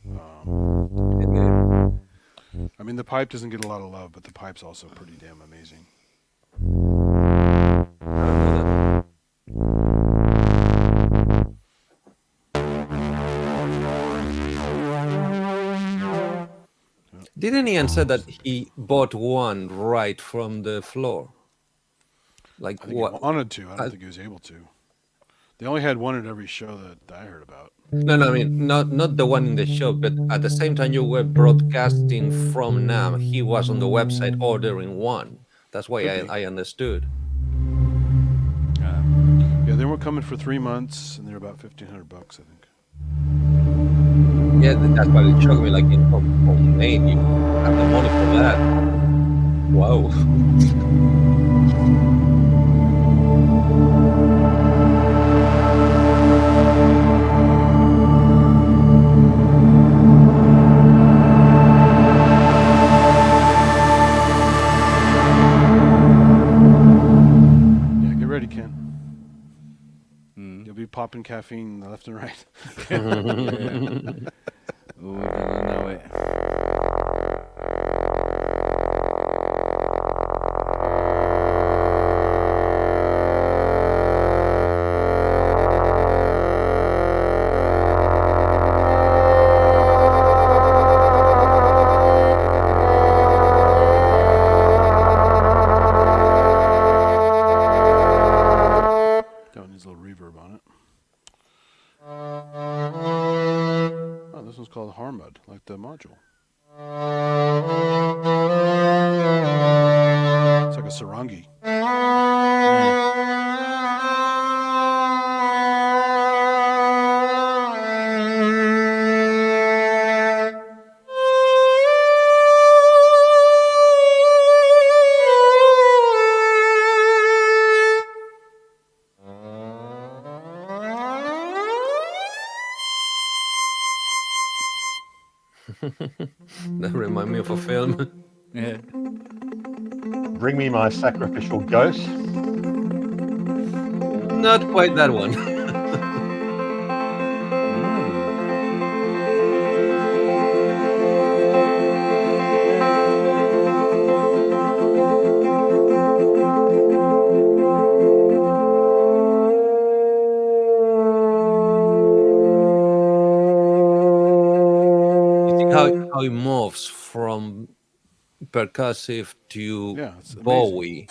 Okay. I mean, the pipe doesn't get a lot of love, but the pipe's also pretty damn amazing. I don't know that. Didn't Ian say that he bought one right from the floor? Like I think what? he wanted to. I don't think he was able to. They only had one at every show that I heard about. No, I mean not the one in the show, but at the same time you were broadcasting from NAMM, he was on the website ordering one. That's why Could be. I understood. Yeah, they were coming for 3 months, and they're about $1,500, I think. Yeah, that's why it shocked me. Like in Maine, you have the money for that. Wow. Yeah, get ready, Ken. You'll be popping caffeine left and right. Oh, we're gonna know it. That one needs a little reverb on it. Oh, this one's called Harmud, like the module. It's like a sarangi. That remind me of a film. Yeah. Bring me my sacrificial ghost. Not quite that one. You see how it moves from percussive to Yeah, it's amazing. Bowie.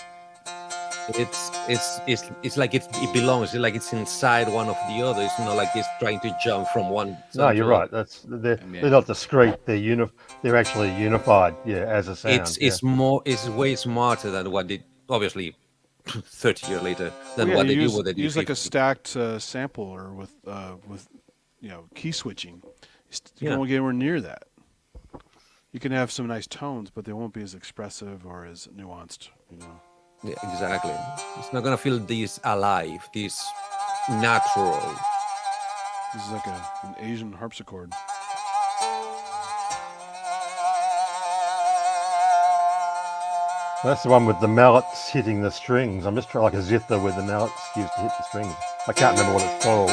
It's like it belongs. It's like it's inside one of the other. It's not like it's trying to jump from one. No, side you're to right. They're not discrete. They're actually unified. Yeah, as a sound. It's way smarter than what they obviously 30 years later than Well, what yeah, they you do with the use like a D50. stacked sampler with key switching. You won't get anywhere near that. You can have some nice tones, but they won't be as expressive or as nuanced. Yeah, exactly. It's not gonna feel this alive, this natural. This is like an Asian harpsichord. That's the one with the mallets hitting the strings. I'm just trying like a zither where the mallets used to hit the strings. I can't remember what it's called.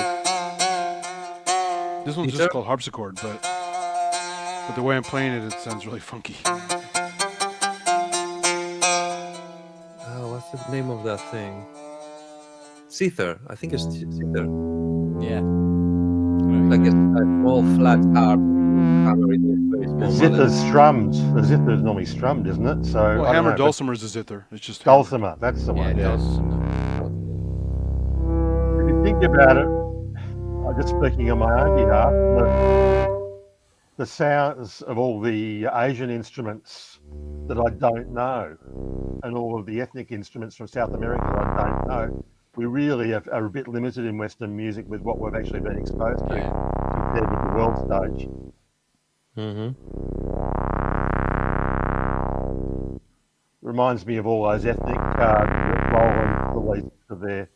This one's just called harpsichord, but the way I'm playing it, it sounds really funky. Oh, what's the name of that thing? Zither. I think it's zither. Yeah. Like a small flat harp. Very small The zither's strummed. The zither's normally strummed, isn't it? So Well, I don't hammer know, dulcimer's a zither. It's just dulcimer. That's the one. Yeah. Dulcimer. If you think about it, I'm just speaking on my own behalf. The sounds of all the Asian instruments that I don't know, and all of the ethnic instruments from South America that I don't know, we really are a bit limited in Western music with what we've actually been exposed to compared with the world stage. Reminds me of all those ethnic that Roland released for their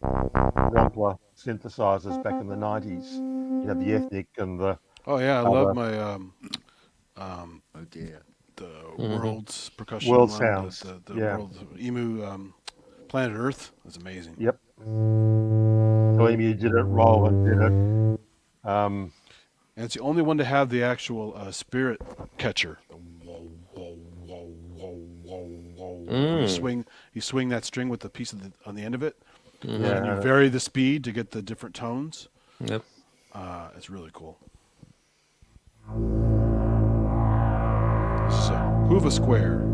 Wampler synthesizers back in the 90s. You have the ethnic and the... Oh yeah, I love my Oh dear. the world's percussion World one, sounds, the yeah. world Emu Planet Earth. That's amazing. Yep. Emu did it, Roland did it. And it's the only one to have the actual spirit catcher. You swing that string with the piece on the end of it, and you vary the speed to get the different tones. Yep. It's really cool. So, Hoover Square.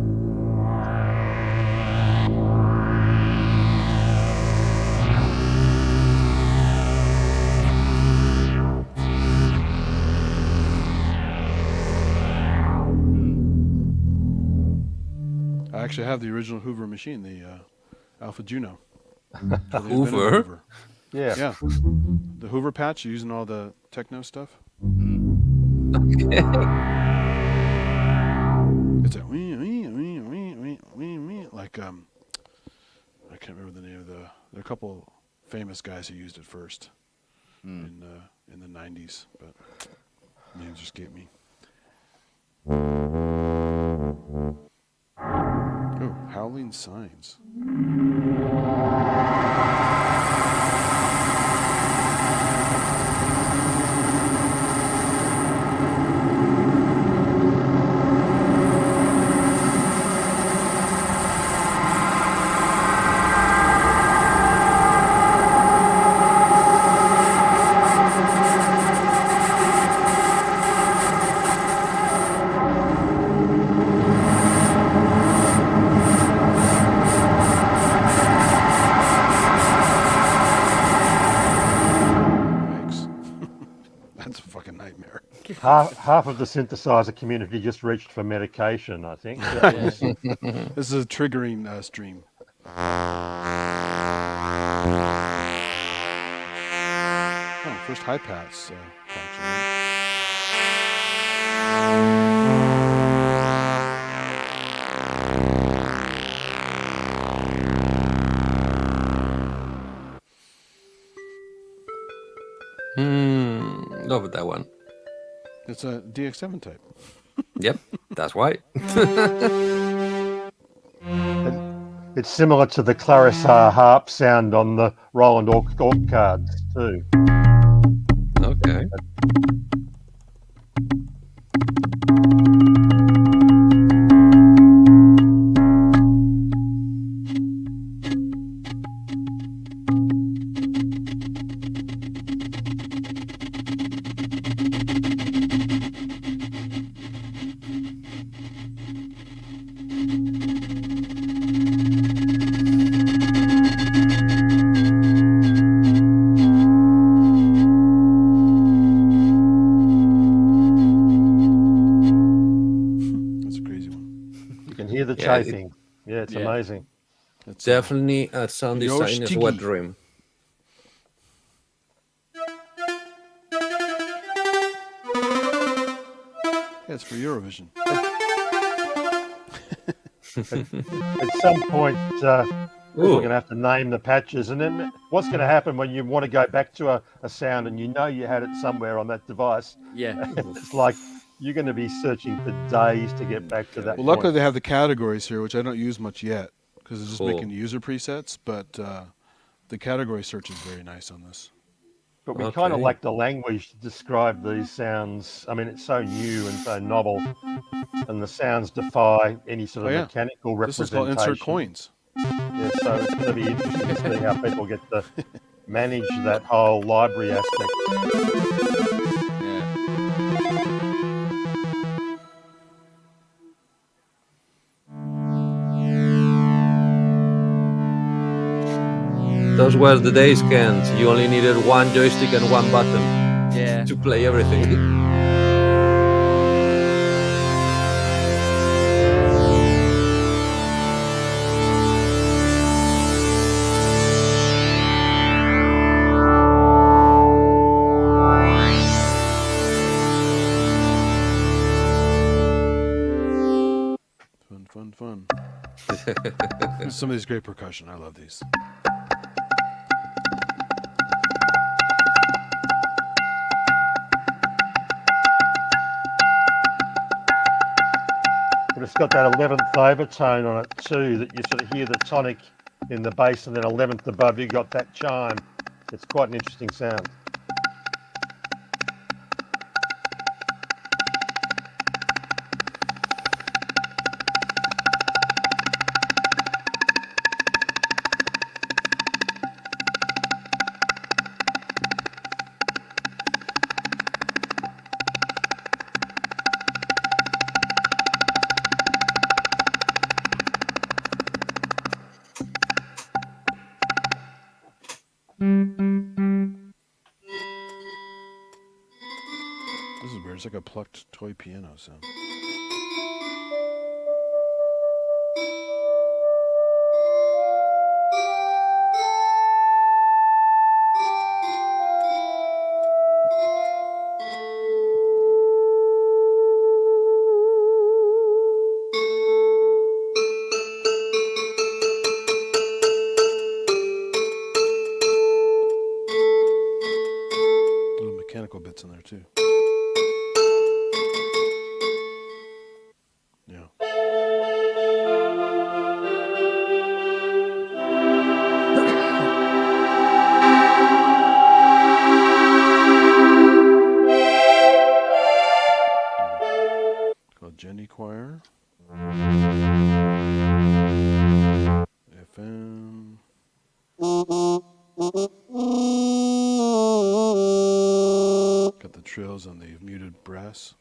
I actually have the original Hoover machine, the Alpha Juno. Hoover? Yeah. Yeah. The Hoover patch, using all the techno stuff. It's a like I can't remember the name of there are a couple famous guys who used it first in the 90s, but names just escape me. Oh, Howling Signs. Half of the synthesizer community just reached for medication, I think. This is a triggering stream. Oh, first high pass Love that one. It's a DX7 type. Yep, that's why. It's similar to the Clarissa harp sound on the Roland Orc cards too. Okay. Chafing. It's amazing. It's definitely a sound designer's wet dream. Yeah, it's for Eurovision. At some point, we're going to have to name the patches. And then what's going to happen when you want to go back to a sound and you know you had it somewhere on that device? Yeah. It's like you're going to be searching for days to get back to that. Well, luckily point. they have the categories here, which I don't use much yet because it's just Cool. making user presets. But the category search is very nice on this. But we kind of Okay. lack the language to describe these sounds. I mean, it's so new and so novel, and the sounds defy any sort of Oh, yeah. mechanical This is representation. called insert coins. Yeah, so it's going to be interesting to see how people get to manage that whole library aspect. Yeah. Those were the days, Kent. You only needed one joystick and one button Yeah. to play everything. Fun. Some of these great percussion. I love these. But it's got that 11th overtone on it too, that you sort of hear the tonic in the bass, and then 11th above you got that chime. It's quite an interesting sound. This is weird. It's like a plucked toy piano sound. Little mechanical bits in there too. Yeah. Called Jenny Choir. FM. Got the trills on the muted brass.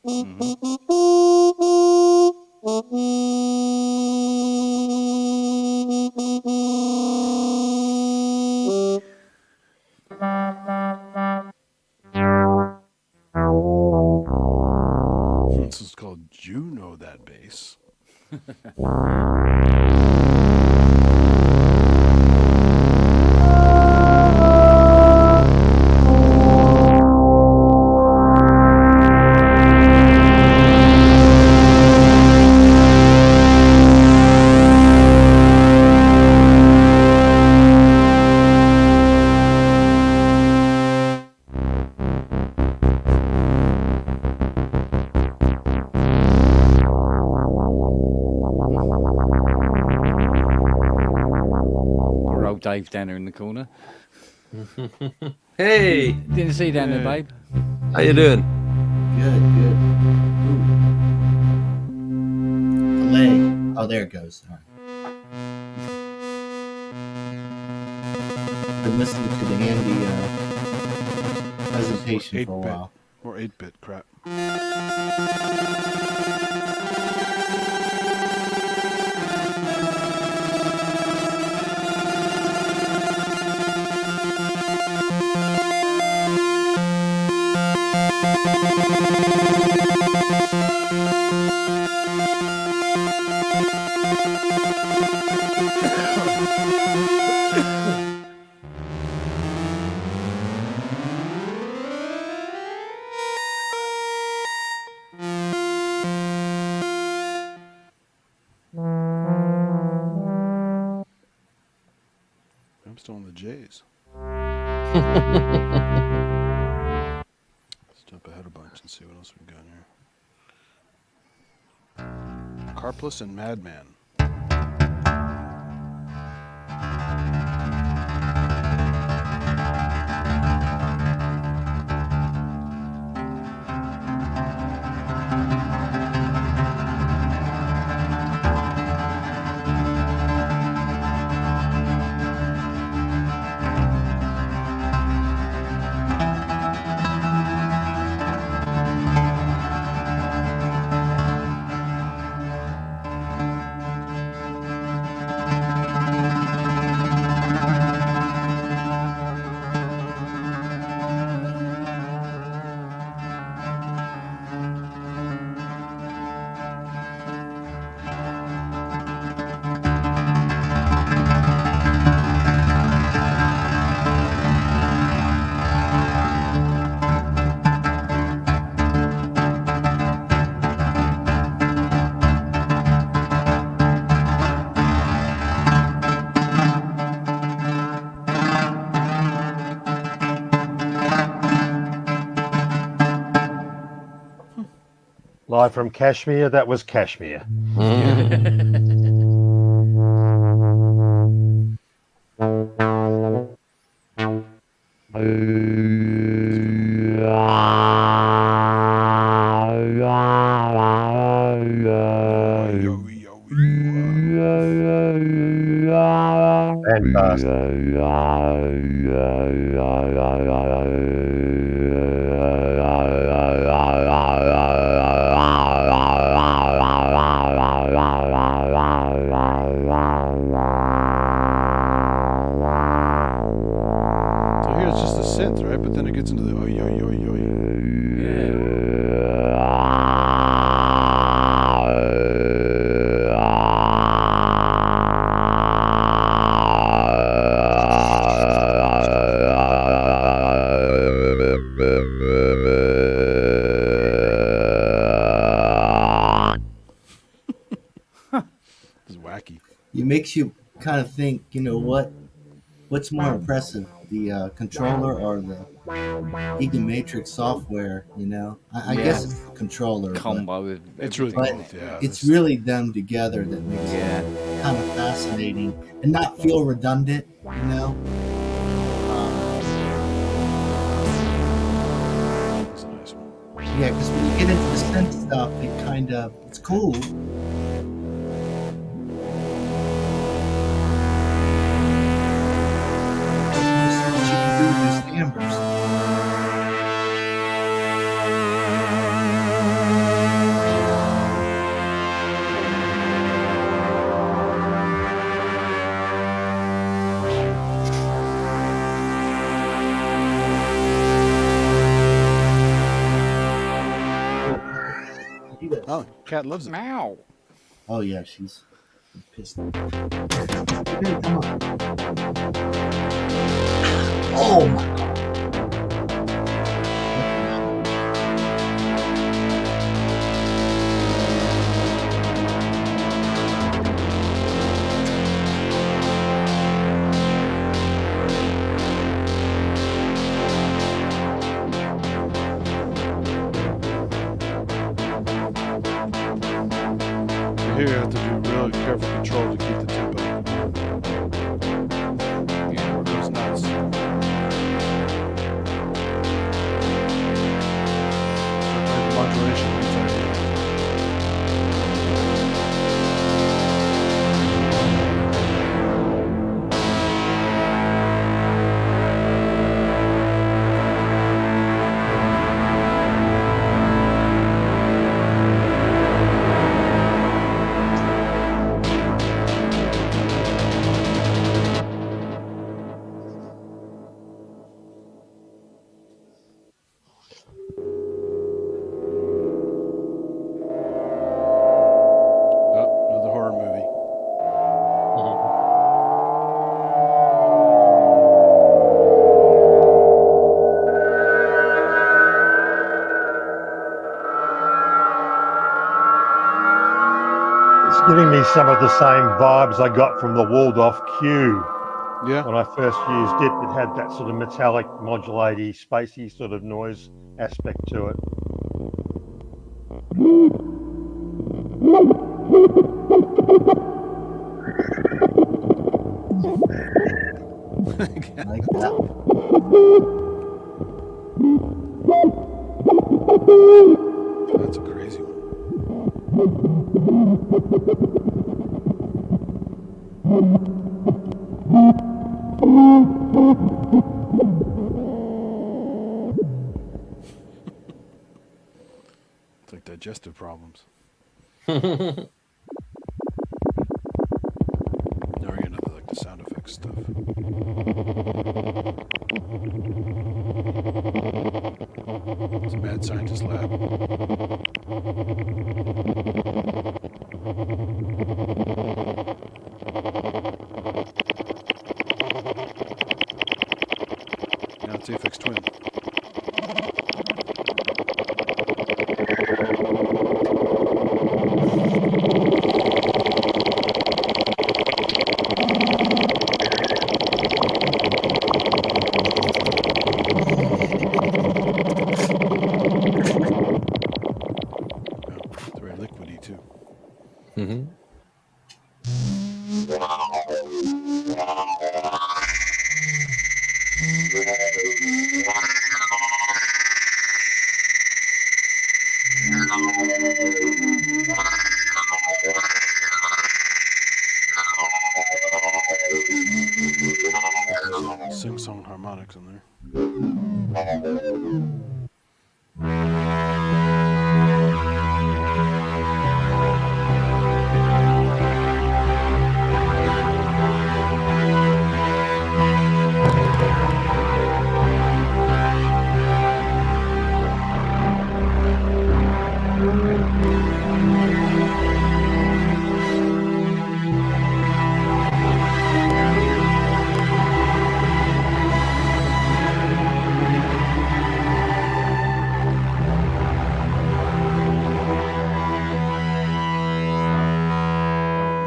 This is called Juno That Bass. Poor old Dave down there in the corner. Hey, Didn't see you down there, babe. how you doing? Good. Ooh. Delay. Oh, there it goes. All right. Been listening to the Andy presentation for a 8-bit. while. More 8-bit crap. Still on the Jays. Let's jump ahead a bunch and see what else we've got here. Carplus and Madman. Live from Kashmir, that was Kashmir. So here it's just a synth, right? But then it gets into the oi, oi, oi, oi. It's wacky. It makes you kind of think, you know, what's more impressive, the controller or the Ega Matrix software? You know, I guess it's the controller. Combo with It's really But both, yeah. it's really them together that makes Yeah. it kind of fascinating and not feel redundant. You know, It's a nice one. yeah, because when you get into the synth stuff, it's cool. There's so much you can do with these timbres. Oh, Cat loves it. Meow. Oh yeah, she's pissed. Okay, come on. Oh my god. Here you have to do really careful control to keep the tempo. Yeah, or it goes nuts. Modulation inside here. Oh, another horror movie. It's giving me some of the same vibes I got from the Waldorf Q. Yeah. When I first used it, it had that sort of metallic, modulaty, spacey sort of noise aspect to it. Like that. That's a crazy one. It's like digestive problems. Now we're getting into like the sound effects stuff. It's a mad scientist lab. Now it's Aphex Twin. It's very liquidy too. Mm-hmm. Sing-song harmonics in there.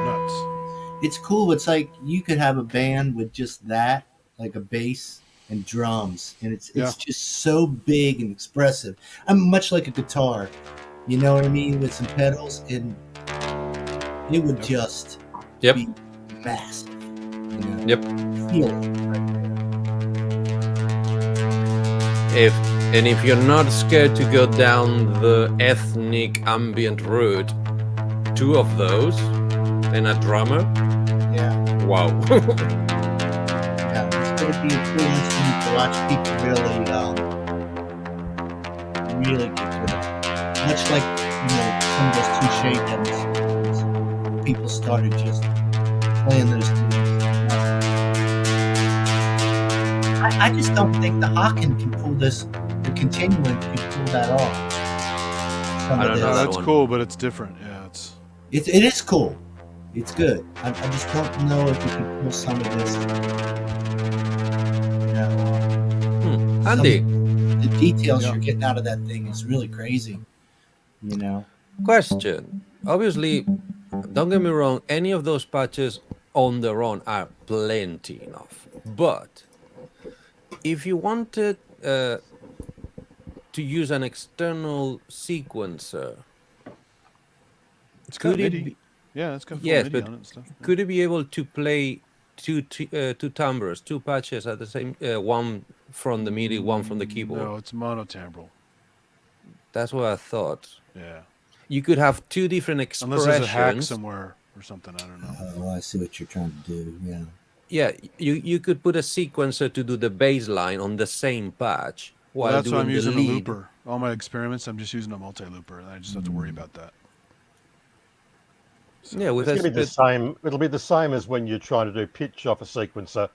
Nuts. It's cool. It's like you could have a band with just that, like a bass and drums, and it's Yeah. just so big and expressive. I'm much like a guitar, you know what I mean, with some pedals, and it would just Yep. be massive. You know? Yep. Feel it right If you're not scared to go down the ethnic ambient route, two of those and a drummer, there. Yeah, wow. yeah. It's going to be a cool instrument to watch people really get good at. Much like, you know, some of those touche demos, people started just playing those things. I just don't think the Hawken can pull this, the Continuant can pull that off. Some I of don't this. know that That's one. cool, but it's different. Yeah, it's It is cool. It's good. I just don't know if you can pull some of this. You know, Andy, the details Yeah. you're getting out of that thing is really crazy. You know. question. Obviously, don't get me wrong, any of those patches on their own are plenty enough. But if you wanted to use an external sequencer, it's got could it MIDI. be, Yeah, it's got full yes, MIDI but on it and stuff. could it be able to play two timbres, two patches at the same, one from the MIDI, one from the keyboard? No, it's monotimbral. That's what I thought. Yeah, You could have two different unless there's a hack expressions. somewhere or something. I don't know. Oh, I see what you're trying to do. Yeah. Yeah, you could put a sequencer to do the bass line on the same patch Well, while that's why doing I'm the using a lead. looper. All my experiments, I'm just using a multi-looper, and I just have to worry about that. So, Yeah, with It's going to be the a, same. It'll be the same as when you're trying to do pitch off a sequencer.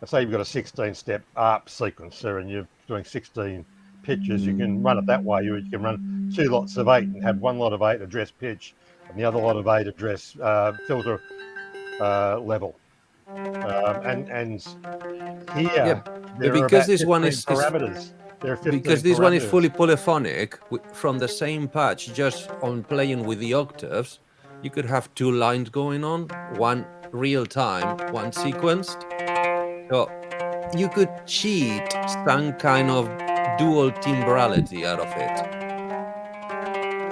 Let's say you've got a 16-step ARP sequencer and you're doing 16 pitches. You can run it that way. You can run 2 lots of 8 and have 1 lot of 8 address pitch and the other lot of 8 address filter level. And here, Yeah, there are because about this one 15 is parameters. There are 15 because this one is parameters. fully polyphonic from the same patch, just on playing with the octaves. You could have two lines going on, one real time, one sequenced. So you could cheat some kind of dual timbrality out of it.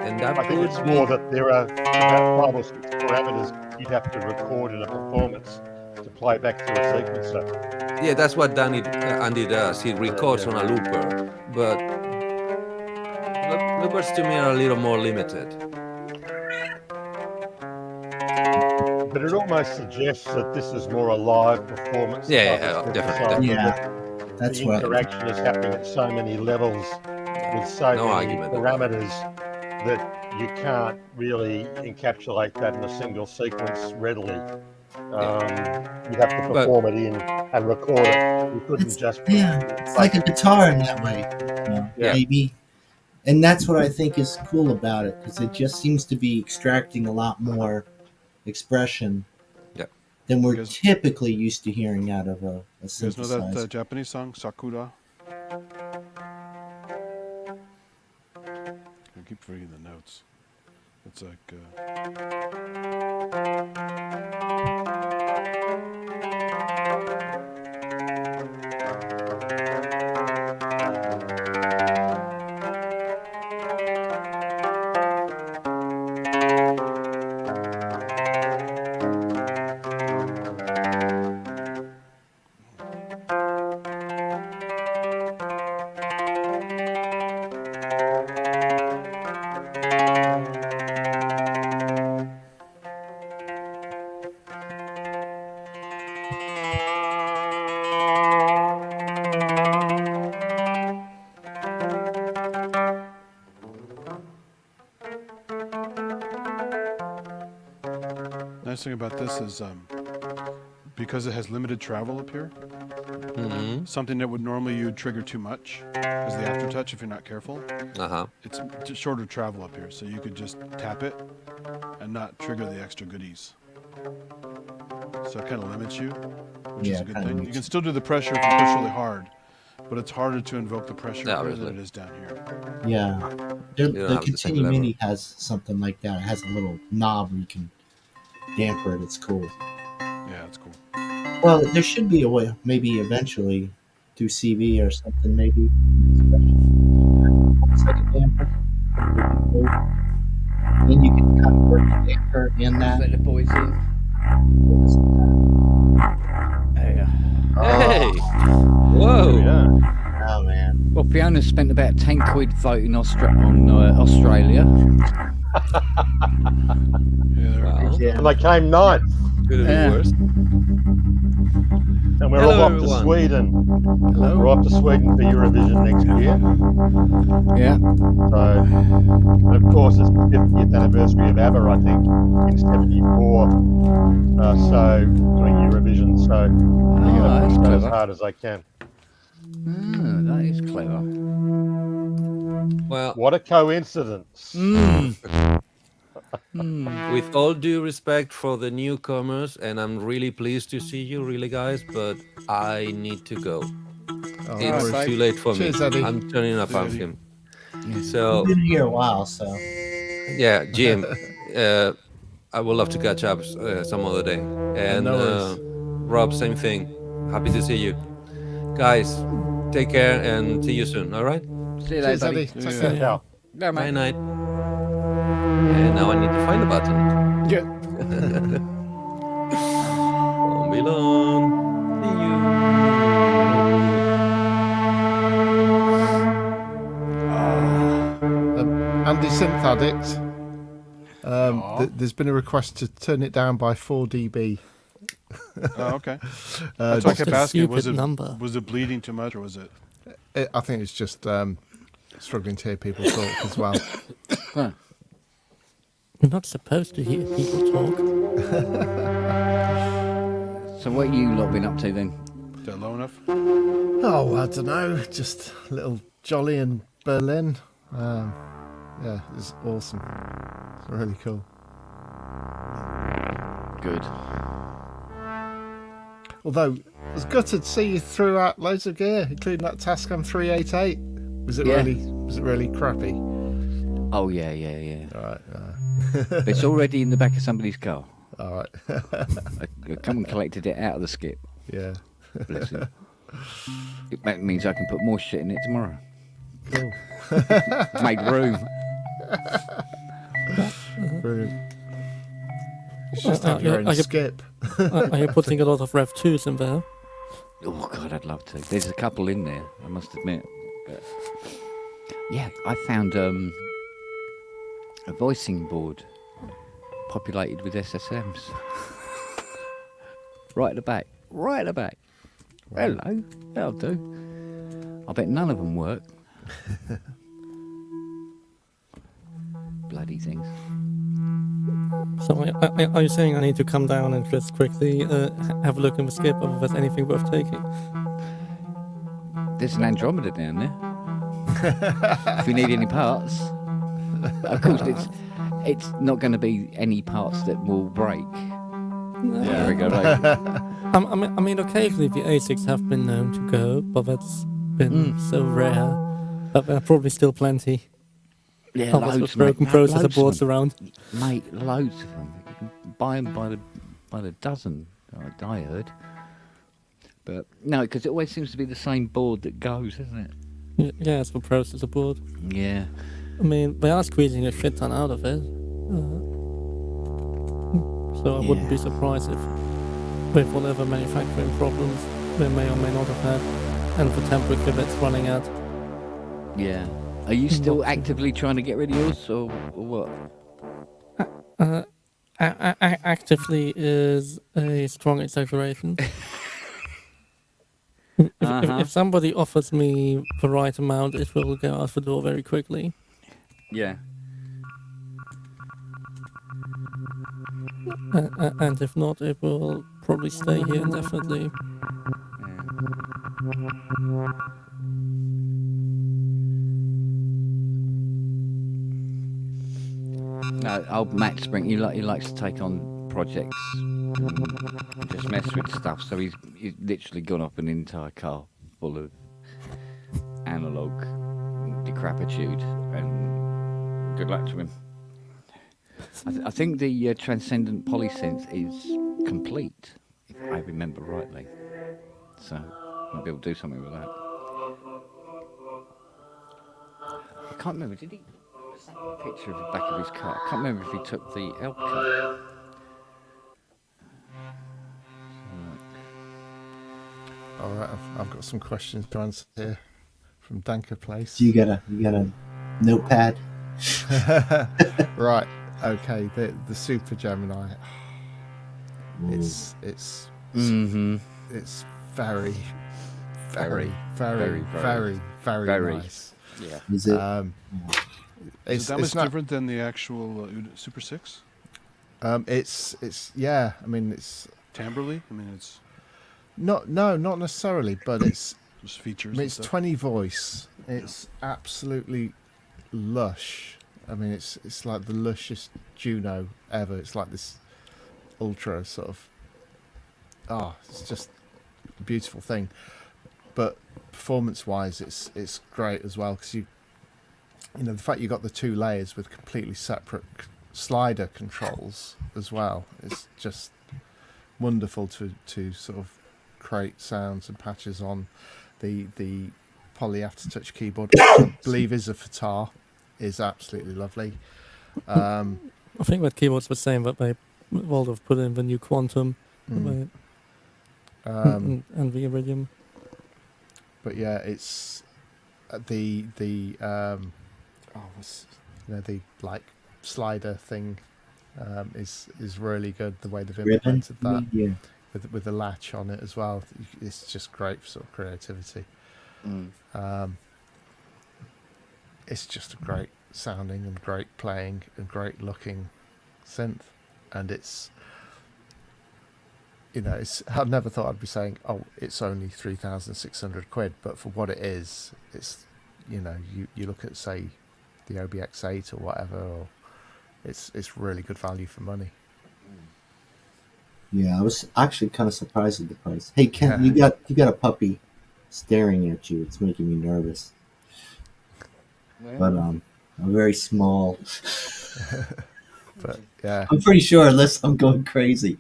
And that I think would it's be, more that there are about 5 or 6 parameters you'd have to record in a performance to play back through a sequencer. yeah, that's what Andy does. He records on a looper, but loopers to me are a little more limited. But it almost suggests that this is more a live performance. Yeah, type of definitely. synthesizer, Yeah, that that's the what. interaction is happening at so many levels with so No many argument on parameters that you can't really encapsulate that in a single sequence readily. You'd have to But- perform it in and record it. You couldn't It's, just yeah, it's like a guitar in that way, you know, Yeah. maybe. And that's what I think is cool about it, because it just seems to be extracting a lot more expression Yeah. than we're Because- typically used to hearing out of a You guys know synthesizer. that Japanese song, Sakura? I keep reading the notes. It's like... Nice thing about this is because it has limited travel up here, Mhm. something that would normally you'd trigger too much is the aftertouch if you're not careful. Uh-huh. It's just shorter travel up here, so you could just tap it and not trigger the extra goodies. So it kind of limits you, which is Yeah, a good kinda thing. You makes can it- still do the pressure if you push really hard, but it's harder to invoke the pressure Yeah, up here than obviously. it is down here. Yeah. The don't have the same Continue lever. Mini has something like that. It has a little knob where you can damper it. It's cool. Yeah, it's cool. Well, there should be a way, maybe eventually, through CV or something, maybe. Almost like a damper. Then you can kind of work the damper in that. Let the boys in. There. Hey! Whoa! yeah. Oh, man. Well, Fiona spent about 10 quid voting on Australia. Yeah, there Wow. we go. Yeah. And they came ninth, Could have Yeah. been worse. and we're Hello, all off to everyone. Sweden. Hello. We're off to Sweden for Eurovision next year. Yeah. So, and of course, it's the 50th anniversary of ABBA, I think, in '74. So, doing Eurovision. So, they're Oh, going to that's push that as clever. hard as they can. That is clever. Well, What a coincidence. with all due respect for the newcomers, and I'm really pleased to see you, really, guys, but I need to go. Oh, It's right. too late for Cheers, me. Eddie. I'm turning up on Eddie. him. So, I've been here a while, so. yeah, Jim, I would love to catch up some other day. And No worries. Rob, same thing. Happy to see you. Guys, take care and see you soon, all right? See you Cheers, later, buddy. Eddie. Take Yeah. care. Yeah. No, Bye mate. night. And now I need to find the button. Yeah. Won't be long. See Andy Synth Addict. There's been a request to turn it down by 4 dB. Oh, okay. Uh, That's why I just- kept asking, was stupid number. it bleeding too much, or was it? I think it's just struggling to hear people talk as well. You're not supposed to hear people talk. So what you lot been up to then? Is that low enough? Oh, I don't know. Just a little jolly in Berlin. Yeah, it's awesome. It's really cool. Good. Although, it was gutted to see you threw out loads of gear, including that Tascam 388. Was it Yeah. really crappy? Oh, yeah. All right. It's already in the back of somebody's car. All right. I come and collected it out of the skip. Yeah. Bless him. It means I can put more shit in it tomorrow. Make room. Brilliant. You should just have your own skip. Are you putting a lot of Rev 2s in there? Oh God, I'd love to. There's a couple in there, I must admit. But yeah, I found a voicing board populated with SSMs. Right at the back. Right at the back. Wow. Hello, that'll do. I bet none of them work. Bloody things. So are you saying I need to come down and just quickly have a look in the skip if there's anything worth taking? There's an Andromeda down there. If you need any parts. Of course, it's not going to be any parts that will break. There we go. I mean, occasionally the ASICs have been known to go, but that's been so rare. But there are probably still plenty. Yeah, loads loads, of broken mate. processor Loads boards of them. around. Mate, loads of them. You can buy them by the dozen, I heard. But no, because it always seems to be the same board that goes, isn't it? Yeah, it's the processor board. Yeah. I mean, they are squeezing a shit ton out of it. So I wouldn't be surprised if, with whatever manufacturing problems they may or may not have had, and the temperature that's running at. Yeah. Are you still actively trying to get rid of yours, or what? Actively is a strong exaggeration. If somebody offers me the right amount, it will go out the door very quickly. Yeah. And if not, it will probably stay here indefinitely. No, old Matt Spring, he likes to take on projects and just mess with stuff. So he's literally gone up an entire car full of analog decrepitude, and good luck to him. I think the Transcendent Polysense is complete, if I remember rightly. So I'll be able to do something with that. I can't remember, did he snap a picture of the back of his car? I can't remember if he took the L cut. All right, I've got some questions to answer here from Danker Place. You got a notepad? Right. Okay. The Super Gemini. It's very nice. Yeah. Is it? Is that much different than the actual Super 6? It's yeah. I mean, it's timbrely. I mean, it's not necessarily, but it's just features. I mean, it's 20 voice. It's absolutely lush. I mean, it's like the lushest Juno ever. It's like this ultra sort of. It's just a beautiful thing. But performance-wise, it's great as well, because you know the fact you got the 2 layers with completely separate slider controls as well. It's just wonderful to sort of create sounds and patches on the Poly Aftertouch keyboard, which I believe is a Fatar, is absolutely lovely. I think that keyboard's the same that they have put in the new Quantum and the Iridium. But yeah, it's the like slider thing is really good. The way they've implemented that with the latch on it as well, it's just great for sort of creativity. It's just a great sounding and great playing and great looking synth, and it's. You know, I never thought I'd be saying, it's only 3,600 quid, but for what it is, it's, you know, you look at, say, the OBX8 or whatever, or it's really good value for money. Yeah, I was actually kind of surprised at the price. Hey, Ken, you got a puppy staring at you. It's making me nervous. But I'm very small. But yeah, I'm pretty sure, unless I'm going crazy.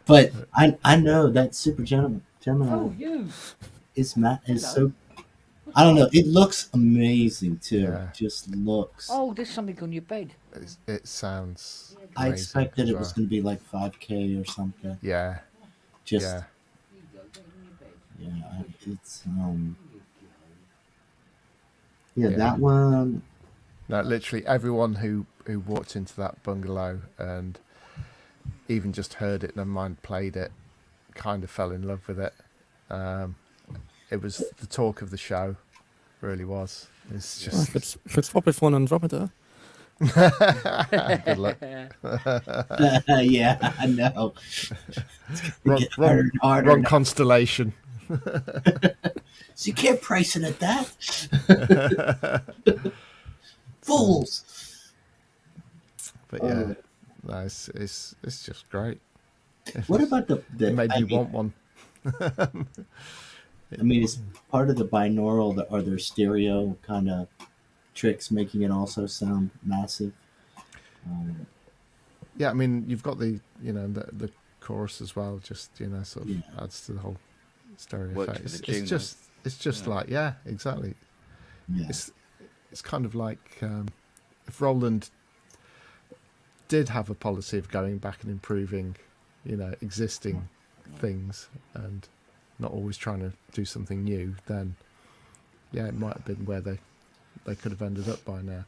But I know that Super Gemini Oh, you. is so. I don't know. It looks amazing too. Yeah. Just looks. Oh, there's something on your bed. It sounds. I amazing expected as it was well. going to be like 5K or something. Yeah. Just Yeah. yeah. It's yeah, that one. No, literally everyone who walked into that bungalow and even just heard it, never mind played it, kind of fell in love with it. It was the talk of the show, really was. It's just If it's swap this one and drop it there. good luck. Yeah, I know. Wrong constellation. So you can't price it at that. Fools. But yeah, no, it's just great. What about the It made I you mean- want one. I mean, it's part of the binaural or their stereo kind of tricks, making it also sound massive. Yeah, I mean, you've got the the chorus as well. Just sort of adds to the whole stereo Works effect. for the It's tune, just like exactly. Yeah. It's kind of like if Roland did have a policy of going back and improving, existing things and not always trying to do something new, then it might have been where they could have ended up by now.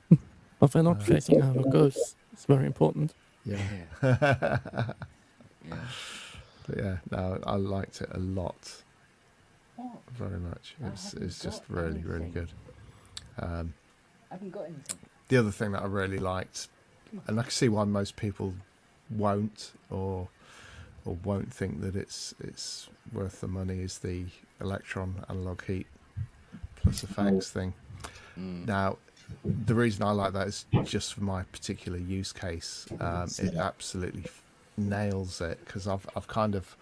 But they're not chasing how it goes. It's very important. Yeah. Yeah. But yeah, no, I liked it a lot. Very much. It's just really, really good. I haven't got anything. The other thing that I really liked, and I can see why most people won't or won't think that it's worth the money, is the Electron analog heat plus effects thing. Now, the reason I like that is just for my particular use case. It absolutely nails it, because I've kind of,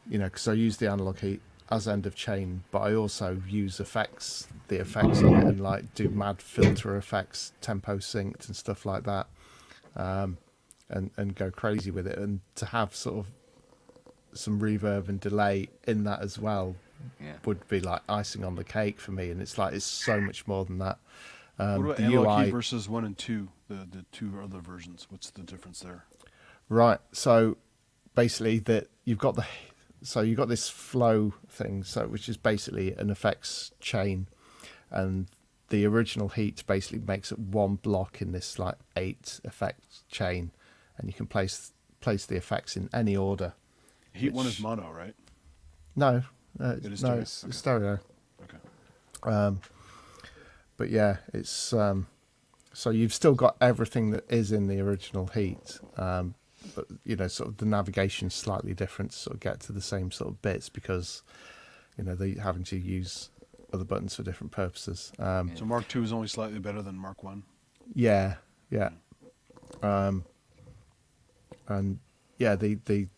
because I use the analog heat as end of chain, but I also use the effects on it, and like do mad filter effects, tempo synced and stuff like that, and go crazy with it, and to have sort of some reverb and delay in that as well would be like icing on the cake for me. And it's so much more than that. What about The analog UI heat versus 1 and 2, the two other versions? What's the difference there? Right. So basically you've got this flow thing, which is basically an effects chain, and the original heat basically makes it one block in this like 8 effects chain, and you can place the effects in any order. Heat 1 is mono, right? No, It is no, stereo. it's stereo. Okay. But yeah, it's so you've still got everything that is in the original heat, but sort of the navigation's slightly different to sort of get to the same sort of bits, because they're having to use other buttons for different purposes. So Mark II is only slightly better than Mark 1? Yeah. And yeah, the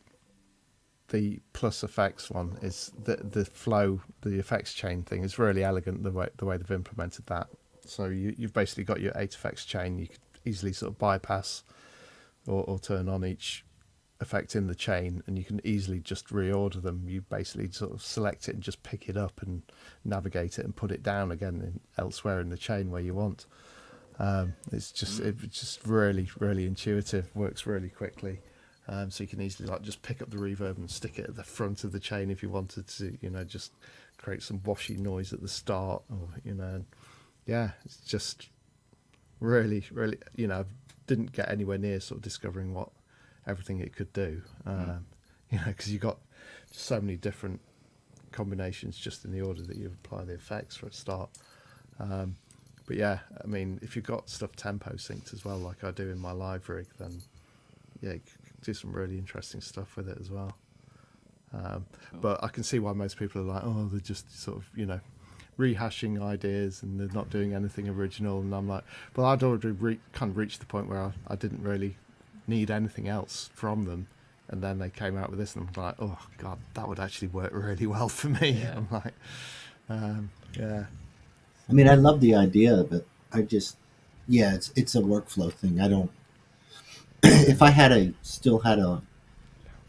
plus effects one is the flow, the effects chain thing is really elegant, the way they've implemented that. So you've basically got your 8 effects chain. You could easily sort of bypass or turn on each effect in the chain, and you can easily just reorder them. You basically sort of select it and just pick it up and navigate it and put it down again elsewhere in the chain where you want. It's just really, really intuitive, works really quickly. So you can easily just pick up the reverb and stick it at the front of the chain if you wanted to, just create some washy noise at the start, or it's just really, really, didn't get anywhere near sort of discovering what everything it could do, because you got so many different combinations just in the order that you apply the effects for a start. But yeah, I mean, if you've got stuff tempo synced as well, like I do in my live rig, then you can do some really interesting stuff with it as well. But I can see why most people are like, oh, they're just sort of, rehashing ideas and they're not doing anything original. And I'm like, well, I'd already kind of reached the point where I didn't really need anything else from them. And then they came out with this, and I'm like, oh, God, that would actually work really well for me. Yeah. I'm like, yeah. I mean, I love the idea of it. I just, it's a workflow thing. I don't, if I still had a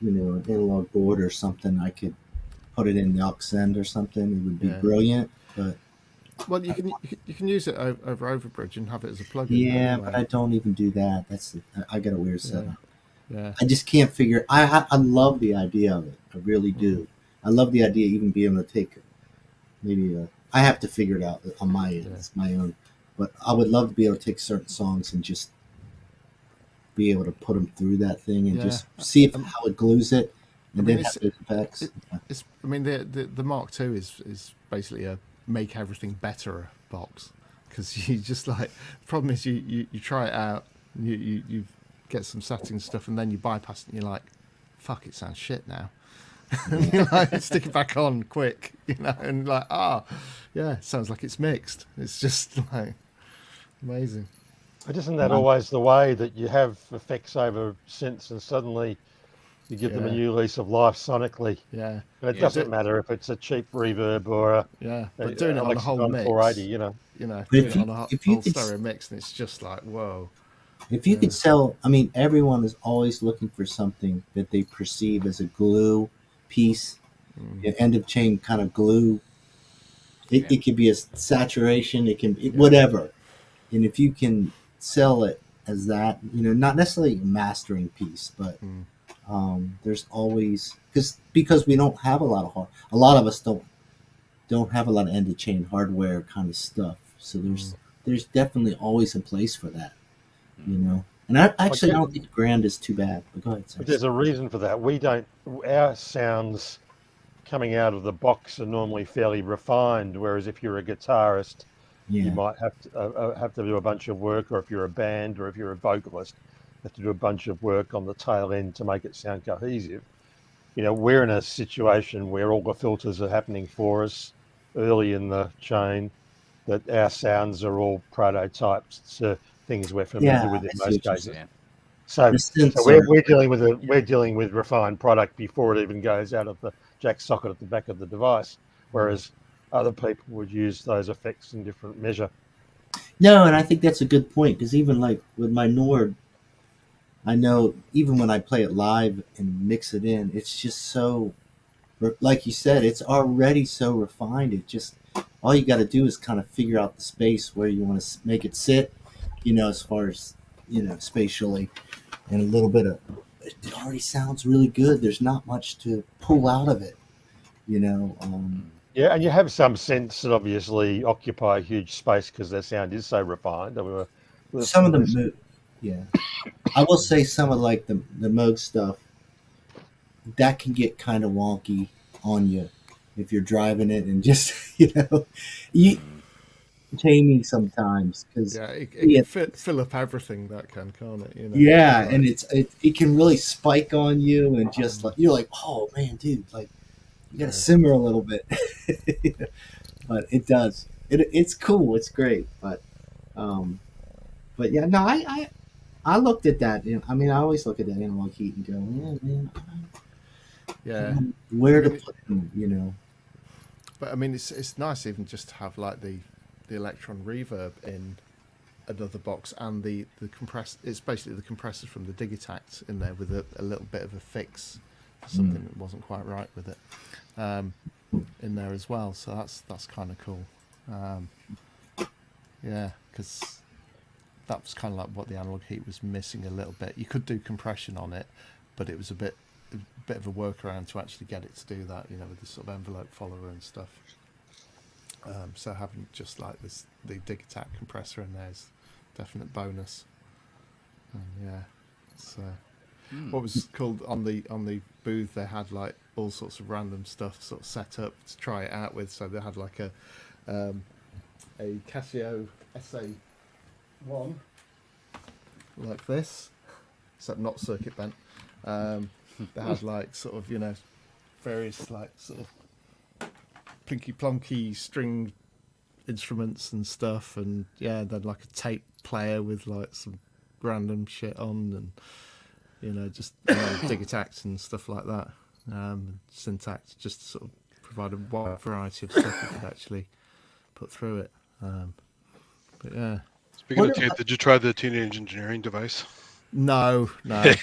an analog board or something, I could put it in the aux send or something. It would be Yeah. brilliant. But Well, you can use it over Overbridge and have it as a plugin. yeah, anyway. but I don't even do that. I got a weird setup. Yeah. I just can't figure. I love the idea of it. I really do. I love the idea of even being able to take maybe I have to figure it out on my end. Yeah. It's my own. But I would love to be able to take certain songs and just be able to put them through that thing and just see how it glues it, and then have those effects. I mean, the Mark II is basically a make everything better box, because you just like, the problem is you try it out, you get some settings stuff, and then you bypass it and you're like, fuck, it sounds shit now. And you like stick it back on quick, and like, yeah, it sounds like it's mixed. It's just like amazing. But isn't that always the way, that you have effects over synths and suddenly you give them a new lease of life sonically? Yeah. And it doesn't matter if it's a cheap reverb or but doing it on a whole mix, 480, doing it on a whole stereo mix, and it's just like, whoa. If you could sell, I mean, everyone is always looking for something that they perceive as a glue piece, end of chain kind of glue. It could be a saturation, it can be whatever. And if you can sell it as that, not necessarily a mastering piece, but there's always, because we don't have a lot of us don't have a lot of end of chain hardware kind of stuff. So there's definitely always a place for that. And I actually don't think $1,000 is too bad. But go ahead, but there's a reason for that. Our sounds coming out of the box are normally fairly refined, whereas if you're a guitarist, you might have to do a bunch of work, or if you're a band, or if you're a vocalist, have to do a bunch of work on the tail end to make it sound cohesive. We're in a situation where all the filters are happening for us early in the chain, that our sounds are all prototypes to things we're familiar with in most cases. So we're dealing with refined product before it even goes out of the jack socket at the back of the device, whereas other people would use those effects in different measure. No, and I think that's a good point, because even like with my Nord, I know even when I play it live and mix it in, it's just so, like you said, it's already so refined. It just, all you got to do is kind of figure out the space where you want to make it sit, as far as, spatially, and a little bit of, it already sounds really good. There's not much to pull out of it, Yeah, and you have some synths that obviously occupy a huge space because their sound is so refined. Some of them, yeah. I will say some of like the Moog stuff, that can get kind of wonky on you if you're driving it and just, taming sometimes, because it can fill up everything, that can't it? Yeah, and it can really spike on you, and just like you're like, oh man, dude, like you gotta simmer a little bit. But it does. It's cool. It's great. But yeah, no, I looked at that. I mean, I always look at that analog heat and go, where to put them, But I mean, it's nice even just to have like the Electron reverb in another box, and the compress. It's basically the compressor from the Digitact in there with a little bit of a fix for something that wasn't quite right with it in there as well. So that's kind of cool. Because that was kind of like what the analog heat was missing a little bit. You could do compression on it, but it was a bit of a workaround to actually get it to do that, with this sort of envelope follower and stuff. So having just like the Digitact compressor in there is definite bonus. So what was called on the booth, they had like all sorts of random stuff sort of set up to try it out with. So they had like a Casio SA1 like this, except not circuit bent. They had like sort of various like sort of plinky plonky string instruments and stuff, and then like a tape player with like some random shit on, and just Digitact and stuff like that, Syntact, just to sort of provide a wide variety of stuff you could actually put through it. But yeah. Speaking of tape, did you try the Teenage Engineering device? No, no.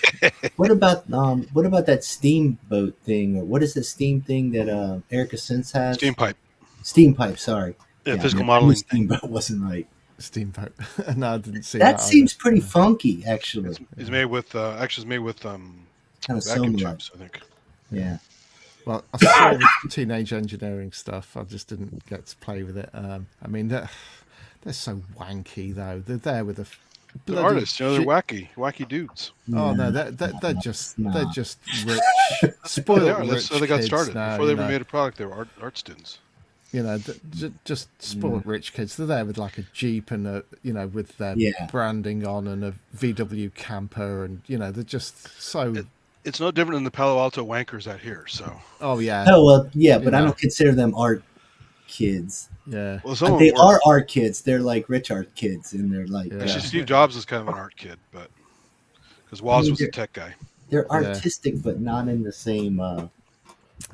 What about that steamboat thing, or what is the steam thing that Erica Sense has? Steam pipe. Steam pipe, sorry. Yeah, I physical knew modeling. steamboat wasn't right. Steamboat. No, I didn't see That that. seems pretty funky, actually. It's made with actually it's made with Kind of vacuum similar. tubes, I think. Yeah. Well, I saw the Teenage Engineering stuff. I just didn't get to play with it. I mean, they're so wanky though. They're there with a They're bloody artists, you know, they're wacky dudes. Oh no, they're just rich, spoiled They are. rich That's how they got kids started. now, Before they you ever know. made a product, they were art students. You know, just spoiled rich kids. They're there with like a Jeep and a, you know, with their Yeah. branding on and a VW camper, and you know, they're just so. It's no different than the Palo Alto wankers out here. So. Oh yeah. Oh well, yeah, but You I know. don't consider them art kids. Yeah. Well, some of They them were. are art kids. They're like rich art kids, and they're like Actually, Steve Jobs was kind of an art kid, but because Woz was a tech guy. they're artistic, but not in the same.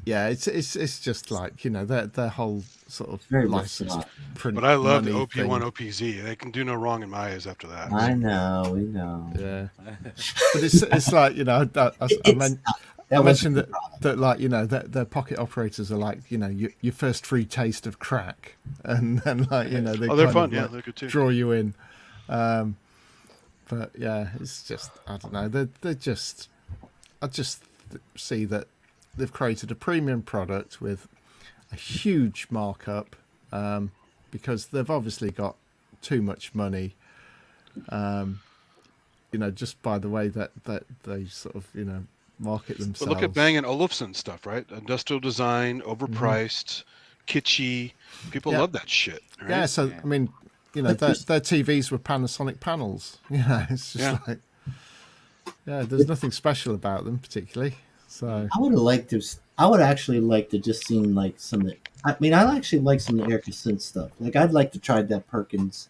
Yeah, it's just like, you know, their whole sort of Very license wasabi. print. But I love the money OP1, thing. OPZ. They can do no wrong in my eyes after that. I know, we know. Yeah, but it's like, you know, I mentioned that like, you know, that their pocket operators are like, you know, your first free taste of crack, and then like, you know, they they're kind fun, of, yeah, like, they're good too. draw you in. But yeah, it's just, I don't know, they're just, I just see that they've created a premium product with a huge markup, because they've obviously got too much money, you know, just by the way that they sort of, you know, market themselves. But look at Bang & Olufsen stuff, right? Industrial design, overpriced, kitschy. People Yeah. love that shit. Right? Yeah, so I mean, you know, their TVs were Panasonic panels. You know, it's just like, yeah, there's nothing special about them particularly. So I would have liked to. I would actually like to just seen like some of the. I mean, I actually like some of the Erica Synth stuff. Like, I'd like to try that Perkins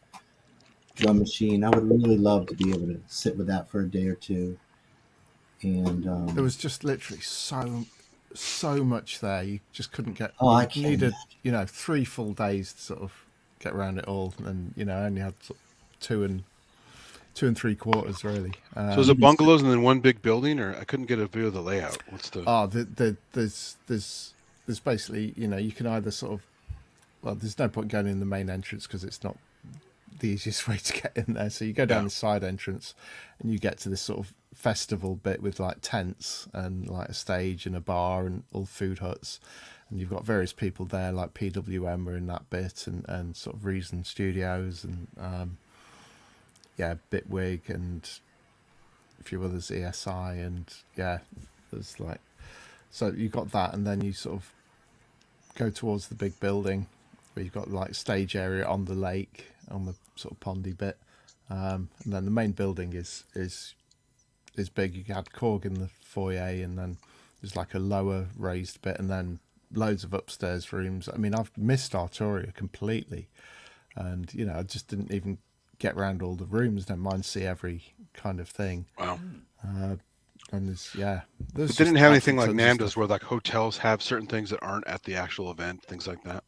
drum machine. I would really love to be able to sit with that for a day or two. And there was just literally so much there. You just couldn't get. Oh, I you can't needed, you know, 3 full days to sort of get around it all, and you know, I only had sort of 2 and 3/4 really. So is it bungalows and then one big building, or I couldn't get a view of the layout? What's the? Oh, there's basically, you know, you can either sort of, well, there's no point going in the main entrance because it's not the easiest way to get in there. So you go down the side entrance, and you get to this sort of festival bit with like tents and like a stage and a bar and all food huts, and you've got various people there, like PWM are in that bit, and sort of Reason Studios and Bitwig and a few others, ESI, and there's like, so you've got that, and then you sort of go towards the big building where you've got like stage area on the lake, on the sort of pondy bit, and then the main building is big. You had Korg in the foyer, and then there's like a lower raised bit, and then loads of upstairs rooms. I mean, I've missed Arturia completely, and you know, I just didn't even get around all the rooms. Don't mind see every kind of thing. Wow. And there's But they didn't have anything like NAMM does, where like hotels have certain things that aren't at the actual event, things like that.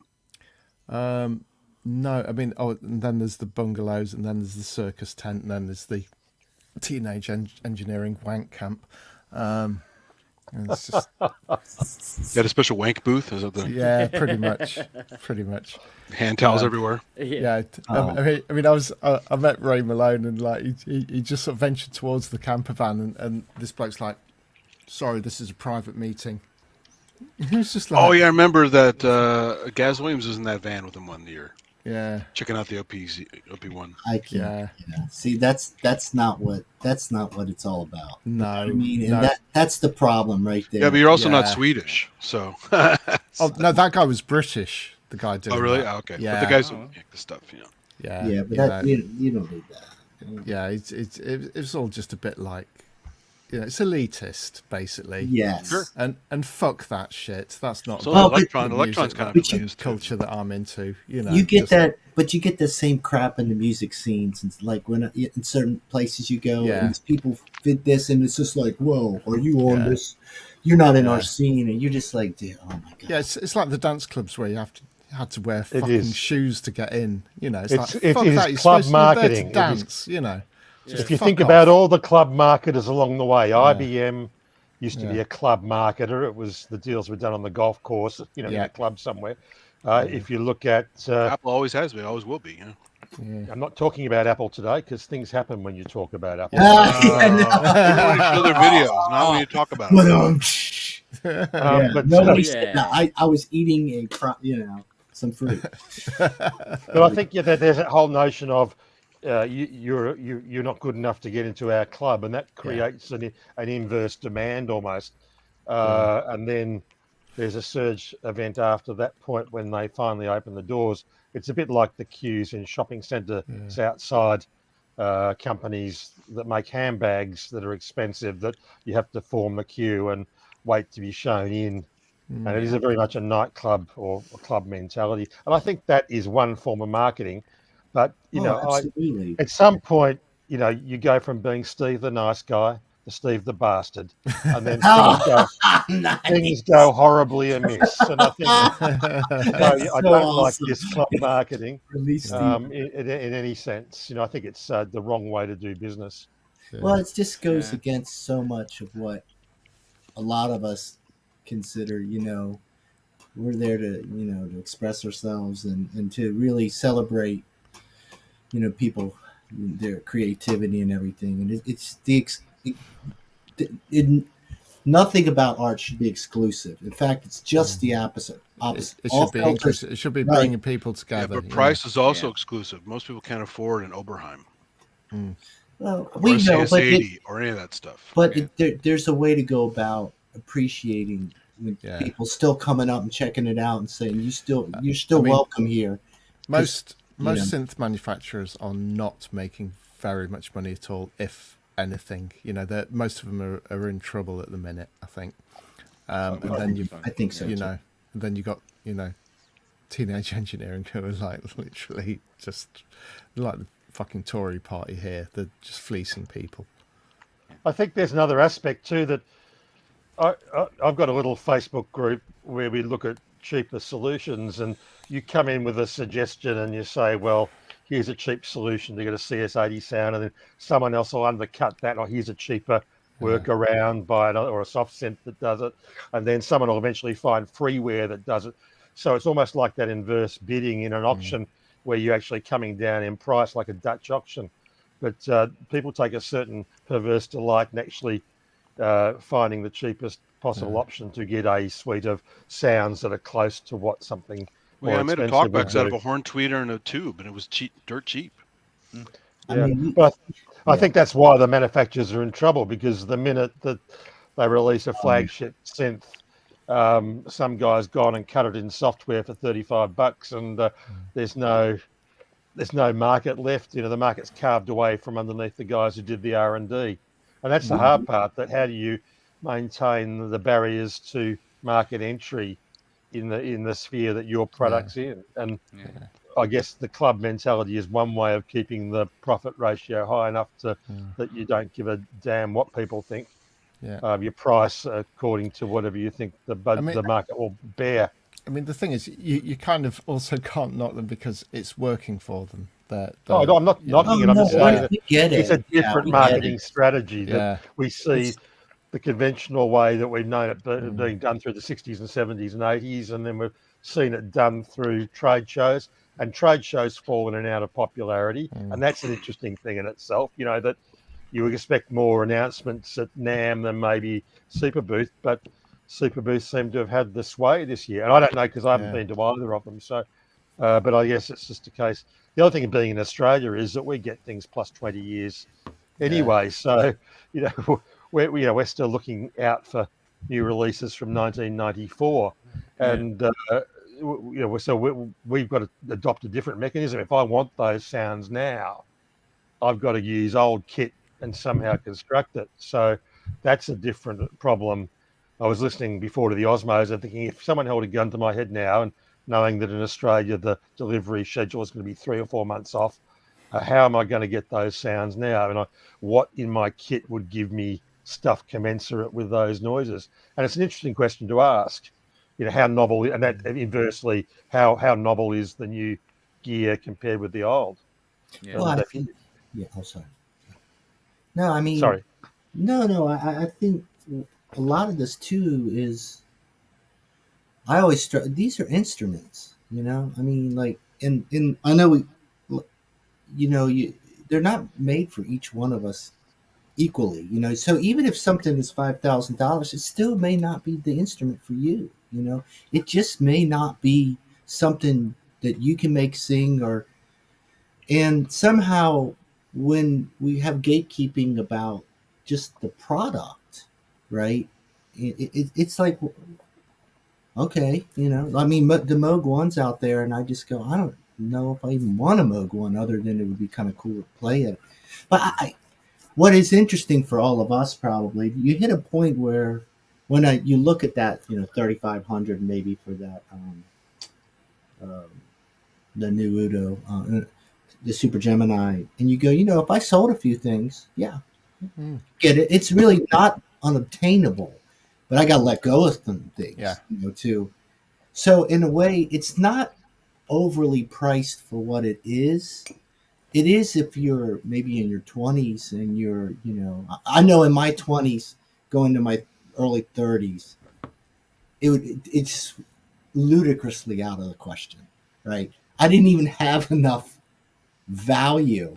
No, I mean, and then there's the bungalows, and then there's the circus tent, and then there's the Teenage Engineering wank camp. And it's just, You had a special wank booth, is it the? yeah, pretty much. Hand towels everywhere. Yeah, I mean, I met Ray Malone, and like he just sort of ventured towards the camper van, and this bloke's like, "Sorry, this is a private meeting." He was just like, Oh yeah, I remember that Gaz Williams was in that van with him one year. Yeah, checking out the OP1. I can't. Yeah. See, that's not what it's all about. No, I mean, and that's the problem right there. Yeah, but you're also not Swedish, so. Oh no, that guy was British. The guy doing. Oh really? that. Oh, okay. Yeah. But the guys the stuff, you know. Yeah. Yeah, but that, you don't need that. Yeah, it's all just a bit like, you know, it's elitist basically. Yes. Sure. And fuck that shit. That's not So the electrons kind of music culture that I'm into. You know, you get that, but you get the same crap in the music scenes. It's like when in certain places you go, and these people fit this, and it's just like, whoa, are you on this? You're not in our scene, and you're just like, dude, oh my god. Yeah, it's like the dance clubs where you had to wear fucking shoes to get in. You know, it's like it fuck is that. You're club supposed to be there marketing. to dance. You know. If you think about all the club marketers along the way, IBM used to be a club marketer. It was the deals were done on the golf course, in a club somewhere. If you look at Apple always has been, always will be. I'm not talking about Apple today because things happen when you talk about Apple. When you show their videos, not when you talk about them. I was eating some fruit. But I think there's that whole notion of you're not good enough to get into our club, and that creates an inverse demand almost. And then there's a surge event after that point when they finally open the doors. It's a bit like the queues in shopping centres outside companies that make handbags that are expensive, that you have to form the queue and wait to be shown in. And it is very much a nightclub or a club mentality. And I think that is one form of marketing. But, at some point, you go from being Steve the nice guy to Steve the bastard. And then things go horribly amiss. And I think I don't like this club marketing in any sense. I think it's the wrong way to do business. Well, it just goes against so much of what a lot of us consider, we're there to, to express ourselves and to really celebrate, people, their creativity and everything. And it's nothing about art should be exclusive. In fact, it's just the opposite. It should be inclusive. It should be bringing people together. Yeah, but price is also exclusive. Most people can't afford an Oberheim. Well, or we a know, but CS80 or any of that stuff. But there's a way to go about appreciating when people still coming up and checking it out and saying you're still welcome here. Most synth manufacturers are not making very much money at all, if anything. Most of them are in trouble at the minute, I think. And then I think so. And then you got Teenage Engineering, who are like literally just like the fucking Tory party here. They're just fleecing people. I think there's another aspect too that I've got a little Facebook group where we look at cheaper solutions, and you come in with a suggestion and you say, well, here's a cheap solution to get a CS80 sound, and then someone else will undercut that, or here's a cheaper workaround or a soft synth that does it, and then someone will eventually find freeware that does it. So it's almost like that inverse bidding in an auction where you're actually coming down in price like a Dutch auction. But people take a certain perverse delight in actually finding the cheapest possible option to get a suite of sounds that are close to what something. Well, I made a talkbacks out of a horn tweeter and a tube, and it was cheap, dirt cheap. But I think that's why the manufacturers are in trouble, because the minute that they release a flagship synth, some guy's gone and cut it in software for $35, and there's no market left. The market's carved away from underneath the guys who did the R&D. And that's the hard part, that how do you maintain the barriers to market entry in the sphere that your product's in? And I guess the club mentality is one way of keeping the profit ratio high enough that you don't give a damn what people think. You price according to whatever you think the market will bear. I mean, the thing is, you kind of also can't knock them because it's working for them. I'm not knocking it. I'm just saying that it's a different marketing strategy that we see the conventional way that we've known it being done through the 60s and 70s and 80s, and then we've seen it done through trade shows. And trade shows fall in and out of popularity, and that's an interesting thing in itself. That you would expect more announcements at NAMM than maybe Superbooth, but Superbooth seem to have had the sway this year. And I don't know, because I haven't been to either of them. So, but I guess it's just a case. The other thing of being in Australia is that we get things plus 20 years anyway. So, we're still looking out for new releases from 1994, and so we've got to adopt a different mechanism. If I want those sounds now, I've got to use old kit and somehow construct it. So that's a different problem. I was listening before to the Osmos and thinking, if someone held a gun to my head now, and knowing that in Australia the delivery schedule is going to be 3 or 4 months off, how am I going to get those sounds now? And what in my kit would give me stuff commensurate with those noises? And it's an interesting question to ask. How novel, and that inversely, how novel is the new gear compared with the old? Well, sorry. No, I mean, Sorry. no. I think a lot of this too is I always these are instruments, you know. I mean, like, in I know they're not made for each one of us equally, you know. So even if something is $5,000, it still may not be the instrument for you, you know. It just may not be something that you can make sing and somehow when we have gatekeeping about just the product, right? It's like, okay, you know, I mean, the Moog One's out there, and I just go, I don't know if I even want a Moog One other than it would be kind of cool to play it. But what is interesting for all of us, probably, you hit a point where when you look at that, you know, 3,500 maybe for that, the new Udo, the Super Gemini, and you go, you know, if I sold a few things, yeah, get it. It's really not unobtainable, but I got to let go of some things, you know, too. So in a way, it's not overly priced for what it is. It is if you're maybe in your 20s and you're, you know, I know in my 20s, going to my early 30s, it's ludicrously out of the question, right? I didn't even have enough value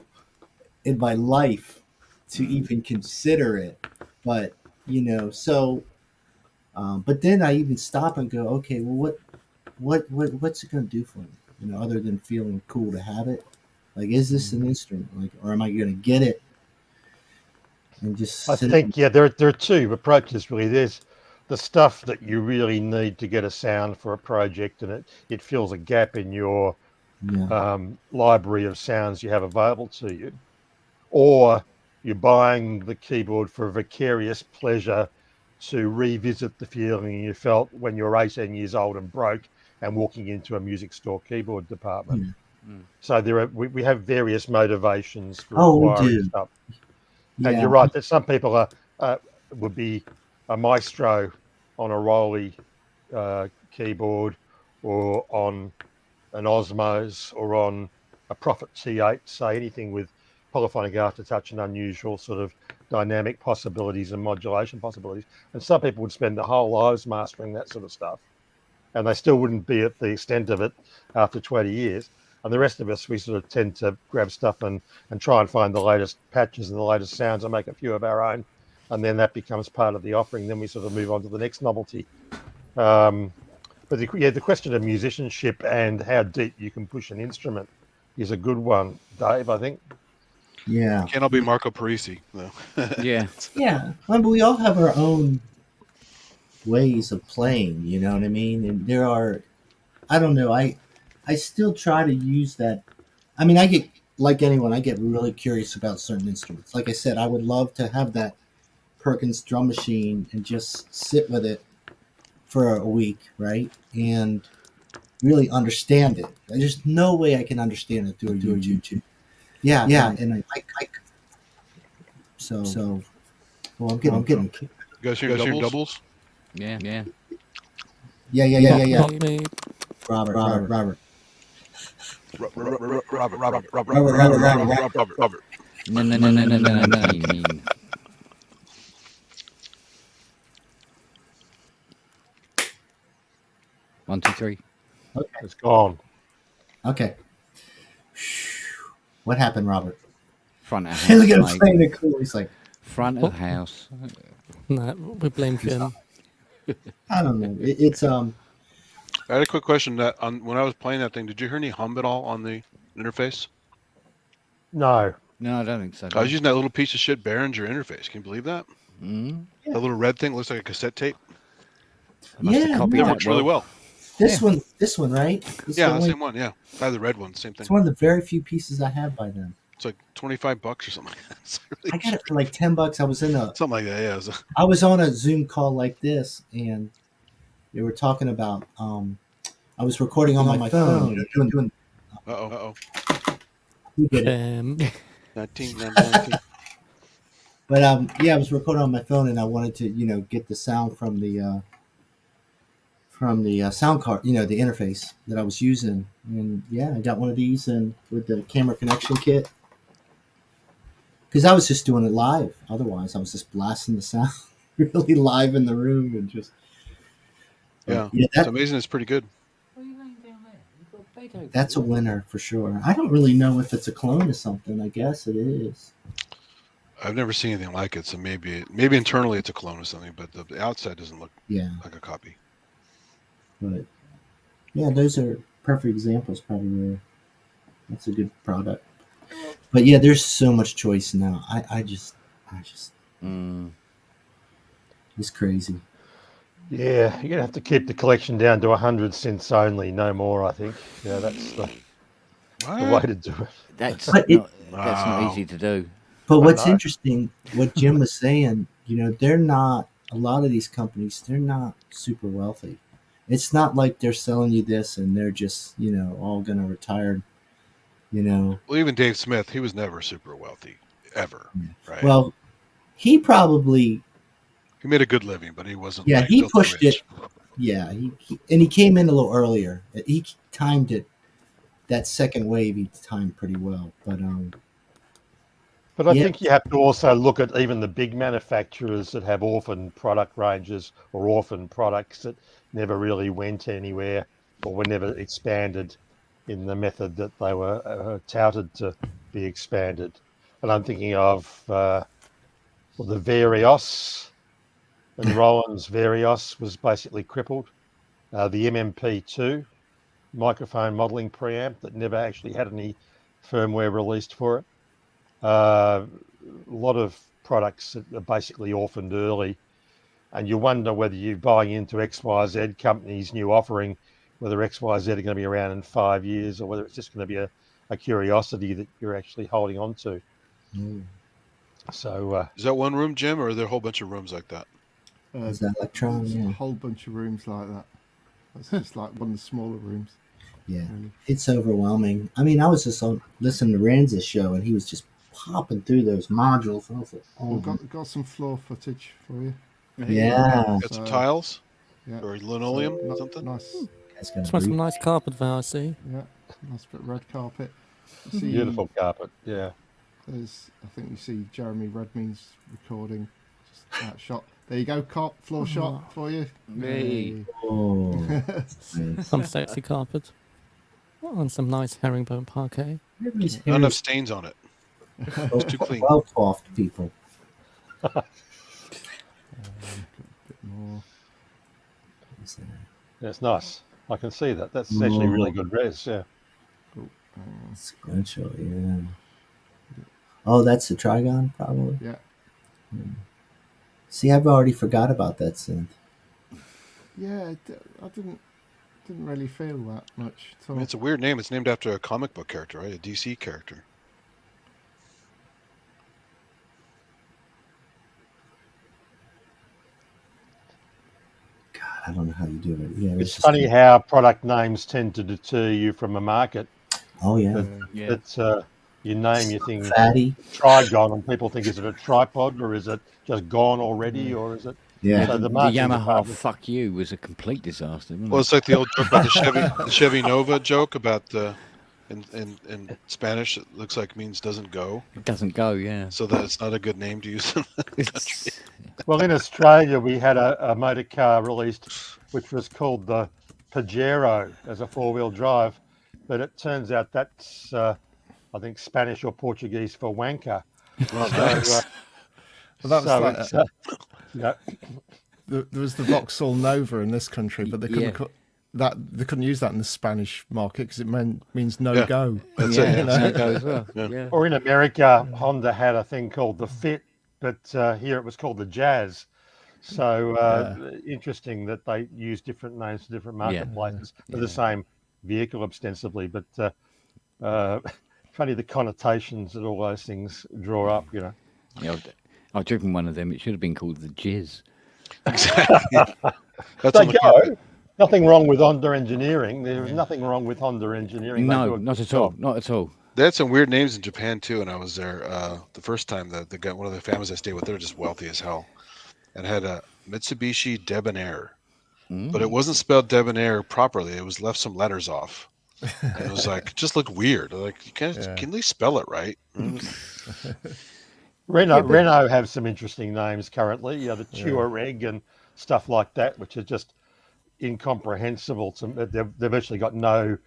in my life to even consider it, but you know, so but then I even stop and go, okay, well, what's it going to do for me, you know, other than feeling cool to have it? Like, is this an instrument, like, or am I going to get it and just I think there are two approaches really. There's the stuff that you really need to get a sound for a project, and it fills a gap in your library of sounds you have available to you, or you're buying the keyboard for vicarious pleasure to revisit the feeling you felt when you were 18 years old and broke and walking into a music store keyboard department. So we have various motivations for acquiring stuff. And you're right that some people would be a Maestro on a Rolly keyboard, or on an Osmos, or on a Prophet T8, say anything with polyphonic aftertouch and unusual sort of dynamic possibilities and modulation possibilities. And some people would spend their whole lives mastering that sort of stuff, and they still wouldn't be at the extent of it after 20 years. And the rest of us, we sort of tend to grab stuff and try and find the latest patches and the latest sounds and make a few of our own. And then that becomes part of the offering. Then we sort of move on to the next novelty. But the question of musicianship and how deep you can push an instrument is a good one, Dave, I think. Yeah. Can't all be Marco Parisi, though. Yeah. Well, but we all have our own ways of playing, you know what I mean? And there are, I don't know, I still try to use that. I mean, I get, like anyone, I get really curious about certain instruments. Like I said, I would love to have that Perkins drum machine and just sit with it for a week, right? And really understand it. There's no way I can understand it through YouTube. Yeah. And I so well, I'm getting. You guys hear doubles? Yeah. Not me. Robert. Robert. No. 1, 2, 3. Okay. It's gone. Okay. What happened, Robert? Front of house. Look at him playing it cool. He's like, front of house. No, we blame Jim. I don't know. It's I had a quick question. That when I was playing that thing, did you hear any hum at all on the interface? No, I don't think so. I was using that little piece of shit Behringer interface. Can you believe that? Mm. That little red thing looks like a cassette tape. Yeah, It works really well. This one, right? This Yeah, one, the same one. Yeah, I had the red one. Same thing. It's one of the very few pieces I have by them. It's like $25 or something like that. Really I got it for like $10. I was in something like that. Yeah. I was on a Zoom call like this, and they were talking about. I was recording on my phone. Doing. Uh-oh. Who did it? 19. But I was recording on my phone, and I wanted to, get the sound from the sound card, the interface that I was using, and I got one of these, and with the camera connection kit, because I was just doing it live. Otherwise, I was just blasting the sound really live in the room and just. Yeah, Yeah, it's amazing. It's pretty good. That's a winner for sure. I don't really know if it's a clone of something. I guess it is. I've never seen anything like it, so maybe internally it's a clone of something, but the outside doesn't look like a copy. But yeah, those are perfect examples. Probably where that's a good product. But yeah, there's so much choice now. I just it's crazy. Yeah, you're gonna have to keep the collection down to 100 cents only, no more. I think. Yeah, that's the way to do it. That's But that's not easy to do. But what's interesting, what Jim was saying, they're not, a lot of these companies, they're not super wealthy. It's not like they're selling you this and they're just, all going to retire, Well, even Dave Smith, he was never super wealthy, ever, right? Well, he made a good living, but he wasn't. Yeah, like, he filthy pushed rich. it. Yeah, he came in a little earlier. He timed it, that second wave, he timed pretty well. But I think you have to also look at even the big manufacturers that have orphan product ranges or orphan products that never really went anywhere or were never expanded in the method that they were touted to be expanded. And I'm thinking of the Varios, and Roland's Varios was basically crippled. The MMP2 microphone modeling preamp that never actually had any firmware released for it. A lot of products that are basically orphaned early, and you wonder whether you're buying into XYZ company's new offering, whether XYZ are going to be around in 5 years or whether it's just going to be a curiosity that you're actually holding on to. So is that one room, Jim, or are there a whole bunch of rooms like that? Is that Electron? There's Yeah. a whole bunch of rooms like that. That's just like one of the smaller rooms. Yeah, it's overwhelming. I mean, I was just listening to Ranz's show, and he was just popping through those modules. And I was like, oh, We've got some floor footage for you. Yeah. Got some tiles? Yeah. Or linoleum or something? Nice. It's got some nice carpet there, I see. Yeah, nice bit of red carpet. beautiful carpet, yeah. There's, I think you see Jeremy Redmayne's recording, just that shot. There you go, floor shot for you. Me. Oh. Some sexy carpet. And some nice herringbone parquet. Not enough stains on it. It's too clean. Well coiffed people. A bit more. That's nice. I can see that. That's actually really good res, yeah. Sequential, yeah. Oh, that's the Trigon, probably? Yeah. See, I've already forgot about that synth. Yeah, I didn't really feel that much at all. I mean, it's a weird name. It's named after a comic book character, right? A DC character. God, I don't know how you do it. Yeah, It's funny how product names tend to deter you from a market. Oh, yeah. It's you name your thing Fatty. Trigon, and people think, is it a tripod or is it just gone already, or is it? Yeah. So The marketing Yamaha department- "fuck you" was a complete disaster. Wasn't Well, it? it's like the old joke about the Chevy Nova joke about the in Spanish. It looks like means doesn't go. It doesn't go. Yeah. So that it's not a good name to use in the country. Well, in Australia, we had a motor car released, which was called the Pajero as a four-wheel drive, but it turns out that's, I think, Spanish or Portuguese for wanker. Well, So, nice. Well, that was so like it's, yeah. there was the Vauxhall Nova in this country, but they couldn't Yeah. they couldn't use that in the Spanish market because it means no go. That's yeah, it. that's how it goes as well. Yeah. Yeah. Or in America, Honda had a thing called the Fit, but here it was called the Jazz. So interesting that they use different names for different marketplaces for the same vehicle ostensibly, but funny the connotations that all those things draw up, you know. Yeah, I've driven one of them. It should have been called the Jizz. Exactly. That's They on the carpet. go. Nothing wrong with Honda engineering. There is nothing wrong with Honda engineering. They do No, a not good at all. job. Not at all. They had some weird names in Japan too, and I was there the first time. The guy, one of the families I stayed with, they were just wealthy as hell, and had a Mitsubishi Debonair, but it wasn't spelled Debonair properly. It was left some letters off, and it was like just looked weird. Like you can't can they spell it right? Renault have some interesting names currently. The Touareg and stuff like that, which are just incomprehensible. They've actually got no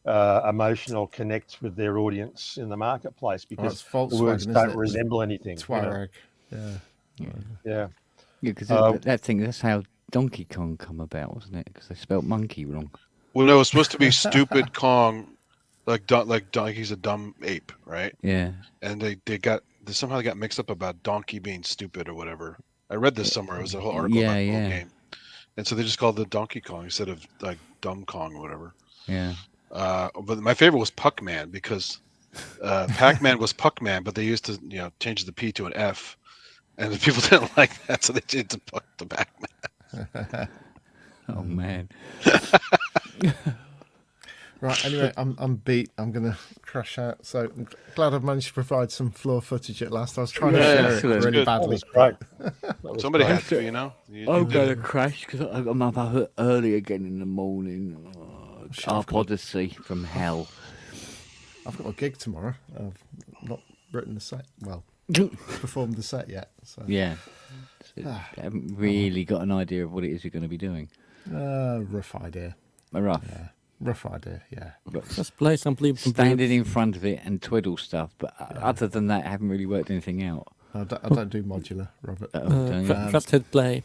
emotional connect with their audience in the marketplace because the words don't resemble anything. Touareg. Yeah. Because that's how Donkey Kong come about, wasn't it? Because they spelt monkey wrong. Well, no, it's supposed to be Stupid Kong, like he's a dumb ape, right? Yeah. And they somehow got mixed up about donkey being stupid or whatever. I read this somewhere. It was a whole article about the whole game, and so they just called it Donkey Kong instead of like Dumb Kong or whatever. Yeah. But my favorite was Puckman because Pac-Man was Puckman, but they used to change the P to an F, and the people didn't like that, so they changed the Puck to Pac-Man. Oh man. Right, anyway, I'm beat. I'm going to crash out. So I'm glad I've managed to provide some floor footage at last. I was trying to share it really badly. Right. Somebody had to, I'm going to crash because I'm up early again in the morning. Ark Odyssey from hell. I've got a gig tomorrow. I've not written the set. Well, performed the set yet. So. Yeah. So I haven't really got an idea of what it is you're going to be doing. Rough idea. Rough? Yeah. Rough idea, yeah. Just play some bleeps and standing in front of it and twiddle stuff, but other than that, I haven't really worked anything out. I don't do modular, Robert. Just hit play.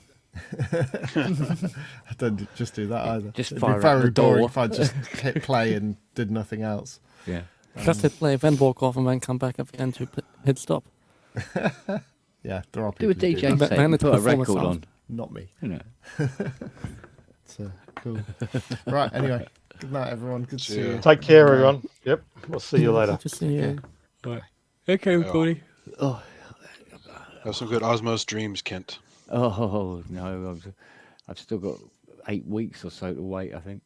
I don't just do that either. Just It'd fire be up the door. boring if I just hit play and did nothing else. Yeah. Just hit play, then walk off, and then come back at the end to hit stop. Yeah, there are do a people who DJ do set and put a record on. Not me. It's cool. Right, anyway. Good night, everyone. Good to see you. Take care, everyone. Yep. We'll see you later. Good to see you. Right. Okay, everybody. Oh. Have some good Osmos dreams, Kent. Oh no, I've still got 8 weeks or so to wait, I think.